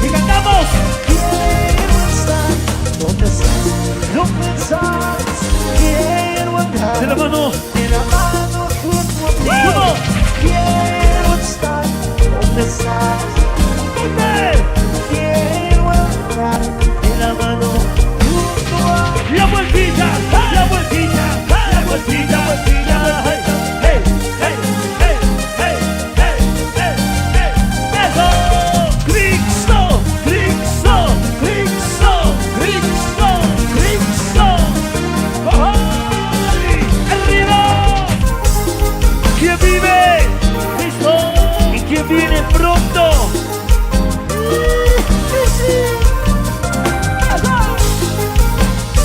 Speaker 3: Y cantamos.
Speaker 2: Quiero estar donde estás, donde estás. Quiero estar
Speaker 3: De la mano.
Speaker 2: en la mano junto a ti.
Speaker 3: ¿Cómo?
Speaker 2: Quiero estar donde estás.
Speaker 3: ¿Dónde?
Speaker 2: Quiero estar en la mano junto a ti.
Speaker 3: La vueltita, la vueltita, la vueltita, vueltita, hey, hey, hey, hey, hey, hey, hey, hey. Eso. Cristo, Cristo, Cristo, Cristo, Cristo. ¡Ay! ¡Arriba! ¿Quién vive? Cristo.
Speaker 1: ¿Y quién viene pronto?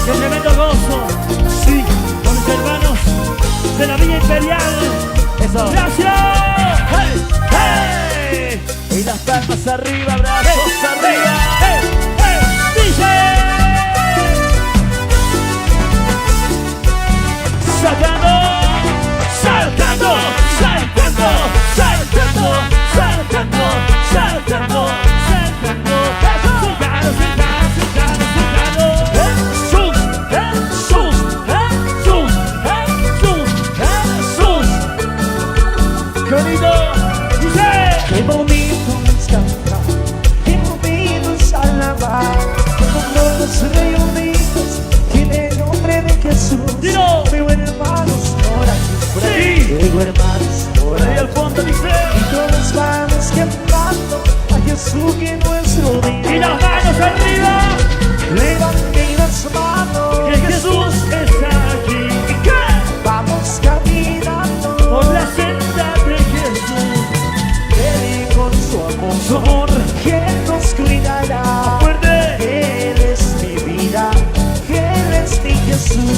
Speaker 3: ¡Qué tremendo gozo!
Speaker 1: Sí,
Speaker 3: Con mis hermanos de la Villa Imperial.
Speaker 1: eso.
Speaker 3: ¡Gracias!
Speaker 1: ¡Hey! ¡Hey! Y las palmas arriba, brazos arriba.
Speaker 3: ¡Dice!
Speaker 1: Saltando, saltando, saltando, saltando, saltando, saltando, saltando. Jesús, Jesús, Jesús, Jesús, Jesús. Qué bonito. Dice.
Speaker 2: Qué bonito es cantar, qué bonito es alabar, como todos reunidos en el nombre de Jesús.
Speaker 3: Dilo.
Speaker 2: Veo hermanos por aquí, por ahí.
Speaker 3: Sí.
Speaker 2: Veo hermanos por
Speaker 1: Ahí
Speaker 2: ahí.
Speaker 1: al fondo dice.
Speaker 2: Y todos vamos cantando a Jesús que es nuestro
Speaker 3: Y
Speaker 2: Dios.
Speaker 3: las manos arriba.
Speaker 2: Levanten las manos,
Speaker 3: Que Jesús está aquí.
Speaker 1: ¿Y qué?
Speaker 2: vamos caminando.
Speaker 3: Por la senda de Jesús.
Speaker 2: Él con su amor,
Speaker 1: Su amor
Speaker 2: que nos cuidará.
Speaker 1: fuerte.
Speaker 2: Él es mi vida, Él es mi Jesús.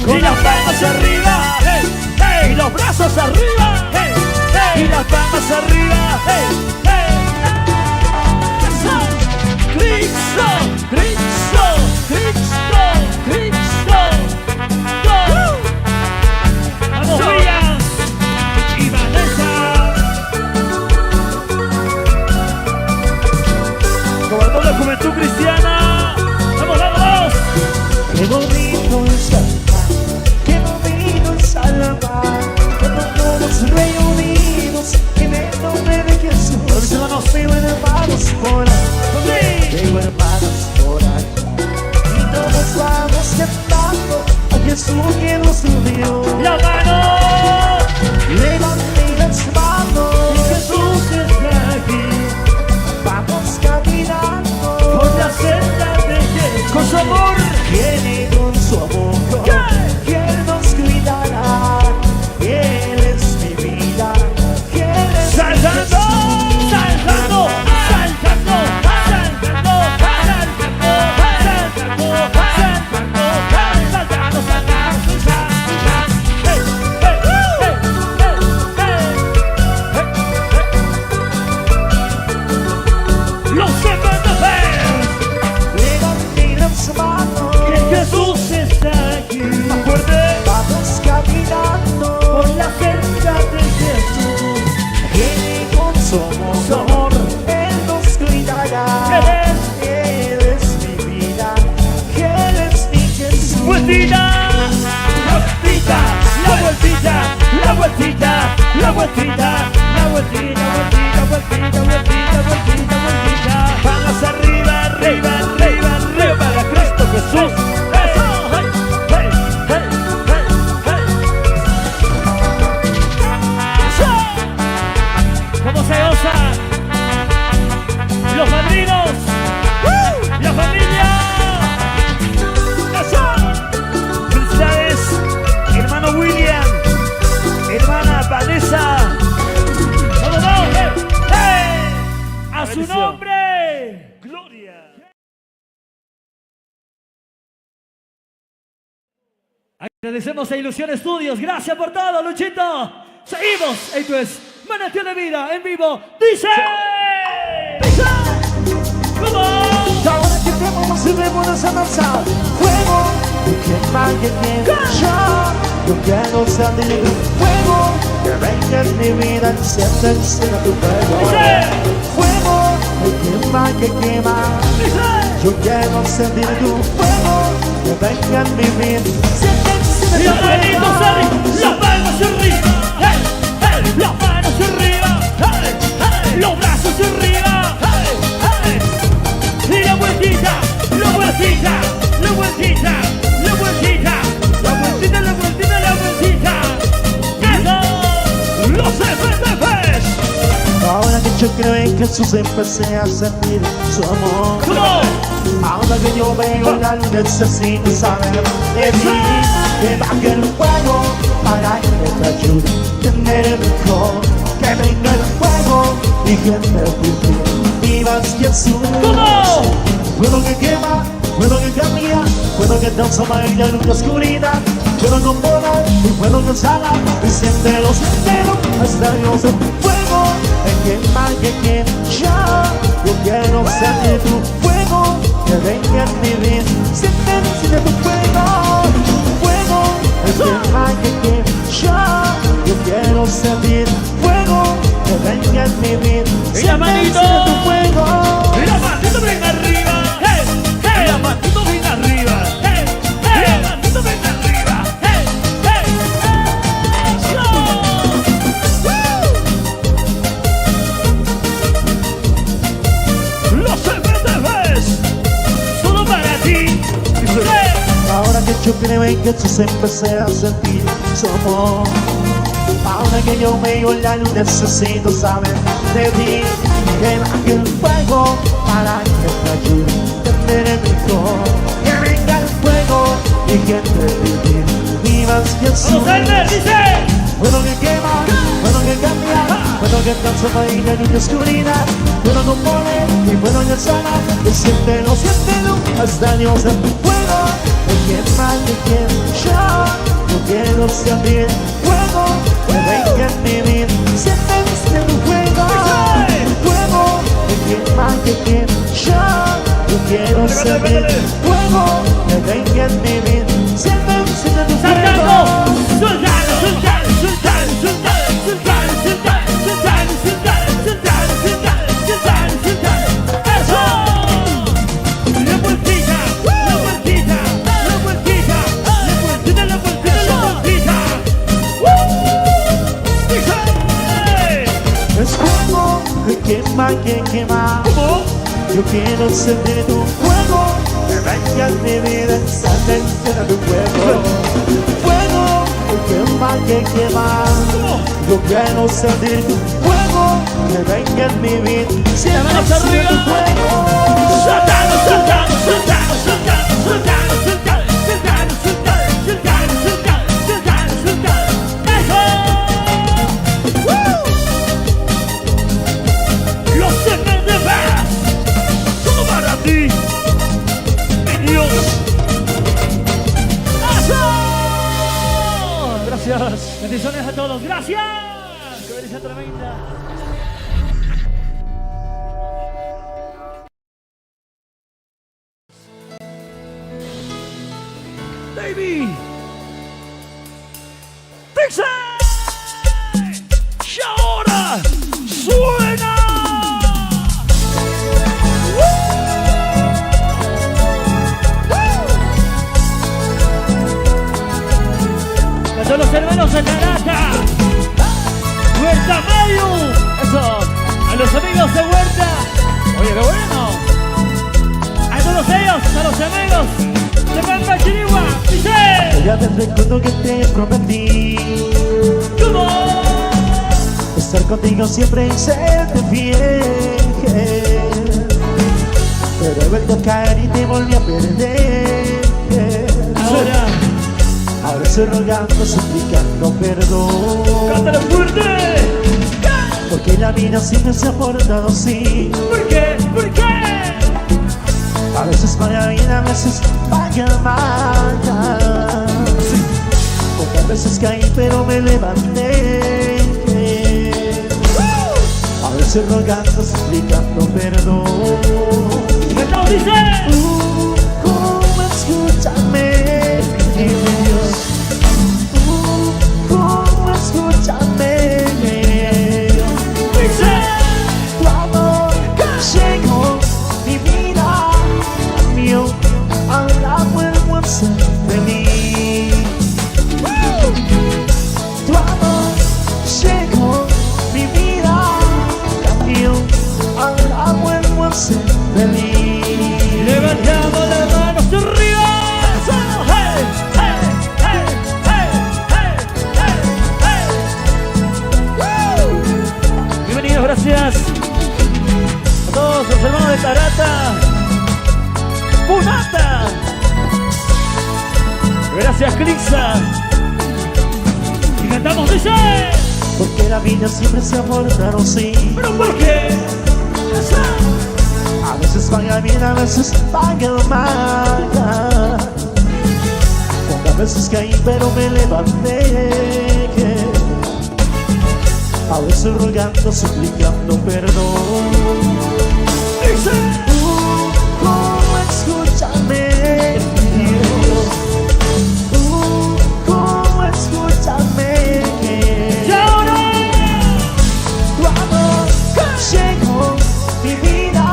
Speaker 1: Y las palmas arriba. Hey, hey. Y los brazos arriba. Hey, hey. Y las palmas arriba. Hey, hey. Eso. Cristo, Cristo, Cristo, Cristo.
Speaker 3: Vamos, Williams y Vanessa.
Speaker 1: Como la juventud cristiana.
Speaker 3: Vamos, vamos.
Speaker 2: Qué bonito es cantar, qué bonito es alabar, cuando todos reunidos en el nombre de Jesús. Veo hermanos por ahí, veo hermanos por ahí, y todos vamos cantando a Jesús que nos unió.
Speaker 3: La mano.
Speaker 2: Levanten las manos,
Speaker 3: Jesús está aquí.
Speaker 2: vamos caminando
Speaker 3: Por la senda de Jesús.
Speaker 1: Con su amor.
Speaker 2: Viene con su amor, que Él nos cuidará. Él es mi vida, Él es mi
Speaker 3: Saltando,
Speaker 2: Jesús.
Speaker 3: saltando, saltando, saltando, saltando, saltando, saltando, saltando, saltando, saltando. Hey, hey, hey, hey, hey. Los sepas de fe.
Speaker 2: Levanten las manos,
Speaker 3: Que Jesús está aquí.
Speaker 1: Más fuerte.
Speaker 2: vamos caminando.
Speaker 3: Por la senda de Jesús.
Speaker 2: Viene con su
Speaker 3: Su
Speaker 2: amor,
Speaker 3: amor.
Speaker 2: Él nos cuidará. Él es mi vida, Él es mi Jesús.
Speaker 3: Vueltita, la vueltita, la vueltita, la vueltita, la vueltita, la vueltita, vueltita, vueltita, vueltita, vueltita, vueltita.
Speaker 1: Palmas arriba, arriba, arriba, arriba. Para Cristo Jesús. Eso. Hey, hey, hey, hey, hey.
Speaker 3: Eso. ¿Cómo se goza? Agradecemos a Ilusión Estudios. Gracias por todo, Luchito. Seguimos. Esto es Manantial de Vida en vivo. Dice. ¿Cómo?
Speaker 2: Ahora que tenemos y vemos a danzar. Fuego, que más que yo quiero salir de fuego. Que venga en mi vida, encienda tu fuego. Fuego, que más que quema. Yo quiero sentir tu fuego. Que venga en mi vida,
Speaker 3: y los manitos arriba, las manos arriba, hey, hey, las manos arriba, hey, hey, los brazos arriba, hey, hey, y la vueltita, la vueltita, la vueltita, la vueltita, la vueltita, la vueltita, la vueltita. ¡Eso! ¡Los FTPs!
Speaker 2: ahora que yo creo en Jesús empecé a sentir su amor.
Speaker 3: ¡Cómo!
Speaker 2: Ahora que yo veo la luz necesito saber de ti. Que baje el fuego para que te ayude a tener mejor. Que venga el fuego y que te ocupe. Vivas Jesús.
Speaker 3: ¿Cómo?
Speaker 2: Fuego que quema, fuego que cambia, fuego que transforma en la oscuridad. Fuego con poder y fuego que sana. Y siéntelo, hasta Dios. Fuego que quema, que quema. Yo quiero sentir tu fuego. Que venga en mi vida, siente tu fuego. Fuego, el que yo quiero sentir fuego. Que venga en mi vida,
Speaker 3: y la manito,
Speaker 2: tu fuego.
Speaker 3: y la manito ven arriba, hey, hey, la manito ven arriba, hey, hey, la manito ven arriba, hey, hey, hey, los FTVs, solo para ti.
Speaker 2: Ahora que yo creo en Jesús empecé a sentir su amor. Ahora que yo veo la luz necesito saber de ti. Que baje el fuego para que te ayude a tener mejor. Que venga el fuego y que te vive. Vivas Jesús.
Speaker 3: Vamos a ver, dice.
Speaker 2: Fuego que quema, fuego que cambia, fuego que transforma en la luz de oscuridad. Fuego con poder y fuego que sana. Y siéntelo, hasta Dios en tu fuego. Que más que yo quiero sentir fuego. Que venga en mi vida, siente tu fuego. Fuego, que más que yo quiero sentir fuego. Que venga en mi vida, siente tu fuego.
Speaker 3: Sultano, sultano, sultano, sultano, sultano, sultano, sultano, sultano, sultano, sultano, sultano, sultano. ¡Eso! La vueltita, la vueltita, la vueltita, la vueltita, la vueltita, la vueltita. ¡Dice!
Speaker 2: Es fuego que quema.
Speaker 3: ¿Cómo?
Speaker 2: Yo quiero sentir tu fuego. Que venga en mi vida, enciende tu fuego. Fuego que quema. Yo quiero sentir tu fuego. Que venga en mi vida,
Speaker 3: manos
Speaker 2: siente
Speaker 3: arriba.
Speaker 2: tu fuego.
Speaker 3: Sultano, sultano, sultano, sultano, sultano, sultano, sultano, sultano, sultano, sultano, sultano, sultano. ¡Eso! Los FTVs, solo para ti, mi Dios. ¡Eso! Gracias. Bendiciones a todos. Gracias. Qué bendición tremenda. Baby, Dixie, y ahora suena. A todos los hermanos de Tarata, Huerta Mayu, eso, a los amigos de Huerta, oye, qué bueno. A todos ellos, a los amigos de Pampa Chirigua, dice.
Speaker 2: Ya te recuerdo que te prometí
Speaker 3: ¿Cómo?
Speaker 2: estar contigo siempre y serte fiel. Pero he vuelto a caer y te volví a perder. Ahora estoy rogando, suplicando perdón.
Speaker 3: ¡Cántalo fuerte!
Speaker 2: Porque la vida siempre se ha portado así.
Speaker 3: ¿Por qué? ¿Por qué?
Speaker 2: A veces para bien, a veces para mal. Pocas veces caí pero me levanté. A veces rogando, suplicando perdón.
Speaker 3: ¿Cómo dice?
Speaker 2: ¿Cómo escúchame, mi Dios? ¿Cómo escúchame?
Speaker 3: Dice.
Speaker 2: Tu amor llegó, mi vida cambió, ahora vuelvo a ser feliz. Tu amor llegó, mi vida cambió, ahora vuelvo a ser feliz.
Speaker 3: Levantamos las manos arriba. Hey, hey, hey, hey, hey, hey, hey. Bienvenidos, gracias a todos los hermanos de Tarata, Punata. Gracias, Crixa. Y cantamos, dice.
Speaker 2: Porque la vida siempre se abordaron, sí.
Speaker 3: ¿Pero por qué?
Speaker 2: A veces paga bien, a veces paga mal. Pocas veces caí pero me levanté. A veces rogando, suplicando perdón.
Speaker 3: Dice.
Speaker 2: ¿Cómo escúchame, Dios? ¿Cómo escúchame?
Speaker 3: Y ahora.
Speaker 2: Tu amor llegó, mi vida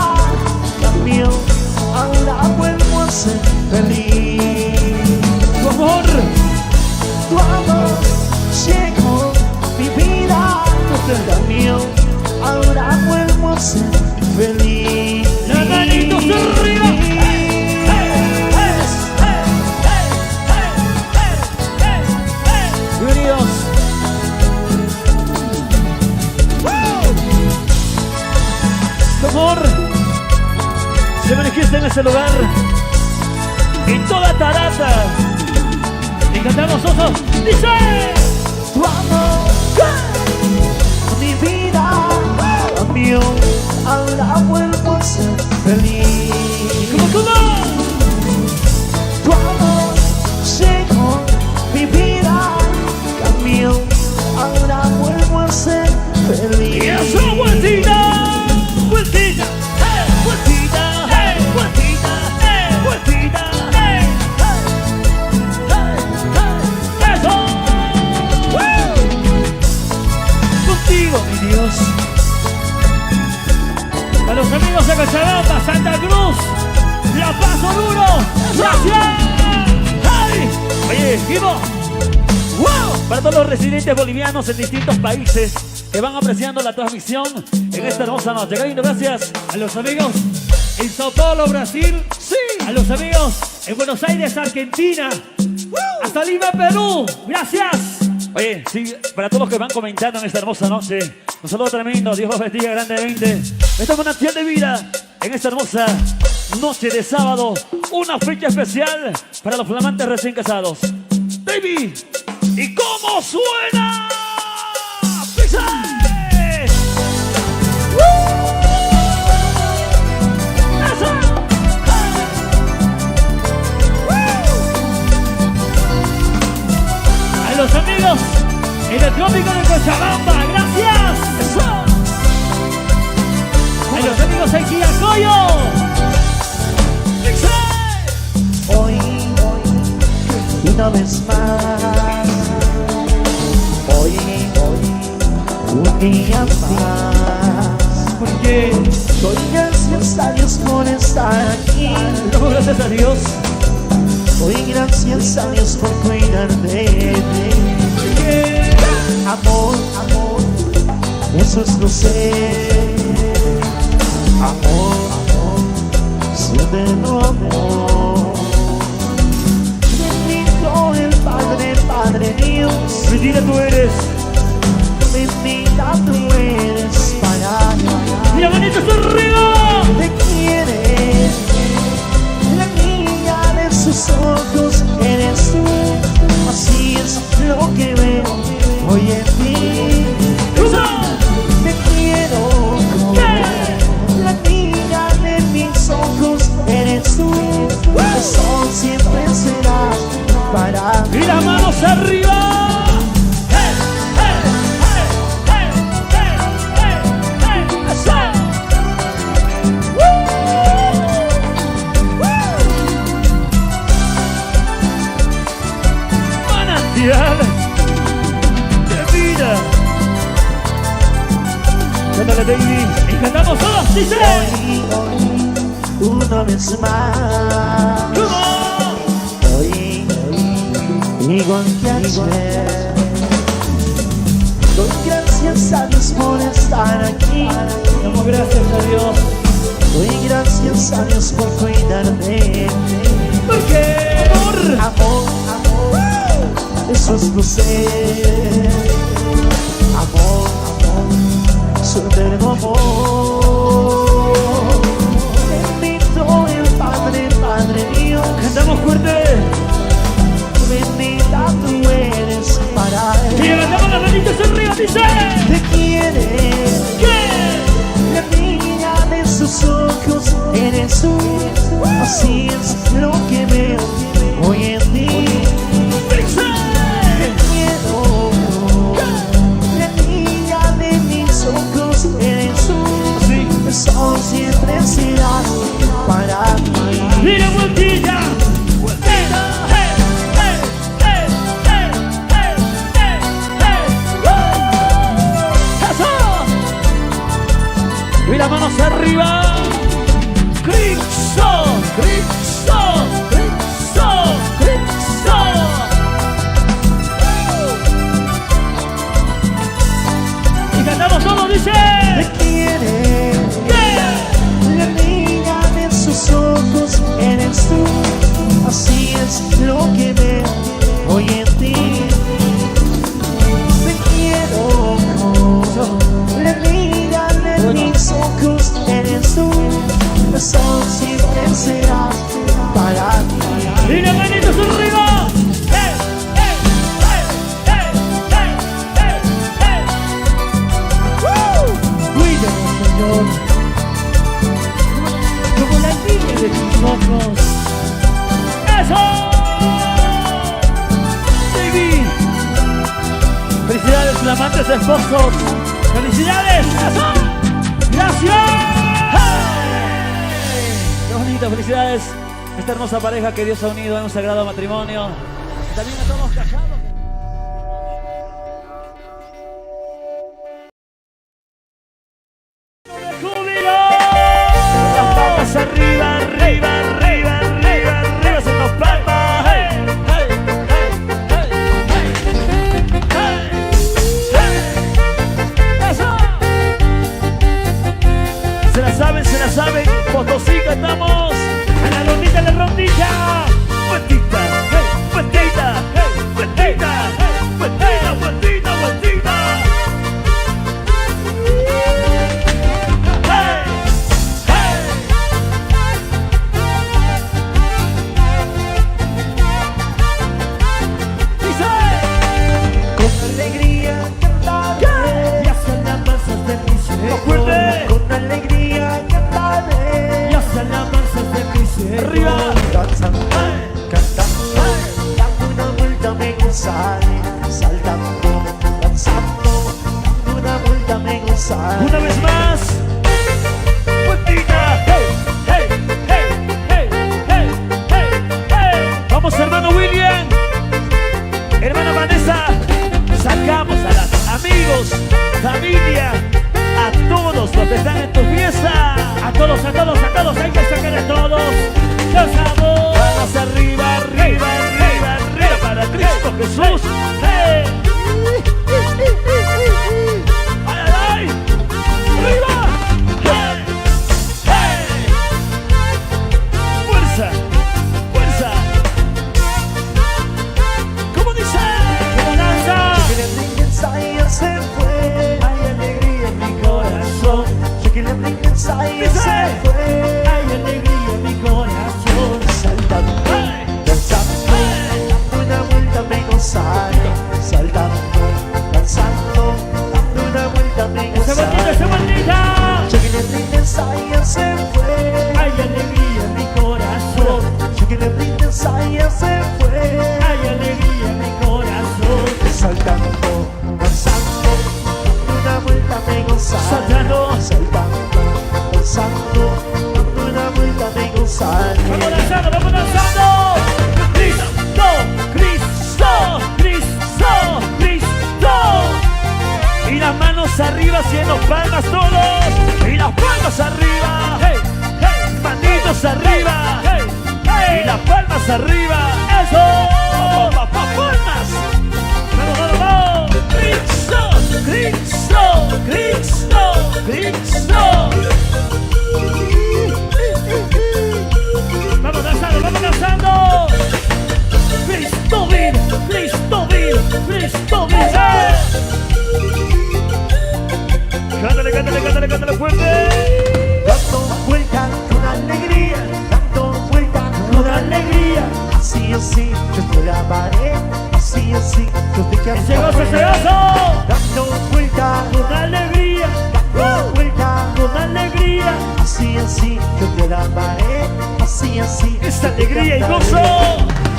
Speaker 2: cambió, ahora vuelvo a ser feliz.
Speaker 3: Tu amor.
Speaker 2: Tu amor llegó, mi vida cambió, ahora vuelvo a ser feliz.
Speaker 3: Las manitos arriba. Bienvenidos. Tu amor se manifiesta en ese lugar, en toda Tarata. Y cantamos nosotros. Dice.
Speaker 2: Tu amor, mi vida cambió, ahora vuelvo a ser feliz.
Speaker 3: ¿Cómo?
Speaker 2: Tu amor llegó, mi vida cambió, ahora vuelvo a ser feliz.
Speaker 3: Y eso, vueltita, vueltita, vueltita, vueltita, vueltita, eso. Contigo, mi Dios. A los amigos de Cochabamba, Santa Cruz, La Paz, Oruro, gracias. ¡Ay! Oye, Guido. ¡Wow! Para todos los residentes bolivianos en distintos países que van apreciando la transmisión en esta hermosa noche. Cariño, gracias a los amigos en Sao Paulo, Brasil. Sí. A los amigos en Buenos Aires, Argentina. Hasta Lima, Perú. Gracias. Oye, sí, para todos los que van comentando en esta hermosa noche, un saludo tremendo. Dios los bendiga grandemente. Esta es una acción de vida en esta hermosa noche de sábado. Una fecha especial para los flamantes recién casados. Baby, ¿y cómo suena? ¡Pisa! ¡Eso! A los amigos en el trópico de Cochabamba, gracias. ¡Eso! A los amigos en Quillacoyo. ¡Pisa!
Speaker 2: Hoy, una vez más, hoy, un día más.
Speaker 3: Porque
Speaker 2: Doy gracias a Dios por estar aquí.
Speaker 3: damos gracias a Dios.
Speaker 2: Doy gracias a Dios por cuidar de ti. Amor, amor, eso es lo sé. Amor, amor, siéntelo amor. Bendito el Padre Dios.
Speaker 3: Bendita tú eres.
Speaker 2: Bendita tú eres para mí.
Speaker 3: Mira, manitos arriba.
Speaker 2: Te quiere, la niña de sus ojos eres tú. Así es lo que veo hoy en ti. Te quiero comer, la niña de mis ojos eres tú. El sol siempre será para mí.
Speaker 3: Y las manos arriba.
Speaker 1: Cántale, baby.
Speaker 3: Y cantamos todos, dice.
Speaker 2: Hoy, una vez más. Hoy, igual que ayer. Doy gracias a Dios por estar aquí.
Speaker 3: Damos gracias a Dios.
Speaker 2: Doy gracias a Dios por cuidarme.
Speaker 3: ¿Por qué?
Speaker 2: Amor, eso es ser. Amor, su eterno amor. Bendito el Padre, Padre mío.
Speaker 3: Cantamos fuerte.
Speaker 2: Bendita tú eres para
Speaker 3: Y
Speaker 2: él.
Speaker 3: levantamos las manitas arriba, dice.
Speaker 2: Te quiere.
Speaker 3: ¿Qué?
Speaker 2: La niña de sus ojos eres tú. Así es lo que veo hoy en ti.
Speaker 3: Dice.
Speaker 2: Te quiero. La niña de mis ojos eres tú.
Speaker 3: Sí.
Speaker 2: Eso siempre será para mí.
Speaker 3: Mira, vueltilla. Vueltilla. Hey, hey, hey, hey, hey, hey, hey. ¡Eso! Y las manos arriba. Cristo, Cristo, Cristo, Cristo. Y cantamos todos, dice.
Speaker 2: Te quiere.
Speaker 3: ¿Qué?
Speaker 2: La niña de sus ojos eres tú. Así es lo que veo hoy en ti. Te quiero. La niña de mis ojos eres tú. Eso siempre será para ti.
Speaker 3: Y las manitos arriba. ¡Hey, hey, hey, hey, hey, hey, hey! Cuídanos, Señor, como la niña de tus ojos. ¡Eso! Baby. Felicidades, flamantes esposos. ¡Felicidades! ¡Eso! ¡Gracias! ¡Qué bonito! ¡Felicidades! Esta hermosa pareja que Dios ha unido en un sagrado matrimonio. También a todos callados. Las palmas arriba, arriba, arriba, arriba, arriba, son las palmas. Hey, hey, hey, hey, hey, hey, eso. Se la saben, Potosí cantamos. A la rondita, vueltita, hey, vueltita, hey, vueltita, hey, vueltita, vueltita, vueltita.
Speaker 2: Con alegría cantaré.
Speaker 3: Y hacen las masas de mi ser.
Speaker 1: Fuerte.
Speaker 2: Con alegría cantaré.
Speaker 3: Y hacen las masas de mi ser.
Speaker 1: Arriba.
Speaker 2: Danzando, cantando, dando una vuelta me gozaré. Saltando, danzando, dando una vuelta me gozaré.
Speaker 1: Una vez más. Vueltita.
Speaker 3: Hey, hey, hey, hey, hey, hey, hey.
Speaker 1: Vamos, hermano William. Hermana Vanessa. Sacamos a los amigos, familia, a todos los que están en tu fiesta.
Speaker 3: A todos, hay que sacar a todos. ¡Los amo!
Speaker 1: Vamos arriba, arriba, arriba, arriba para Cristo Jesús.
Speaker 3: ¡Hey!
Speaker 1: ¡Ay, ay, ay! ¡Arriba! ¡Hey! ¡Hey! ¡Fuerza! ¡Fuerza! ¿Cómo dice?
Speaker 3: ¡Como danza!
Speaker 2: Que la princesa se fue.
Speaker 3: Hay alegría en mi corazón.
Speaker 2: Que la princesa
Speaker 1: Dice.
Speaker 2: se fue.
Speaker 3: Hay alegría en mi corazón.
Speaker 2: Saltando, danzando, dando una vuelta me gozaré. Saltando, danzando, dando una vuelta me
Speaker 3: ¡Esa
Speaker 2: gozaré.
Speaker 3: bonita!
Speaker 2: Que la princesa se fue.
Speaker 3: Hay alegría en mi corazón.
Speaker 2: Que la princesa se fue.
Speaker 3: Hay alegría en mi corazón.
Speaker 2: Saltando, danzando, dando una vuelta me gozaré.
Speaker 3: Saltando.
Speaker 2: Saltando, danzando, dando una vuelta me gozaré.
Speaker 3: ¡Vamos danzando, vamos danzando! ¡Cristo, Cristo, Cristo, Cristo!
Speaker 1: Y las manos Manitos arriba, haciendo palmas todos. Y las palmas arriba.
Speaker 3: Hey, hey,
Speaker 1: Manitos arriba.
Speaker 3: hey, hey.
Speaker 1: Y las palmas arriba.
Speaker 3: Eso.
Speaker 1: Palmas.
Speaker 3: Vamos, vamos, vamos.
Speaker 1: Cristo, Cristo, Cristo, Cristo.
Speaker 3: Vamos danzando, vamos danzando. Cristo vive, Cristo vive, Cristo vive.
Speaker 1: Cántale, cántale, cántale, cántale fuerte.
Speaker 2: Dando vuelta con alegría, dando vuelta con alegría. Así o sí, yo te lavaré. Así o sí, yo te
Speaker 3: Ese gozo, ese
Speaker 2: cantaré.
Speaker 3: gozo.
Speaker 2: Dando vuelta
Speaker 3: Con alegría,
Speaker 2: dando vuelta
Speaker 3: con alegría.
Speaker 2: así yo te lavaré. Así
Speaker 1: Esta
Speaker 2: yo te
Speaker 1: alegría y
Speaker 2: cantaré.
Speaker 1: gozo.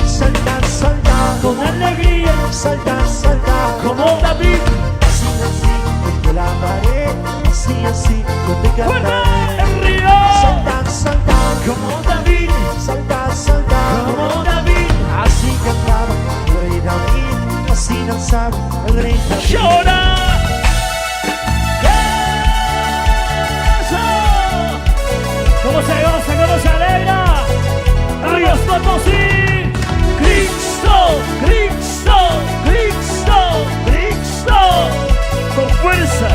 Speaker 2: Salta, salta,
Speaker 3: Con alegría,
Speaker 2: salta, salta,
Speaker 1: Como David.
Speaker 2: así yo te lavaré. Así yo te
Speaker 1: ¡Fuerte!
Speaker 2: cantaré.
Speaker 1: ¡El río!
Speaker 2: Salta, salta,
Speaker 1: Como David.
Speaker 2: salta, salta,
Speaker 1: Como David.
Speaker 2: así cantaba el rey David, así danzaba el rey David.
Speaker 1: ¡Llora! ¡Eso!
Speaker 3: cómo se goza, cómo se alegra. Ríos Potosí.
Speaker 1: Cristo, Cristo, Cristo, Cristo. Con fuerza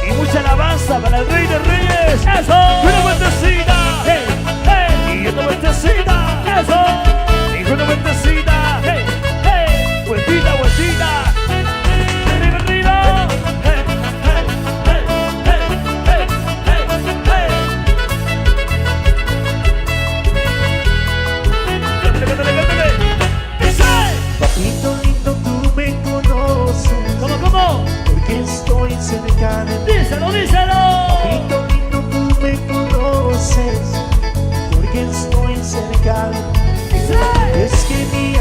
Speaker 1: y mucha alabanza para el Rey de Reyes.
Speaker 3: Eso.
Speaker 1: Y una vueltecita.
Speaker 3: Hey, hey,
Speaker 1: Y una vueltecita.
Speaker 3: eso.
Speaker 1: Y una vueltecita.
Speaker 3: Hey, hey,
Speaker 1: Vueltita, vueltita.
Speaker 3: arriba, arriba.
Speaker 1: Hey, hey, hey, hey, hey, hey, hey. Cántale, cántale, cántale. Dice.
Speaker 2: Papito lindo, tú me conoces,
Speaker 3: ¿Cómo?
Speaker 2: porque estoy cerca de ti.
Speaker 3: Díselo, díselo.
Speaker 2: Papito lindo, tú me conoces, porque estoy cerca de ti. Es que mi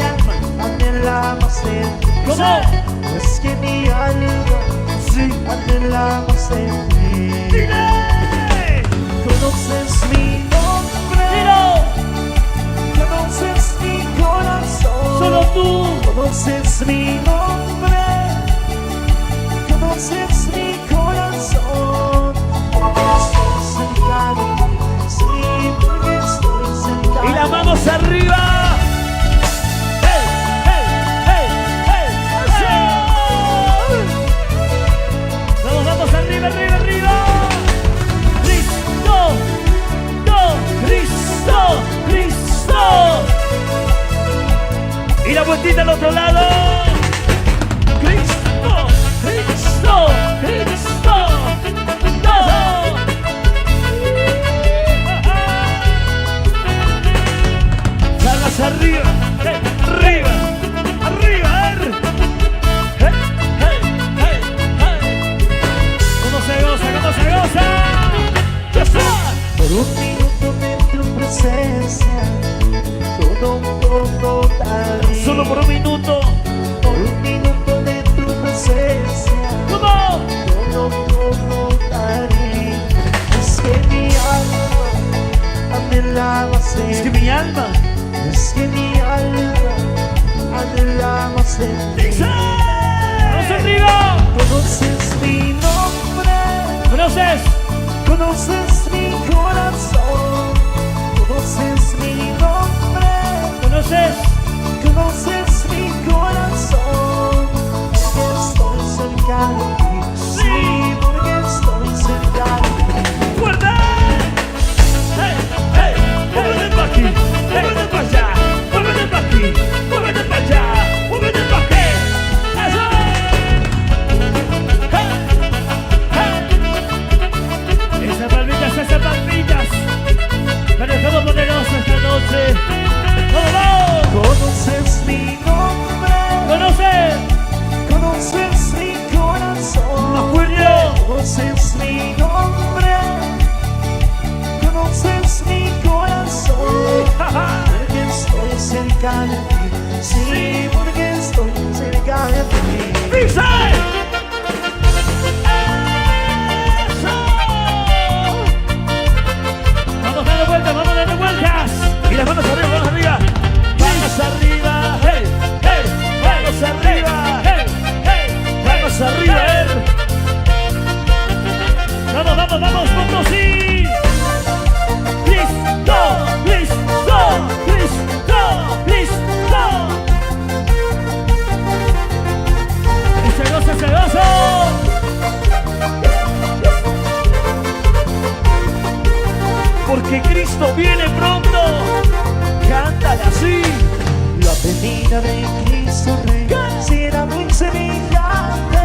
Speaker 2: alma anhela más de ti.
Speaker 3: ¿Cómo?
Speaker 2: Es que mi alma
Speaker 1: Sí.
Speaker 2: anhela más de ti.
Speaker 1: Dile.
Speaker 2: Conoces mi nombre,
Speaker 3: Dilo.
Speaker 2: conoces mi corazón.
Speaker 3: Solo tú.
Speaker 2: Conoces mi nombre, conoces mi corazón. Porque estoy cerca de ti, sí, porque estoy cerca de
Speaker 1: Y las
Speaker 2: ti.
Speaker 1: manos arriba. Hey, hey, hey, hey.
Speaker 3: Vamos, vamos, arriba, arriba, arriba. Cristo.
Speaker 1: Cristo, Cristo. Y la vueltita al otro lado. Cristo, Cristo, Cristo. Palmas arriba, hey, arriba, arriba. Hey, hey, hey, hey.
Speaker 3: ¿Cómo se goza, cómo se goza?
Speaker 1: Ya está.
Speaker 2: Por un minuto de tu presencia, todo daré.
Speaker 1: Solo por un minuto.
Speaker 2: Por un minuto de tu presencia,
Speaker 3: ¿Cómo?
Speaker 2: todo daré. Es que mi alma anhela más de
Speaker 1: Es que
Speaker 2: ti.
Speaker 1: mi alma.
Speaker 2: Es que mi alma anhela más de ti.
Speaker 1: Dice.
Speaker 3: Vamos arriba.
Speaker 2: Conoces mi nombre,
Speaker 3: ¿Conoces?
Speaker 2: conoces mi corazón, conoces mi nombre,
Speaker 3: ¿Conoces?
Speaker 2: conoces mi corazón. Porque estoy cerca de ti, sí, porque estoy cerca de ti.
Speaker 1: ¡Fuerte! ¡Hey! ¡Hey! ¡Muévete pa' aquí! ¡Muévete pa' allá! ¡Muévete pa' aquí! ¡Muévete pa' allá! ¡Muévete pa' aquí! ¡Eso! ¡Hey! ¡Hey!
Speaker 3: Esas palmitas. Para el fuego poderoso esta noche. ¡Vamos, vamos!
Speaker 2: Conoces mi nombre,
Speaker 3: ¿Conoces?
Speaker 2: conoces mi corazón.
Speaker 3: ¡Más fuerte!
Speaker 2: Conoces mi nombre, conoces mi corazón. Porque estoy cerca de ti, sí, porque estoy cerca de ti.
Speaker 1: ¡Dice!
Speaker 3: Vamos dando vueltas, vamos dando vueltas.
Speaker 1: Y las manos arriba, manos arriba. Manos arriba. ¡Hey! ¡Hey! Manos arriba.
Speaker 3: ¡Hey! ¡Hey!
Speaker 1: Manos arriba. Cristo viene pronto. Cántale así.
Speaker 2: La venida de Cristo Rey será muy semejante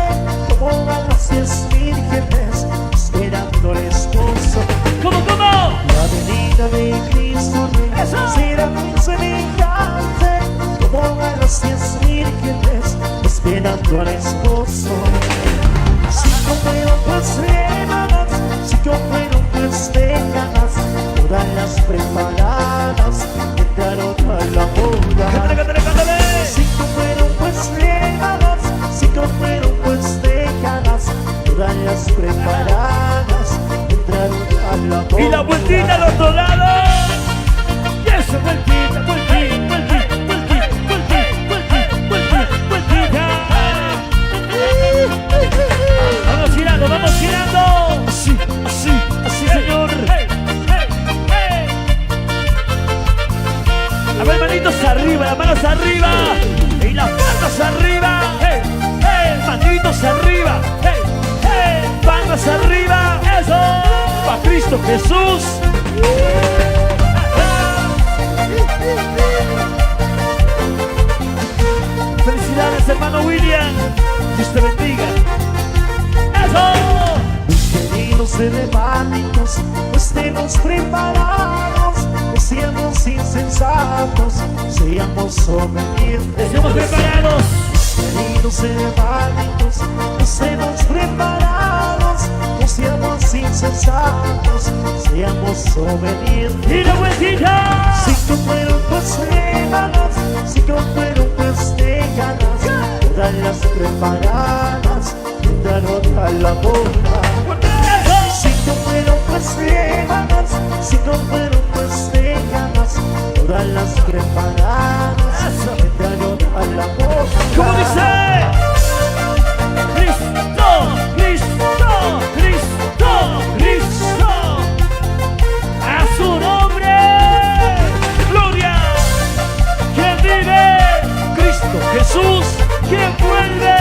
Speaker 2: como a las 10 vírgenes esperando al esposo.
Speaker 1: ¿Cómo?
Speaker 2: La venida de Cristo Rey será muy semejante como a las 10 vírgenes esperando al esposo. Si fueron pues hermanas, si fueron pues décadas, todas las preparadas entraron a la boda.
Speaker 1: Cántale.
Speaker 2: Si fueron pues hermanas, si fueron pues décadas, todas las preparadas entraron a la boda.
Speaker 1: Y la vueltita al otro lado. Y esa vueltita, vueltita. Vamos girando. Así, señor. A ver, manitos arriba, las manos arriba. Y las palmas arriba. Manitos arriba. Palmas arriba. Eso. Pa' Cristo Jesús. Felicidades, hermano William. Dios te bendiga.
Speaker 2: Mis queridos hermanitos, estemos preparados, no seamos insensatos, seamos obedientes.
Speaker 1: Estemos preparados.
Speaker 2: Mis queridos hermanitos, estemos preparados, no seamos insensatos, seamos obedientes.
Speaker 1: Y la vueltita.
Speaker 2: Si fueron pues hermanas, si fueron pues décadas, todas las preparadas entraron a la boda. Si fueron pues hermanas, si fueron pues décadas, todas las preparadas entraron a la boda.
Speaker 1: ¿Cómo dice? Cristo, Cristo, Cristo, Cristo. A su nombre. Gloria. ¿Quién vive? Cristo Jesús. ¿Quién vuelve?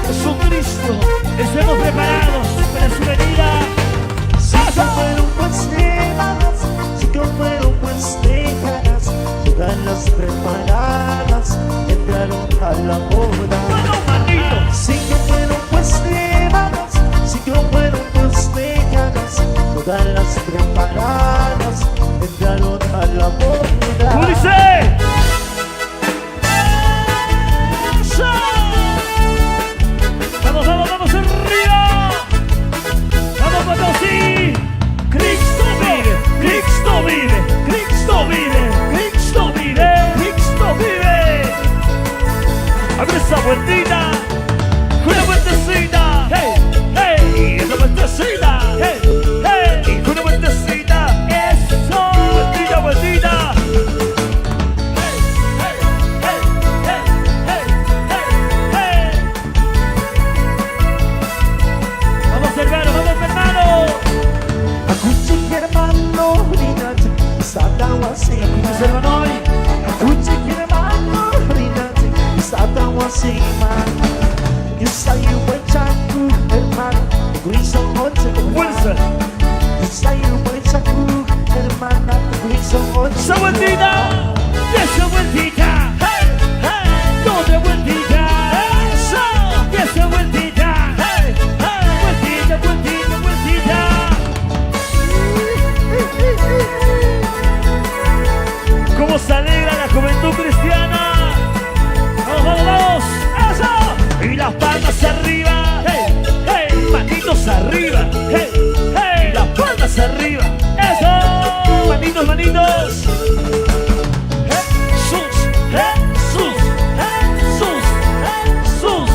Speaker 1: Jesucristo. Estemos preparados para su venida.
Speaker 2: Si fueron pues hermanas, si fueron pues décadas, todas las preparadas entraron a la boda. Si fueron pues hermanas, si fueron pues décadas, todas las preparadas entraron a la boda.
Speaker 1: ¿Cómo dice? Vamos arriba. Vamos, sí. Cristo vive, Cristo vive, Cristo vive, Cristo vive, Cristo vive. A ver esa vueltita, una vueltecita, hey, una vueltecita, hey, una vueltecita, eso, vueltita. Vamos hermano.
Speaker 2: Akuchi hermano, rinate, satawasi.
Speaker 1: Vamos hermano hoy.
Speaker 2: Akuchi hermano, rinate, satawasi. Yo soy un buen chacu, hermano, Cristo noche.
Speaker 1: Fuerza.
Speaker 2: Yo soy un buen chacu, hermana, Cristo noche.
Speaker 1: Esa vueltita, y esa vueltita, hey, otra vueltita, eso, y esa vueltita, hey, vueltita. ¿Cómo se alegra la juventud cristiana? Vamos, eso, y las palmas arriba, hey, manitos arriba, hey, las palmas arriba, eso, manitos. Jesús.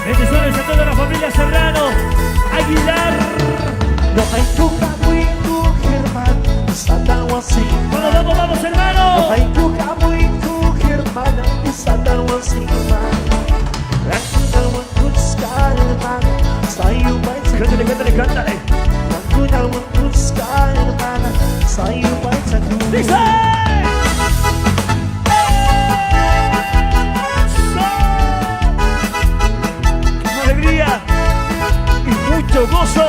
Speaker 1: Bendiciones a toda la familia Serrano, Aguilar.
Speaker 2: No hay tuja muy tu hermano, satawasi.
Speaker 1: Vamos hermano.
Speaker 2: No hay tuja muy tu hermana, satawasi.
Speaker 1: Cántale. Dice. Con alegría y mucho gozo.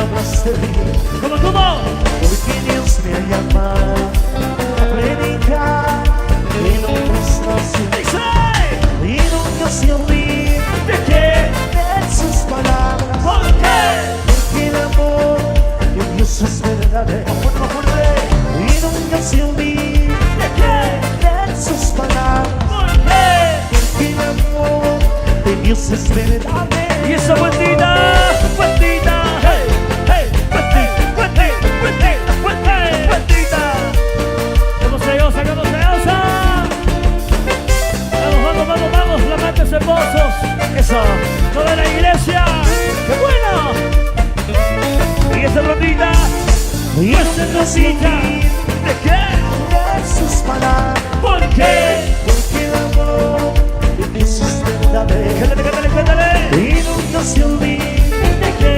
Speaker 2: palabras de vida.
Speaker 3: ¿Cómo?
Speaker 2: Porque Dios me ha llamado a predicar en un espacio
Speaker 3: Dice,
Speaker 2: y nunca se olvide
Speaker 3: ¿de qué?
Speaker 2: de sus palabras.
Speaker 3: ¿Por qué?
Speaker 2: Porque el amor de Dios es verdadero y nunca se olvide
Speaker 3: ¿De qué?
Speaker 2: de sus palabras.
Speaker 3: ¿Por qué?
Speaker 2: Porque el amor de Dios es verdadero.
Speaker 3: Y esa vueltita, hey, hey, vueltita. ¿Cómo se osa? Vamos, flamantes hermosos.
Speaker 1: Eso.
Speaker 3: Toda la iglesia. ¡Qué bueno! Y esa rondita,
Speaker 2: Y
Speaker 3: esa rosita. ¿De qué?
Speaker 2: de sus palabras.
Speaker 3: ¿Por qué?
Speaker 2: Porque el amor de Dios es verdadero
Speaker 3: Cántale.
Speaker 2: y nunca se olvide
Speaker 3: ¿De qué?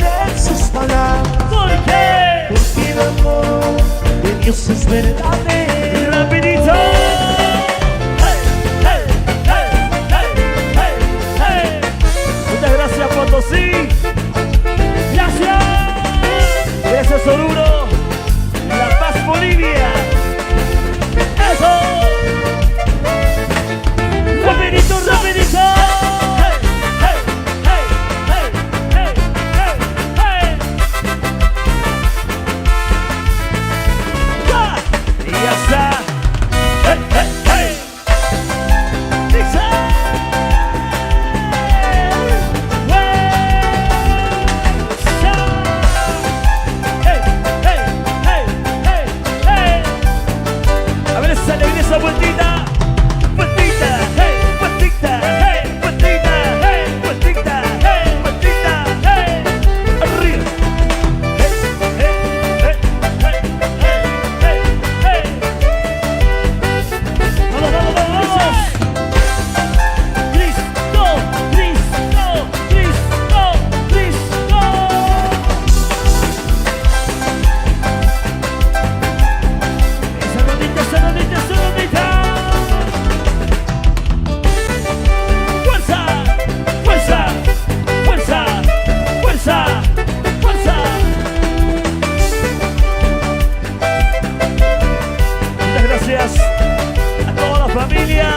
Speaker 2: de sus palabras.
Speaker 3: ¿Por qué?
Speaker 2: Porque el amor de Dios es verdadero.
Speaker 3: Rapidito. Hey. Muchas gracias, Potosí. Gracias. Gracias, Oruro. La Paz, Bolivia. Eso. Rapidito. Ya. Y ya está. Hey. Dice. Hey. A ver esa alegría, esa vueltita. Hey, vueltita, hey. Arriba. Hey. Vamos. Cristo. Esa rodita. Fuerza. Muchas gracias a toda la familia.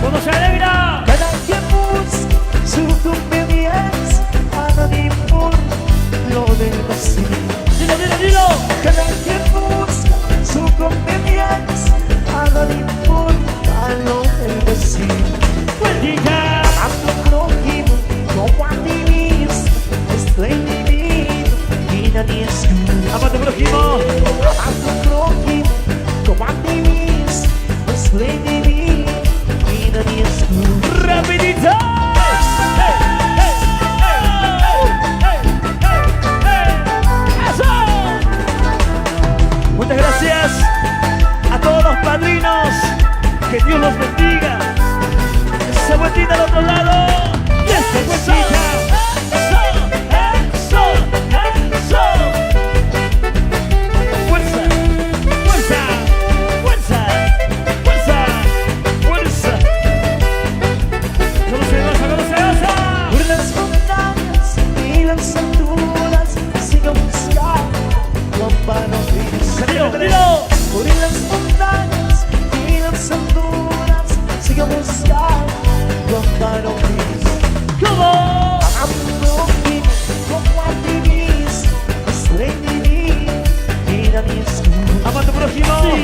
Speaker 3: ¿Cómo se alegra?
Speaker 2: Cada quien busca su conveniencia, a nadie importa lo del vacío.
Speaker 3: Dilo.
Speaker 2: Cada quien busca su conveniencia, a nadie importa lo del vacío.
Speaker 3: Vueltita.
Speaker 2: A tu prójimo como a ti mismo, estoy divino y nadie escucha.
Speaker 3: Ama a tu prójimo.
Speaker 2: A tu prójimo como a ti mismo, estoy divino y nadie escucha.
Speaker 3: Rapidito. Eso. Muchas gracias a todos los padrinos. Que Dios los bendiga. Esa vueltita al otro lado. Y esa vueltita. Eso. Fuerza. ¿Cómo se goza?
Speaker 2: Por las montañas y las alturas sigo buscando tu amparo Cristo.
Speaker 3: Dilo.
Speaker 2: Por las montañas y las alturas sigo buscando tu amparo Cristo.
Speaker 3: ¿Cómo?
Speaker 2: A tu prójimo como a ti mismo, estoy divino y nadie escucha.
Speaker 3: Ama a tu prójimo.
Speaker 2: Sí.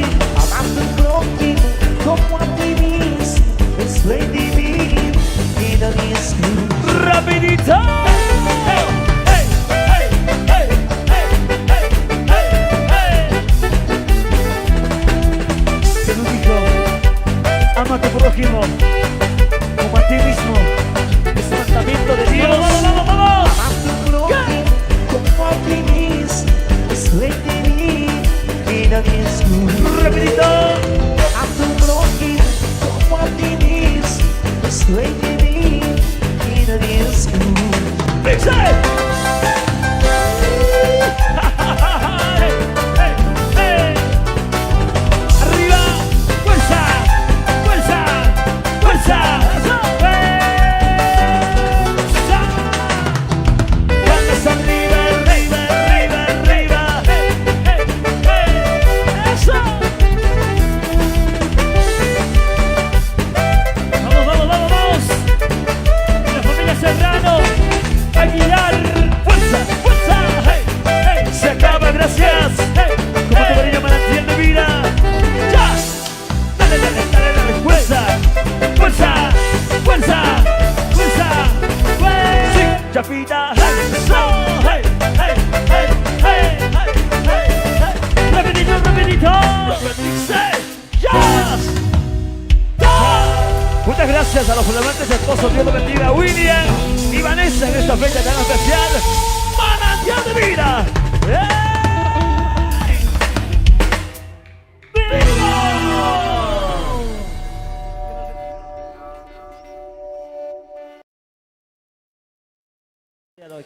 Speaker 2: A tu prójimo como a ti mismo, estoy divino y nadie escucha.
Speaker 3: Rapidito. Jesús dijo, ama a tu prójimo como a ti mismo.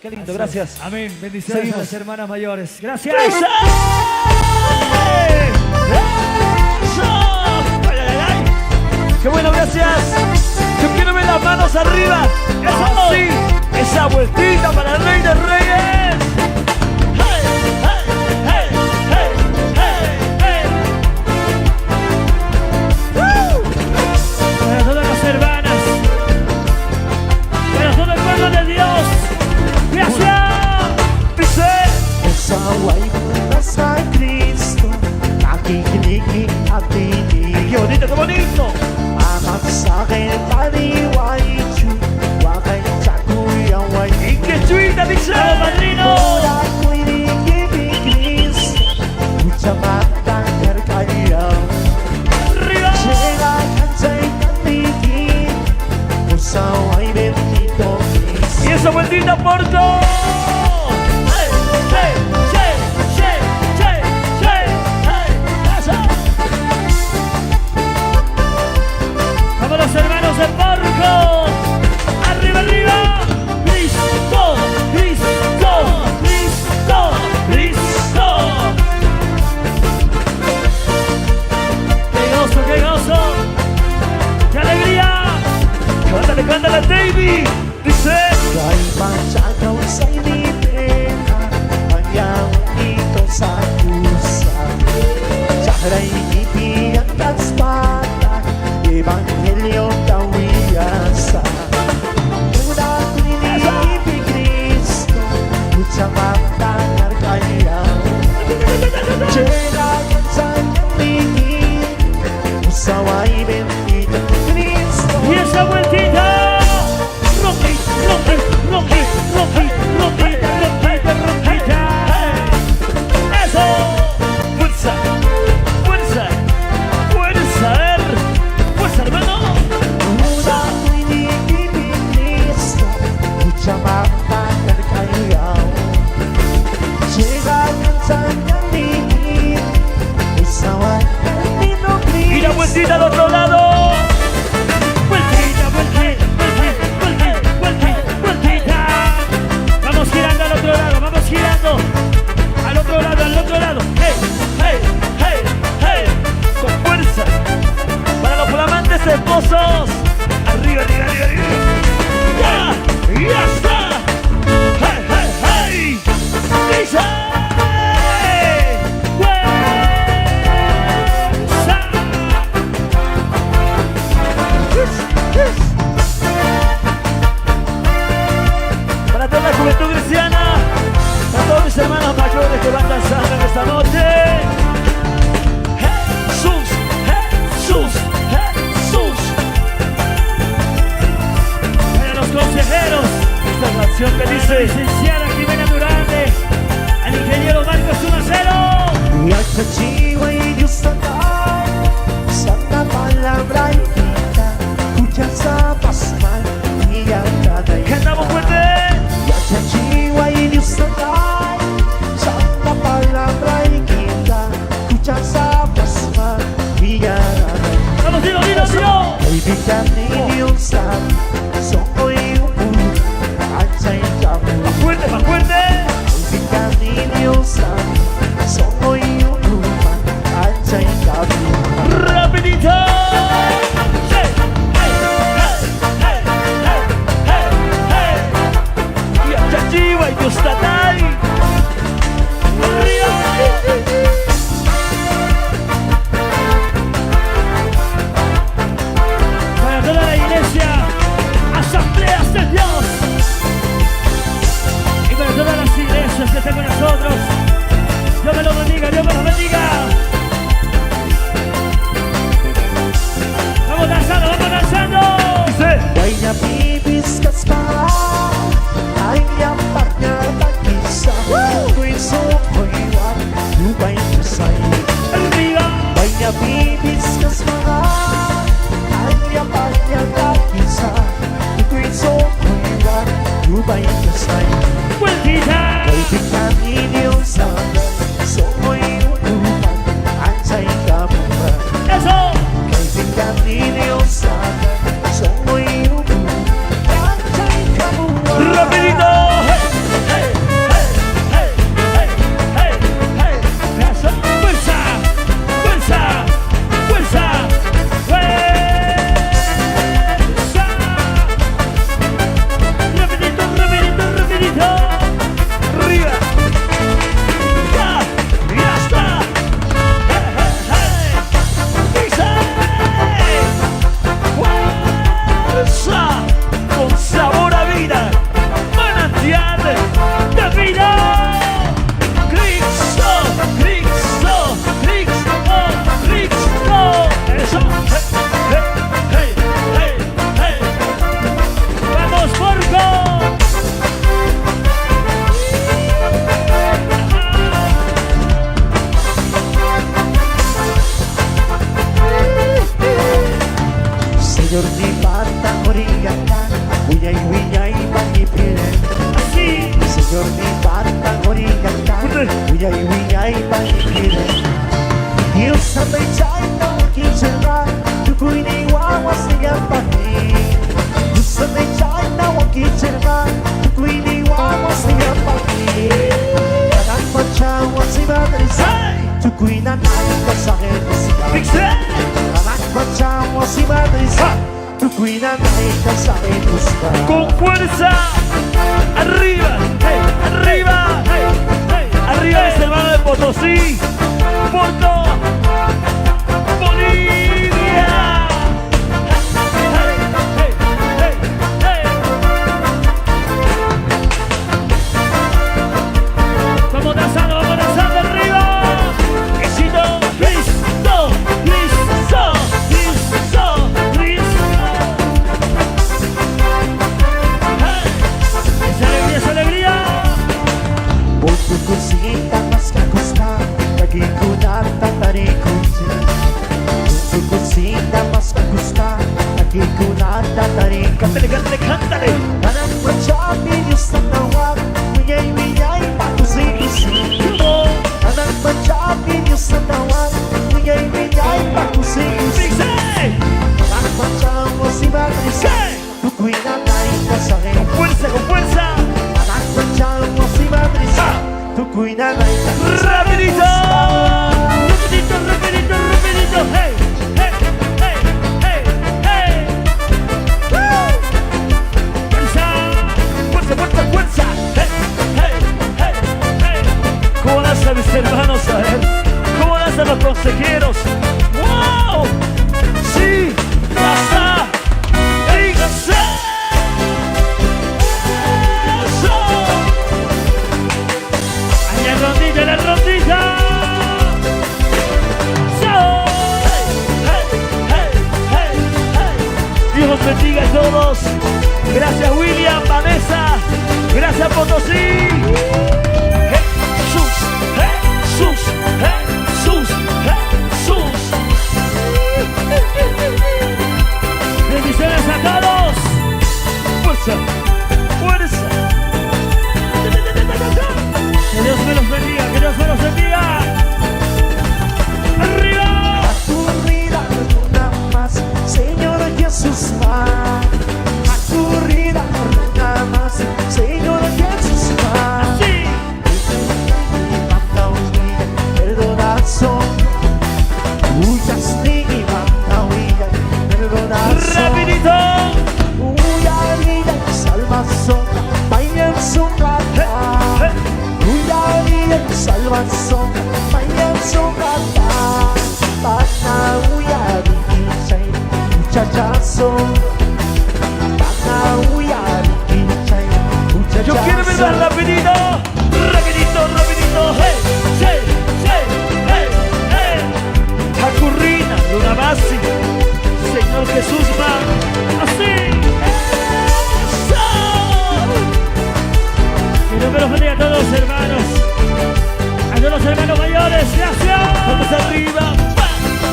Speaker 1: Qué lindo, gracias.
Speaker 3: Amén. Bendiciones
Speaker 1: Seguimos.
Speaker 3: a las hermanas mayores. Gracias.
Speaker 1: ¡Eso! ¡Ay, ay, ay! ¡Qué bueno, gracias! Yo quiero ver las manos arriba. ¡Eso sí! ¡Esa vueltita para el Rey de Reyes! ¡Hey, hey, hey, hey, hey, hey!
Speaker 3: Para todas las hermanas. Para todo el pueblo de Dios. Gracias.
Speaker 1: Dice,
Speaker 2: Sa buhay sa Kristo, nakikinig at tinig.
Speaker 1: ¡qué bonito, qué bonito!
Speaker 2: Amat sa akin paniwaichu, wakay sa kuyaway.
Speaker 1: ¡Y qué chuita, dice!
Speaker 3: ¡Vamos, padrino!
Speaker 2: Ora ko'y nigibig Kristo, kutsa matanggar kayo.
Speaker 3: ¡Arriba!
Speaker 2: Llega kansay kanigin, usaway bendito Kristo.
Speaker 1: ¡Y esa vueltita por todo! ¡Hey, hey, hey, hey, hey, hey, hey! ¡Eso!
Speaker 3: Vamos los hermanos del barco. Arriba, arriba.
Speaker 1: ¡Listo! ¡Listo! ¡Listo! ¡Listo!
Speaker 3: ¡Qué gozo, qué gozo! ¡Qué alegría!
Speaker 1: ¡Cántale, cántale, David! Dice,
Speaker 2: Kay masyagaw sa inipena, Panyang dito sa pusa. Sakray ibigay at espada, Ebanghelyo tawiyasa. Una ko'y nilibig Kristo, Kutsa magtangar kaya. Tiyeragan sa kaningin, Usaway bendito Kristo.
Speaker 3: Y esa vueltita. Rocky, Rocky, Rocky, Rocky, Roquita, Roquita, Roquita.
Speaker 1: ¡eso! ¡Fuerza! ¡Fuerza! ¡Fuerza! ¡Fuerza, hermano!
Speaker 2: Una ko'y nilibig Kristo, Kutsa magtangar kaya. Tiyeragan sa kaningin, Usaway bendito Kristo.
Speaker 1: ¡Y la vueltita al otro lado!
Speaker 3: Vueltita, vueltita, vueltita, vueltita, vueltita. Vamos girando al otro lado, vamos girando. Al otro lado, al otro lado.
Speaker 1: ¡Hey, hey, hey, hey! ¡Con fuerza! Para los flamantes esposos. ¡Arriba, arriba, arriba, arriba! ¡Ya! ¡Ya está! ¡Hey, hey, hey! ¡Dice! Para toda la juventud cristiana, para todos mis hermanos mayores que van danzando en esta noche. Jesús, Jesús, Jesús.
Speaker 3: Para los consejeros,
Speaker 1: Esta es la canción que dice,
Speaker 3: licenciada Jimena Durante, al ingeniero Marcos Sumacero.
Speaker 2: At sa jiwa'y Diyos na tayo, sa palabra kita, Kutya sa pasman, iyan tatay.
Speaker 1: cantamos fuerte.
Speaker 2: At sa jiwa'y Diyos na tayo, sa palabra kita, Kutya sa pasman, iyan tatay.
Speaker 3: Vamos, dilo, dilo, dilo.
Speaker 2: Kaibigan ni Diyos na, soko'y upo, at sa'y kamo.
Speaker 1: Más fuerte, más fuerte.
Speaker 2: Kaibigan ni Diyos na, soko'y upo, at sa'y kamo.
Speaker 1: Rapidito. Hey, hey, hey, hey, hey, hey, hey. Y hasta Chiva y Dios Tatay. Arriba.
Speaker 3: Para toda la iglesia
Speaker 2: tukuina naika sa akin musika.
Speaker 1: Pixel.
Speaker 2: Anak manchamo si Madrisa, tukuina naika sa akin musika.
Speaker 1: Con fuerza. Arriba. Hey, arriba. Hey, hey. Arriba mis hermanos de Potosí. Porto. Bolivia. Hey, hey, hey, hey.
Speaker 3: Vamos danzando arriba.
Speaker 1: Éxito. Cristo. Cristo. Cristo. Cristo. Hey.
Speaker 3: Esa alegría.
Speaker 2: Buong kusita mas kakusta, nagikunat at tarikusi. Buong kusita mas kakusta, nagikunat at tarikusi.
Speaker 1: Cántale, cántale, cántale.
Speaker 2: Kanang machabi Diyos na tawag, wiyay-wiyay pakusi-kusi. Kanang machabi Diyos na tawag, wiyay-wiyay pakusi-kusi.
Speaker 1: Pixel.
Speaker 2: Kanang machamo si Matrisa,
Speaker 1: Hey.
Speaker 2: tukoy na tayo kasakit.
Speaker 1: Fuerza, con fuerza.
Speaker 2: Kanang machamo si Matrisa, tukoy na tayo kasakit.
Speaker 1: Rapidito.
Speaker 3: Rapidito, rapidito, rapidito. Hey, hey, hey, hey, hey.
Speaker 1: Fuerza. Fuerza, fuerza, fuerza. Hey, hey, hey, hey. ¿Cómo danzan mis hermanos a ver? ¿Cómo danzan los consejeros? ¡Wow! Sí, casa. Dígase. Eso.
Speaker 3: Ahí la rondita, la rondita.
Speaker 1: So. Hey, hey, hey, hey, hey. Dios los bendiga a todos. Gracias William, Vanessa. Gracias Potosí. Jesús, Jesús, Jesús, Jesús.
Speaker 3: Bendiciones a todos.
Speaker 1: Fuerza, fuerza.
Speaker 3: Que Dios me los bendiga, que Dios me los bendiga. Arriba.
Speaker 2: A tu vida una más, Señor Jesús más. A tu vida una más, Señor Jesús más.
Speaker 3: Sí.
Speaker 2: Manda huida, perdonación. Uyas ni manda huida, perdonación.
Speaker 1: Rapidito.
Speaker 2: Uya vida, salvación, vaya en su casa. Uya vida, salvación, vaya en su casa. Bana uya vida, muchachazo. Bana uya vida, muchachazo.
Speaker 1: Yo quiero verla rapidito. Rapidito, rapidito. Hey, hey, hey, hey, hey. Jacurrina, Luna Masi. Señor Jesús, man. Así. Eso.
Speaker 3: Que Dios me los bendiga a todos, hermanos. A todos los hermanos mayores. Gracias.
Speaker 1: Vamos arriba.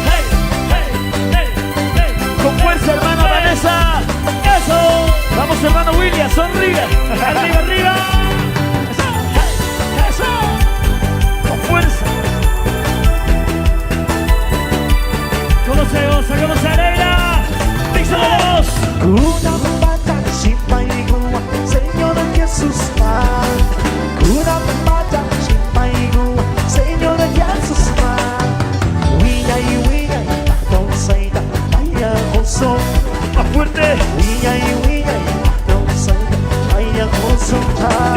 Speaker 1: Hey, hey, hey, hey. Con fuerza, hermana Vanessa.
Speaker 3: Eso.
Speaker 1: Vamos, hermano William, sonríe.
Speaker 3: Arriba, arriba.
Speaker 1: Eso, hey, eso. Con fuerza.
Speaker 3: ¿Cómo se goza? ¿Cómo se alegra?
Speaker 1: Díxelos.
Speaker 2: Una pata chimpaigua, Señor Jesús más. Una pata chimpaigua, Señor Jesús más. Uya y patón saita, vaya gozo.
Speaker 1: Más fuerte.
Speaker 2: Uya y patón saita, vaya gozo.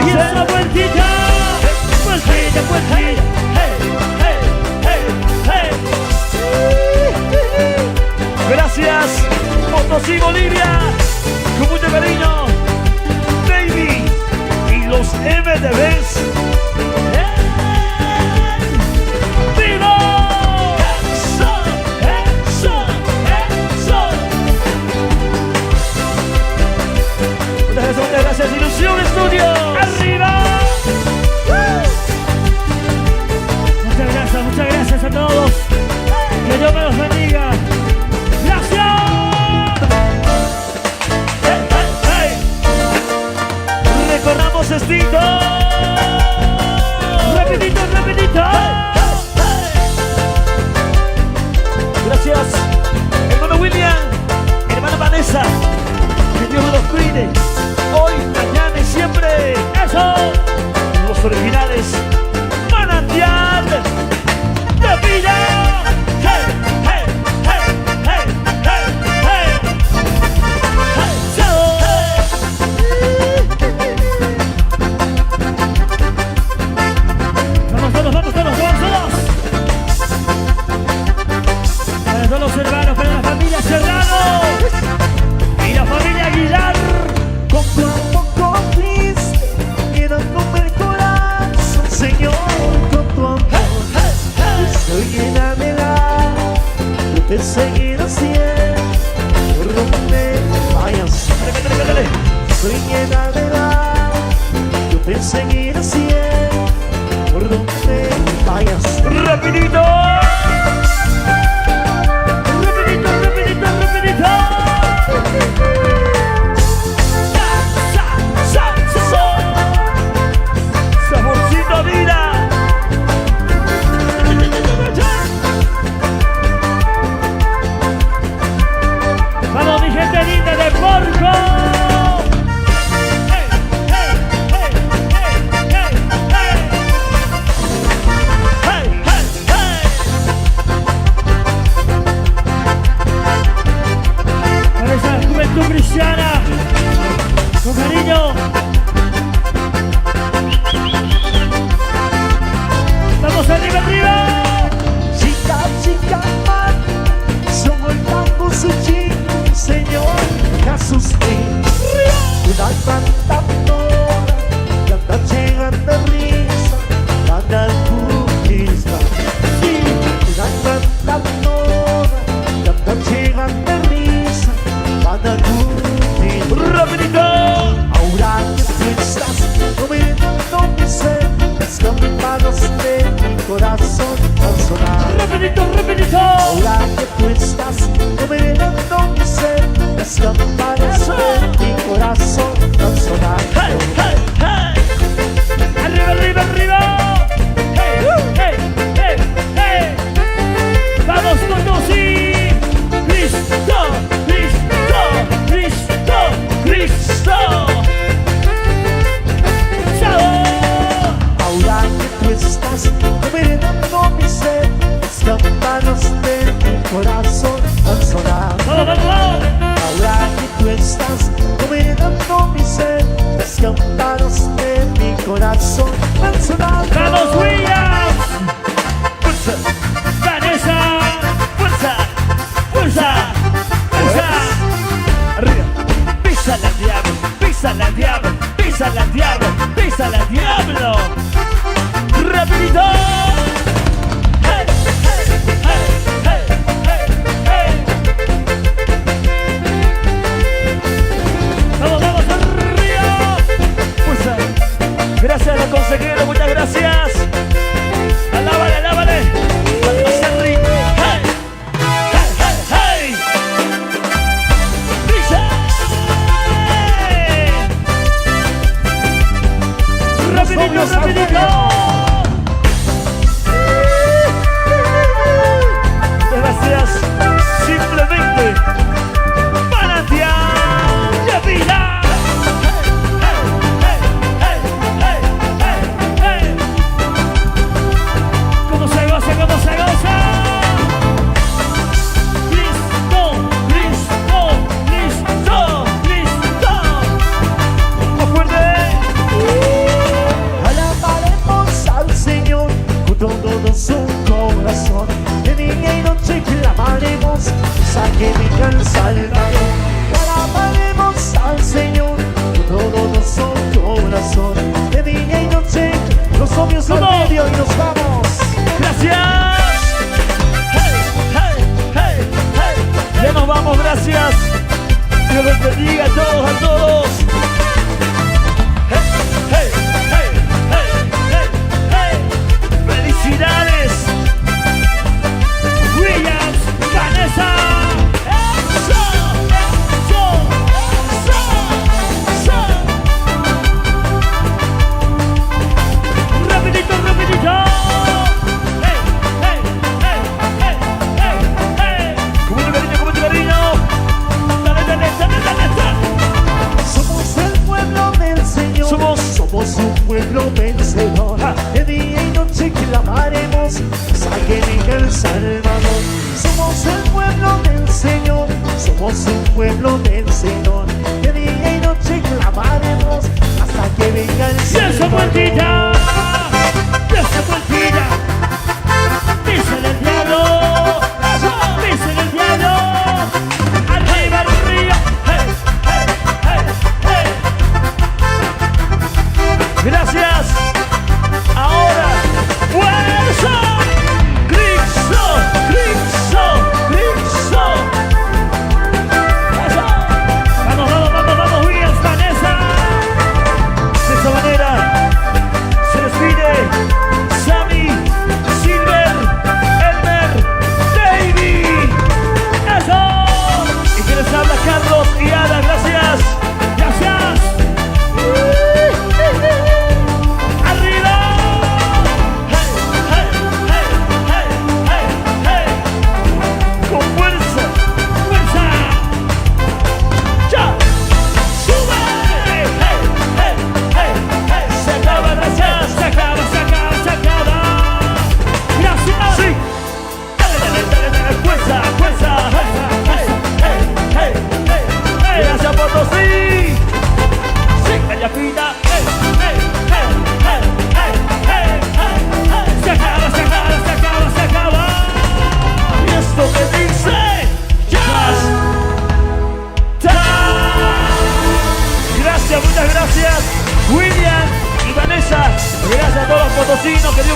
Speaker 3: Y esa vueltita. Vueltita, vueltita.
Speaker 1: Hey, hey, hey, hey. Gracias, Potosí, Bolivia. Con mucho cariño. Baby y los MDBs. ¡Vivo! Eso, eso, eso. Muchas gracias, Ilusión Estudio.
Speaker 3: Arriba. Muchas gracias a todos. Que Dios me los bendiga. Gracias.
Speaker 1: Hey, hey, hey. Recorramos Estito.
Speaker 3: Rapidito, rapidito.
Speaker 1: Gracias, hermano William, hermana Vanessa. Que Dios me los cuide. Hoy, mañana y siempre.
Speaker 3: Eso.
Speaker 1: Los originales. Manantial de
Speaker 2: por donde vayas.
Speaker 1: Rapidito. Rapidito, rapidito, rapidito. Saborcito vida.
Speaker 3: Vamos, mi gente linda de Porco. Hey, hey, hey, hey, hey, hey.
Speaker 1: Hey, hey, hey.
Speaker 3: Para esa juventud cristiana, con cariño. Vamos arriba, arriba.
Speaker 2: Chica, chica, man, soltando su chico, Señor Jesus Cristo. Una cantadora, que anda llegando risa, anda purista. Una cantadora, que anda llegando risa, anda purista.
Speaker 1: Rapidito.
Speaker 2: Ahora que tú estás comiendo mi ser, las campanas de mi corazón van a sonar.
Speaker 3: Rapidito, rapidito.
Speaker 2: Ahora que tú estás comiendo mi ser, las campanas de mi corazón van a sonar.
Speaker 1: Hey, hey, hey.
Speaker 3: Arriba, arriba, arriba. Hey, hey, hey, hey. Vamos con Dosi. Cristo, Cristo, Cristo, Cristo. Chao.
Speaker 2: Ahora que tú estás comiendo mi ser, las campanas de mi corazón van a sonar.
Speaker 3: Vamos, vamos, vamos.
Speaker 2: Ahora que tú estás comiendo mi ser, las campanas de mi corazón van sonando.
Speaker 3: Vamos, Williams.
Speaker 1: Fuerza,
Speaker 3: Vanessa.
Speaker 1: fuerza,
Speaker 3: Fuerza. Fuerza.
Speaker 1: arriba. Pisa la diablo, pisa la diablo, pisa la diablo, pisa la diablo. Rapidito. Hey, hey, hey, hey, hey, hey.
Speaker 3: Vamos, vamos, arriba.
Speaker 1: Fuerza. Gracias, la consejera, muchas gracias. Alábale, alábale. Hacia arriba. Hey, hey, hey, hey. Pisa.
Speaker 3: Rapidito, rapidito.
Speaker 1: Gracias. Simplemente manantial de vida.
Speaker 3: ¿Cómo se goza? ¿Cómo se goza?
Speaker 1: Cristo, Cristo, Cristo, Cristo. Más fuerte.
Speaker 2: Alabaremos al Señor con todo nuestro corazón. De día y noche clamaremos, saque venga el Salvador. Alabaremos al Señor con todo nuestro corazón. De día y noche los obvios al
Speaker 3: ¡Vamos!
Speaker 2: medio y nos vamos.
Speaker 1: Gracias. Hey, hey, hey, hey. Ya nos vamos, gracias. Dios les bendiga a todos, a todos. Hey, hey, hey, hey, hey, hey. Felicidades.
Speaker 3: Williams, Vanessa.
Speaker 1: Eso, eso, eso, eso.
Speaker 3: Rapidito, rapidito.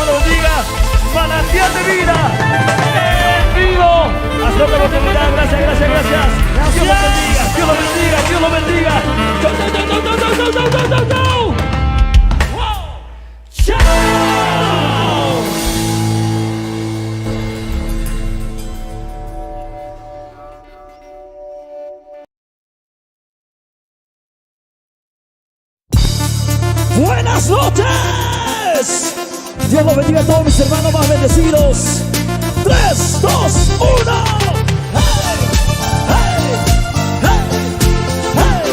Speaker 1: lo bendiga. Manantial de vida en vivo. Hasta otra oportunidad. Gracias, gracias, gracias. Dios lo bendiga, Dios lo bendiga, Dios lo bendiga. Chau, chau, chau, chau, chau, chau, chau, chau, chau, chau. Wow. Chao.
Speaker 2: Buenas noches. Dios los bendiga a todos mis hermanos más bendecidos. 3, 2, 1. ¡Hey! ¡Hey! ¡Hey! ¡Hey!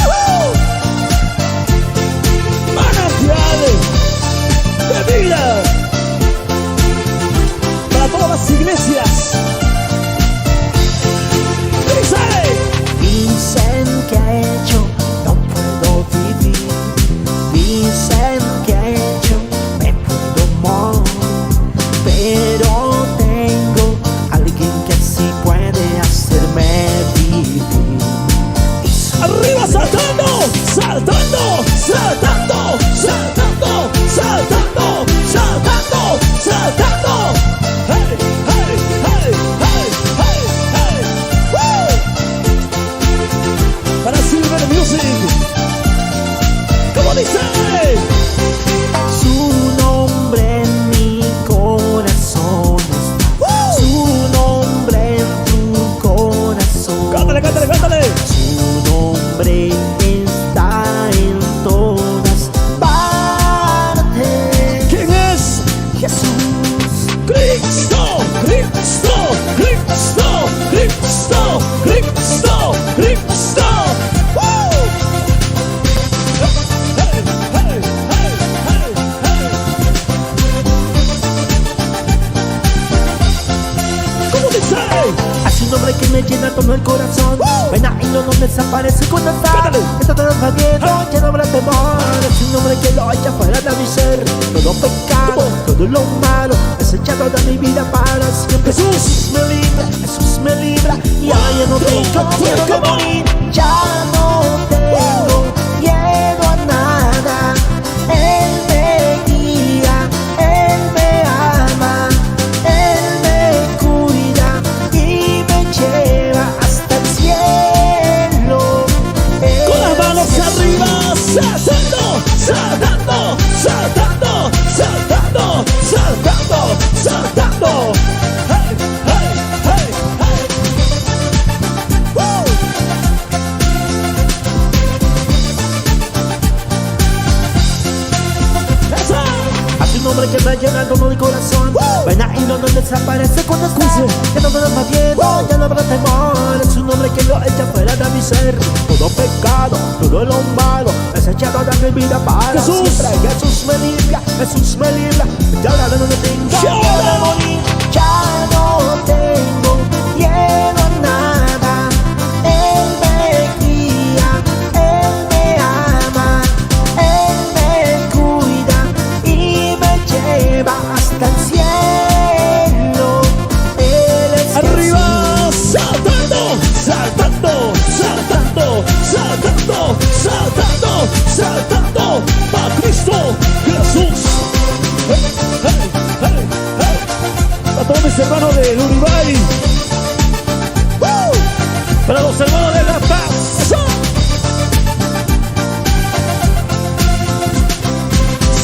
Speaker 2: ¡Woo! Manantiales de vida para todas las iglesias.
Speaker 5: Dicen que yo no puedo vivir, dicen que yo me puedo morir, pero tengo alguien que sí puede hacerme vivir.
Speaker 2: Arriba saltando, saltando, saltando, saltando, saltando, saltando, saltando. Hey, hey, hey, hey, hey, hey. Woo! Para Silver Music. ¿Cómo dice?
Speaker 5: Su nombre en mi corazón está, su nombre en tu corazón.
Speaker 2: Cántale, cántale, cántale.
Speaker 5: Su nombre está en todas partes.
Speaker 2: ¿Quién es?
Speaker 5: Jesús.
Speaker 2: Cristo, Cristo, Cristo, Cristo, Cristo, Cristo. ¡Woo! Hey, hey, hey, hey, hey, hey. ¿Cómo dice?
Speaker 5: A su nombre que me llena todo el corazón. Pena y no desaparece cuando está.
Speaker 2: Cántale.
Speaker 5: Está todo miedo, ya no habrá temor. Es un nombre que lo echa fuera de mi ser. Todo pecado, todo lo malo es echado de mi vida para siempre.
Speaker 2: Jesús
Speaker 5: me libra, Jesús me libra. Y ahora ya no tengo miedo de morir. Ya no tengo miedo a nada. Él me guía, Él me ama, Él me cuida y me lleva hasta el cielo.
Speaker 2: con las manos arriba, saltando, saltando, saltando, saltando, saltando, saltando. Hey, hey, hey, hey. Woo! Eso.
Speaker 5: A su nombre que me llena todo el corazón. Pena y no desaparece cuando está. Ya no me da más miedo, ya no habrá temor. Es un nombre que lo echa fuera de mi ser. Todo pecado, todo lo malo es echado de mi vida para
Speaker 2: Jesús.
Speaker 5: siempre. Jesús me libra, Jesús me libra. Y ahora no tengo miedo de morir. Ya no tengo miedo a nada. Él me guía, Él me ama, Él me cuida y me lleva hasta el cielo. Él es
Speaker 2: Arriba, saltando, saltando, saltando, saltando, saltando, saltando, para Cristo Jesús. Hey, hey, hey, hey. Para todos mis hermanos de Uribay. ¡Woo! Para los hermanos de La Paz. ¡Eso!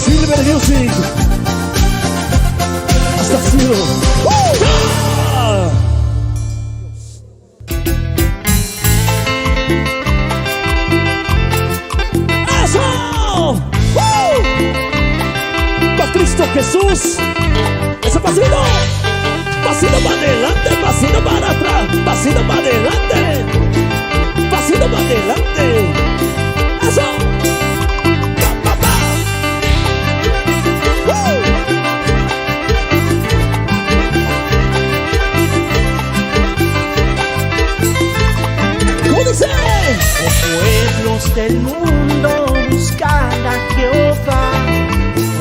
Speaker 2: Silver Music. Hasta el cielo. ¡Woo! ¡Ah! ¡Eso! ¡Woo! ¡Para Cristo Jesús! ¡Ese pasito! ¡Pasito para adelante! ¡Pasito para atrás! ¡Pasito para adelante! ¡Pasito para adelante! ¡Eso! ¡Pa, pa, pa! ¡Woo! ¿Cómo dice?
Speaker 5: Los pueblos del mundo buscan a Jehová.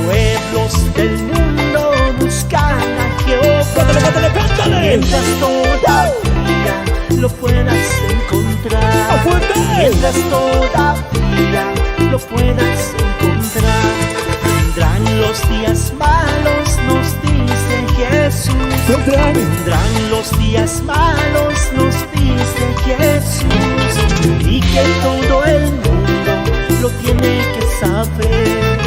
Speaker 5: Pueblos del mundo buscan a Jehová.
Speaker 2: ¡Cántale, cántale, cántale!
Speaker 5: Mientras todavía lo puedas encontrar.
Speaker 2: ¡A fuerte!
Speaker 5: Mientras todavía lo puedas encontrar. Vendrá Vendrán los días malos, nos dice Jesús. Vendrán los días malos, nos dice Jesús. Y que todo el mundo lo tiene que saber.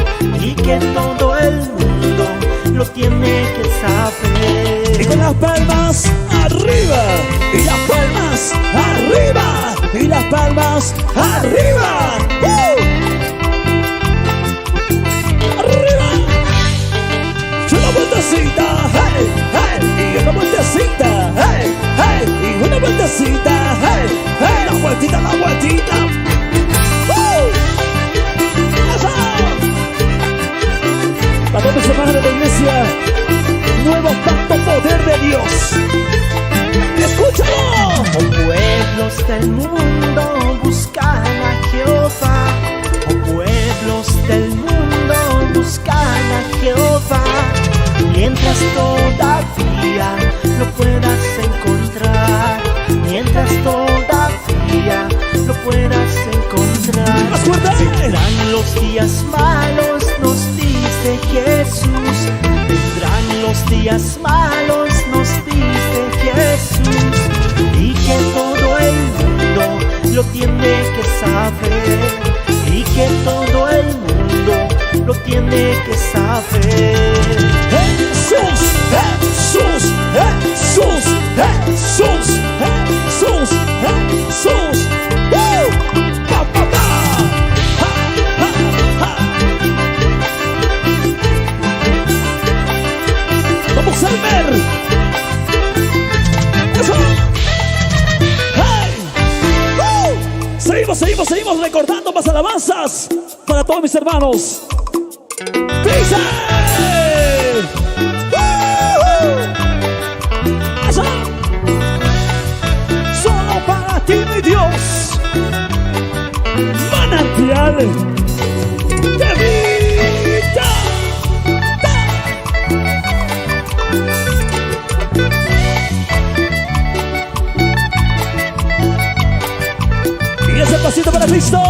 Speaker 5: Y que todo el mundo lo tiene que saber.
Speaker 1: Y con las palmas arriba, y las palmas arriba, y las palmas arriba. Arriba. Y una vueltecita, hey, hey. Y una vueltecita, hey, hey. Y una vueltecita, hey, hey. La vueltita, la vueltita. Eso. Para todos los hermanos de la iglesia, nuevo pacto, poder de Dios. ¡Escúchalo!
Speaker 5: Oh pueblos del mundo, buscan a Jehová. Oh pueblos del mundo, buscan a Jehová. Mientras todavía lo puedas encontrar. Mientras todavía lo puedas encontrar. Vendrán los días malos, nos dice Jesús. Vendrán los días malos, nos dice Jesús. Y que todo el mundo lo tiene que saber. Y que todo el mundo lo tiene que saber.
Speaker 1: Jesús, Jesús, Jesús, Jesús, Jesús, Jesús. Pa, pa, pa. Ha, ha, ha. Vamos al ver. Eso. Hey. Seguimos recordando más alabanzas para todos mis hermanos. ¡Dice! ¡Eso! Solo para ti, mi Dios, manantial de vida. Y ese pasito para Cristo.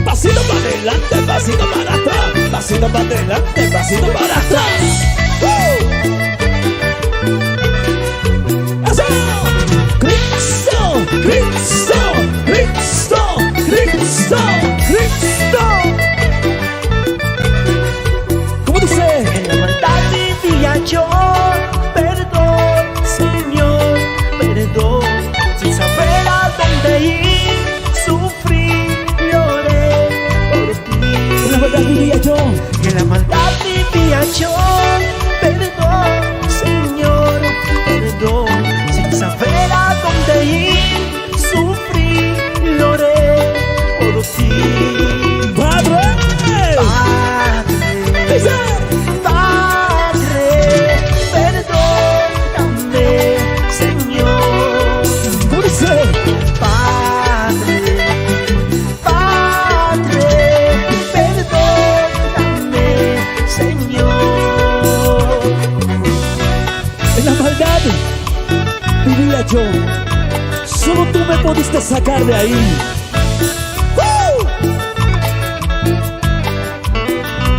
Speaker 1: Pasito para adelante, pasito para atrás. Pasito para adelante, pasito para atrás. ¡Eso! ¡Cristo! ¡Cristo! ¡Cristo! ¡Cristo! ¡Cristo! ¿Cómo dice?
Speaker 5: En la maldad vivía yo. Perdón, Señor, perdón. Sin saber a dónde ir, sufrí, lloré por ti.
Speaker 1: En la maldad vivía yo.
Speaker 5: En la maldad vivía yo. Perdón, Señor, perdón. Sin saber a dónde ir, sufrí, lloré por ti.
Speaker 1: ¡Padre!
Speaker 5: Padre, Padre, perdóname, Señor.
Speaker 1: ¿Cómo dice?
Speaker 5: Padre, Padre, perdóname, Señor.
Speaker 1: En la maldad vivía yo. Solo tú me pudiste sacar de ahí.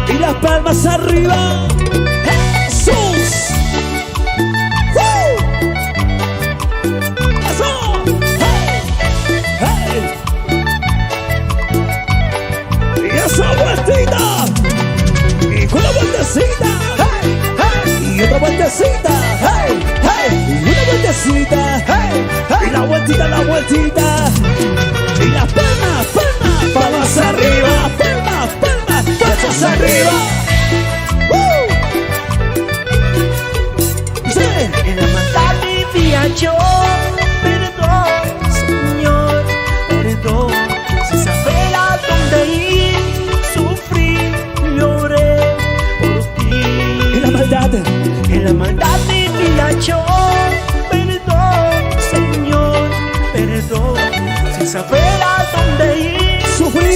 Speaker 1: Y las palmas arriba. ¡Jesús! ¡Eso! ¡Hey! ¡Hey! Y esa vueltita. Y con la vueltecita. ¡Hey! ¡Hey! Y otra vueltecita. ¡Hey! ¡Hey! Y una vueltecita. ¡Hey! ¡Hey! Y la vueltita, la vueltita. Y las palmas, palmas, palmas arriba. Palmas, palmas, palmas arriba. Sí.
Speaker 5: En la maldad vivía yo. Perdón, Señor, perdón. Sin saber a dónde ir, sufrí, lloré por ti.
Speaker 1: En la maldad
Speaker 5: vivía yo. Perdón, Señor, perdón. Sin saber a dónde ir,
Speaker 1: sufrí,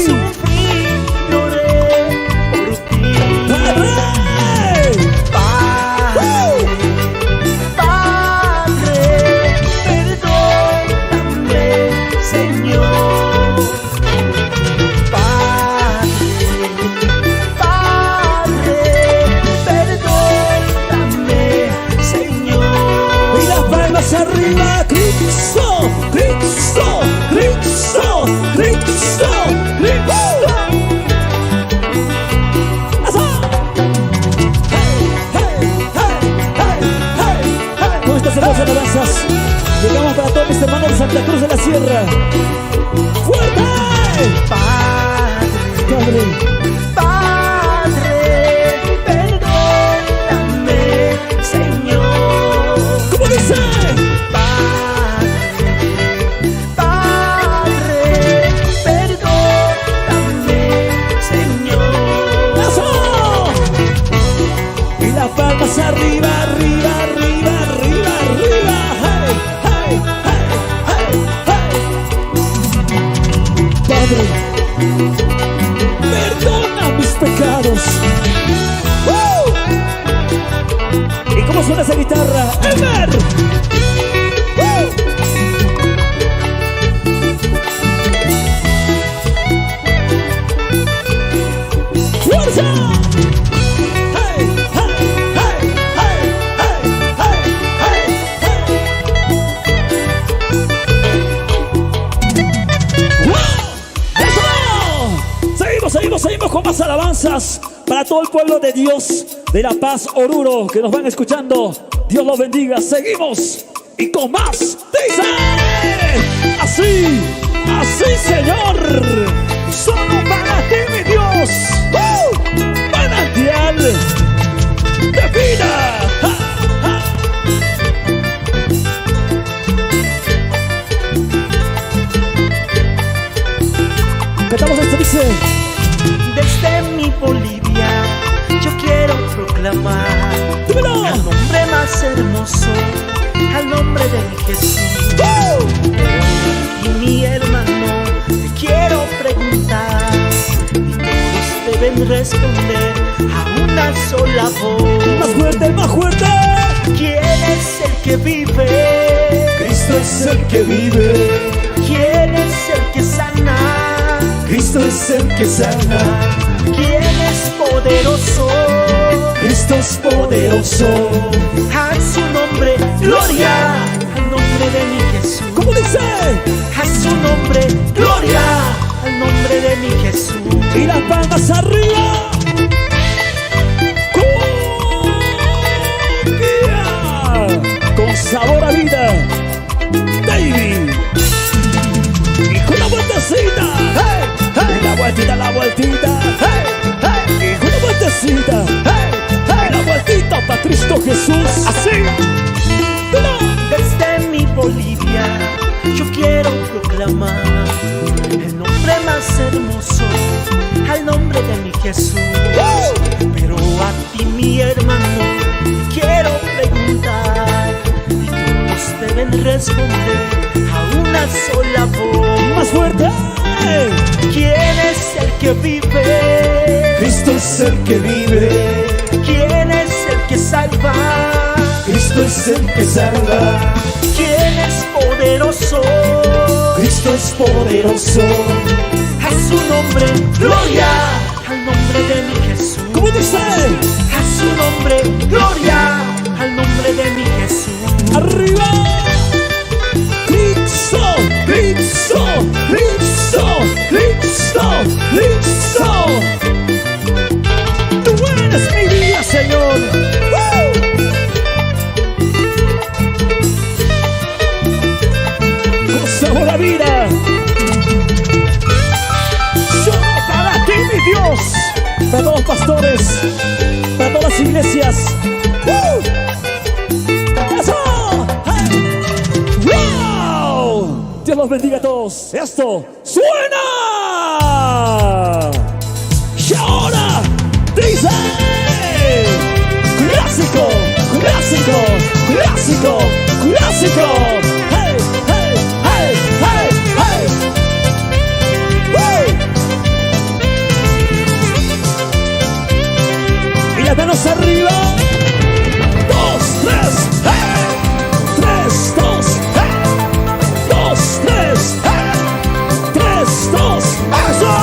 Speaker 5: lloré por ti.
Speaker 1: Padre.
Speaker 5: Padre, perdóname, Señor. Padre, Padre,
Speaker 1: ¡Fuerte!
Speaker 5: Padre, Padre, perdóname, Señor.
Speaker 1: ¿Cómo dice?
Speaker 5: Padre, perdóname, Señor.
Speaker 1: ¡Eso! Y las palmas arriba, arriba, arriba, arriba, arriba. ¡Hey, hey, hey, hey, hey! Padre, perdona mis pecados. ¡Woo! ¿Y cómo suena esa guitarra? ¡Ever! ¡Woo! ¡Fuerza! ¡Hey, hey, hey, hey, hey, hey, hey, hey! ¡Wow! ¡Eso! Seguimos con más alabanzas para todo el pueblo de Dios de La Paz, Oruro, que nos van escuchando. Dios los bendiga. Seguimos y con más. Dice así, así, Señor. Solo para ti, mi Dios. Manantial de vida. ¡Ja, ja! Cantamos esto, dice.
Speaker 5: Desde mi Bolivia yo quiero proclamar
Speaker 1: ¡Dímelo!
Speaker 5: al nombre más hermoso, al nombre de Jesús. Y mi hermano, te quiero preguntar, y todos deben responder a una sola voz.
Speaker 1: Más fuerte, más fuerte.
Speaker 5: ¿Quién es el que vive?
Speaker 4: Cristo es el que vive,
Speaker 5: ¿Quién es el que sana?
Speaker 4: Cristo es el que sana,
Speaker 5: ¿Quién es poderoso?
Speaker 4: Cristo es poderoso.
Speaker 5: A su nombre, gloria, al nombre de mi Jesús.
Speaker 1: ¿Cómo dice?
Speaker 5: A su nombre, gloria, al nombre de mi Jesús.
Speaker 1: Y las palmas arriba. Cumbia. Con sabor a vida. David. Y con la vueltecita. Hey, hey. Y la vueltita, la vueltita. Hey, hey. Y con la vueltecita. Hey, hey. La vueltita para Cristo Jesús. Así.
Speaker 5: Desde mi Bolivia yo quiero proclamar el nombre más hermoso, al nombre de mi Jesús. Pero a ti, mi hermano, te quiero preguntar, y todos deben responder a una sola voz.
Speaker 1: Más fuerte.
Speaker 5: ¿Quién es el que vive?
Speaker 4: Cristo es el que vive,
Speaker 5: ¿Quién es el que salva?
Speaker 4: Cristo es el que salva,
Speaker 5: ¿Quién es poderoso?
Speaker 4: Cristo es poderoso.
Speaker 5: A su nombre, gloria, al nombre de mi Jesús.
Speaker 1: ¿Cómo dice?
Speaker 5: A su nombre, gloria, al nombre de mi Jesús.
Speaker 1: Arriba. Cristo, Cristo, Cristo, Cristo, Cristo. Tú eres mi vida, Señor. Con sabor a vida. Solo para ti, mi Dios. Para todos los pastores, para todas las iglesias. ¡Eso! ¡Hey! ¡Wow! Dios los bendiga a todos. Esto suena. Y ahora dice: clásico, clásico, clásico, clásico. ¡Hey, hey, hey, hey, hey! ¡Woo! Y las manos arriba. 2, 3, hey. 3, 2, hey. 2, 3, hey. 3, 2, eso.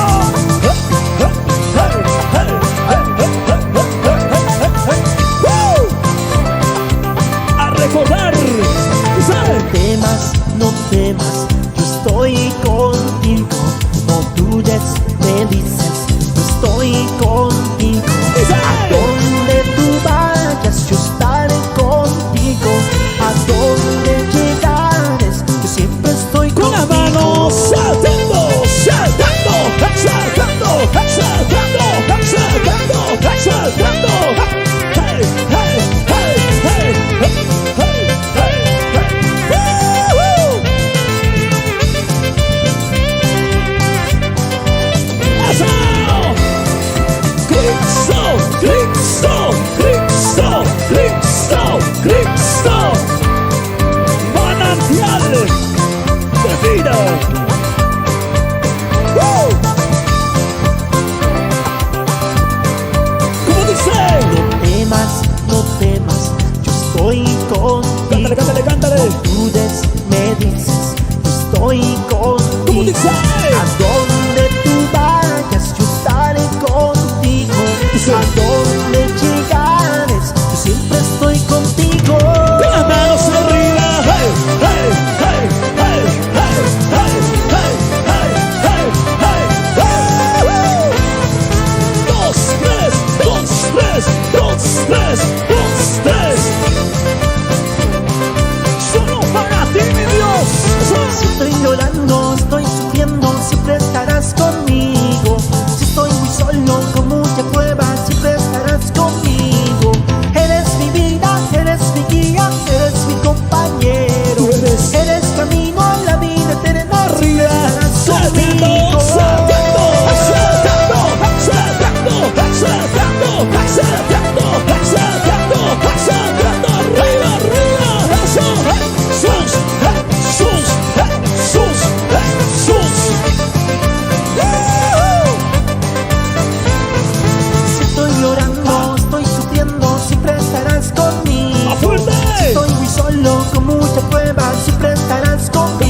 Speaker 1: A recordar, ¿sabes?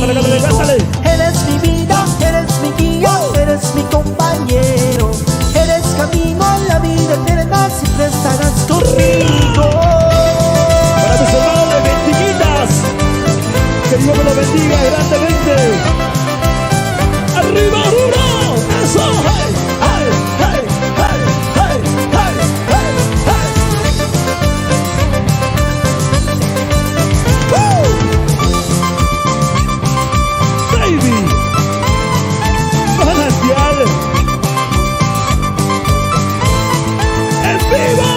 Speaker 1: cántale.
Speaker 5: Eres mi vida, eres mi guía, eres mi compañero. Eres camino a la vida eterna, siempre estarás conmigo.
Speaker 1: Para mis hermanos de Mentiguitas, que Dios me lo bendiga grandemente. ¡Arriba, arriba! ¡Eso! ¡Hey, hey, hey, hey, hey, hey, hey, hey! ¡Woo! ¡Baby! ¡Manantial! ¡En vivo!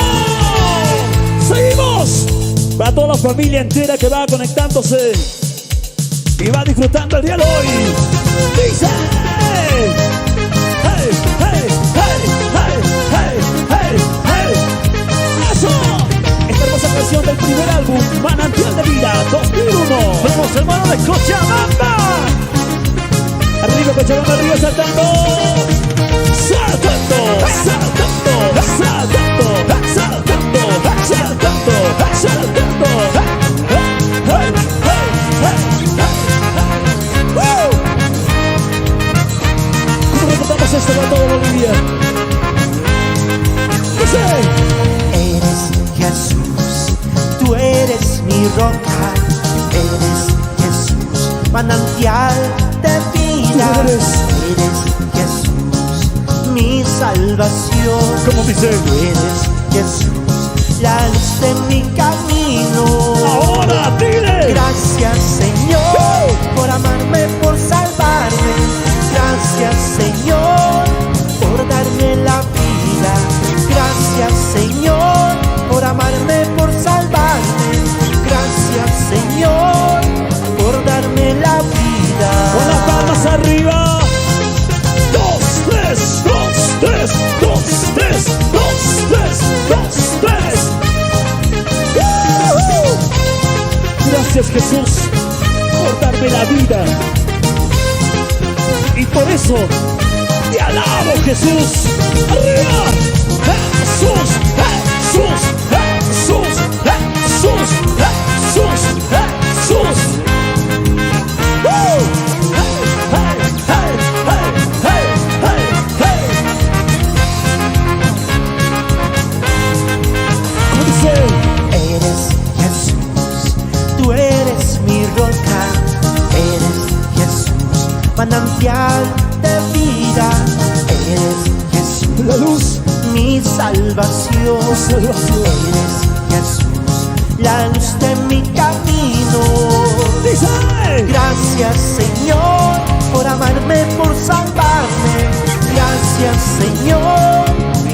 Speaker 1: ¡Seguimos! Para toda la familia entera que va conectándose y va disfrutando el día de hoy. Dice: hey, hey, hey, hey, hey, hey, hey. Eso. Esta hermosa canción del primer álbum, Manantial de Vida 2001. Somos hermanos de Cochabamba. Arriba Cochabamba, arriba saltando. Saltando, saltando, saltando, saltando, saltando, saltando. Hey, hey, hey, hey. ¡Woo! ¿Cómo recordamos esto para toda Bolivia? Dice:
Speaker 5: Eres Jesús, tú eres mi roca. Eres Jesús, manantial de vida.
Speaker 1: Eres
Speaker 5: Jesús, mi salvación.
Speaker 1: ¿Cómo dice?
Speaker 5: Tú eres Jesús, la luz de mi camino.
Speaker 1: Ahora dile:
Speaker 5: Gracias, Señor, por amarme, por salvarme. Gracias, Señor, por darme la vida. Gracias, Señor, por amarme, por salvarme. Gracias, Señor, por darme la vida.
Speaker 1: con las palmas arriba. 2, 3, 2, 3, 2, 3, 2, 3, 2, 3. Gracias, Jesús, por darme la vida. Y por eso te alabo, Jesús. Arriba. Jesús, Jesús, Jesús, Jesús, Jesús, Jesús. ¡Woo! Hey, hey, hey, hey, hey, hey. ¿Cómo dice?
Speaker 5: Eres Jesús, tú eres mi roca. Eres Jesús, manantial de vida. Eres Jesús,
Speaker 1: La luz.
Speaker 5: mi salvación. Eres Jesús, la luz de mi camino.
Speaker 1: Dice:
Speaker 5: Gracias, Señor, por amarme, por salvarme. Gracias, Señor,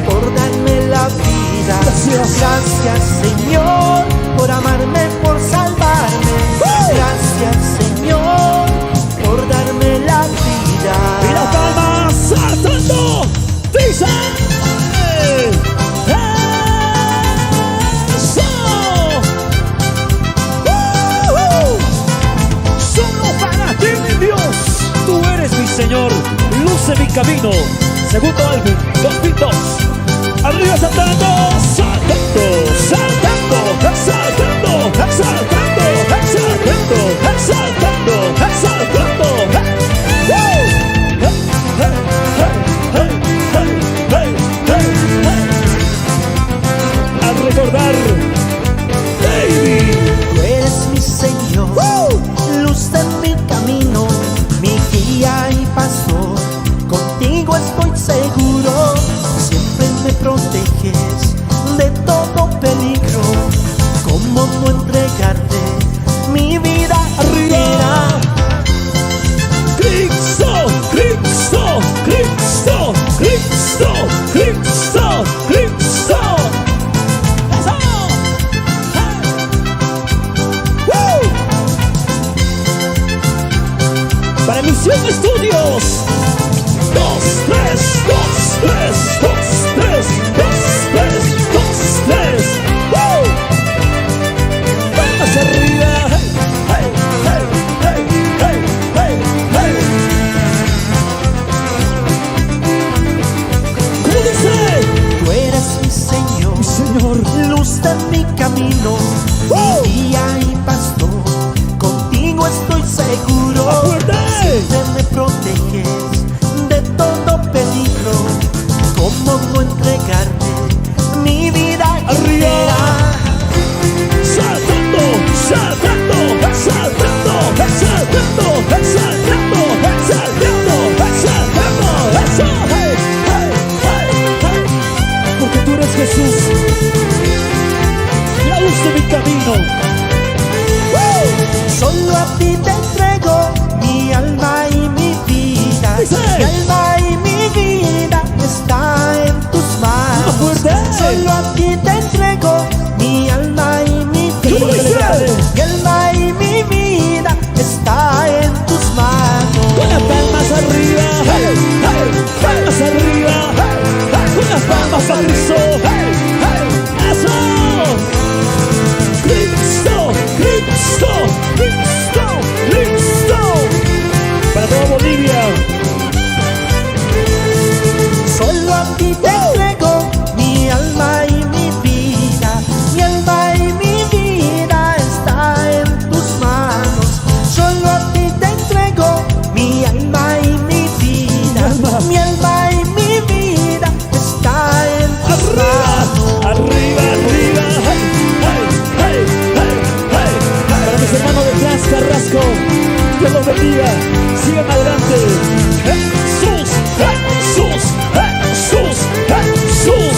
Speaker 5: por darme la vida. Gracias, Señor, por amarme, por salvarme. Gracias, Señor, por darme la vida.
Speaker 1: y las palmas saltando. Dice: eso. Solo para ti, mi Dios. Tú eres mi Señor, luz de mi camino. Segundo álbum, 2002. Arriba saltando, saltando, saltando, saltando, saltando, saltando, saltando, saltando. ¡Woo! Hey, hey, hey, hey, hey, hey, hey, hey. A recordar, baby.
Speaker 5: Tú eres mi Señor, luz de mi camino, mi guía y pastor. Contigo estoy seguro, siempre me proteges de todo peligro. ¿Cómo no entregarte mi vida
Speaker 1: Arriba. Cristo, Cristo, Cristo, Cristo, Cristo, Cristo. Eso. Hey. Woo. Para Misión Estudios. 2, 3, 2, 3, 2, 3, 2, 3, 2, 3. ¡Woo! Palmas arriba. Hey, hey, hey, hey, hey, hey, hey. ¿Cómo dice?
Speaker 5: Tú eres mi Señor,
Speaker 1: Señor.
Speaker 5: luz de mi camino, mi guía y pastor. Contigo contigo estoy seguro.
Speaker 1: ¡Fuerte!
Speaker 5: Siempre me proteges de todo peligro. ¿Cómo no entregarte mi vida entera?
Speaker 1: Saltando, saltando, saltando, saltando, saltando, saltando, saltando, eso, hey, hey, hey, hey. Porque tú eres Jesús, la luz de mi camino.
Speaker 5: Solo a ti te entrego mi alma y mi vida.
Speaker 1: Dice.
Speaker 5: Mi alma y mi vida está en tus manos.
Speaker 1: ¡Fuerte!
Speaker 5: Solo a ti te entrego mi alma y mi
Speaker 1: ¿Cómo
Speaker 5: vida.
Speaker 1: dice?
Speaker 5: Mi alma y mi vida está en tus manos.
Speaker 1: Con las palmas arriba, hey, hey, palmas arriba, hey, hey, con las palmas a Cristo, hey, hey, eso. Cristo, Cristo, Cristo, Cristo. Para toda Bolivia.
Speaker 5: Solo a ti te entrego mi alma y mi vida. Mi alma y mi vida está en tus manos. Solo a ti te entrego mi alma y mi vida. Mi alma y mi vida está en tus manos.
Speaker 1: Arriba, arriba, hey, hey, hey, hey, hey. Para mis hermanos de Blas Carrasco, Dios los bendiga, sigan adelante. Jesús, Jesús, Jesús, Jesús.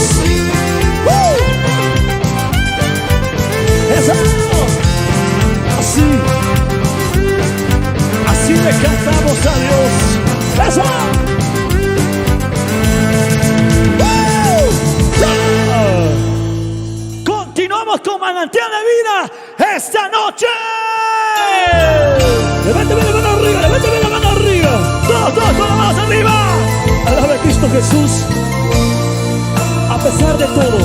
Speaker 1: Eso. Así le cantamos a Dios. Eso. Continuamos con Manantial de Vida esta noche. Levántame la mano arriba, levántame la mano arriba. Todos con las manos arriba. Alaba a Cristo Jesús. A pesar de todo,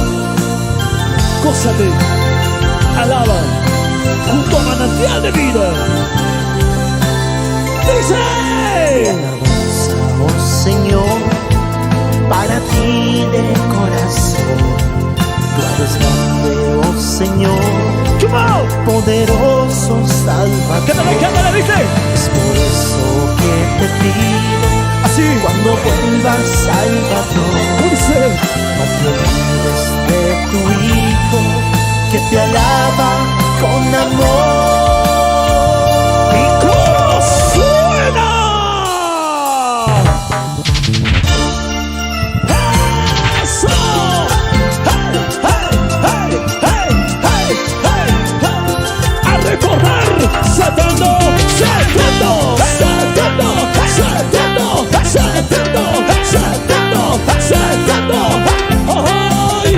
Speaker 1: gózate, alaba junto a Manantial de Vida. Dice.
Speaker 5: Oh Señor, para ti de corazón. Tú eres grande, oh Señor,
Speaker 1: Come on.
Speaker 5: poderoso Salvador.
Speaker 1: Cántale, dice.
Speaker 5: Es por eso que te pido,
Speaker 1: Así.
Speaker 5: cuando vuelvas Salvador,
Speaker 1: Dice.
Speaker 5: no te olvides de tu Hijo, que te alaba con amor.
Speaker 1: ¡Y cómo suena! ¡Eso! ¡Hey, hey, hey, hey, hey, hey, hey! ¡A recordar! ¡Saltando, saltando, saltando, saltando, saltando, saltando, saltando! ¡Ay!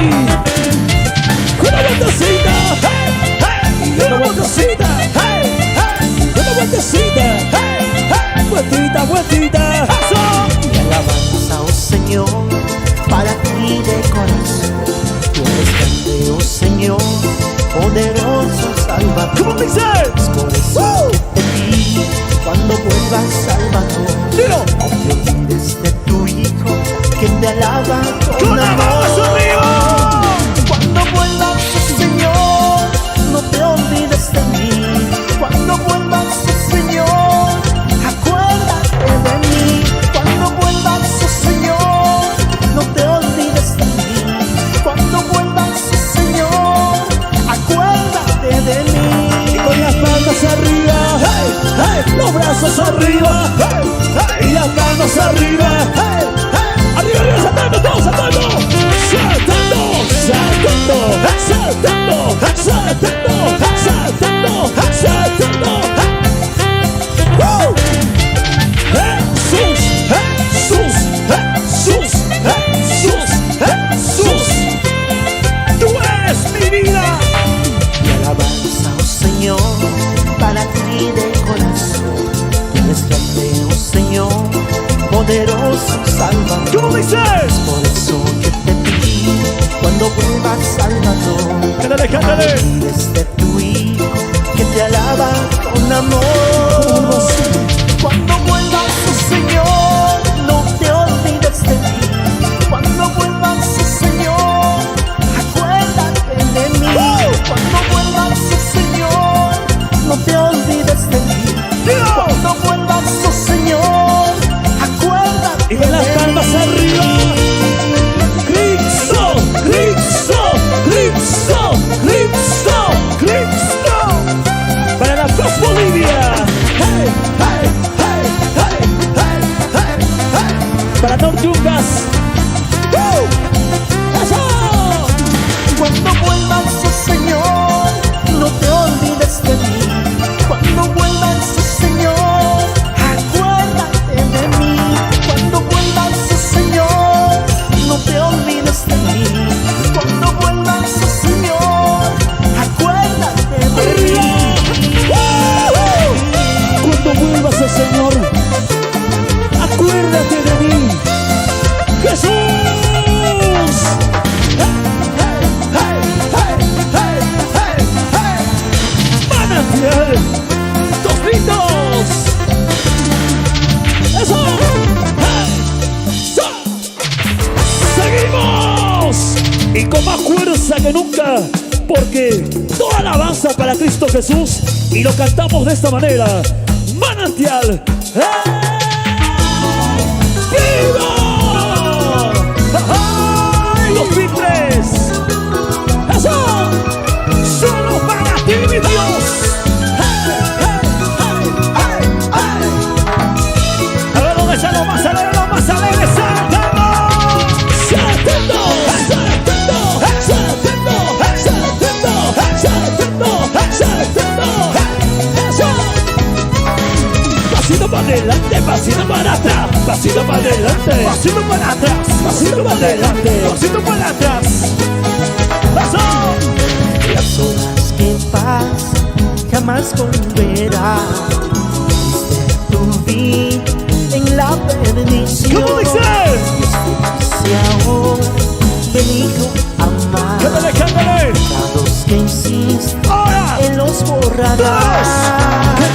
Speaker 1: ¡Una vueltecita! ¡Hey, hey! ¡Una vueltecita! ¡Hey, hey! ¡Una vueltecita! ¡Hey, hey! ¡Vueltita, vueltita! ¡Eso!
Speaker 5: Mi alabanza, oh Señor, para ti de corazón. Tú eres grande, oh Señor, poderoso Salvador.
Speaker 1: ¿Cómo dice?
Speaker 5: Es por eso que te pido, cuando vuelvas Salvador,
Speaker 1: ¡Dilo!
Speaker 5: no te olvides de tu Hijo, que te alaba
Speaker 1: ¡Con
Speaker 5: con
Speaker 1: la mano
Speaker 5: amor.
Speaker 1: arriba!
Speaker 5: Cuando vuelvas, oh Señor, no te olvides de mí. Cuando vuelvas, oh Señor, acuérdate de mí. Cuando vuelvas, oh Señor, no te olvides de mí. Cuando vuelvas, oh Señor, acuérdate de mí.
Speaker 1: Y con las palmas arriba, hey, hey, los brazos arriba, hey, hey, y las manos arriba, hey, hey, arriba, arriba, saltando, todos saltando, saltando, saltando, saltando, saltando, saltando, saltando. ¡Woo! Jesús, Jesús, Jesús, Jesús, Jesús, tú eres mi vida.
Speaker 5: Mi alabanza, oh Señor, para ti de corazón. Tú eres grande, oh Señor, poderoso Salvador.
Speaker 1: ¿Cómo dices?
Speaker 5: Por eso que te pido, cuando vuelvas Salvador,
Speaker 1: Cántale,
Speaker 5: no
Speaker 1: cántale.
Speaker 5: te olvides de tu Hijo, que te alaba con amor. Cuando vuelvas, oh Señor, no te olvides de mí. Cuando vuelvas, oh Señor, acuérdate de mí. Cuando vuelvas, oh Señor, no te olvides de mí.
Speaker 1: que toda alabanza para Cristo Jesús y lo cantamos de esta manera. Manantial. ¡Viva! ¡Ay, los Beatles! ¡Eso! ¡Solo para ti, mi Dios! A ver dónde están los más alegres, saltando, saltando, saltando, saltando, saltando, saltando, eso. Pasito para adelante, pasito para atrás, pasito para adelante, pasito para atrás, pasito para adelante, pasito para atrás. Eso.
Speaker 5: Las horas que pasan jamás volverán. Tu vida en la perdición.
Speaker 1: ¿Cómo dice?
Speaker 5: Si ahora venido a amar.
Speaker 1: Cántale, cántale.
Speaker 5: Pecados que hiciste,
Speaker 1: Ahora.
Speaker 5: Él los borrará.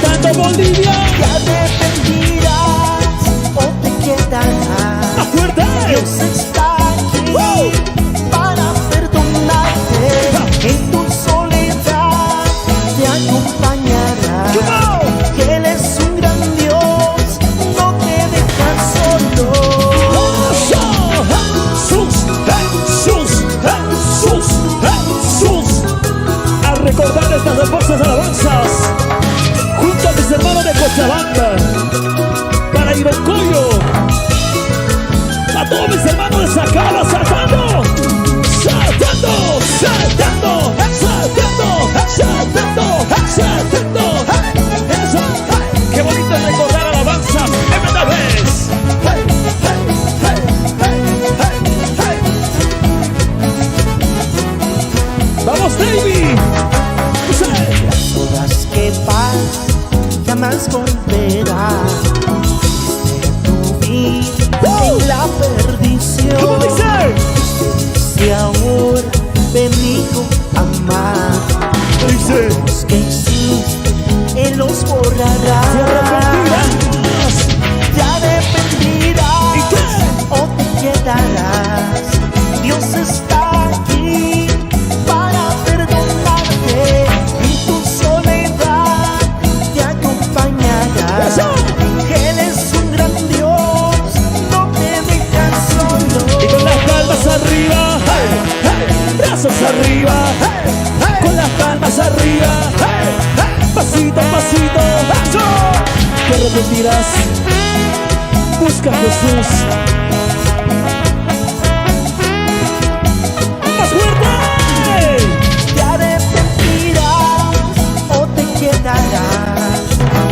Speaker 1: Cantando Bolivia.
Speaker 5: Ya arrepentirás o te quedarás.
Speaker 1: Más fuerte.
Speaker 5: Dios está aquí para perdonarte. En tu soledad te acompañará. Él es un gran Dios, no te deja solo.
Speaker 1: Jesús, Jesús, Jesús, Jesús. A recordar estas hermosas alabanzas junto a mis hermanos de Cochabamba, para Irocoyo, a todos mis hermanos de Sacaba, saltando, saltando, saltando, saltando, saltando, saltando. Eso, qué bonito es recordar alabanzas en una vez. Vamos, David.
Speaker 5: Las horas que pasan jamás volverán. Tu vida en la perdición.
Speaker 1: ¿Cómo dice?
Speaker 5: Si ahora venido a amar.
Speaker 1: Dice.
Speaker 5: Los que hiciste, Él los borrará.
Speaker 1: Te arrepentirás.
Speaker 5: Te arrepentirás.
Speaker 1: ¿Y qué?
Speaker 5: O te quedarás. Dios está aquí para perdonarte. En tu soledad te acompañará.
Speaker 1: Eso.
Speaker 5: Él es un gran Dios, no te deja solo.
Speaker 1: Y con las palmas arriba, hey, hey, brazos arriba, hey, hey, con las palmas arriba, hey, hey, pasito a pasito, ¡eso! Te arrepentirás, busca a Jesús. ¡Más fuerte!
Speaker 5: Te arrepentirás o te quedarás.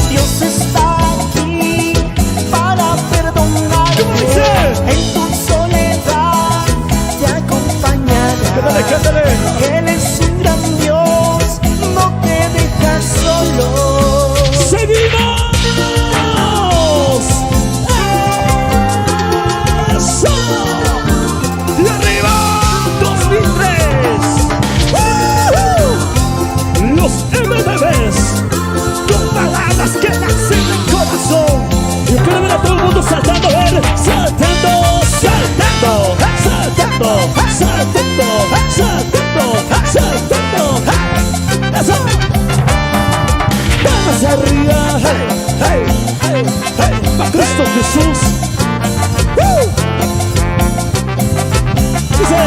Speaker 5: Dios está aquí para perdonarte.
Speaker 1: ¿Cómo dice?
Speaker 5: En tu soledad te acompañará.
Speaker 1: Cántale, cántale.
Speaker 5: Él es un gran Dios, no te deja solo.
Speaker 1: ¡Seguimos! ¡Eso! ¡Y arriba! 2003. Los MDBs con palabras que nacen del corazón. Y quiero ver a todo el mundo saltando, a ver, saltando, saltando, saltando, saltando, saltando, saltando. Eso. Palmas arriba, hey, hey, hey, hey, para Cristo Jesús. Dice.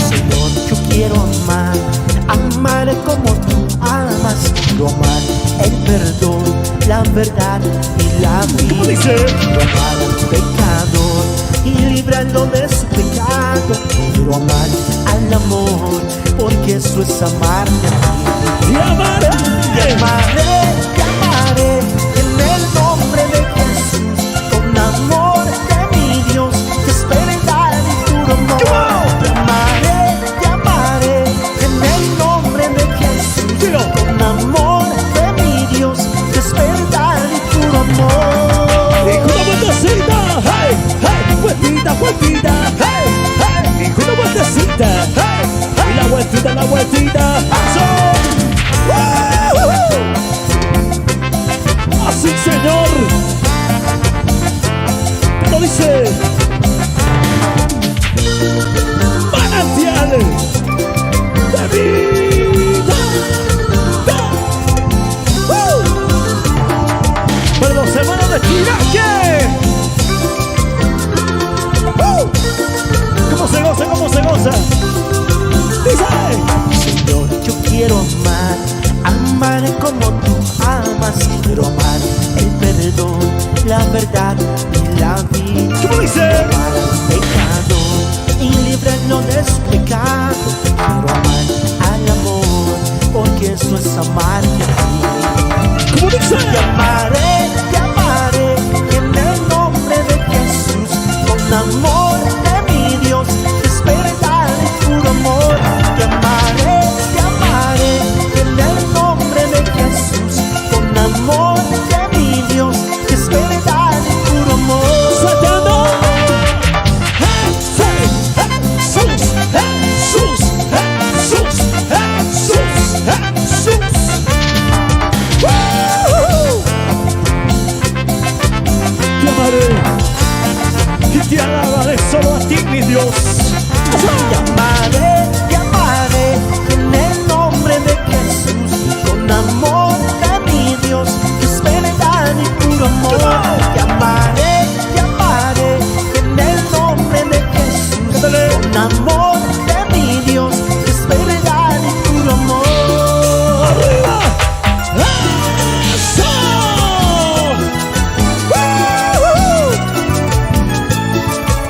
Speaker 5: Señor, yo quiero amar, amar como tú amas. Quiero amar el perdón, la verdad y la
Speaker 1: ¿Cómo
Speaker 5: vida.
Speaker 1: dice?
Speaker 5: Quiero amar al pecador y librarlo de su pecado. Quiero amar al amor, porque eso es amarte a ti.
Speaker 1: Y amaré.
Speaker 5: Te amaré, en el nombre de Jesús. Con amor de mi Dios, te espero dar y puro amor. Te amaré, en el nombre de Jesús.
Speaker 1: Dilo.
Speaker 5: Con amor de mi Dios, te espero dar y puro amor.
Speaker 1: Y con una vueltecita, hey, hey, vueltita, vueltita, hey, hey, y con una vueltecita, hey, hey, y la vueltita, eso.
Speaker 5: amar como tú amas. Quiero amar el perdón, la verdad y la vida.
Speaker 1: ¿Cómo dice?
Speaker 5: Amar al pecado y librarnos de su pecado. Quiero amar al amor, porque eso es amarte a ti.
Speaker 1: ¿Cómo dice?
Speaker 5: Te amaré en el nombre de Jesús, con amor de mi Dios, es verdad y puro amor. Te amaré en el nombre de Jesús, con amor de mi Dios, es verdad y puro amor.
Speaker 1: Saltando. Jesús, Jesús, Jesús, Jesús, Jesús. Te amaré y te alabaré solo a ti, mi Dios.
Speaker 5: Te amaré en el nombre de Jesús, con amor de mi Dios, es verdad y puro amor. Te amaré en el nombre de Jesús, con amor de mi Dios, es verdad y puro amor.
Speaker 1: ¡Arriba! ¡Eso!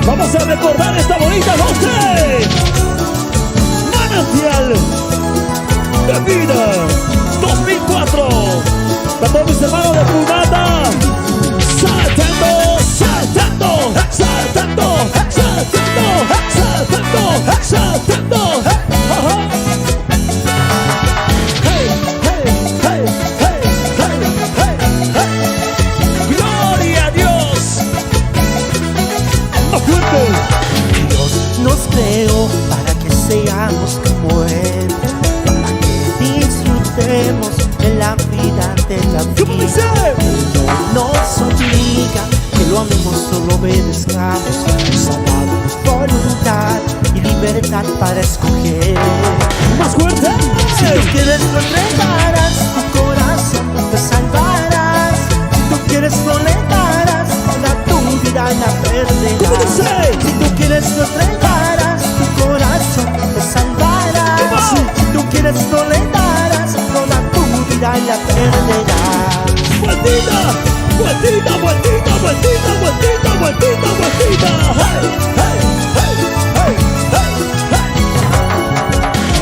Speaker 1: Vamos a recordar esta bonita noche. Manantial de Vida 2004. Vamos mis hermanos de Punata. Saltando, saltando, saltando, saltando, saltando, saltando. Ajá. Hey, hey, hey, hey, hey, hey, hey. Gloria a Dios. Más fuerte.
Speaker 5: Dios nos creó para que seamos como Él, para que disfrutemos de la vida, de la
Speaker 1: ¿Cómo
Speaker 5: vida.
Speaker 1: dice?
Speaker 5: Él no nos obliga, que lo amemos, solo obedezcamos. Nos ha dado voluntad y libertad para escoger.
Speaker 1: Más fuerte.
Speaker 5: Si tú quieres lo entregarás, tu corazón te salvarás. Si tú quieres lo negarás, toda tu vida la
Speaker 1: ¿Cómo
Speaker 5: perderás.
Speaker 1: dice?
Speaker 5: Si tú quieres lo entregarás, tu corazón te salvarás.
Speaker 1: ¿Cómo?
Speaker 5: Si tú quieres lo negarás, toda tu vida la perderás.
Speaker 1: Vueltita, vueltita, vueltita, vueltita, vueltita, vueltita, vueltita. Hey, hey, hey, hey, hey, hey.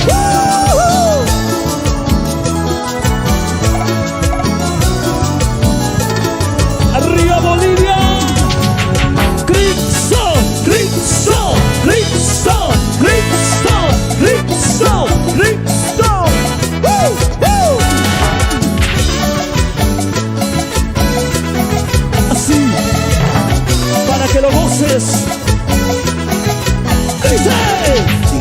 Speaker 1: ¡Woo! Arriba Bolivia. Cristo, Cristo, Cristo, Cristo, Cristo, Cristo. ¡Woo! ¡Woo! Así, para que lo goces. Dice.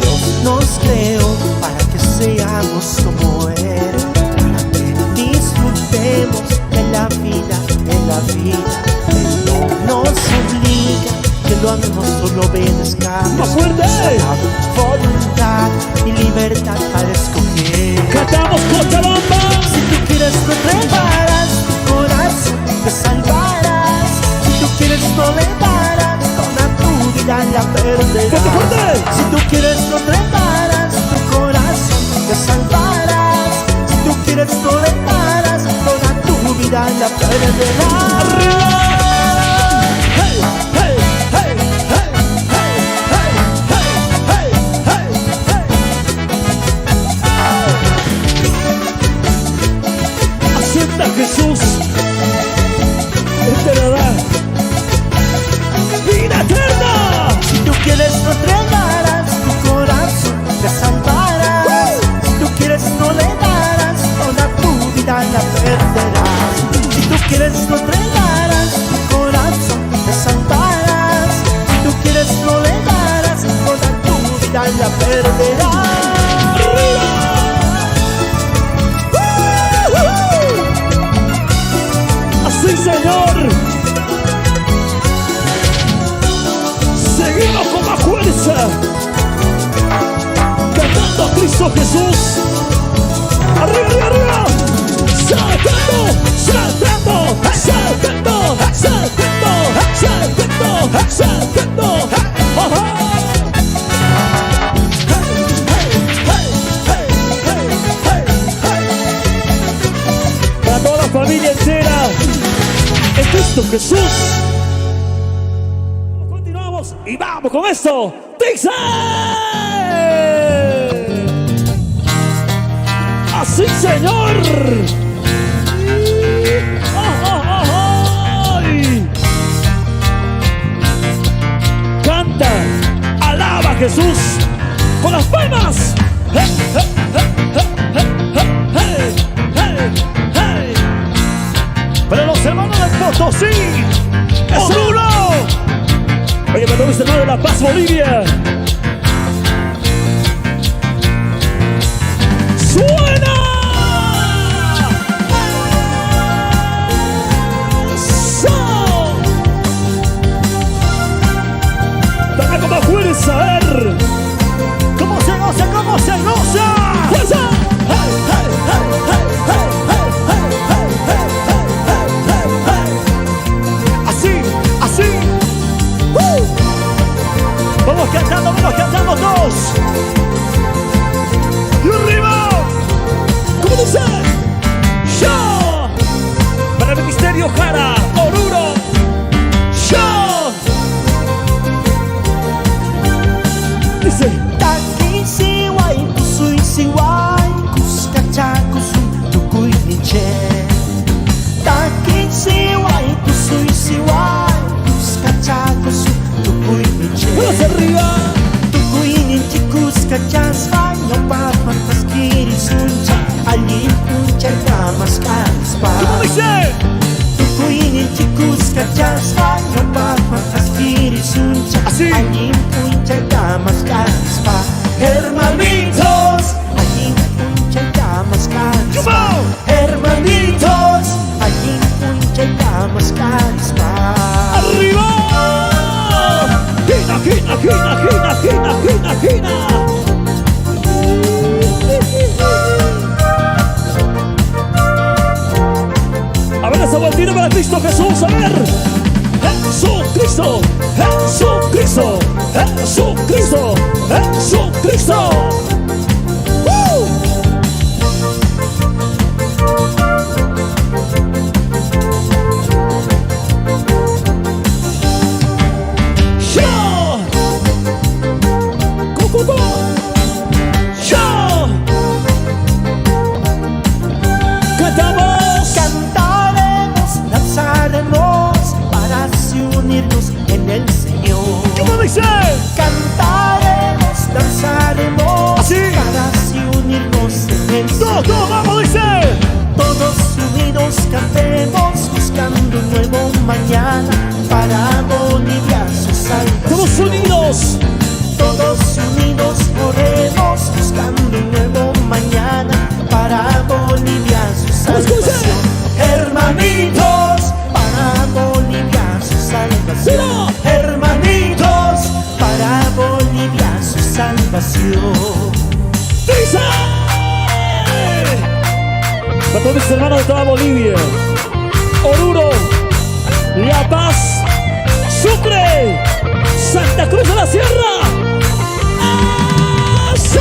Speaker 5: Dios nos creó para que seamos como Él, para que disfrutemos de la vida, de la vida. Él no nos obliga, que lo amemos, solo obedezcamos.
Speaker 1: ¡Más fuerte!
Speaker 5: Nos ha dado voluntad y libertad para escoger.
Speaker 1: Cantamos Cochabamba.
Speaker 5: Si tú quieres lo entregarás, tu corazón te salvarás. Si tú quieres lo negarás, toda tu vida la perderás.
Speaker 1: ¡Fuerte, fuerte!
Speaker 5: Si tú quieres lo entregarás, tu corazón te salvarás. Si tú quieres lo negarás, toda tu vida la perderás.
Speaker 1: Arriba. Hey, hey, hey, hey, hey, hey, hey, hey, hey. Acepta a Jesús. Él te lo da. Vida eterna.
Speaker 5: Si tú quieres lo entregarás, tu corazón te salvarás. Si tú quieres no le darás, toda tu vida la perderás. Si tú quieres lo entregarás, tu corazón te salvarás. Si tú quieres no le darás, toda tu vida la perderás.
Speaker 1: Así, Señor. Seguimos con más fuerza, cantando a Cristo Jesús. Arriba, arriba, arriba. Saltando, saltando, saltando, saltando, saltando, saltando. Ajá. Hey, hey, familia entera en Cristo Jesús. Continuamos y vamos con esto. ¡Dice! ¡Así, Señor! Canta, alaba a Jesús con las palmas. Para los hermanos del Potosí, ¡Oruro! Oye, para los hermanos de La Paz, Bolivia. ¡Suena! Dame como fuerza, a ver. ¿Cómo se goza? ¿Cómo se goza? ¡Fuerza! Así, así. Vamos cantando todos. Y arriba. ¿Cómo dice? Yo. Para el Ministerio Jara, Oruro. Yo. Dice.
Speaker 5: Taki siwai kusui siwai kuskachakusu tukui niche. Taki siwai kusui siwai kuskachakusu tukui niche.
Speaker 1: ¡Vamos arriba!
Speaker 5: Tukui niche kuskachas no papa paskiri suncha alin puncha gamas kanspa.
Speaker 1: ¿Cómo dice?
Speaker 5: Tukui niche kuskachas no papa paskiri suncha
Speaker 1: Así.
Speaker 5: alin puncha gamas kanspa. Hermanitos, allí puncha gamas kanspa.
Speaker 1: Come on.
Speaker 5: Hermanitos, allí puncha gamas kanspa.
Speaker 1: ¡Arriba! ¡Gina, gina, gina, gina, gina, gina, gina! A ver esa vueltita para Cristo Jesús, a ver. Jesucristo, Jesucristo, Jesucristo, Jesucristo.
Speaker 5: Cantaremos, danzaremos para así unirnos en el Señor.
Speaker 1: ¿Cómo dice?
Speaker 5: Cantaremos, danzaremos
Speaker 1: ¿Así?
Speaker 5: para así unirnos en el Señor.
Speaker 1: Todos, vamos, dice.
Speaker 5: Todos unidos cantemos buscando un nuevo mañana para Bolivia su salvación.
Speaker 1: Todos unidos.
Speaker 5: Todos unidos oremos buscando un nuevo mañana para Bolivia su salvación. Hermanitos, para Bolivia su salvación. Hermanitos, para Bolivia su salvación.
Speaker 1: ¡Dice! Para todos mis hermanos de toda Bolivia, Oruro, La Paz, Sucre, Santa Cruz de la Sierra. ¡Eso!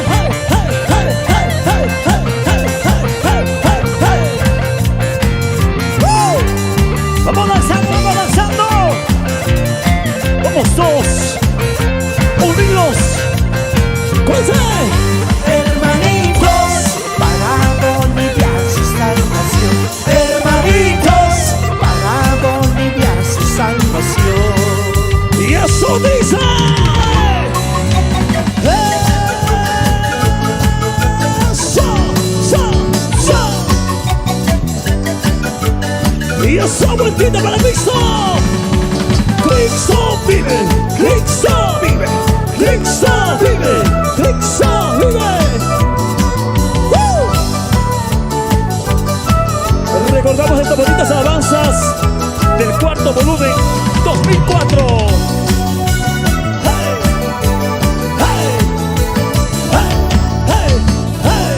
Speaker 1: ¡Hey, hey, hey, hey, hey, hey, hey, hey, hey, hey, hey! ¡Vamos danzando, vamos danzando! Vamos todos unidos. ¡Cuídense!
Speaker 5: Hermanitos, para Bolivia su salvación. Hermanitos, para Bolivia su salvación.
Speaker 1: Y eso dice. Y esa vueltita para Cristo. Cristo vive, Cristo vive, Cristo vive, Cristo vive. Recordamos estas bonitas alabanzas del cuarto volumen 2004. ¡Hey! ¡Hey! ¡Hey! ¡Hey! ¡Hey!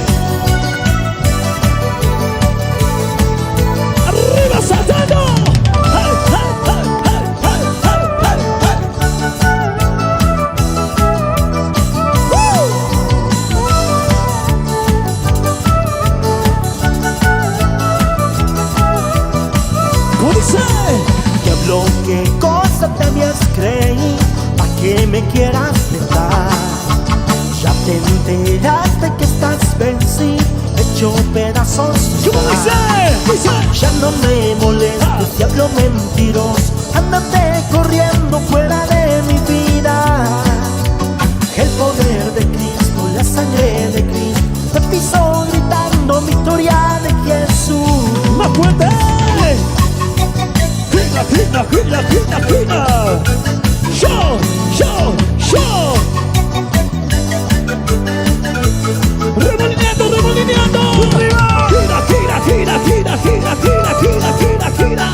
Speaker 1: ¡Arriba saltando! ¡Hey! ¡Hey! ¡Hey! ¡Hey! ¡Hey! ¡Hey! ¡Hey! ¡Woo!
Speaker 5: veces creí a que me quieras dejar. Ya te enteraste que estás vencido, hecho pedazos.
Speaker 1: ¿Cómo dice?
Speaker 5: Ya no me molestes, diablo mentiroso, ándate corriendo fuera de mi vida. El poder de Cristo, la sangre de Cristo, te piso gritando victoria de Jesús.
Speaker 1: ¡Más fuerte! ¡Gina, gina, gina, gina, gina! ¡Show, show, show! ¡Remolineando, remolineando! ¡Arriba! ¡Gira, gira, gira, gira, gira, gira, gira, gira, gira!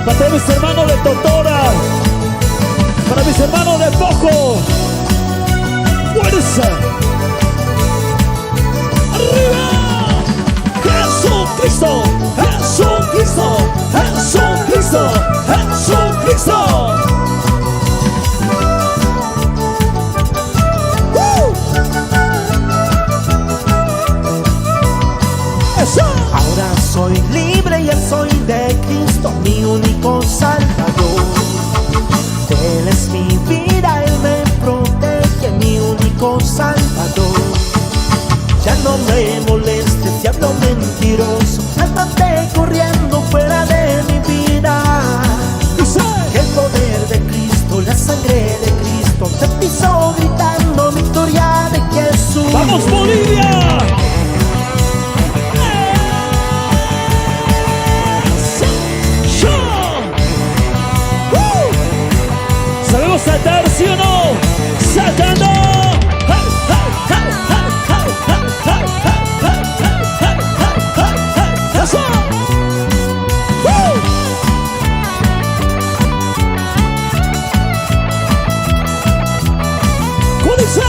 Speaker 1: Para mis hermanos de Totora, para mis hermanos de Poco, fuerza, arriba, Jesucristo, Jesucristo, Jesucristo, Jesucristo.
Speaker 5: Ahora soy libre, ya soy de Cristo, mi único Salvador. Él es mi vida, Él me protege, mi único Salvador. Ya no me molestes, diablo mentiroso, ándate corriendo fuera de mi vida. El poder de Cristo, la sangre de Cristo, te piso gritando victoria de Jesús.
Speaker 1: ¡Vamos, Bolivia! ¿Sabemos saltar, sí o no? ¡Saltando! ¡Eso! ¿Cómo dice?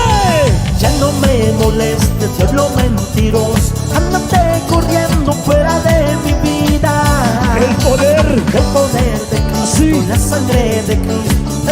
Speaker 5: Ya no me molestes, diablo mentiroso, ándate corriendo fuera de mi vida.
Speaker 1: El poder
Speaker 5: de Cristo,
Speaker 1: sí.
Speaker 5: la sangre de Cristo,